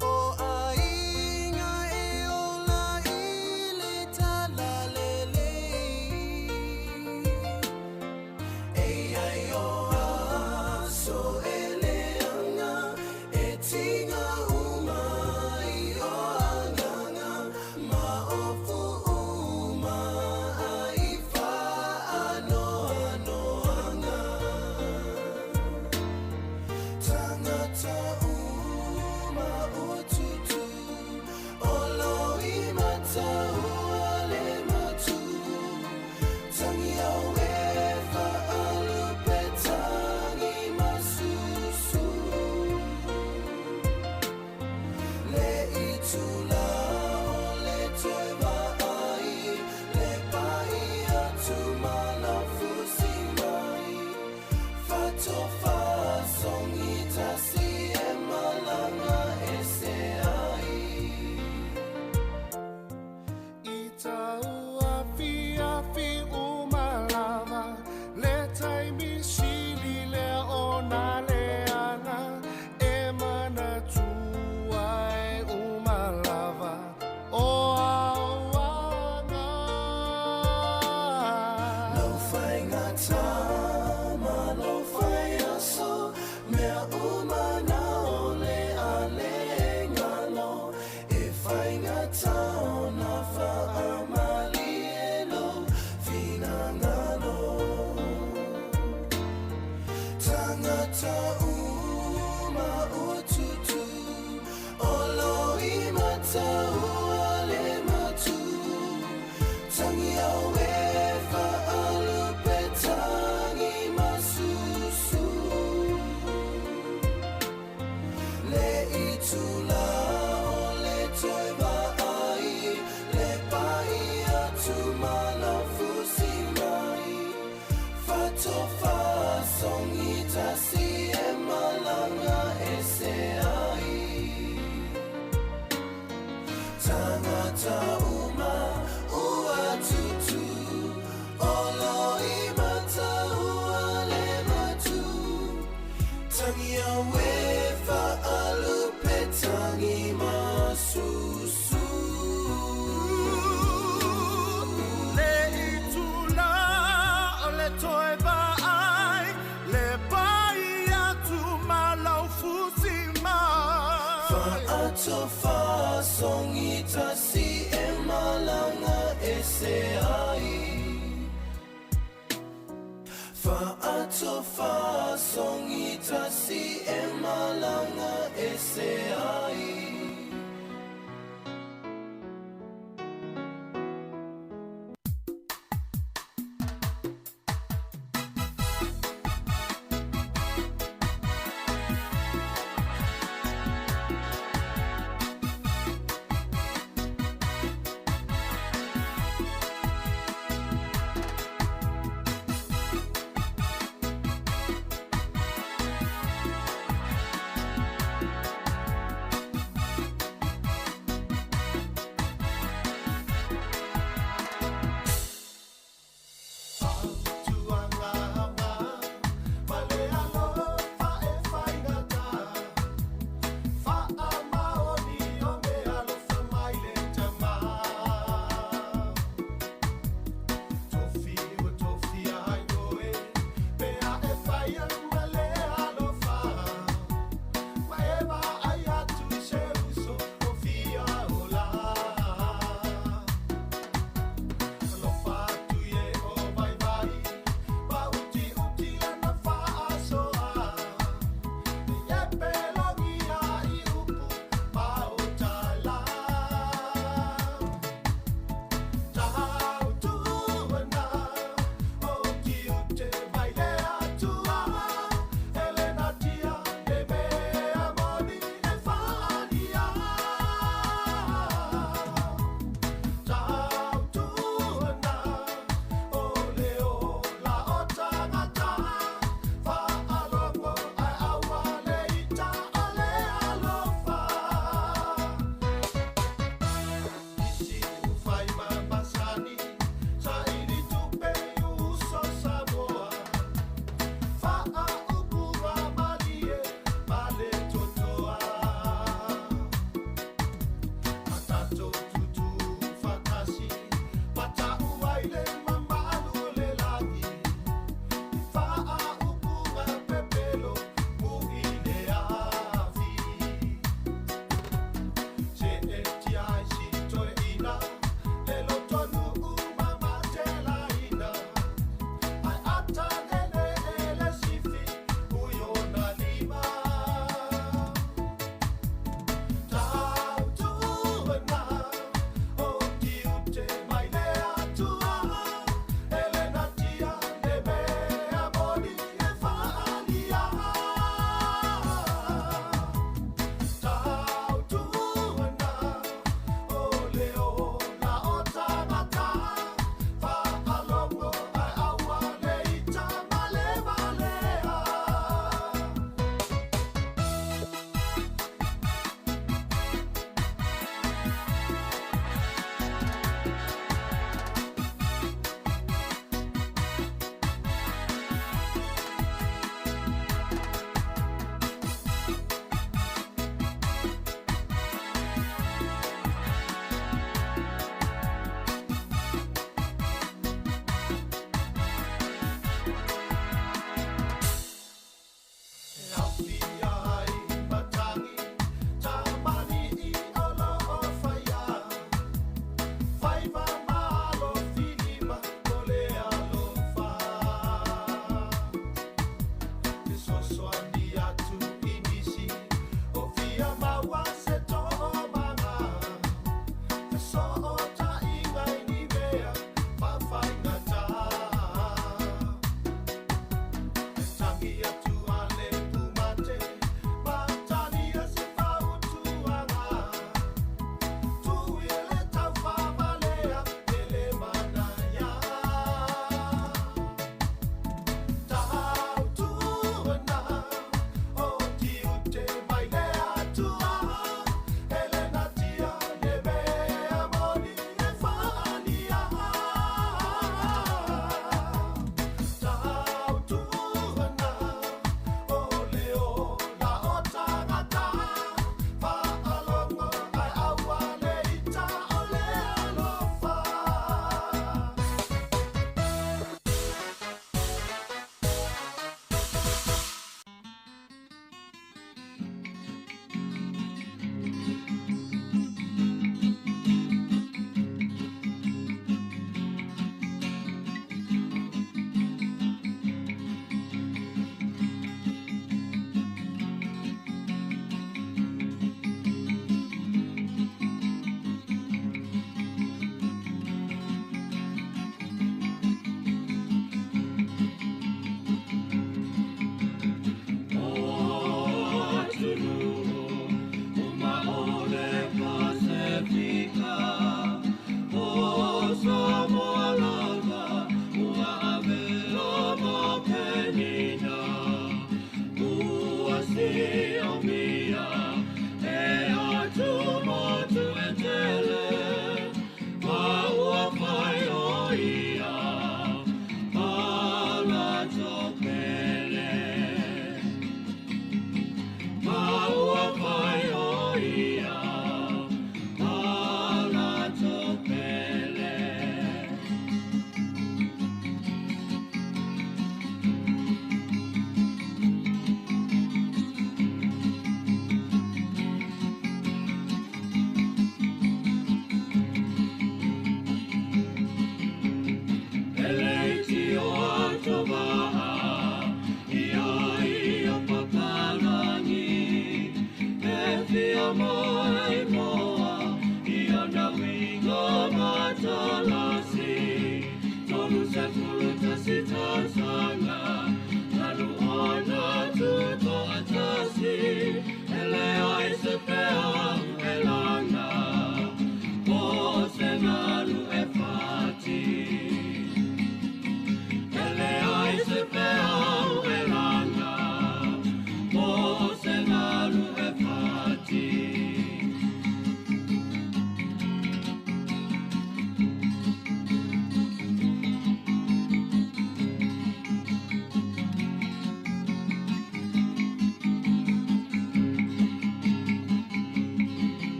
O ainga e ola i le tala lelei. Ei ai o aso eleanga, e tinga umai o anganga, ma o fu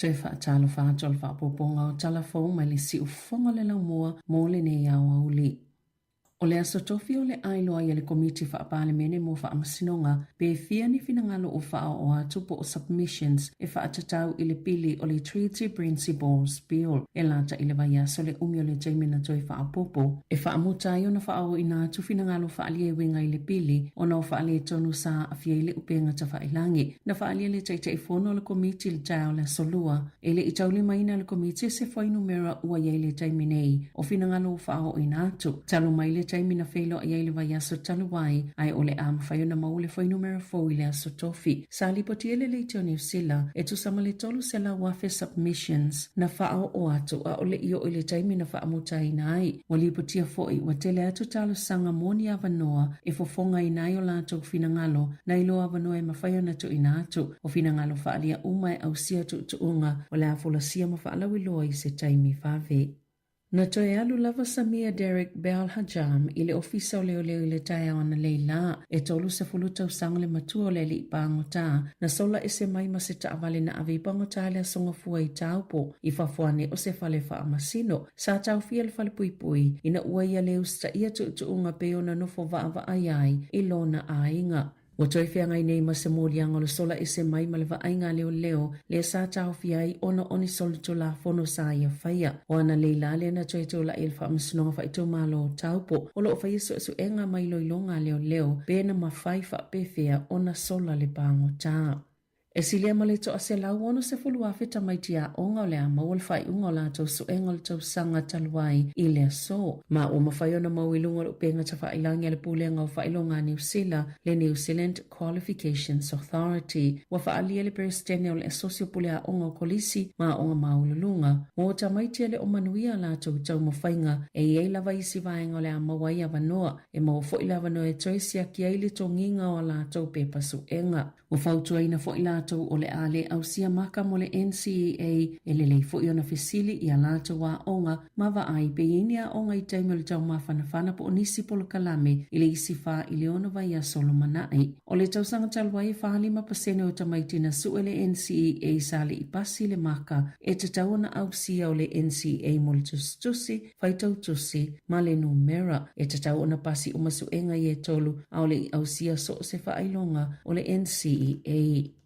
Te whaatalo whaatolo whaapoponga o talafou mai le si ufonga le laumua mō le nei au auli. O le aso tofi o le ailoa i le komiti whaapale mene mo whaamasinonga pe fia ni finangalo o wha o atupo o submissions e whaatatau i le pili o le Treaty Principles Bill e lata i le vaiaso le umio le jaimina toi whaapopo e whaamutai o na whaao i nā atu finangalo whaalie wenga i le pili o na o whaalie tonu sa a fia i le upenga ta whailangi na whaalie le taita i fono le komiti le tau le solua e le i tauli maina le komiti se whainu mera ua iei le jaiminei o finangalo whao i nā atu talu mai le taimina feilo i le vai aso taluai ai ole am faiona maule foi numero 4 ile aso tofi sali potiele le tio New Zealand e tu samale tolu sela wafe submissions na fao o atu a ole io ile taimina fa amutai nai wali potia foi wa tele atu talo sanga moni avanoa e fofonga inai o lato finangalo na ilo avanoa e mafaiona tu inatu o finangalo fa alia umai au sia tu unga wala afula sia mafa ala wiloi se taimi fave. Na toe alu lava Samia Derek Bell Hajam i le ofisa o leo leo i le tae ona leila e tolu se fuluta usanga le matua o le li pangota na sola ese mai ma se taavale na ave pangota le asonga fua i taupo i fafuane o se fale faa masino sa tau fia le fale pui pui ina ua ia leo sta ia tu unga peo na nofo vaava ayai i lona ainga. Wa toi fia ngai nei ma se mōlianga lo sola ese mai ma le vainga leo leo le sa tau fia i ona oni solo to la fono sa ia faya. O ana leila le na toi to la ilfa amsinonga fa ito malo taupo. O lo faya su enga mai loilonga leo leo pena ma faifa pefea ona sola le pango taa. E silia maleto a se lau ono se fulu afe tamaitia onga o le ama o le fai unga o la tau su enga le tau sanga taluai i le so. Ma o mawhaiona mawilunga lo penga ta whailangi ale pulenga o whailonga New Zealand le New Zealand Qualifications Authority. Wa whaalia le peristene o le asosio pulea onga o kolisi ma onga maululunga. Mo tamaitia le o manuia la tau mawhainga e iei lava isi vaenga o le ama wai avanoa e ma o fo ila avanoa e toisia ki aile tonginga o la tau pepa su enga. O fautua ina fo ila o le ale au sia maka mo le NCAA e le lei fo iona fesili i alata wa onga ma ai pe inia onga i taimo le tau mawhanawhana po onisi polo kalame i le isi wha i le ono vai a solo manai. O le tau sanga talwai 5% o tamaitina su e le NCAA sale i pasi le maka e te tau na au sia o le NCAA mo le tusi fai tau tusi ma le numera e te tau na pasi umasu enga i e tolu au le au sia so se wha ailonga o le NCAA.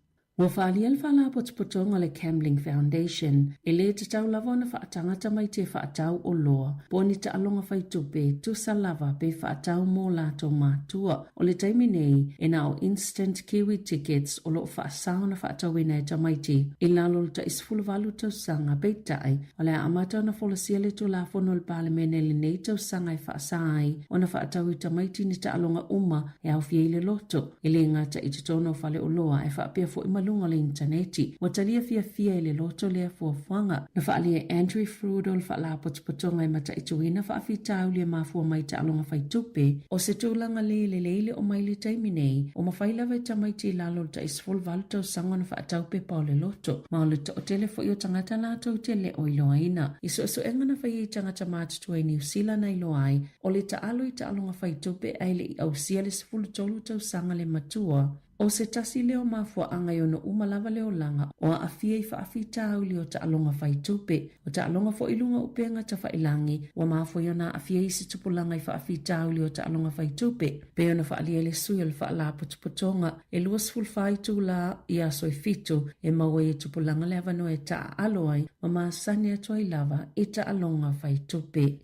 Ua whaalia le whala potopotonga le Cambling Foundation, e le te tau lava na whaatangata mai te whaatau o loa, poni ta alonga whaitupe tu sa lava pe whaatau mō lato mātua. O le taimi nei, e na o instant Kiwi tickets o lo whaasao na whaatau ina e tamaiti, i lalo ta isfulu valu tau sanga beitai, o le amata na wholasia le tu la fono le palemene le nei tau sanga i whaasai, o na whaatau i tamaiti ni ta alonga uma e au fie le loto, i le ngata i te tono whale o loa e whaapia fo ima lunga le interneti. Wa talia fia le loto lea fuafuanga. Na whaalia Andrew Frudo le whaala potopotonga i mata i tuina whaafitau le mafua mai ta alonga whaitupe. O se tūlanga le o mai le taimi nei. O mawhailawe tamaiti lalo ta isfol valutau sanga na whaatau pe pao le loto. Ma o le to o telefo i o tangata lātou te le o iloaina. Iso enga na whai i tangata mātutua i New Zealand ai loai. O le ta alo i ta alonga whaitupe ai le i au sia le sifulu tolu tau sanga le matua. O se tasi leo mafua anga yo no umalava leo langa o a afia i whaafita au leo ta alonga whaitupe. O ta alonga fo ilunga upenga ta whailangi wa mafua yo na afia i si tupulanga i whaafita au leo ta alonga whaitupe. Peo na whaalia le sui o le whaala potopotonga e luas fulwhaitu la i aso i fitu e maua i tupulanga le avano e ta aloai ma maasani atua i lava i ta alonga whaitupe.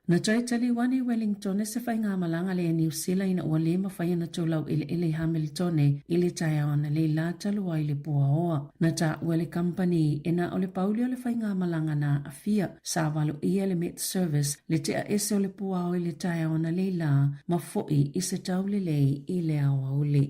Na tai tali wani Wellington e se whai ngā malanga le New Zealand ina ua le mawhai na tūlau ele Hamiltone ili tai awana le la talua i le pua oa. Na ta ua le company e na o le pauli o le whai ngā malanga na afia sa walo ia le Met Service le te a ese o le pua oa i le tai awana le la ma foi i se tau le lei i le awa uli.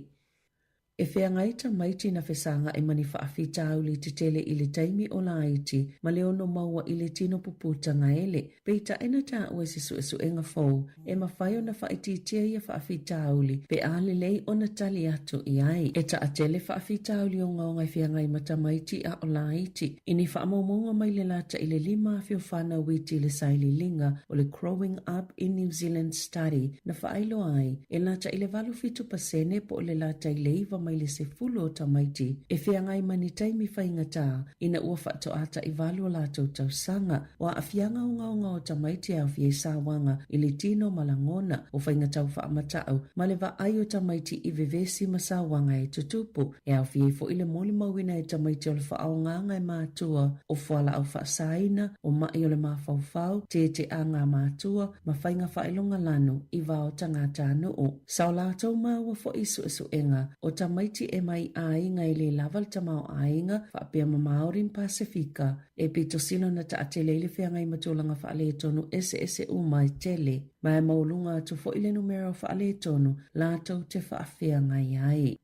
E whea ngaita maiti na whesanga e mani whaafita au li te tele i le taimi o la aiti, ma leo no maua i le tino puputanga ele. Peita ena ta ue si su enga fau, e ma whaio na whaiti tia ia whaafita au li, pe ale lei o na tali atu i ai. E ta a tele whaafita au li o ngaonga i whea ngai mata maiti a o la aiti. Ini whaamomonga mai le lata i le lima whio whana witi le saili linga o le Growing Up in New Zealand Study na whaailo ai, e lata i le valu fitu pasene po le lata i leiva mai le se fulu o tamaiti. E whea ngai mani taimi whaingata ina ua whaato ata i valu o lātou tau sanga. Wa a whianga o ngaonga o tamaiti au fie sāwanga i le tino malangona o whaingata u whaamatau. Ma le wa ai o tamaiti i vevesi ma sāwanga e tutupu. E au fie fo i le moli mawina e tamaiti o le whaaonganga e mātua o whala au whaasaina o mai o le mawhauwhau te anga mātua ma whainga whailonga lanu i wao tangata nuu. Sao lātou maua fo isu enga o tamaiti e mai ainga i le laval tamau ainga whaapea ma Maorin Pasifika e pito sino na ta atele le whea ngai matulanga whaale tonu ese umai tele. Mai maulunga atu fo ile numero whaale tonu lātou te whaafea ngai ai.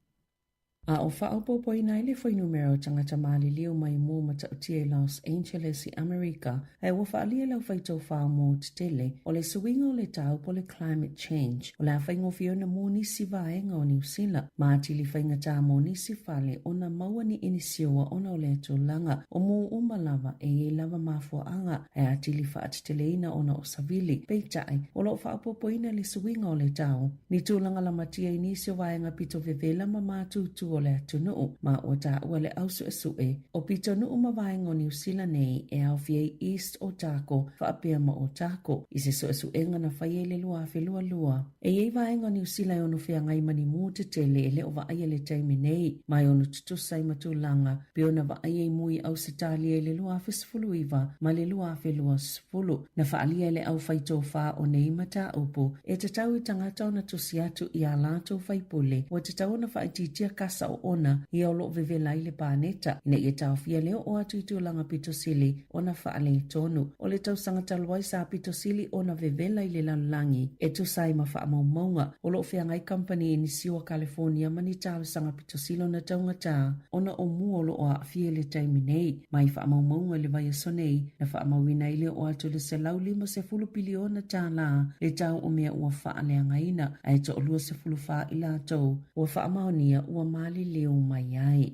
A o whaapopo ina ile foi numero tangata maali leo mai mō mata utia Los Angeles i Amerika e wa whaalia lau whaitou whaa mō te tele o le suinga o le tau po le climate change o le a whaingo fiona mō nisi vaenga o New Zealand maati li whainga tā mō nisi whale o na maua ni inisioa o na o le ato langa o mō umalava e lava mafua anga e ati li whaatitele ina o na o savili peitai o lo whaapopo ina le suinga o le tau ni tūlanga la matia inisio vaenga pito vevela ma mātutu o le atunuu ma o ta ua le ausu esue o pito nuu ma vaenga o New Zealand nei e au fie East o Tako whaapea ma o Tako i se so esu enga na whaie le lua fe lua. E ei vaenga o New Zealand onu fea ngai mani mū te tele e le o vaaya le taimi nei mai onu tutusai matulanga pe ona vaaya i mui au se tali e le lua fe sifulu iwa ma le lua fe lua sifulu na whaalia le au whaito wha o nei mata upu e te tau i tangata o na tusiatu i a lato whaipule o te tau na whaititia kasa o ona i au lo vevela i le pāneta ina i e tau fia leo o atu i tūlanga pitosili o na whaale tonu o le tau sangata luai sa pitosili o na vevela i le lalulangi e tu sai ma wha maunga o lo fia ngai company ni siwa California mani tau sanga pitosilo na taungata o na o muolo o a fia le taimi nei mai wha maunga le vai sonei na wha mawina i le o atu le se lau lima se fulu piliona tāla le tau o mea ua wha alea ngaina ai to o lua se fulu wha i la tau ua wha maonia ua mali leo mai ai.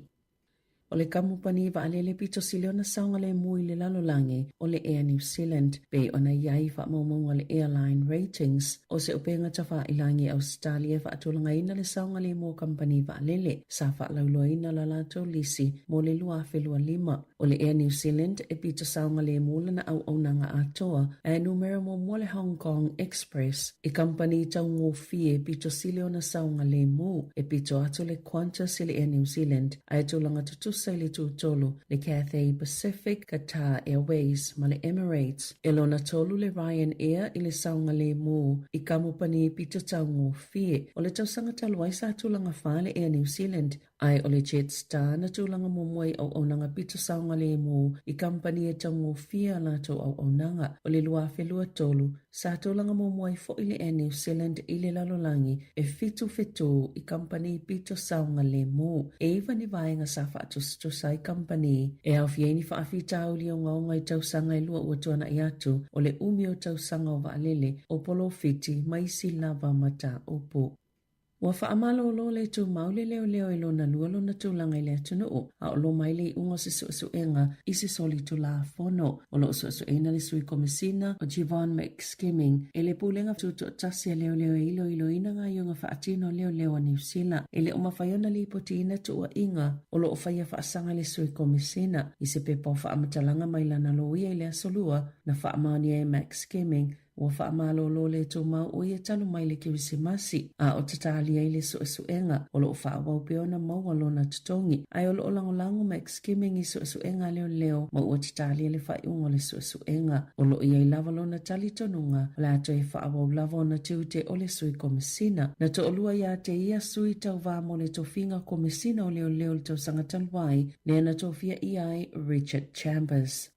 O le kamupani va alele pito siliona saunga le mui le lalolangi o le Air New Zealand pe ona iai fa maumau le airline ratings o se upenga tafa ilangi Australia fa atulanga ina le saunga le mo company va alele sa fa lauloa ina la lato lisi mo le lua felua lima o le Air New Zealand e pito saunga le mula na au aunanga atoa e numero mo mo le Hong Kong Express e company tau ngofie pito siliona saunga le mu e pito atu le Qantas le Air New Zealand ai tulanga tutusa le tutolo le Cathay Pacific, Qatar Airways ma le Emirates e lona tolu le Ryanair i le saunga le mu i kamupani pito tau ngofie o le tausanga taluai sa tulanga wha le Air New Zealand ai o le Jetstar na tulanga mumoi au aunanga pito saunga le mu i company e tau ngofie la to au aunanga o le lua felua tolu sa tulanga mumoi fo i le Air New Zealand i le lalolangi e fitu fetu i company pito saunga le mu e iwa ni vaenga sa fa atusai company e au fieni fa afi tau li o ngaunga i tau sanga i lua ua tuana i atu o le umi o tau sanga o vaalele o polo fiti maisi lava mata upu. Wa fa amalo lo le tu maule leo leo ilo na lualo na tu langa ile atunu a o lo maile ungo se su enga isi soli tu la fono o lo su ena le sui komisina o Jivon McSkimming ele pulenga tu tasia leo leo ilo ina nga yunga fa atino leo leo New Zealand ele uma fayona li potina tu wa inga o lo faya fa asanga le sui komisina isi pepo fa amatalanga mailana lo ia ile asolua na fa amani McSkimming wa fa amalo lo le to ma o ia talo mai le kirisimasi a o tatali ai le suenga o lo fa wa peona ma wa lo na tutongi ai o lo lango McSkimming i suenga leo ma o tatali le fa ungo le suenga o lo ia lava lo na tali tonunga la to e fa wa lava na tute o le sui komisina na to lua ia te ia sui tau va mo le to finga komisina o leo to sanga talwai le na to fia ai Richard Chambers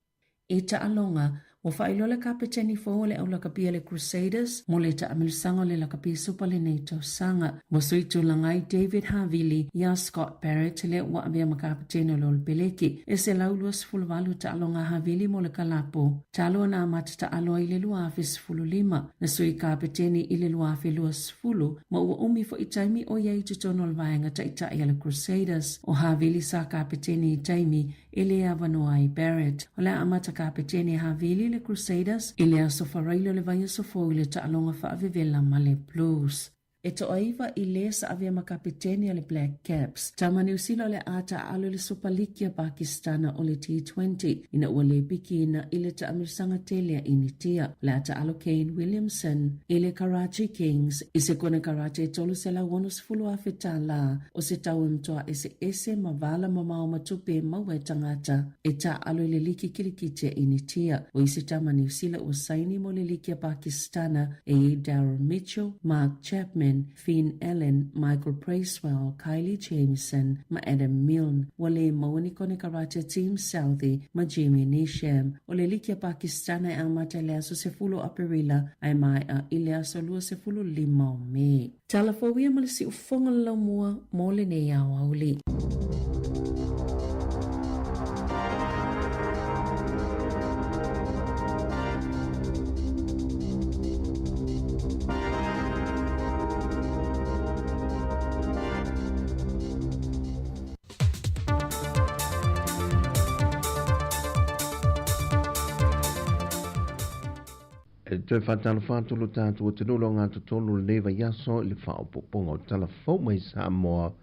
ita alonga Wa whailo le kapiteni fo le au la kapia le Crusaders, mo le ta amilisanga le la kapia supa le neito sanga. Mo suitu langai David Havili, ya Scott Barrett le wa avia makapiteni lo le peleki. E se lau luas fuluwalu ta alonga Havili mo le kalapo. Ta alo na amata ta alo i le luafe sifulu lima. Na sui kapiteni i le luafe luas fulu, mo ua umi fo itaimi o yei tutono le vaenga ta ita i le Crusaders. O Havili sa kapiteni itaimi ile avanoai Barrett. O le amata kapiteni Havili le Crusaders ile asofarailo le vaya sofo ile ta alonga fa avivela male Blues. E to aiva i le sa avia makapiteni o le Black Caps. Tama New Zealand le ata alo le Superlikia Pakistana o le T20. Ina ua le piki ina ile ta amirsanga telea initia. Le ata alo Kane Williamson. Ile Karachi Kings. Ise kone Karachi tolu se la wonus fulu afeta la. O se tau mtoa ese mavala mamao matupe mawe tangata. E ta alo le liki kilikite initia. O ise tama New Zealand o saini mo le likia Pakistana. E Darryl Mitchell, Mark Chapman, Finn Allen, Michael Bracewell, Kylie Jameson, ma Adam Milne, wale mawani kone Karachi Team Southie, ma Jamie Nisham, ole likia Pakistana e amata leaso se fulo aperila, ai mai a ileaso lua se fulo lima o me. Talafowia malisi ufonga lamua, mole ne yao auli. Te whatala whātulu tātua te nolo ngā tutonu le lewa yaso i le whaopoponga o tala whau mai Sāmoa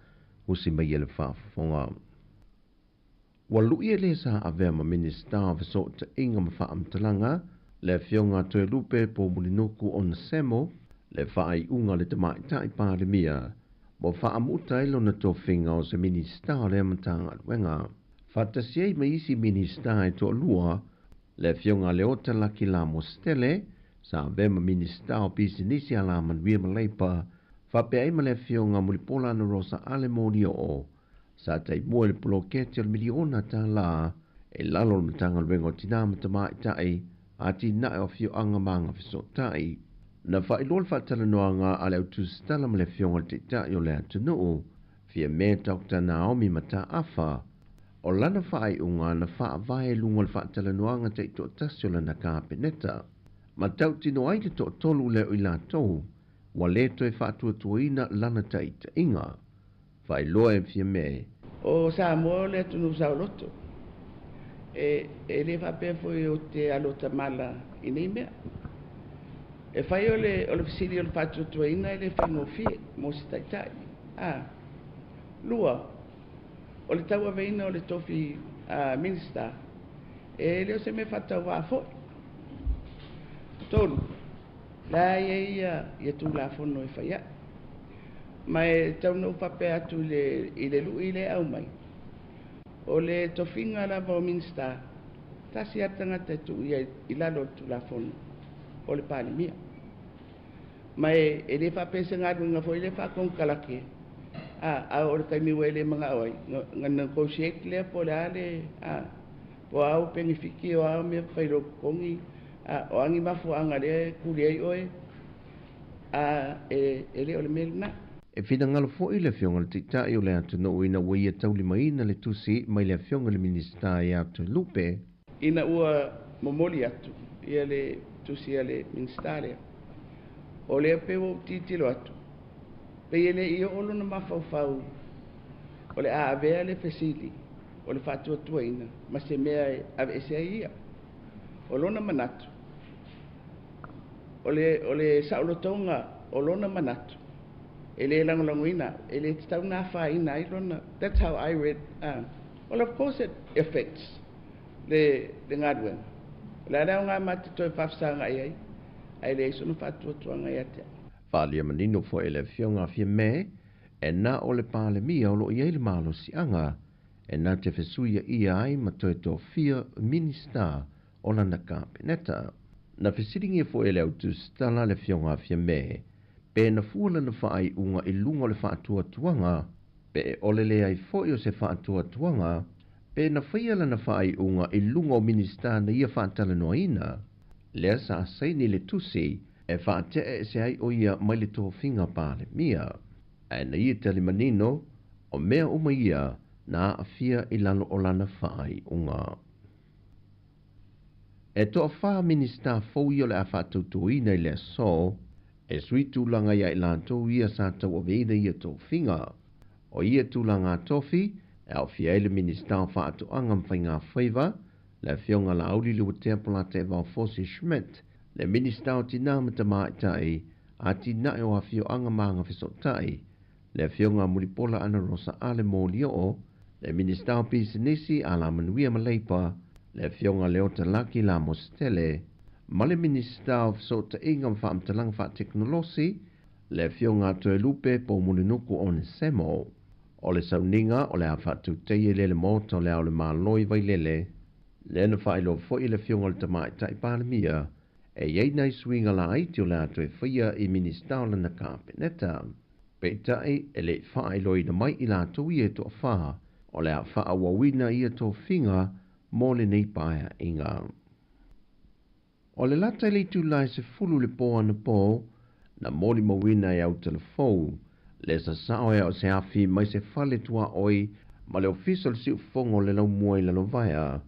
husi mai le whaafonga. Walui le sa avea ma minista of so te inga ma whaamtalanga le whionga toe lupe po mulinoku o na semo le whaai unga le te maitai pārimia mo whaamuta ilo na tō whinga o se minista le amatanga luenga. Whatasiei ma isi minista e tō lua le whionga le ota laki la mostele sa vema minista o pisinisi ala manuia maleipa whapea ima le whionga mulipola na rosa alemonio o sa tei mua le polokete al miliona ta la e lalo le matanga luenga o tina matamai tai a tina e o whio anga manga fiso tai na whailol whatala noanga ale au tustala ma le whionga te tai o le atunu fia me Dr. Naomi Mata Afa o lana whaai unga na wha vai lunga le whaatala noanga te ito tasio lana ka peneta. Ma tau tino ai le to tolu leo i la tau, wa le to e whaatua tuaina lana ta ita inga. Whai loa e fia me, O Sāmoa le tunu sauloto. E le whape foi o te alota mala I nei mea. E whai o le fisiri o le whātua ina le whango fie, mo si taitai. Lua, o le tau aveina o le tofi minister, e leo se me whatau wā fo. Tonu, la ia tu la fono I whaia. Mai tau no pape atu I le lu I le au mai. O le tofinga la o minister, tasi atanga te tu I lalo tu la fono. O le pāli mia. Mai e le whapese ngā runga fo I le whakong kalake. O le kaimi wele mga oi. Ngana kousiek lea po le ale. Po au pengifiki o au mea whairo kongi. O angi mafu anga le kuriei oe. E le o le melina. E whina ngalo fo I le fionga le titai o le atu no ina waia tauli maina le tusi mai le fionga le minista I atu lupe. Ina ua momoli atu. Ia le tusi ale minista lea. O le peo titilo atu. Pe ele I olo na mafau o le avea le fesili. O le whatua tua ina. Ma se mea ave ese ia. O lona manatu. O le saulotonga o lona manatu. Ele langolangoina. Ele tau na wha ina I lona. That's how I read. Well, of course it affects le ngadwen. La rao ngā mati toi whafsanga ai. Ai le iso no whatua tua ngai atea. Whalia manino fo ele fionga fia me, e na o le pāle mia o lo I eile malo si anga, e na te fesuia ia ai ma toi tō fia minista o lana kāpeneta. Na fesiringi fo ele au tu stala le fionga fia me, pe na fuala na whaai unga I lunga le whaatua tuanga, pe ole le ai fo o se whaatua tuanga, pe na whaiala na whaai unga I lunga o minista na ia whaatala noa ina, lea sa saini le tusi, e whaatea e se ai o ia mai le tō whinga pāle mia. E na ia tali manino, o mea uma ia na awhia I lalo o lana whaai unga. E toa wha minista fau I o le a whaatautuina I le so, e sui tūlanga ia I lantou ia sa tau o veina ia tō whinga. O ia tūlanga tofi, e au fia ele minista o whaatuanga mwhainga whaiva, le fionga la auli lua teapola te vau Fosi Schmidt, le minista o tina mata maitai, a tina e o a fio anga maanga fisotai, le fionga muripola ana rosa ale mōlia o, le minista o pisinisi a la manuia maleipa, le fionga leota laki la mostele, ma le minista o fisota inga mwhaamtalang wha teknolosi, le fionga toe lupe po muninuku o ne semo, o le sauninga o le a whatu teie le moto le au le maloi vai lele, le na whailo fo I le fionga le tamaitai pālemia, e iei nei swinga la aiti o le atu e whaia I minista o lana kāpeneta. Peitai e le whailo I na mai I la atu I e toa wha, o le a wha wawina I e tō whinga, mō le nei paia inga. O le lata I le tu lai se fulu le pō ana pō, na mōli mawina I au telefou, le sa sao e o se afi mai se whale tua oi, ma le official si ufongo le lau mua I lalo vaia,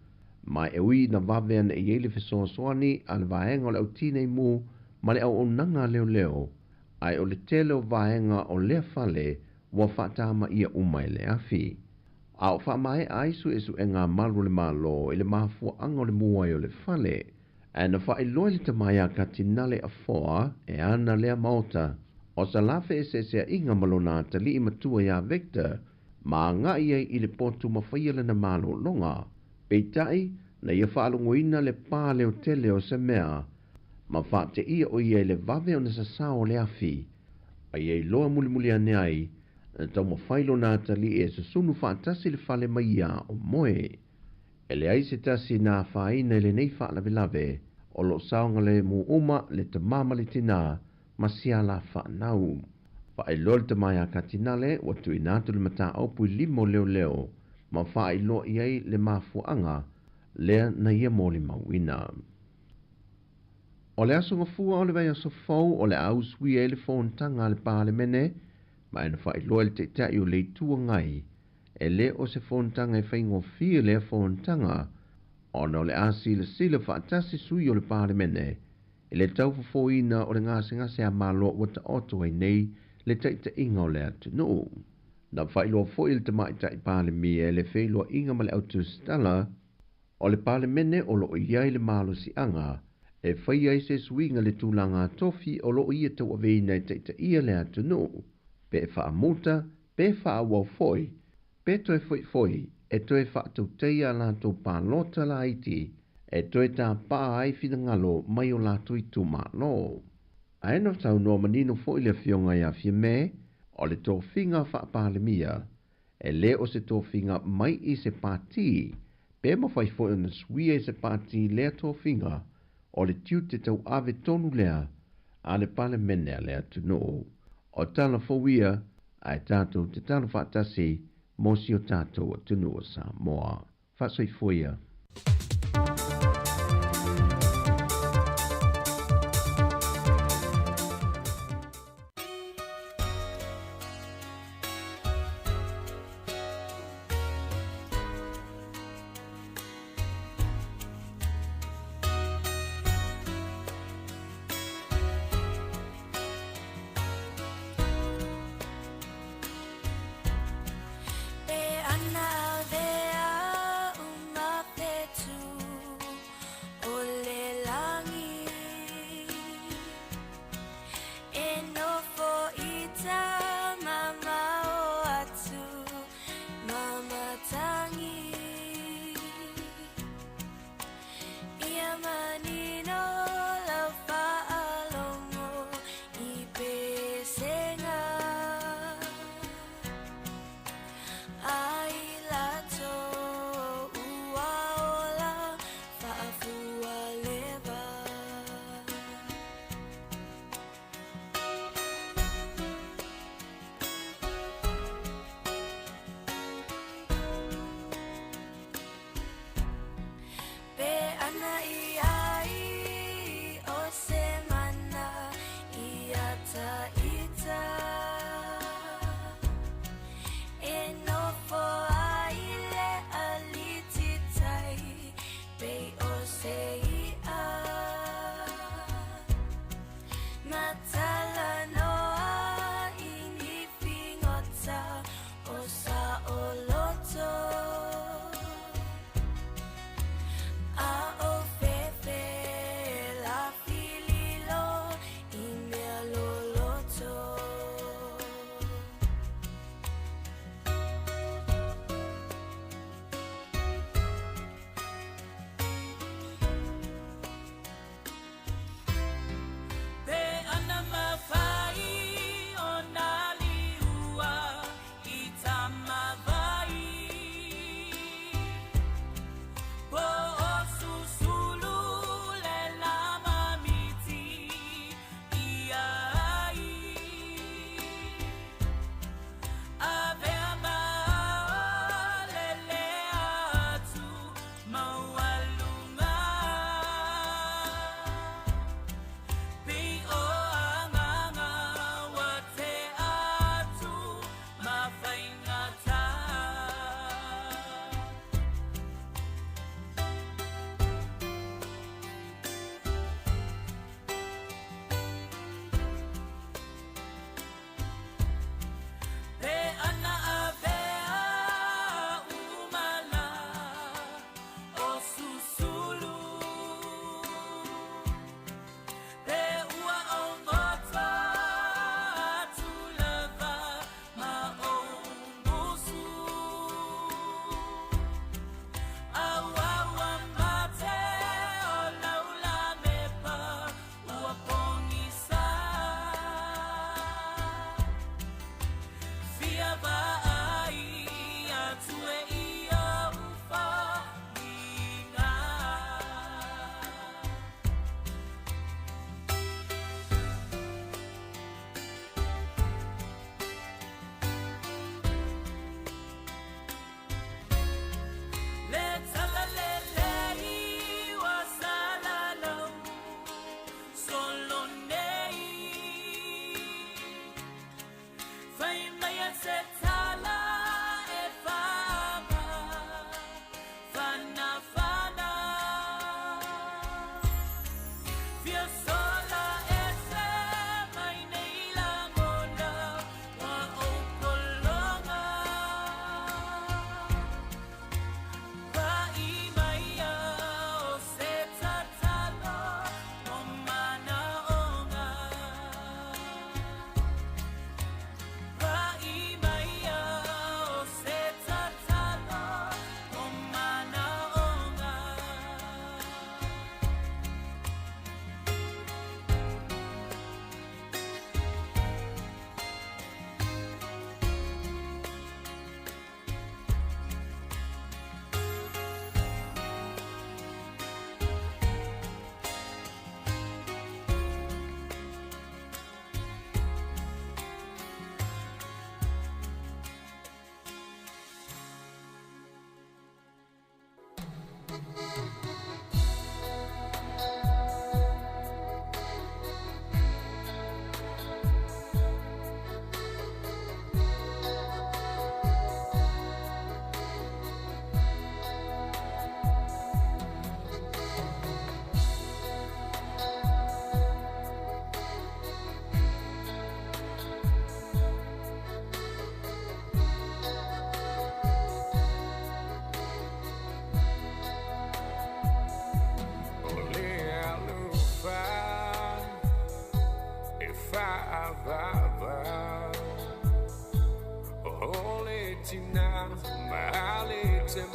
mai e ui na wavean e iele fesoa soani a le vaenga o le au tinei mu ma le au onanga leo leo, ai o le tele o vaenga o lea fale wa whatama ia umai le afi. A o whamai aisu e su e ngā malu le malo e le mafua anga o le muai o le fale, e na wha loi le tamaya ka tinale a foa e ana lea maota, o sa lafe e se inga malona ta li matua ya Victor, ma ngā iei I le potu mawhaiala na malo longa, peitai na ia whaalongoina le pā leo tele o se mea, ma whaate ia o ia le vave o na sa sao le afi, a iei loa muli ane ai, na tau mawhailo nā tali e sa sunu whaatasi le whale mai ia o moe. E le aise tasi nā whaina le nei whaalavelave, o lo saonga le mu uma le te mama le tina, ma sia la whaanau. Whae lol te mai a katinale, watu I nātu le mata aupu limo leo leo, ma whae lo iei le mafuanga, lea na ia mōli mawina. O le aso ngafua o le vai aso fau o le au sui e le whontanga le pāle mene, ma ena whae loa le te tai o le tua ngai, e le o se whontanga e whaingo fia le whontanga, o na o le asi le sila whaatasi sui o le pāle mene, e le tau fofoina o le ngase a malo wata oto ai nei, le taita inga o le atu nuu. Na whailua fo il te mai tai pāle mia le whailua inga male autu stala, o le pāle mene o lo iai le malo si anga, e whai ai se suinga le tūlanga tofi o lo ia te waweina te te ia le atu no, pe e wha multa, pe wha wau foi, pe toi foi foi, e toi wha tau teia la tau pālota la iti, e toi tā pā ai whina ngalo mai o la tui tu maa no. A ena tau no manino foi le fionga ia fia me, o le tō whinga wha pāle mia, e le o se tō whinga mai i se pāti, pe ma whai foi ona suia i se pāti lea tō whinga, o le tiu te tau ave tonu lea, a le pale menea lea tu no. O tala fowia, a e tātou te tala whaatasi, mosi o tātou a tunu o Sāmoa. Whasoi foia. Be ana vea uma petu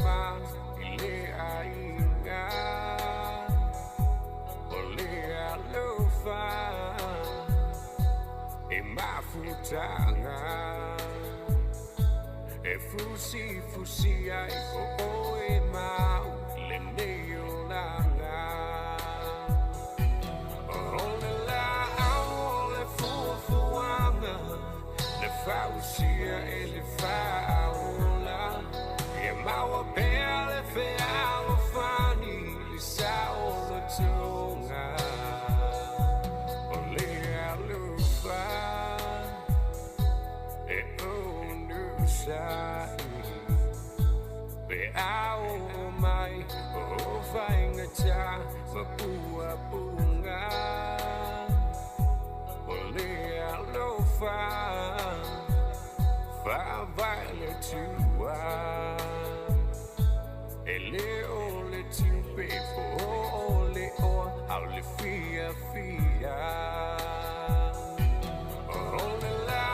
ma ile ainga ole alofa e mafutanga e fusi ai o e mau le neo langa ole la ole fuanga le fausia e le faula e mau belle fe au fani li saola tunga ole alufa e onu sai be au mai o fainga cha mapua bunga ole alufa fa vale tua ele ole tu be ole o au fia ole la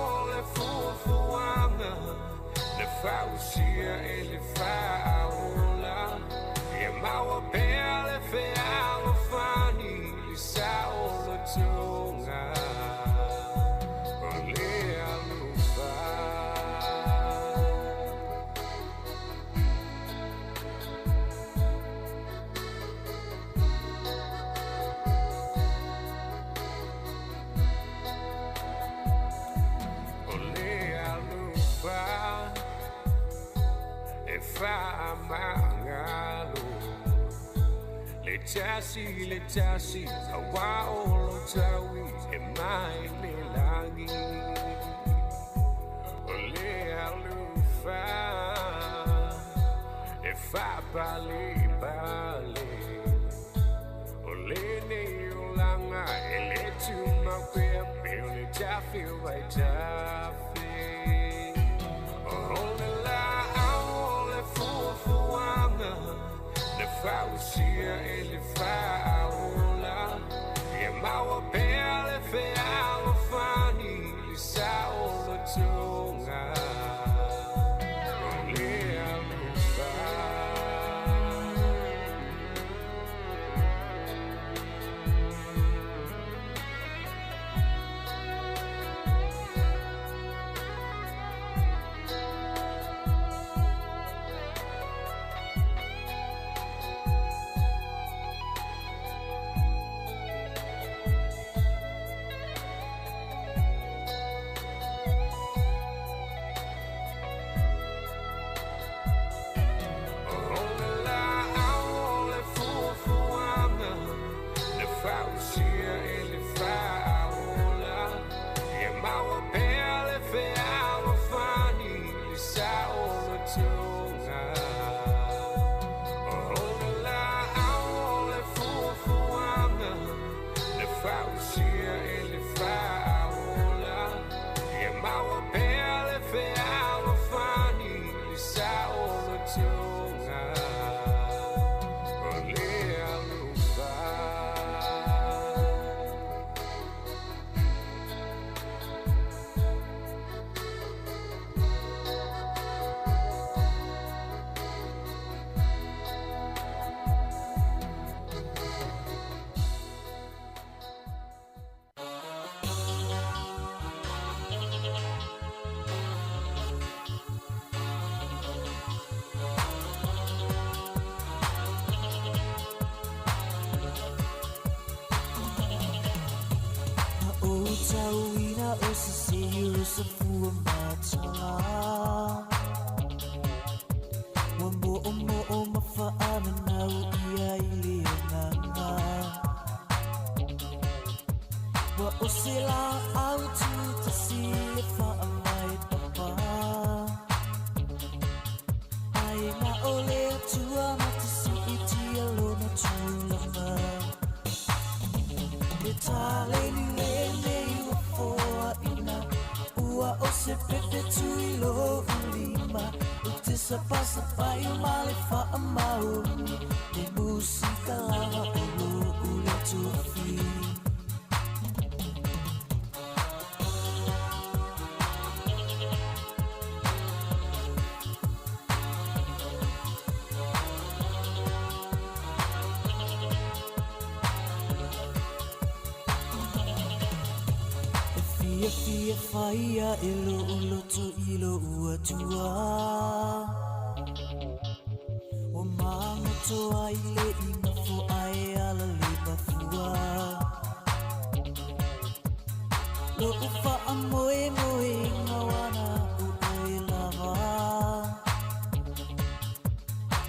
ole fuanga le fausia e le faula e mau belle fe au fani li saola tunga ole alufa e fa mangalo le tasi awa olo tawi e mai le langi ole alufa e fa bale ole ne ulanga e le tuma pe le tafi vai tafi ole la ole fuanga le fausia e le faula e mau belle fe au fani li saola tunga ole alufa fia faia elo uloto ilo uatua o manga toa ile inga fo ai ala le bafua lo ufa amoe moe inga wana uoe lava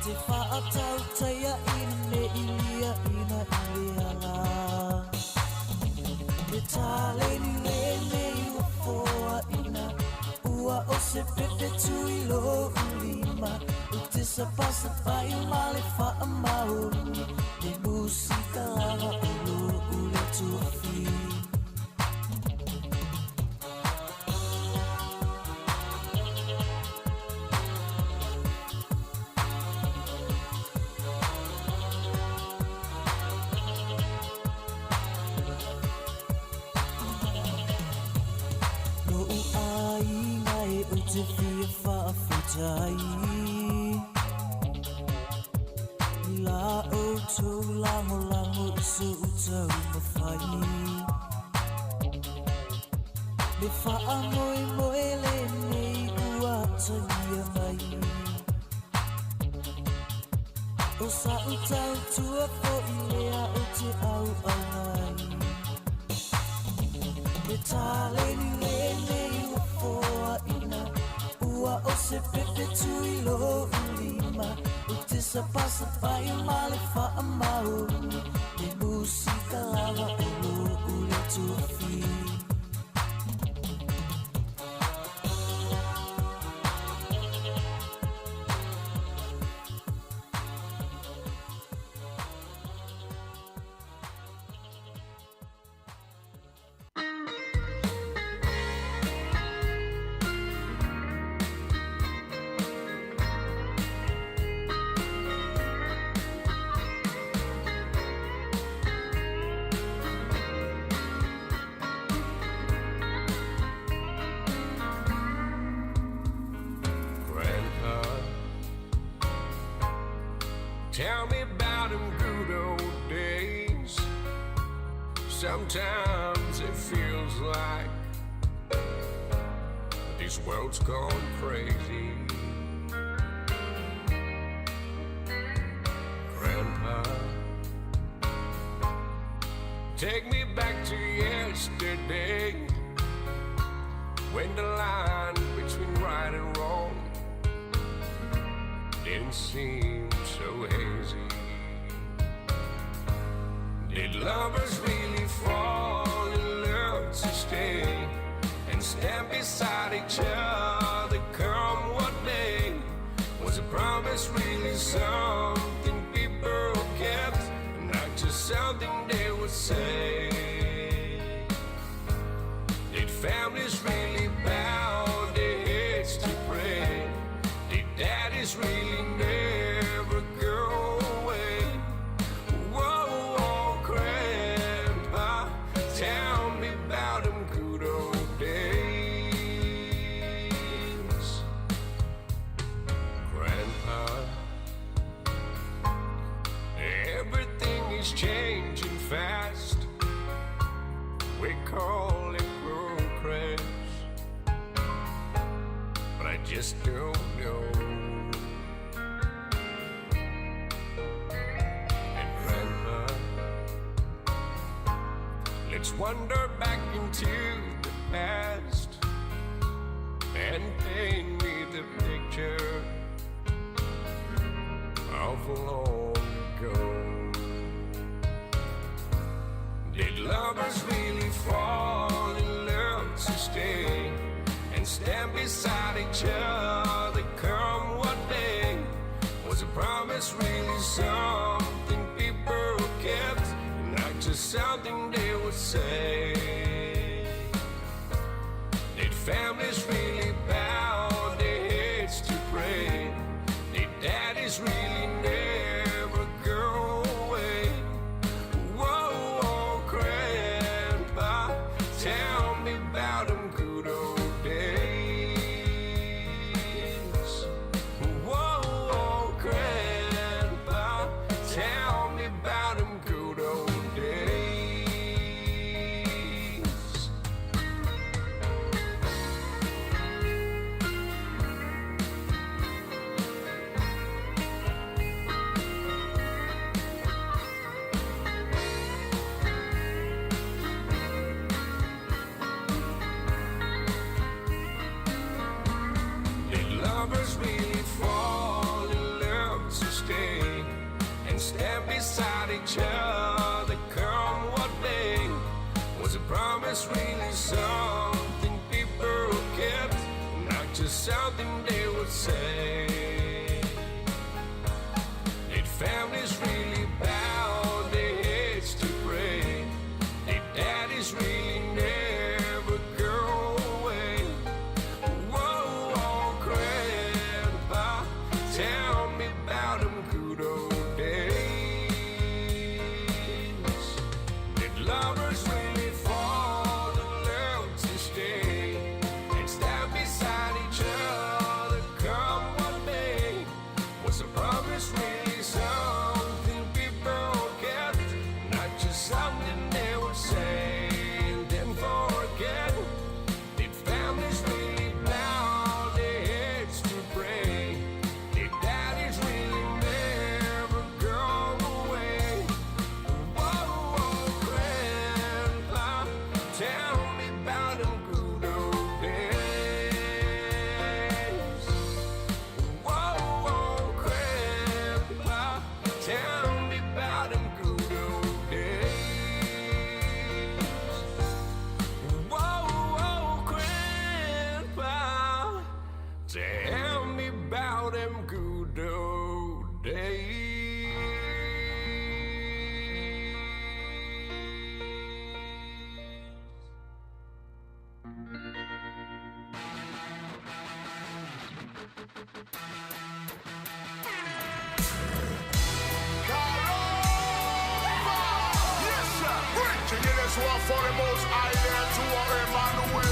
te fa atau taya ina ne ilia ina iliala te tale ni lene ua foa ina ua o se pepe tui lo ulima u te sapasa pai male fa amauni le musika lava ulo ule tuafi te fia whaafitai la o tō lango lango iso utau mawhai le wha moe moe le nei ua tangia mai o sa utau tua po i lea o te au au nai le tale ni le nei ua foa ina ua o se pepe tui lo ulima u te sapasa pai male fa amauni le musika lava ulo ule tuafi Tell me about them good old days. Sometimes it feels like this world's gone crazy. Grandpa, take me back to yesterday, when the line between right and wrong didn't seem so hazy. Did lovers really fall in love to stay and stand beside each other come what may? Was a promise really something people kept, not just something they would say? Did families really bow their heads to pray? Did daddies really never go away? Whoa, whoa, Grandpa, tell me about them good old days. Grandpa, everything is changing fast. We call it progress, but I just don't know. And Grandpa, let's wander back into the past and paint me the picture of long ago. Did lovers really fall in love to stay and stand beside each other come what may? Was a promise really something people kept, not just something they would say? Did families really bow their heads to pray? Did daddies really never go away? Whoa, whoa, Grandpa, tell me about them good old days. Whoa, whoa, Grandpa, tell me about them good old days. other come what may. Was a promise really something people kept, not just something they would say? Did families really bow their heads to pray? Did daddies really never go away? Whoa, oh, Grandpa, tell me about them good old days. Did lovers really fall in love to stay and stand beside each other come what may? Was a promise really something people kept, not just something they would say and then forget? Did families really bow their heads to pray? Did daddies really never go away? Whoa, oh, Grandpa, tell me about them good old days. Whoa, oh, Grandpa, tell me about them good old days. Whoa, oh, Grandpa, tell me about them good old days. Yes, sir. Can you just walk for the most island to Emmanuel?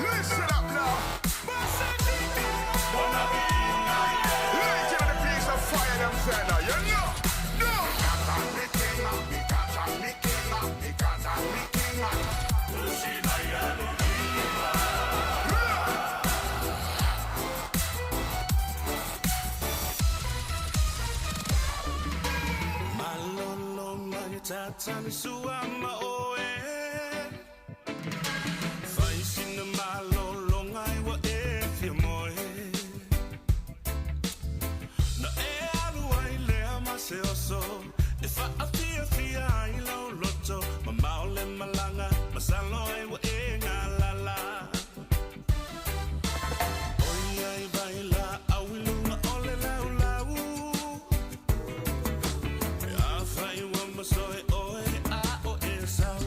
Listen up now. Give me the piece of fire them say now, you know? No. Because I'm the king, because I'm the king, because I'm the king. Malolo magitata misua maoe. Faisina malolo ngai wa e fia moe. Na e alu ai lea mase oso. E fa afia fia ai lau loto. Ma maole malanga masalo ai wa e ngalala. Oi ai baila awilunga ole lau lau. Soy oe a o e sau.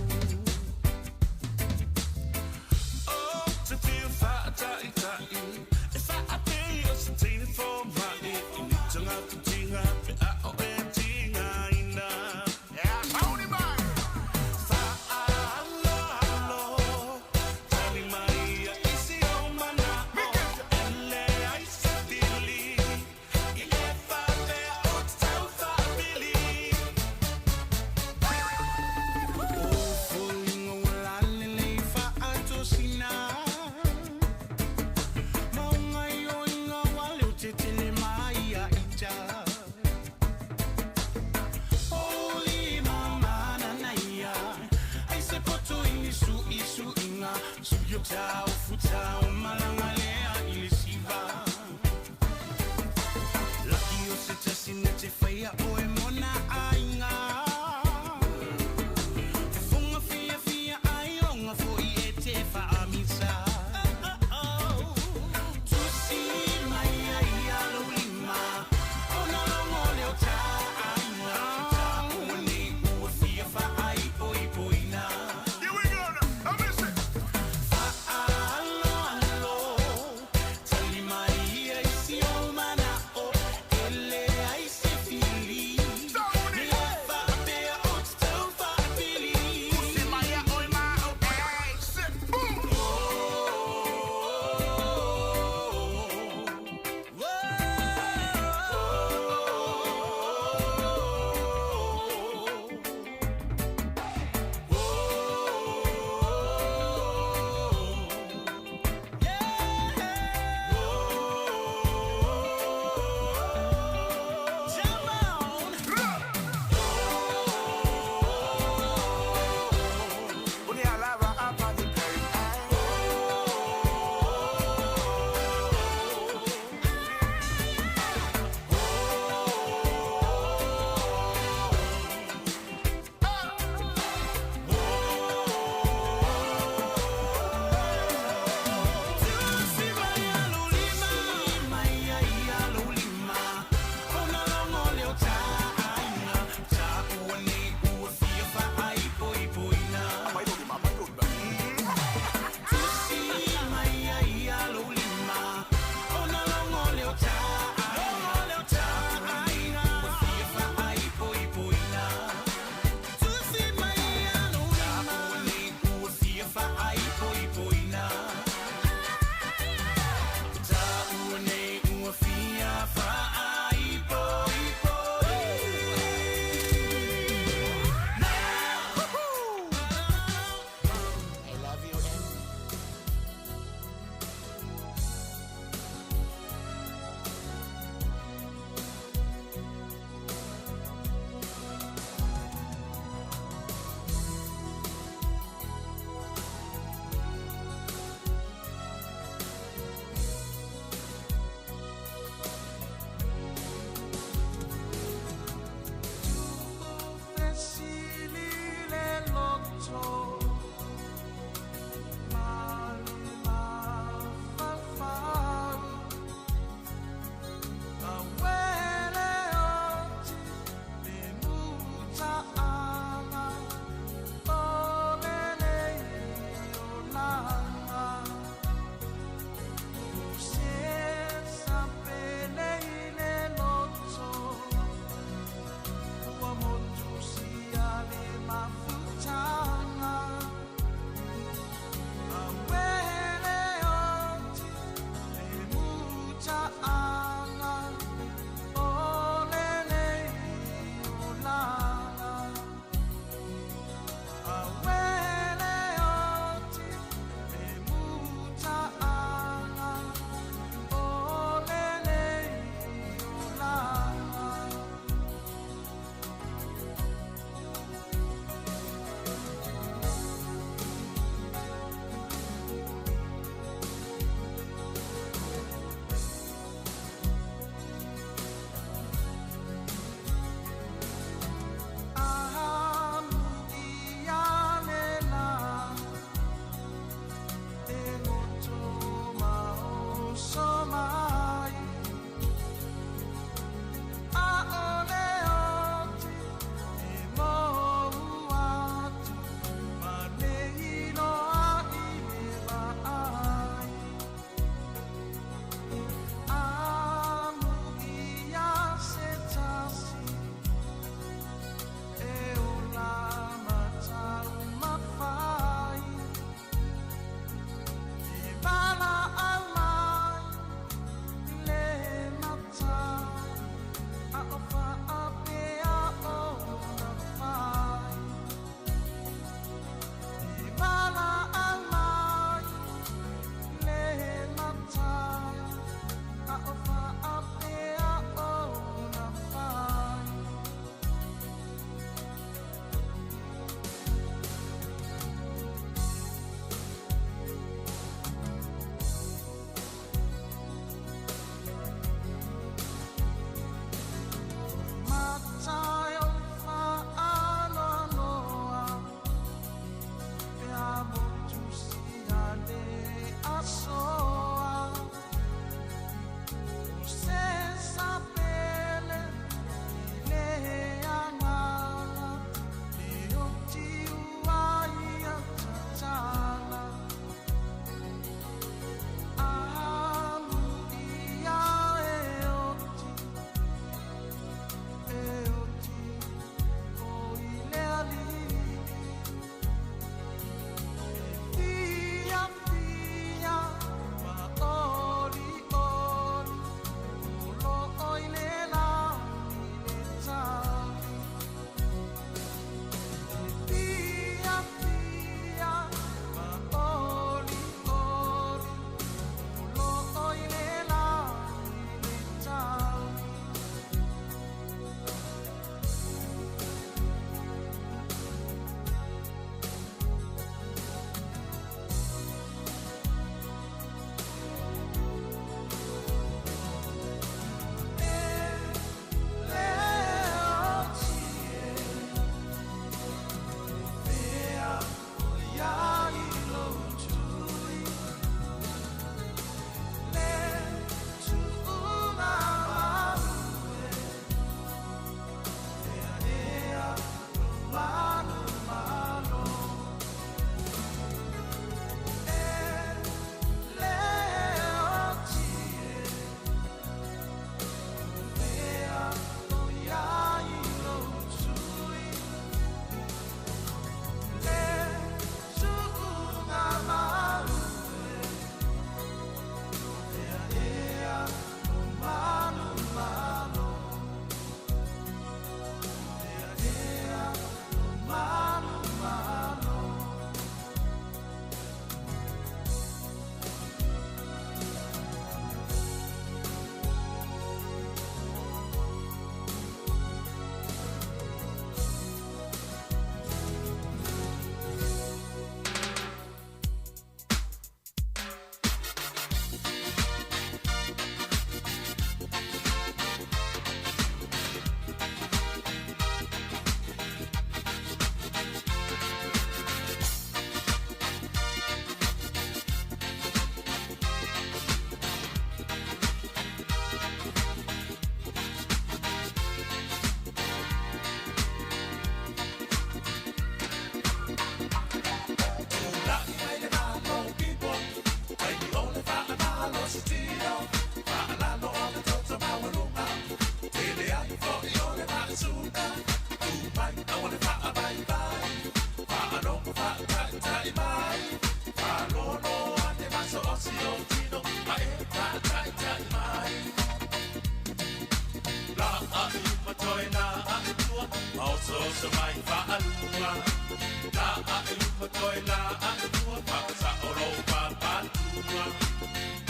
sa mai whaalua. La a e lupa toi la a e tua whakasa o rau papatua.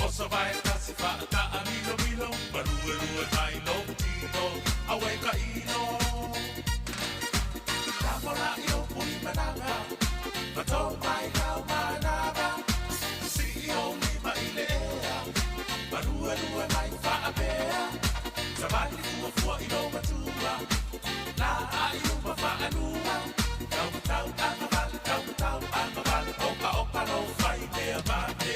O sa vai kasi whaata a milo milo, marue rue mai lo tino, awe ka ino. Tamora i o pui mananga, mato mai kau mananga. Si i o lima i le ea, marue rue mai whaapea. Sa vali fua fua i lo matua, la a i upa whaanua. Tau tau anga vale, tau tau anga vale, oka oka no whai mea mate.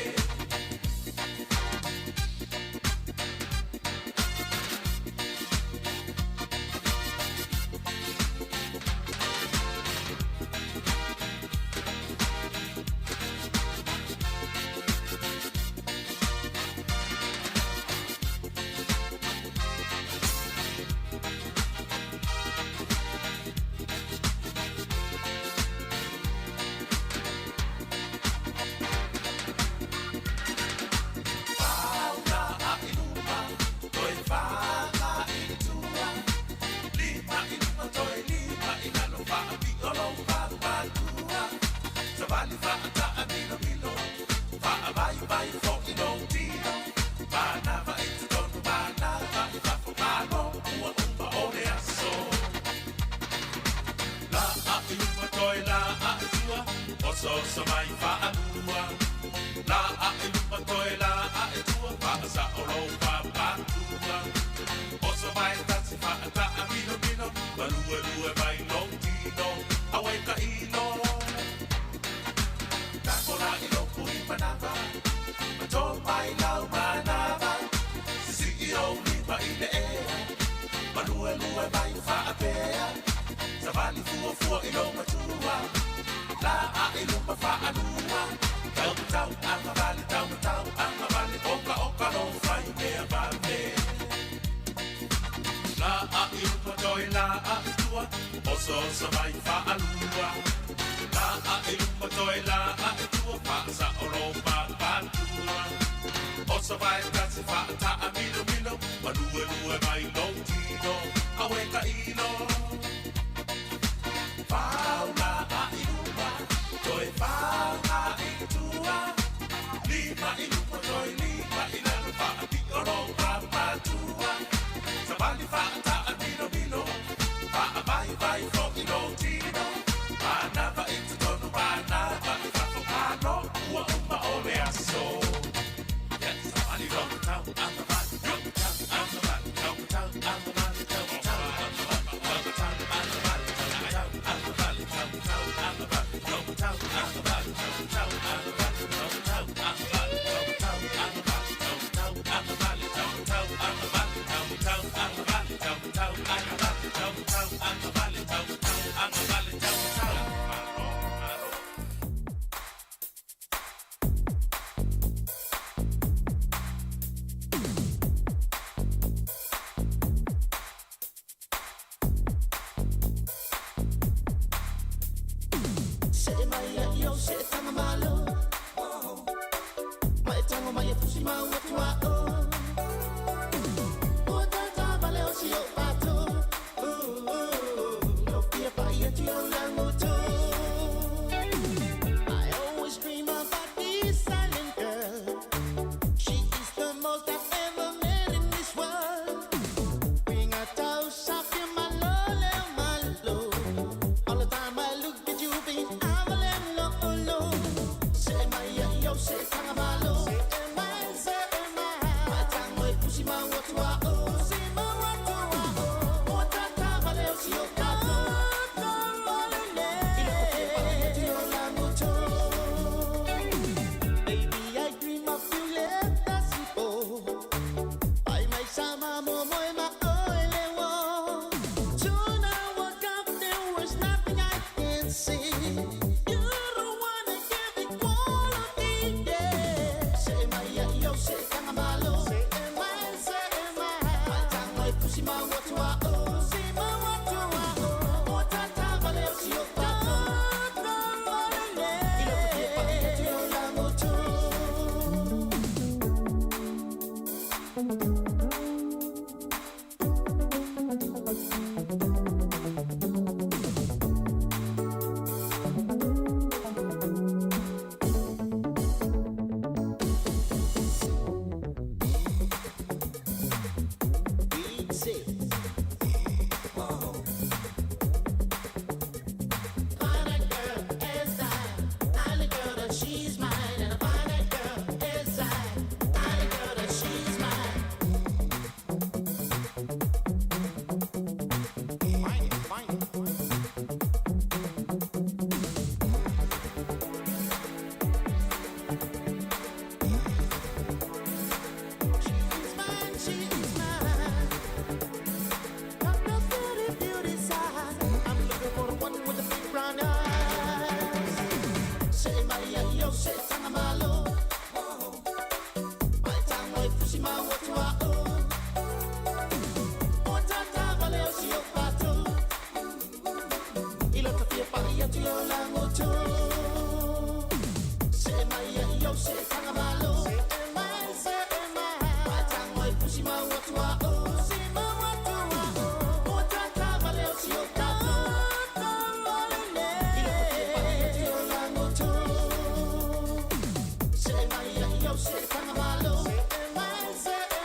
pushima watu wa o tata vale o si o pato ilo tafia paria tu yo la moto se mai yo se tanga malo se mai patango e pushima watu wa pushima watu wa o tata vale o si o pato ilo tafia paria tu yo la moto se mai yo se tanga malo se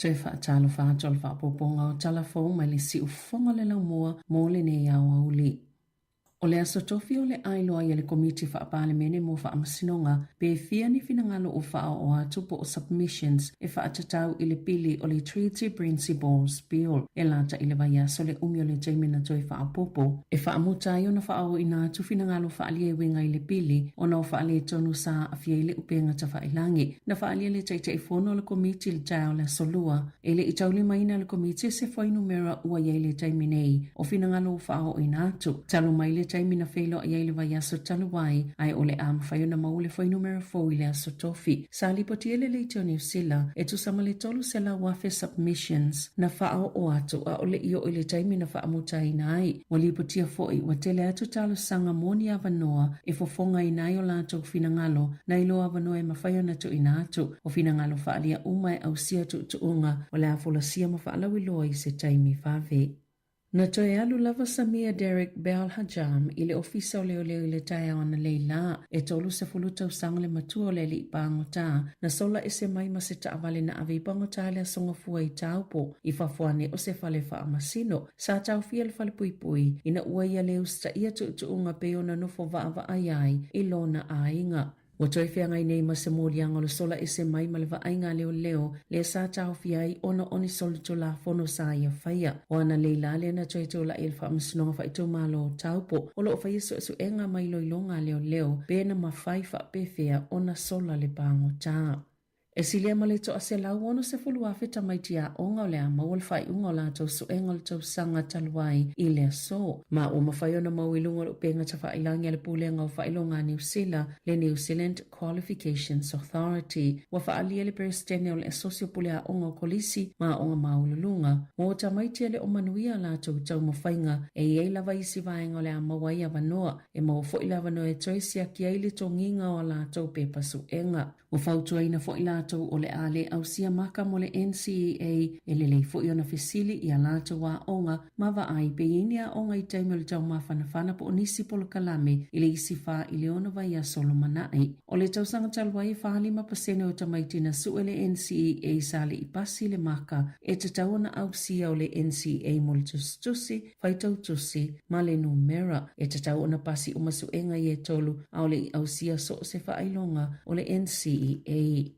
Toi whaatalo whaatolo whaapoponga o talafou mai le si ufonga le laumua mō le nei au auli. O le aso tofi o le ailoa ia le komiti whaapale mene mo whaamasinoga pe fia ni finangalo o wha o atupo o submissions e whaatatau i le pili o le Treaty Principles Bill e lata i le vaiaso le umi o le jaimina toi whaapopo e whaamutai o na whaao ina atu finangalo whaalie wenga i le pili o na o whaale tonu sa a fia i le upenga ta whailangi na whaalie le taita i fono o le komiti le tau le solua e le itauli maina le komiti se whai numera ua iei le jaiminei o finangalo o whaao ina atu talo mai le taimina feilo a iei le vaiaso taluai ai o le ama whaiona maule whai numera 4 i le aso tofi. Sa lipoti ele leite o New Zealand e tu sama le tolu se la wafe submissions na whaao o atu a o le io i le taimina whaamutai nai. Wa lipotia foi wa tele atu talo sanga moni avanoa e fofonga i nai o lato finangalo na ilo avanoa e mawhaiona tu ina atu o finangalo whaalia umai au sia tu unga o le afola sia ma whaalawi loa i se taimi whave. Na toe alu lava Samia Derek Bell Hajam i le ofisa o leo i le tae ana leila e tolu se fulutau sanga le matua o le li pangota na sola e se mai ma se taavale na ave i pangota le asonga fua i taupo i fafuane o se fale wha masino sa tau fia le fale pui pui ina ua ia leo sta ia tu unga pe ona nofo va ai i lona a inga. O toi fia ngai nei ma se mōrianga le sola e se mai ma le vaenga leo le sa tau fia i ona oni solu to la fono sa ia whaia. O ana leila le na toi to la ilfa msinonga wha i tau malo taupo o lo whaia su enga mai loilonga leo pēna ma whaifa pefea ona sola le pango tā. E silia ma le toa se lau ono se fulu afe tamaitia onga o le ama o le whai unga o la tau su enga le tau sanga taluai i le so. Ma o mawhaiona mau ilunga o penga ta whailangi le pulenga o whailonga New Zealand le New Zealand Qualifications Authority. Wa whaalia le presidente o le asosio pulea onga o kolisi ma onga maululunga. Mo tamaitia le o manuia la tau mawhainga e iei lava isi vaenga o le ama wai avanoa e mo fo ila avanoa e toisia ki aile tonginga o la tau pepa su enga. O fautua ina fo ila tau o le ale au sia maka mo le NCAA e le lei fo i ona fesili i a lata wa onga ma va ai pe inia onga i taime le tau mawhanawhana po onisi polo kalame i le isi wha i le ona vai a solo manai. O le tau sanga talwai e 5% o tamaiti na su le NCAA sa le i pasi le maka e te tau ona au sia o le NCAA mo le tusi fai tau tusi ma le numera e te tau ona pasi o masu enga i e tolu au le au sia so se wha ailonga o le NCAA.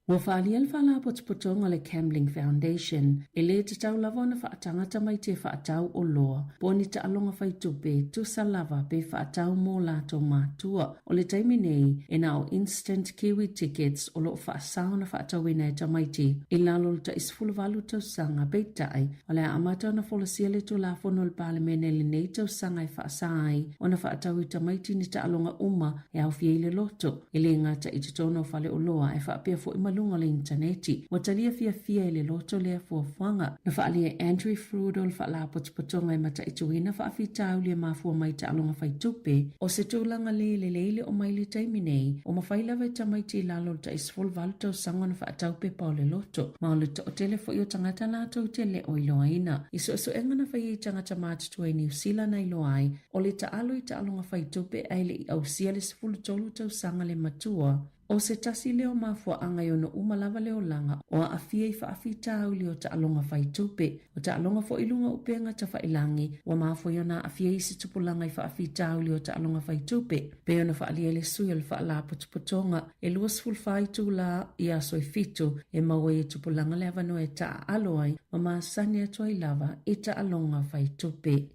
Wa whaalia le whala potopotonga le Cambling Foundation e le te tau lava na whaatangata mai te whaatau o loa poni ta alonga whaitupe tu sa lava pe whaatau mō lato mātua o le taimi nei e na o instant Kiwi tickets o lo whaasao na whaatau ina e tamaiti i lalo ta isfuluvalu tau sanga peitai o le amata na wholasia le tu la fono le palemene le nei tau sanga e whaasai o na whaatau i tamaiti ni ta alonga uma e au fia le loto i le ngata i te tono whale o loa e whaapea fo i lunga le interneti. Wa talia fia i le loto lea fuafuanga. Na whaalia Andrew Frudo le whaala potopotonga e mata ituina whaafitau lea mafua mai ta alonga whaitupe o se tūlanga leile o mai le taiminei o mawhailawa e tamaiti lalo ta isfol valutau sanga na whaataupe pa o le loto. Ma o le to o telefo i o tangata lātou te le o iloaina. Iso enga na whai i tangata mātutua i New Zealand na iloai o le ta alo i ta alonga whaitupe ai le i au sia le sifulu tolu tau sanga le matua. O se tasi leo mafua anga i ono umalawa leo langa o a afia i whaafita au leo ta alonga whaitupe. O ta alonga fo ilunga upenga ta whailangi wa mafua i ona afia i se tupulanga i whaafita au leo ta alonga whaitupe. Pe ona whaalia le sui le whaala potopotonga e luas fulfaitu la i aso i fitu e maua i tupulanga le avano e ta aloai ma maasani atua i lava i ta alonga whaitupe.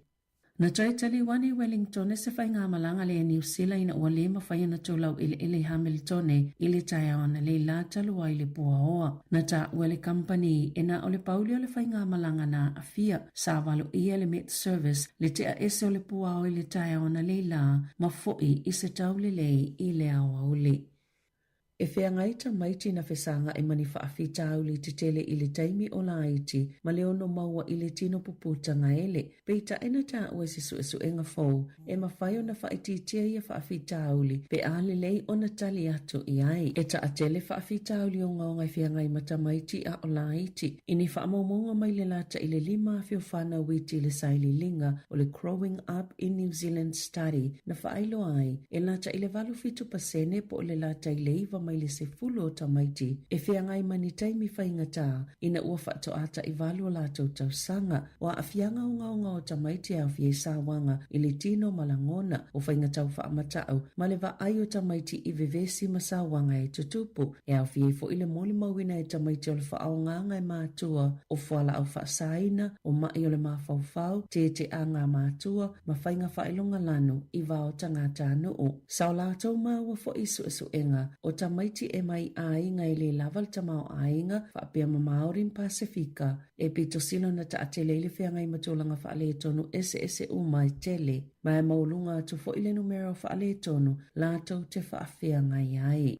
Na tai tali wani Wellington e se whai ngā malanga le New Zealand ina ua le mawhai na taulau ele Hamilton i le tai awana le la talua i le pua oa. Na ta wele company e na o le pauli o le whai ngā malanga na afia sa walo ia le Met Service le te a ese o le pua o i le tai awana le la ma foi i se tau le lei i le awa uli. E whea ngaita maiti na whesanga e mani whaafita au li te tele i le taimi o la aiti ma le ono maua i le tino puputanga ele. Peita ena ta ua se su enga fau e ma whaio na whaititia ia whaafita au li pe a le lei o na tali atu i ai. E ta a tele whaafita au li o ngaonga i whea ngai mata maiti a o la aiti. Ini whaamomonga mai le lata i le 5 whio whana witi le saili linga o le Growing Up in New Zealand Study na whaailo ai e lata i le 8% po le lata i le iwa mai le se fulo o tamaiti e whea ngai mani taimi whaingata ina ua whaatoata i valu o lātou tausanga o a whianga o ngaunga o tamaiti au fie sāwanga i le tino malangona o whaingatau whaamatau ma le va ai o tamaiti i vevesi ma sāwanga e tutupu e au fie fo ile moli mawina e tamaiti o le whaaonganga e mātua o whala au whaasaina o mai o le mawhauwhau te anga mātua ma whainga whailonga lanu i vao tangata nuu. Sao lātou maua fo isu enga o tamaiti e mai ainga i le laval tamao ainga whaapea ma Maorin Pasifika e pito silo na ta atele ile whea ngai matulanga whaale tonu ese umai tele mai maulunga tu fo ile numero whaale tonu lātou te whaafea ngai ai.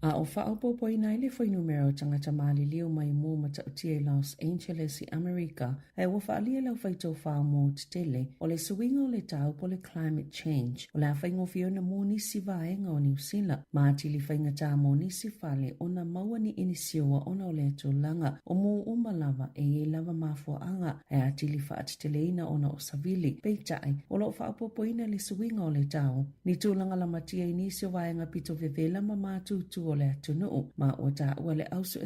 A o whaapopo i nai le whai numero tangata maali leo mai mō mata utia i Los Angeles i Amerika e wa whaalia lau whaitau whaa mō te tele o le suinga o le tau po le climate change o le a whaingo fiona mō nisi vaenga o New Zealand ma ati li whainga tā mō nisi whale o na maua ni inisiwa o na o le tūlanga o mō umalava e lava mafua anga e ati li whaatiteleina o na o savili peitai o lo whaapopo ina le suinga o le tau ni tūlanga la matia inisio vaenga pito vevela ma mātūtu o le atunuu ma o tā ua le ausu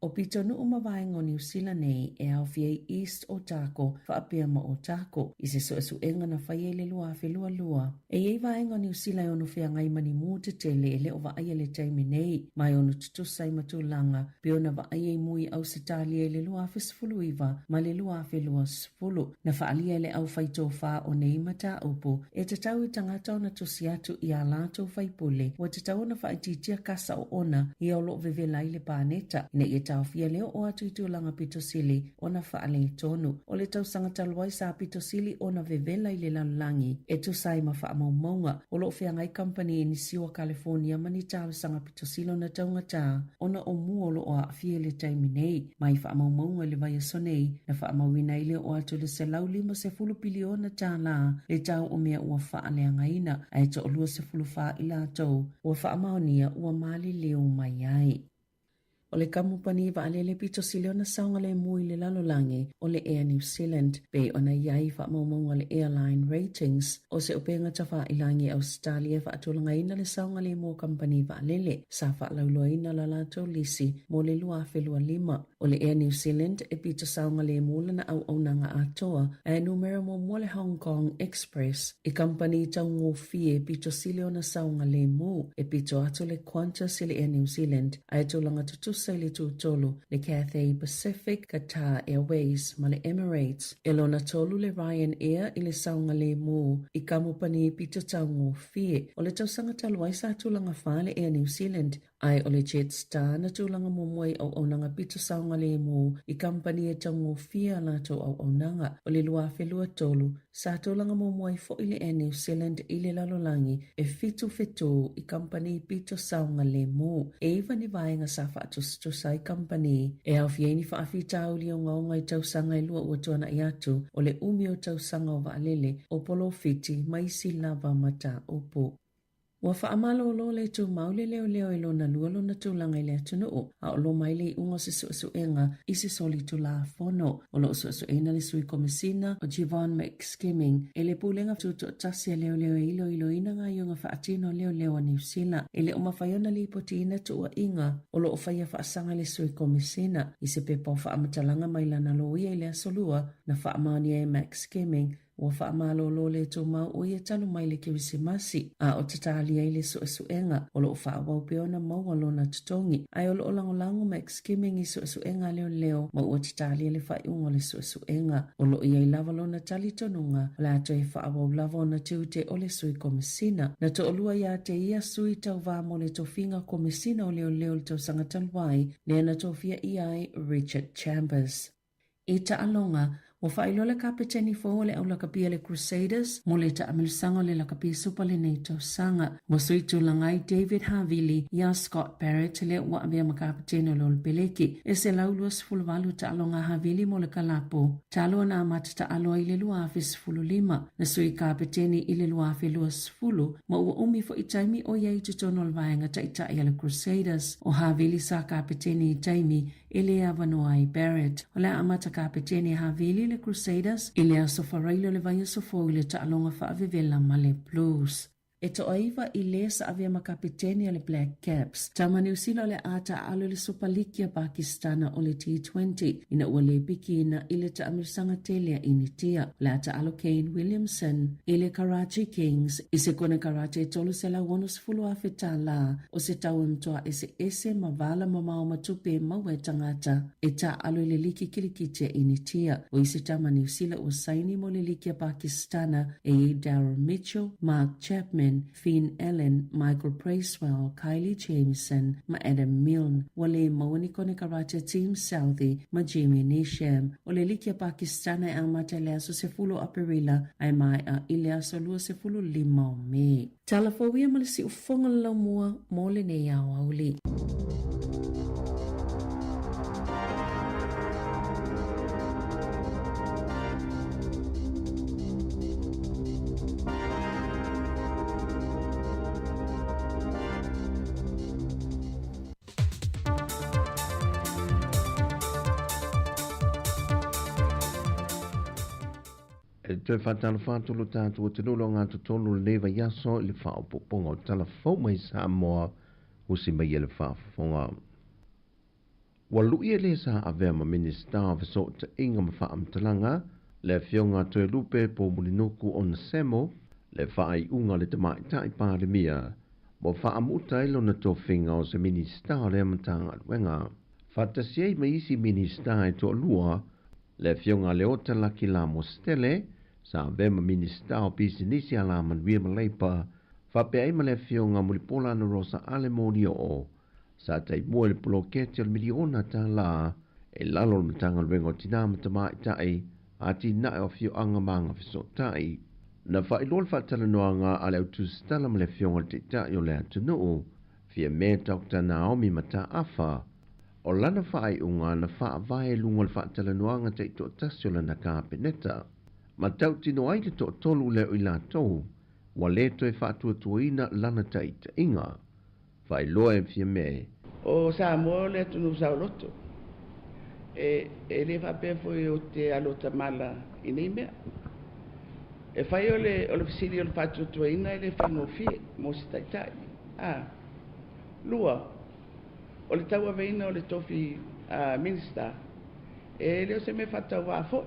o pito nuu ma vaenga o New Zealand nei e au fiei East o Tako whaapea ma o Tako i se enga na whaie le lua whelua lua e ei vaenga o New Zealand onu whea ngai mani mū te tele e le o vaia le taimi nei mai onu tutusai matulanga pe ona vaia i mui au se talia e le lua whisfulu iwa ma le lua whelua sfulu na whaalia le au whaito wha o nei mata upu e te tau i tangata o na tusi atu i a lātou whaipule wa te tau na whaititia kasa o ona i au lo vevela i le pāneta ina i tau fia leo o atu i tūlanga pito sili o na whaale tonu o le tau sangatalwai sa pito sili o na vevela i le lalulangi e tu sai ma wha maunga o lo fia ngai company ni siwa California mani tau sanga pito silo na taunga tā o na o mua lo o a fia le taimi nei mai wha maunga le vai sonei na wha mawina i le o atu le se lau 50 piliona tā la le tau o mea ua wha le angaina ai to o lua se fulu wha i la tau ua wha maonia ua mali leo mai ai. O le kamupani wa alele pito sile ona saunga le mui le lalolange o le Air New Zealand pe ona iai wa maumaunga le airline ratings o se upenga tawa ilangi Australia wa atulanga ina le saunga le mua kampani wa alele sa wa lauloa ina la lato lisi mo le lua whelua 5 o le Air New Zealand e pito saunga le mula na au aunanga atoa e numero mo le Hong Kong Express e kampani tau ngofie pito sile ona saunga le mu e pito atu le Qantas le Air New Zealand a tulanga tutu Saili tūtolu le Cathay Pacific, Qatar Airways ma le Emirates. E lona tolu le Ryanair i le saunga le mū i kamupani pito taungo fie. O le tausanga taluai sa tūlanga wha le Air New Zealand. Ai o le Jetstar na tūlanga mumuai au aunanga pito saunga le mū i kampani e taungo fie la tō au aunanga. O le lua whelua tolu sa tūlanga mumuai fo i le Air New Zealand i le lalolangi e fitu i kampani pito saunga le mū. E iwa ni vaenga sa whaatu sai company e au fieni fa afi tau li o ngaunga i tau sanga i lua ua tuana i atu o le umi o tau sanga o vaalele o polo fiti mai si lava mata upu. Ua whaamalo lo le tū maule leo e lo na lualo na tūlanga i le atunuu a o lo mai le ungo se suenga i se soli tu la fono o lo suena le sui komisina o Jivon McSkimming e le pulenga tuto tasia leo e ilo ina nga yunga whaatino leo a New Zealand e le umawhaiona li potina tua inga o lo whaia whaasanga le sui komisina i se pepa o whaamatalanga mai lana loia i le asolua na whaamani e McSkimming ua whaamalo lo le tō mau o ia tanu mai le kirisimasi a o tatali ai le suenga o lo whaawau peona maua lona tutongi ai o lo langolango McSkimming i suenga leo ma ua tatali le whaiungo le suenga o lo ia i lava lona tali tonunga o le ato e whaawau lava ona tiute o le sui komisina na to olua ia te ia sui tau vamo le tofinga komisina o leo le tau sangatalwai le ana tofia iai Richard Chambers. I ta alonga o whailo le kapiteni fo le au lakapia le Crusaders mo le ta amilisanga le lakapia supa le neito sanga mo suitu langai David Havili ia Scott Barrett le wa avea makapiteni o le peleki e se lauluas fulwalu ta alonga Havili mo le kalapo ta aloa na amata ta aloa i le luafe 15 na sui kapiteni i le luafe luas fulu mo ua umi fo itaimi o iei tutono le vaenga ta ita ia le Crusaders o Havili sa kapiteni itaimi ele avanoa i Barrett o le amata kapiteni Havili le Crusaders ile a sofarailo le vai sofo ile ta alonga fa vevela male Blues. E to aiva I le sa avea makapiteni le Black Caps. Tama New Zealand le ata alo le Superlikia Pakistana o le T20. Ina ua le piki ina ile ta amirsanga telea initia. Le ata alo Kane Williamson. Ile Karachi Kings. Ise kone Karachi tolu se la wonus fulu afeta la. O se tau mtoa ese mavala mamao matupe mawe tangata. E ta alo le liki kilikite initia. O ise tama New Zealand o saini mo le likia Pakistana. E Darryl Mitchell, Mark Chapman, Finn Allen, Michael Bracewell, Kylie Jameson, ma Adam Milne, wale mawani kone Karachi Team Southie, ma Jamie Nisham, o le likia Pakistana ang mataleaso se fulo aperila ay mai a ileaso lua se fulo limau me. Talafowia malisi ufonga lamua mole ne yawa uli. Toi whatala whātulu tātu o te nolo ngā tutonu le lewa yaso le whaopoponga o tala whau mai Sāmoa husi mai le whaafonga. Waluia le sa avea ma minista o viso ta inga ma whaamtalanga le fionga toi lupe po mulinoku o na semo le whaai unga le te maitai pāre mia mo whaamuta ilo na tō whinga o se minista o le amatanga wenga. Whatasiei ma isi minista e tō lua le fionga le ota laki la mostele sa vema minista o pisinisi ala manuia maleipa whapea ima le fionga mulipola na rosa alemonio o sa tai mua le polokete al miliona ta la e lalo matanga luengo tina matamai tai a ti nae o fio anga manga fiso tai na whailol whatala noanga ale utustala ma le fionga te tai o le atunuu fia me Dr. Naomi Mata Afa o lana whaai unga na whaavae lunga le whaatala noanga te ito tasio lana ka peneta. Ma tau tino ai le to tolu leo I lātou, wa le toi whaatua tuaina lana ta ita inga. Whai loa e fia me. O Sāmoa le tunu sauloto. E le whape foi o te alota mala I nei mea. E whai o le fisili o le whaatua tuaina e le whangofie, mo si taitai. Lua. O le tau aveina o le tofi minista, e leo se me whatau a foi.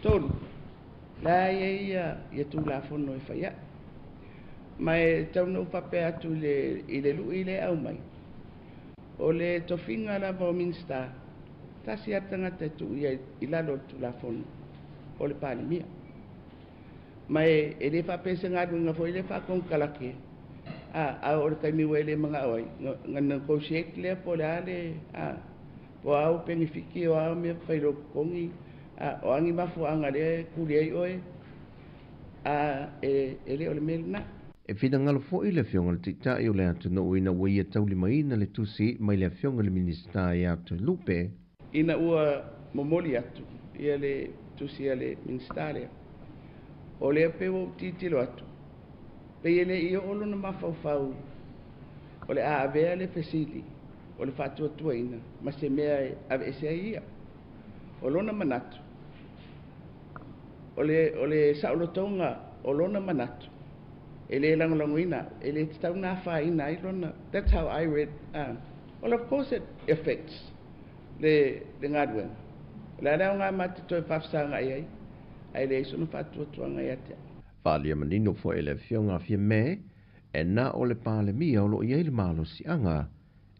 Tolu, la ia tu la fono e whaia. Mai tau no pape atu I le lu I le au mai. O le tofinga la vo minista, tasi atanga te tu I lalo tu la fono, o le pali mia. Mai e le pape se ngadu nga foi le whakong kalake. O le taimi wele mga awai, nga negotiate le po le ale, po au pengifiki o au mea whairo kongi, o angi mafu anga le kuriei oe, e le o le melina. E whina ngalo fo I le fionga le titai o le atu no ina waia tauli maina le tusi mai le fionga le minista I atu lupe. Ina ua momoli atu, ia le tusi ia le minista lea. O le pewo titilo atu. Pe ele I olo na mafau o le avea le fesili o le whaatua tuaina ma se mea ave se ia o lona manatu o le saulotonga o lona manatu ele langolangoina ele tau na whaina I lona. That's how I read. Well, of course it affects le ngadwen la rao ngā mati toi whafsanga ai le iso na whaatua tuanga ia te Whalia manino fo ele fionga fia me, e na o le pāle mia o lo iei le malo si anga,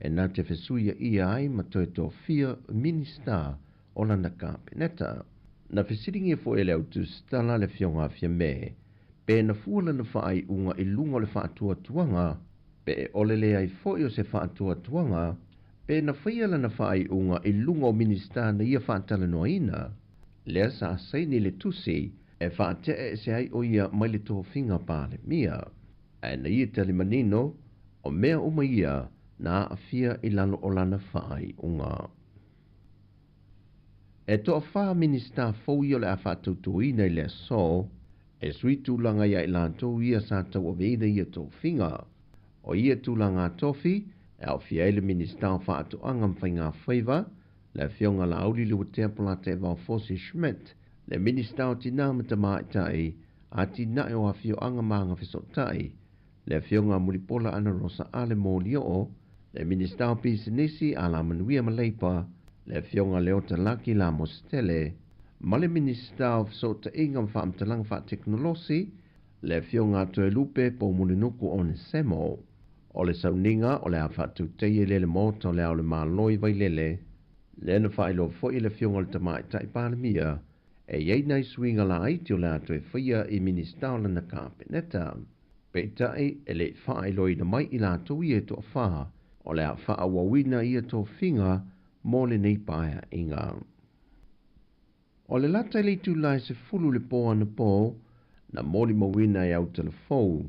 e na te fesuia ia ai ma toi tō fia minista o lana ka peneta. Na fesiringi fo ele au tu stala le fionga fia me, pe na fuala na whaai unga I lunga o le whaatua tuanga, pe e ole le ai fo o se whaatua tuanga, pe na whaiala na whaai unga I lunga o minista na ia whaatala noa ina, lea sa asaini le tusi, e whaate e se ai o ia mai le tō whinga pāle mia. E na ia tali manino, o mea uma ia na awhia I lalo o lana whaai unga. E toa wha minista fau i o le a whaatautuina I le so, e sui tūlanga ia I lātou ia sa tau o veina ia tō whinga. O ia tūlanga tofi, e au fia ele minista o whaatu angam whainga whaiva, le fionga la auli lua tempola te vau Fosi Schmidt, le minista o tina mata mai tai a tina e o a fio anga maanga fisotai, le fionga muripola ana rosa ale molio o, le minister pisinisi a la manuia maleipa, le fionga leota laki la mostele, ma le minister fisota inga mfaamtalang fa teknolosi, le fionga toe lupe po muninuku o ne semo, o le sauninga o le awhatu teie le moto le au le maloi vai lele, le na whaelo foi le fionga le tamai taipālemia, e iei nei swinga la aiti o le atoe whaia I minister le na kāpeneta. Peitai e le whaelo I na mai I la atui e toa wha, o le a wha wawina I a tō whinga, mō le nei paia inga. O le lata le tu lai se fulu le pō ana pō, na mōli mawina e au telefou,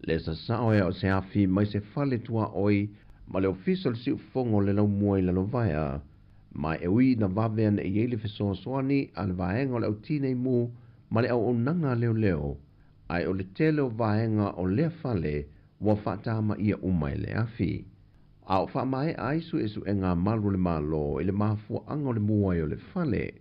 le sa sao e o se afi mai se fale tua oi, ma le official si ufongo le lau mua I la lovaya, mai e ui na wavean e yele fesoa soani a le vaenga o le au tine mu, ma le au onanga leo leo, ai o le tele o vaenga o lea fale, wa whatama ia umai le afi. A o whamai aisu esu e ngā malu le malo, le mahafua anga o le mua o le fale,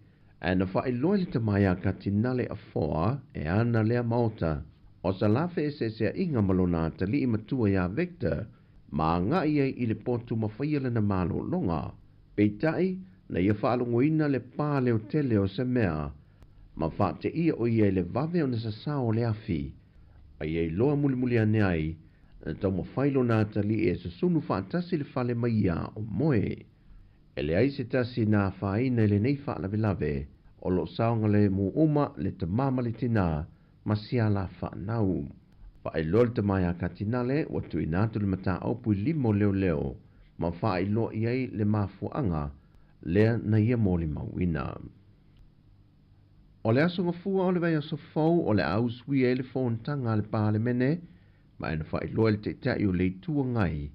e na wha loi le tamaya ka tinale a foa, e ana lea maota, o sa lafe e se inga malona ta li matua ya Victor, ma nga ia I le potu mawhaia le na malo longa, peitai na ia whaalongoina le pā leo tele o se mea, ma wha te ia o ia le vave o na sa sao le afi, a ia loa muli ane ai, na tau mawhailo na ta li e susunu whaatasi le whale mai ia o moe. E le ai se tasi nā whaina le nei whaalawelave, o lo saonga le mu uma le te mama le tina, ma sia la whanau. Wha loa le te mai a katinale, watu I nātu le mata aupu limo leo leo, ma wha loa iei le mafuanga, lea na ia mōli mawina. O le aso ngafua o le vai aso fau o le ausui e le fontanga le pāle mene, ma ena wha loa le te tai o le tua ngai,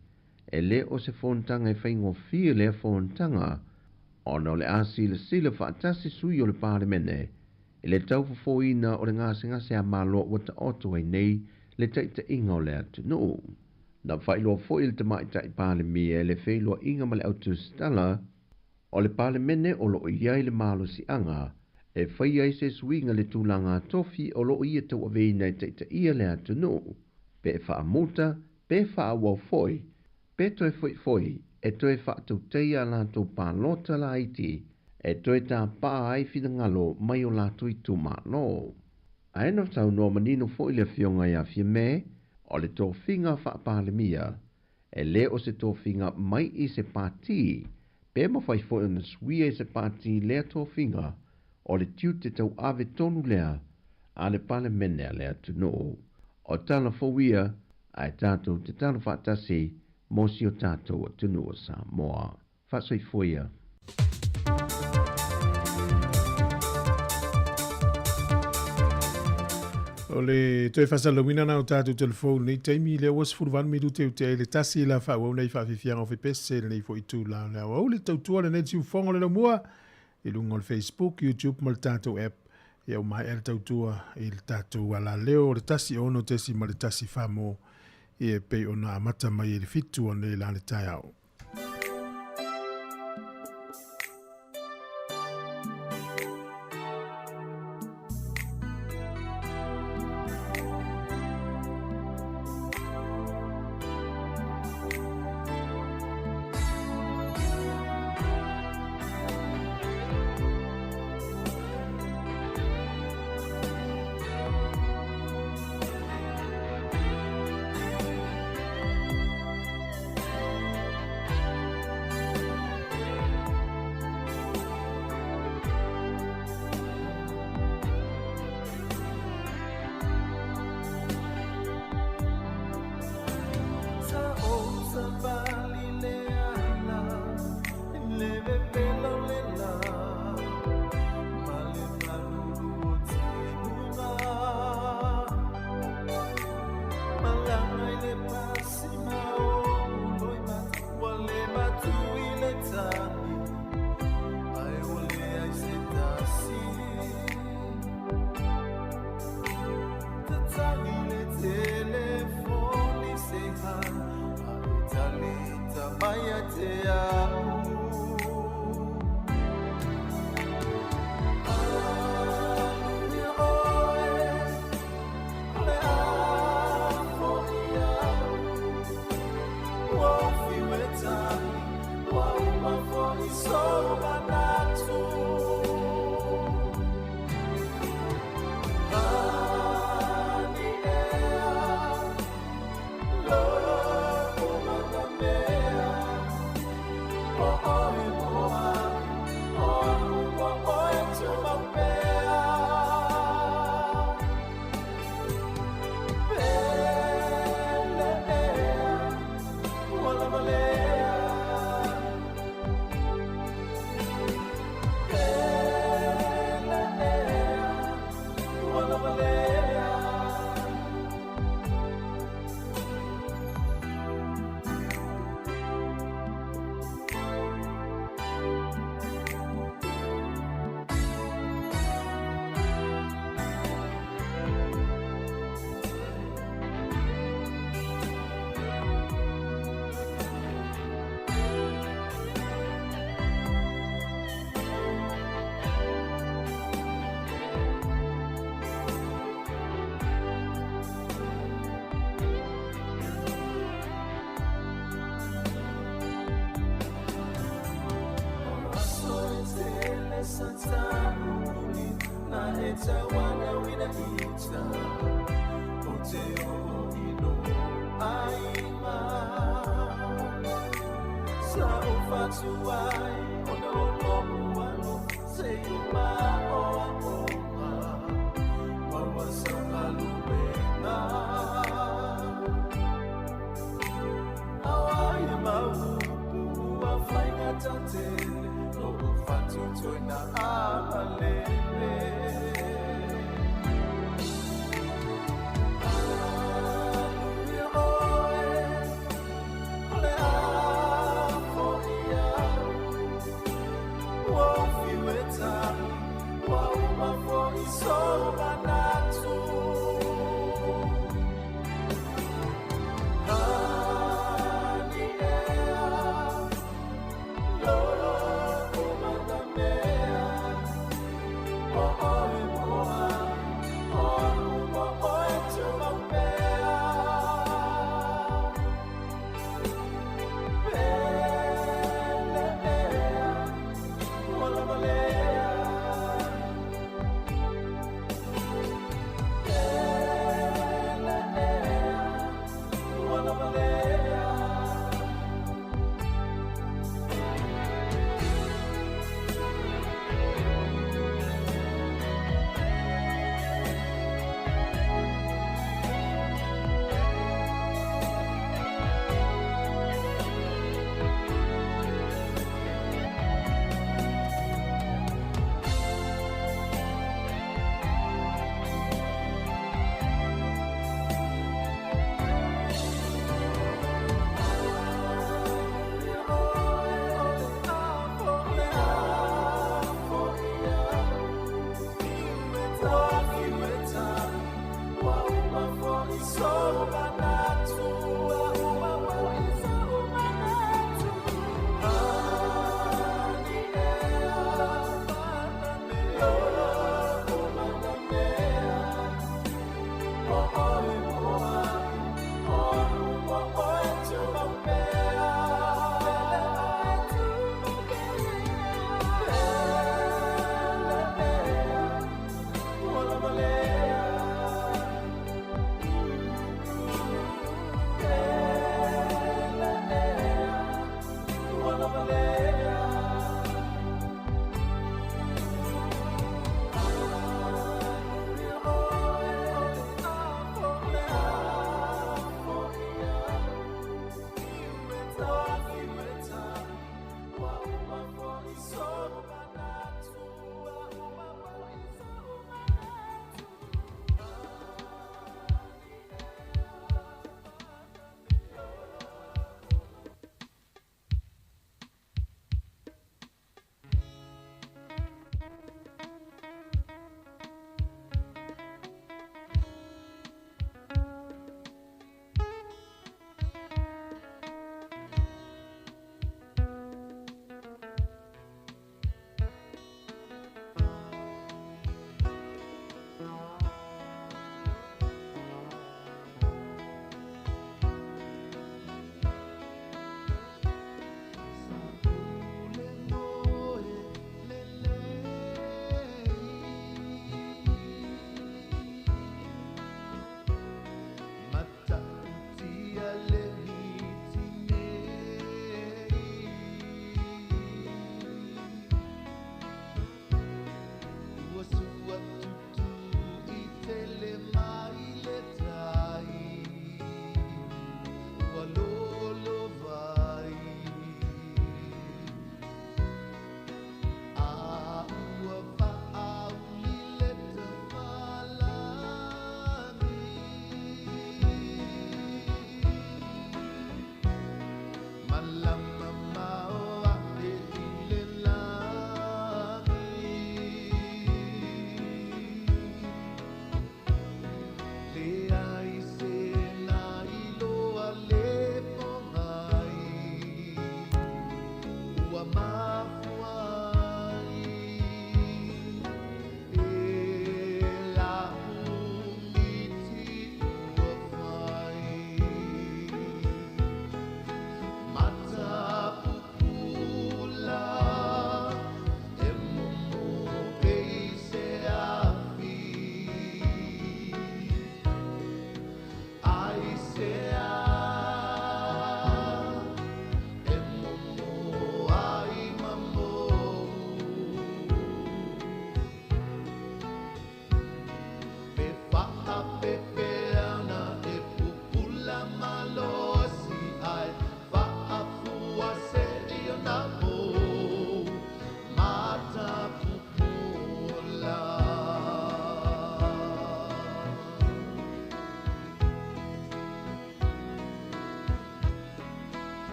e le o se fontanga e whaingo fia le fontanga, o na o le asi le sila whaatasi sui o le pāle mene, e le tau fofoina o le ngase a malo wata oto ai nei, le taita inga o le atu no. Na whailoa foi le tamai tai pāle mia e le whailoa inga ma le autu stala, o le pāle mene o lo iai le malo si anga, e whai ai se suinga le tūlanga tofi o lo ia tau aveina e taita ia le atu no. Pe e wha muta, pe wha wau foi, pe toi foi, e toi wha tau teia la tau pālota la iti, e toi tā pā ai whina ngalo mai o la tui tu malo. Aena tau no manino foi le fionga ia fia me, o le tō whinga wha pāle mia, e le o se tō whinga mai I se pāti, pe ma whai foi ona sui e se pāti lea tō whinga, o le tiu te tau ave tonu lea, a le pāle mene a lea tuno. O tala fowia, ai tātou te tala whaatasi, mosi o tātou a tunu o Sāmoa. Whasoi foia. O le toi whasalawina na o tātou telefone nei taimi le was furuwan miru te te le tasi la whau nei whawhiwhianga o whepese le nei fo I tū la na o le tautua le neti ufongo le mua I lunga le Facebook, YouTube ma le tātou app e au mai el tautua I le tātou ala leo le tasi ono tesi ma le tasi whamo I e pei ona amata mai le fitu o nei la le tai au.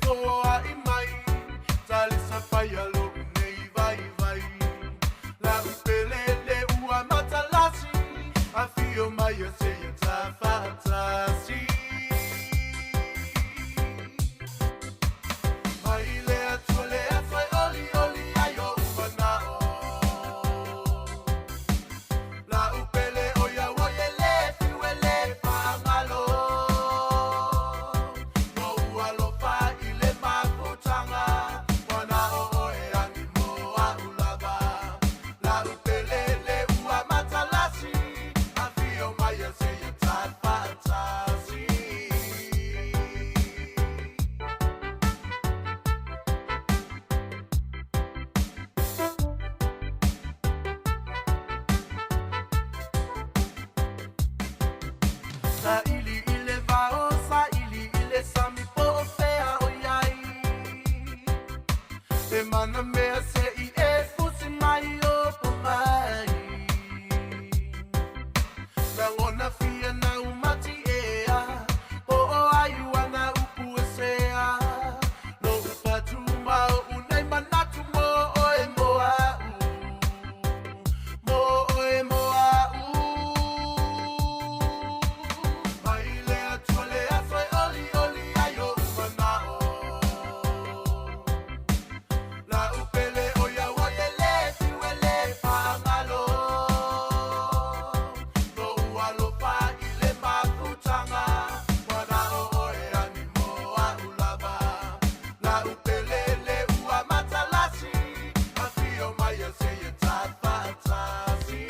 foa i mai tali sa paia lo nei vai vai la upelele ua matalasi a fio mai a se ia tafatasi mai lea tua lea fai oli oli ai o umanao la upele oia oia le fiuele pangalo no ua lo fa i le maputanga wana o oe ani moa ulava la upele le ua matalasi a fio mai a se ia tafatasi Sa ili ile vao, sa ili ile sami po o fea o iai E mana mea se i e fusi mai o po mai Na ngona fia na umati ea Po o ai wana upu e sea No upatu mau unai manatu mo o e moa Mo o e moa Mai lea tua lea fai oli oli ai o umanao La upele oia oia le fiuele pangalo No ua lo pa i le maputanga Wana o oe ani moa ulava La upele le ua matalasi A fio mai a se ia tafatasi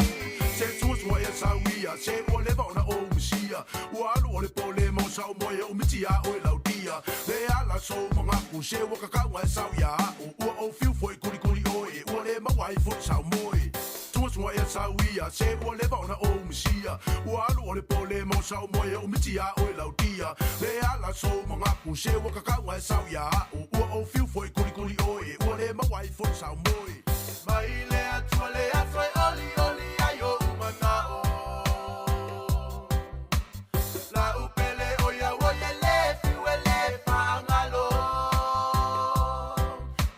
Se tuasua e sauia, se o le vaona o umisia. Ua alu o le pole mo sau moe o mitia o e lautia. Le ala so mangaku se wakakaunga e sauia au. Ua o fiu foi kuri kuri oe, ua le mawai foi sau moe. Tuasua e sauia, se o le vaona o umisia. Ua alu o le pole mo sau moe o mitia o e lautia. Le ala so mangaku se wakakaunga e sauia au. Ua o fiu foi kuri kuri oe, ua le mawai foi sau moe. Mai lea tua lea fai oli oli ai o umanao La upele oia oia le fiuele pangalo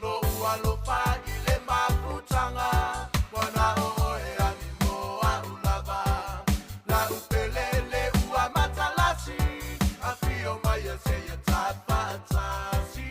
No ua lo pa i le maputanga Wana o oe ani moa ulava La upele le ua matalasi A fio mai a se ia tafatasi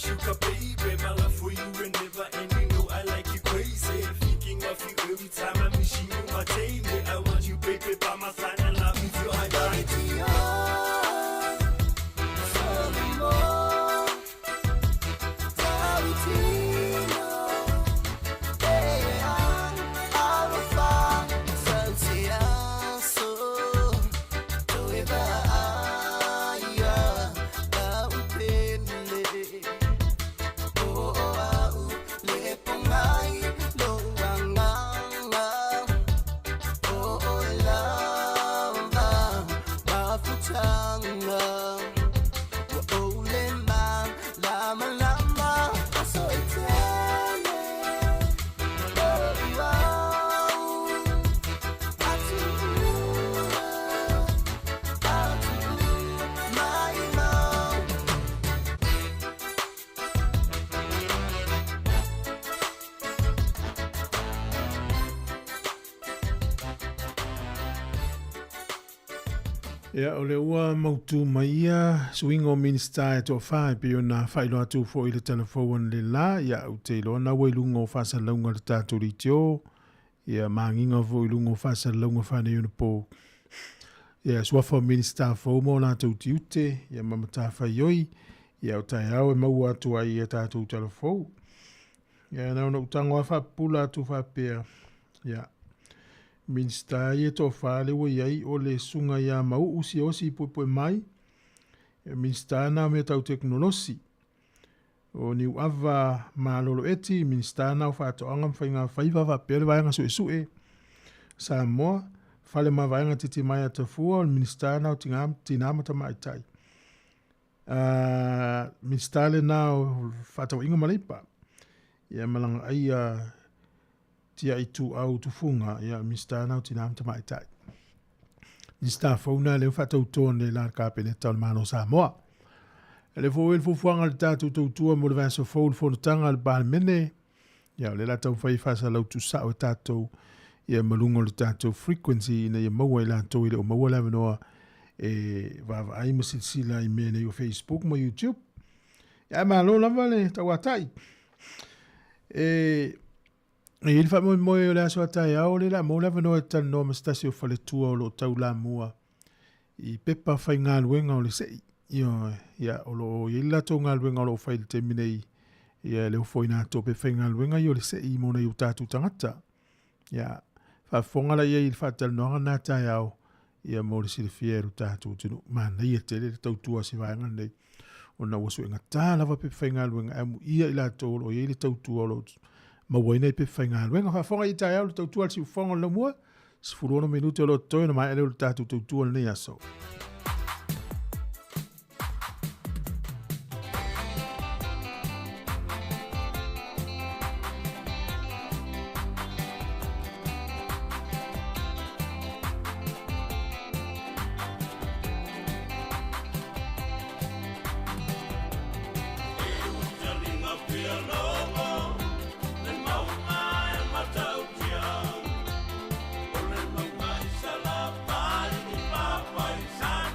sugar baby, my love for you and never ending. No, I like you crazy. Thinking of you every time I'm missing you, my daily. I want you, baby, by my side and love you till I die. Ia o le ua mautu maia swingo minister e to whae pe o nā whailo atu fo i le telefon le la ia au te ilo na wailungo whasa launga le tātou ri tio ia mānginga fo i lungo whasa launga whane yuna po ia swafa minister fo mo nā tau ti ute ia mamata whaioi ia o tai au e mau atu ai ia tātou telefon ia na una utango a whapula atu whapea ia Minister ia to whale wa iai o le sunga ia mau usi osi pui mai. Minister na me tau teknolosi. O ni uawa malolo eti, minister na whato angam whainga whaiva wa pere wainga su esu e. Sāmoa, whale ma wainga titi mai ata fua, o minister na o tinamata mai tai. Minister le na o whato inga malipa. Ia malanga ai tia i tu au tu funga ia mista na tina am mai tai mista fauna le fa tau tone la kapene tal mano Sāmoa le fo el fo fuanga le tatu tu mo le vaso fo tanga al bal mene ia le la tau fai fa sa lo tu sa o tatu ia malungo le tatu frequency na ia mo la to ile o mo la no e va ai mo sila i mene yo Facebook mo YouTube ia ma lo la vale tawatai e il fa mo le aso tai au le la mo la no tan no mastasio fa le tua lo tau la mua i pepa fa ngal wenga o le sei io ia o lo illa to ngal wenga lo fa il terminei ia le fo ina to pe fa ngal wenga io le sei mo na yuta tu tangata ia fa fonga la ia il fa tal no na tai au ia mo le silfiero ta tu tu ma na ia te le tau tua si va ngal nei ona wasu ngata la va pe fa ngal wenga ia ila to lo ia le tau tua lo ma waina i pe whainga luenga wha whonga i tai au le tautua le si whonga le mua si furuona minuto lo toi na mai ele le tātou tautua le nei aso. Sa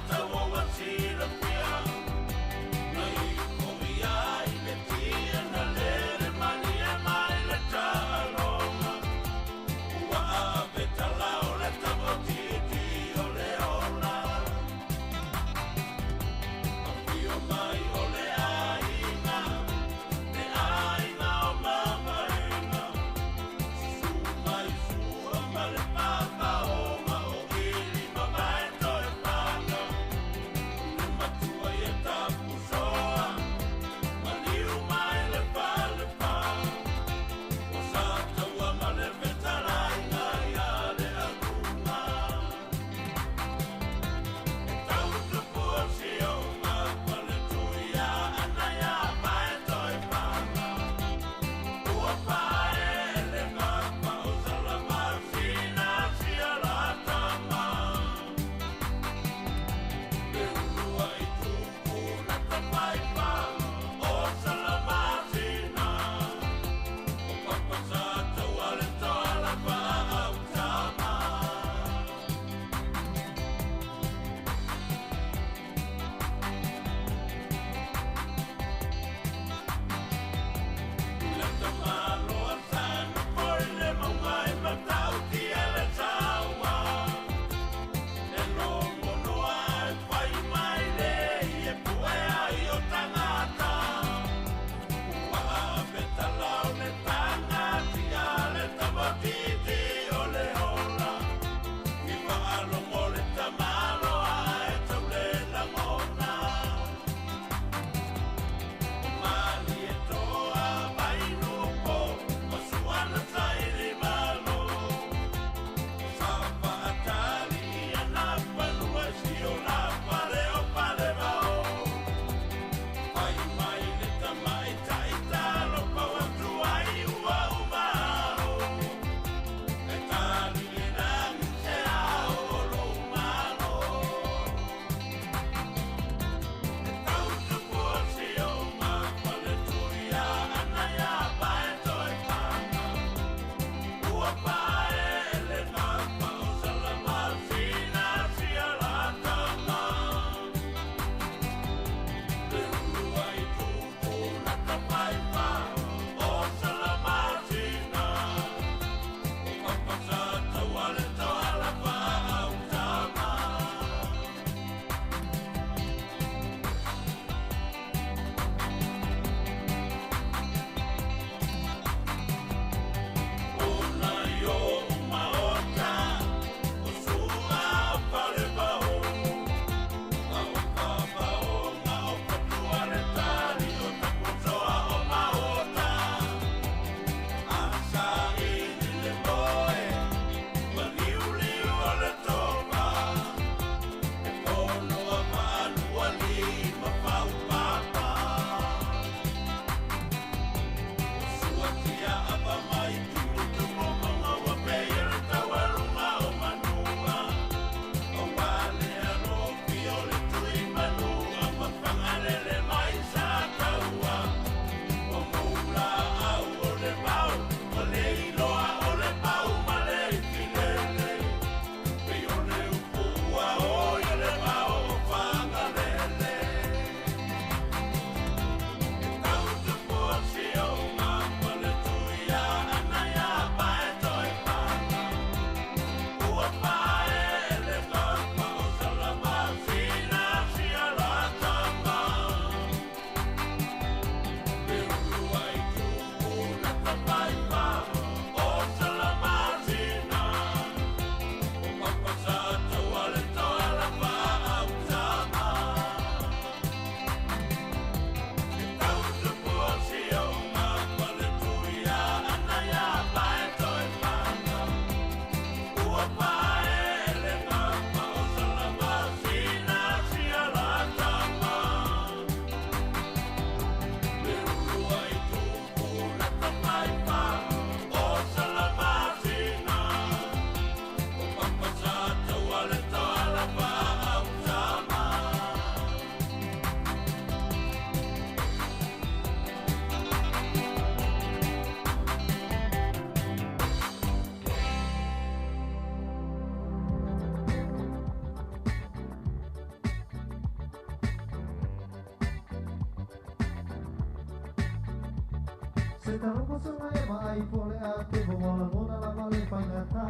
Se taloko sunga e mai pole a te Mola mona la male whaingata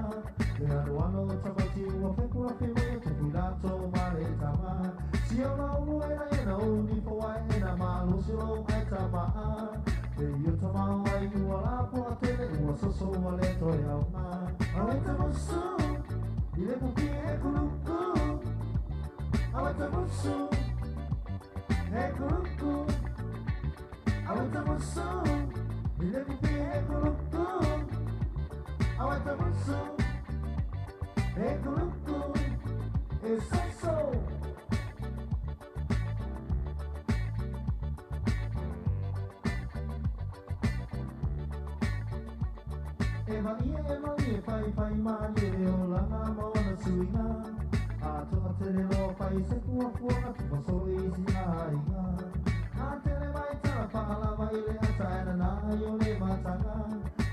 Me anu ano tamati ua whekura whiwe Te whilato mare tama Si o na unu e na uni Fawai e na malo si lo ai tama E io tama ai ua lapo a tele Ua soso ua le toi au na Awe te musu I le pupi e kuluku Awe te musu E kuluku Awe te musu I le pupi e kuluku Awe te musu E kuluku E soso E mani e fai mani e o langa maona suinga A toa tere lo fai se kua fuanga tupa so isi na inga A tere mai tana paala mai le ata e na na yo le matanga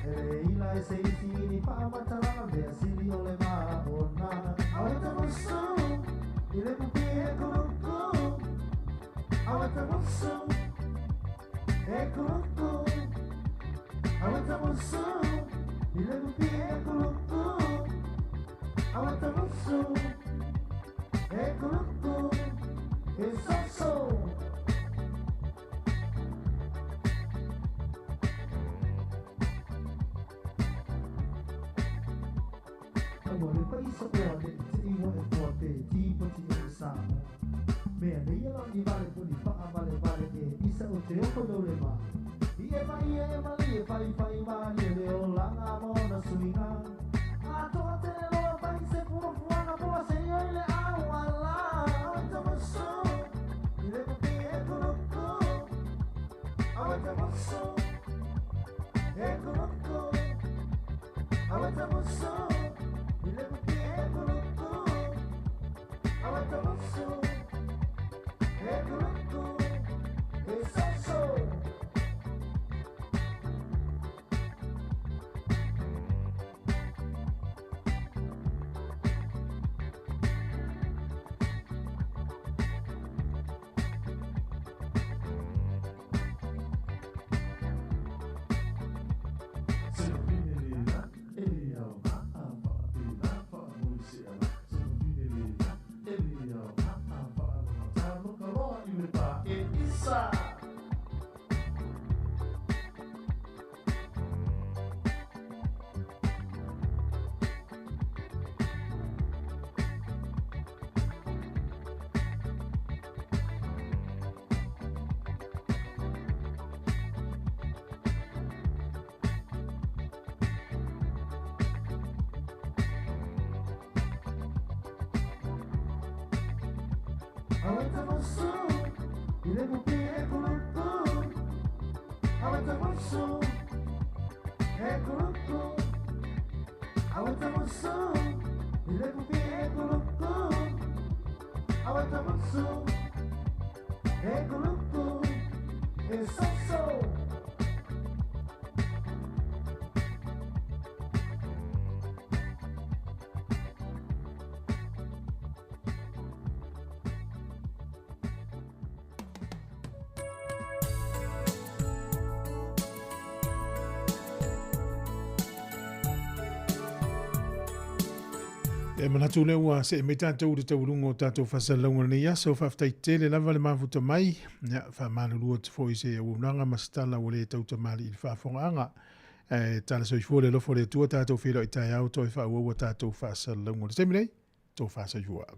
E le ila e se isi ni paa matala Mea sili o le maa ona Awe te musu I le pupi e kuluku Awe te musu E kuluku Awe te musu I le pupi e kuluku Awe te musu E kuluku E soso Awa le paisa pua le te iwa e pua te Tipa ti e Sāmoa Mea ne ia la ni vale puni paa vale e Isa o te oko no le maa I e mali e fai mali e le o langa mona suinga A toa te loa fai se pua fuanga pua se ioi le au ala Awe te musu I le pupi e kuluku Awe te musu E kuluku Awe te musu I le pupi e kuluku Awe te musu E kuluku E soso Awe te musu I le pupi e kuluku Awe te musu E kuluku Awe te musu I le pupi e kuluku Awe te musu E kuluku E soso E manatu le ua se me tātou te taurungo tātou whasalonga ni aso whaftai tele lava le mafuta mai. Ia, whamanurua te fo i se unanga masitala o le tauta mali i whafonga anga. Tala so i fōle lofo le tua tātou whiro i tai au toi whaua tātou whasalonga. Te minei, tō whasajua.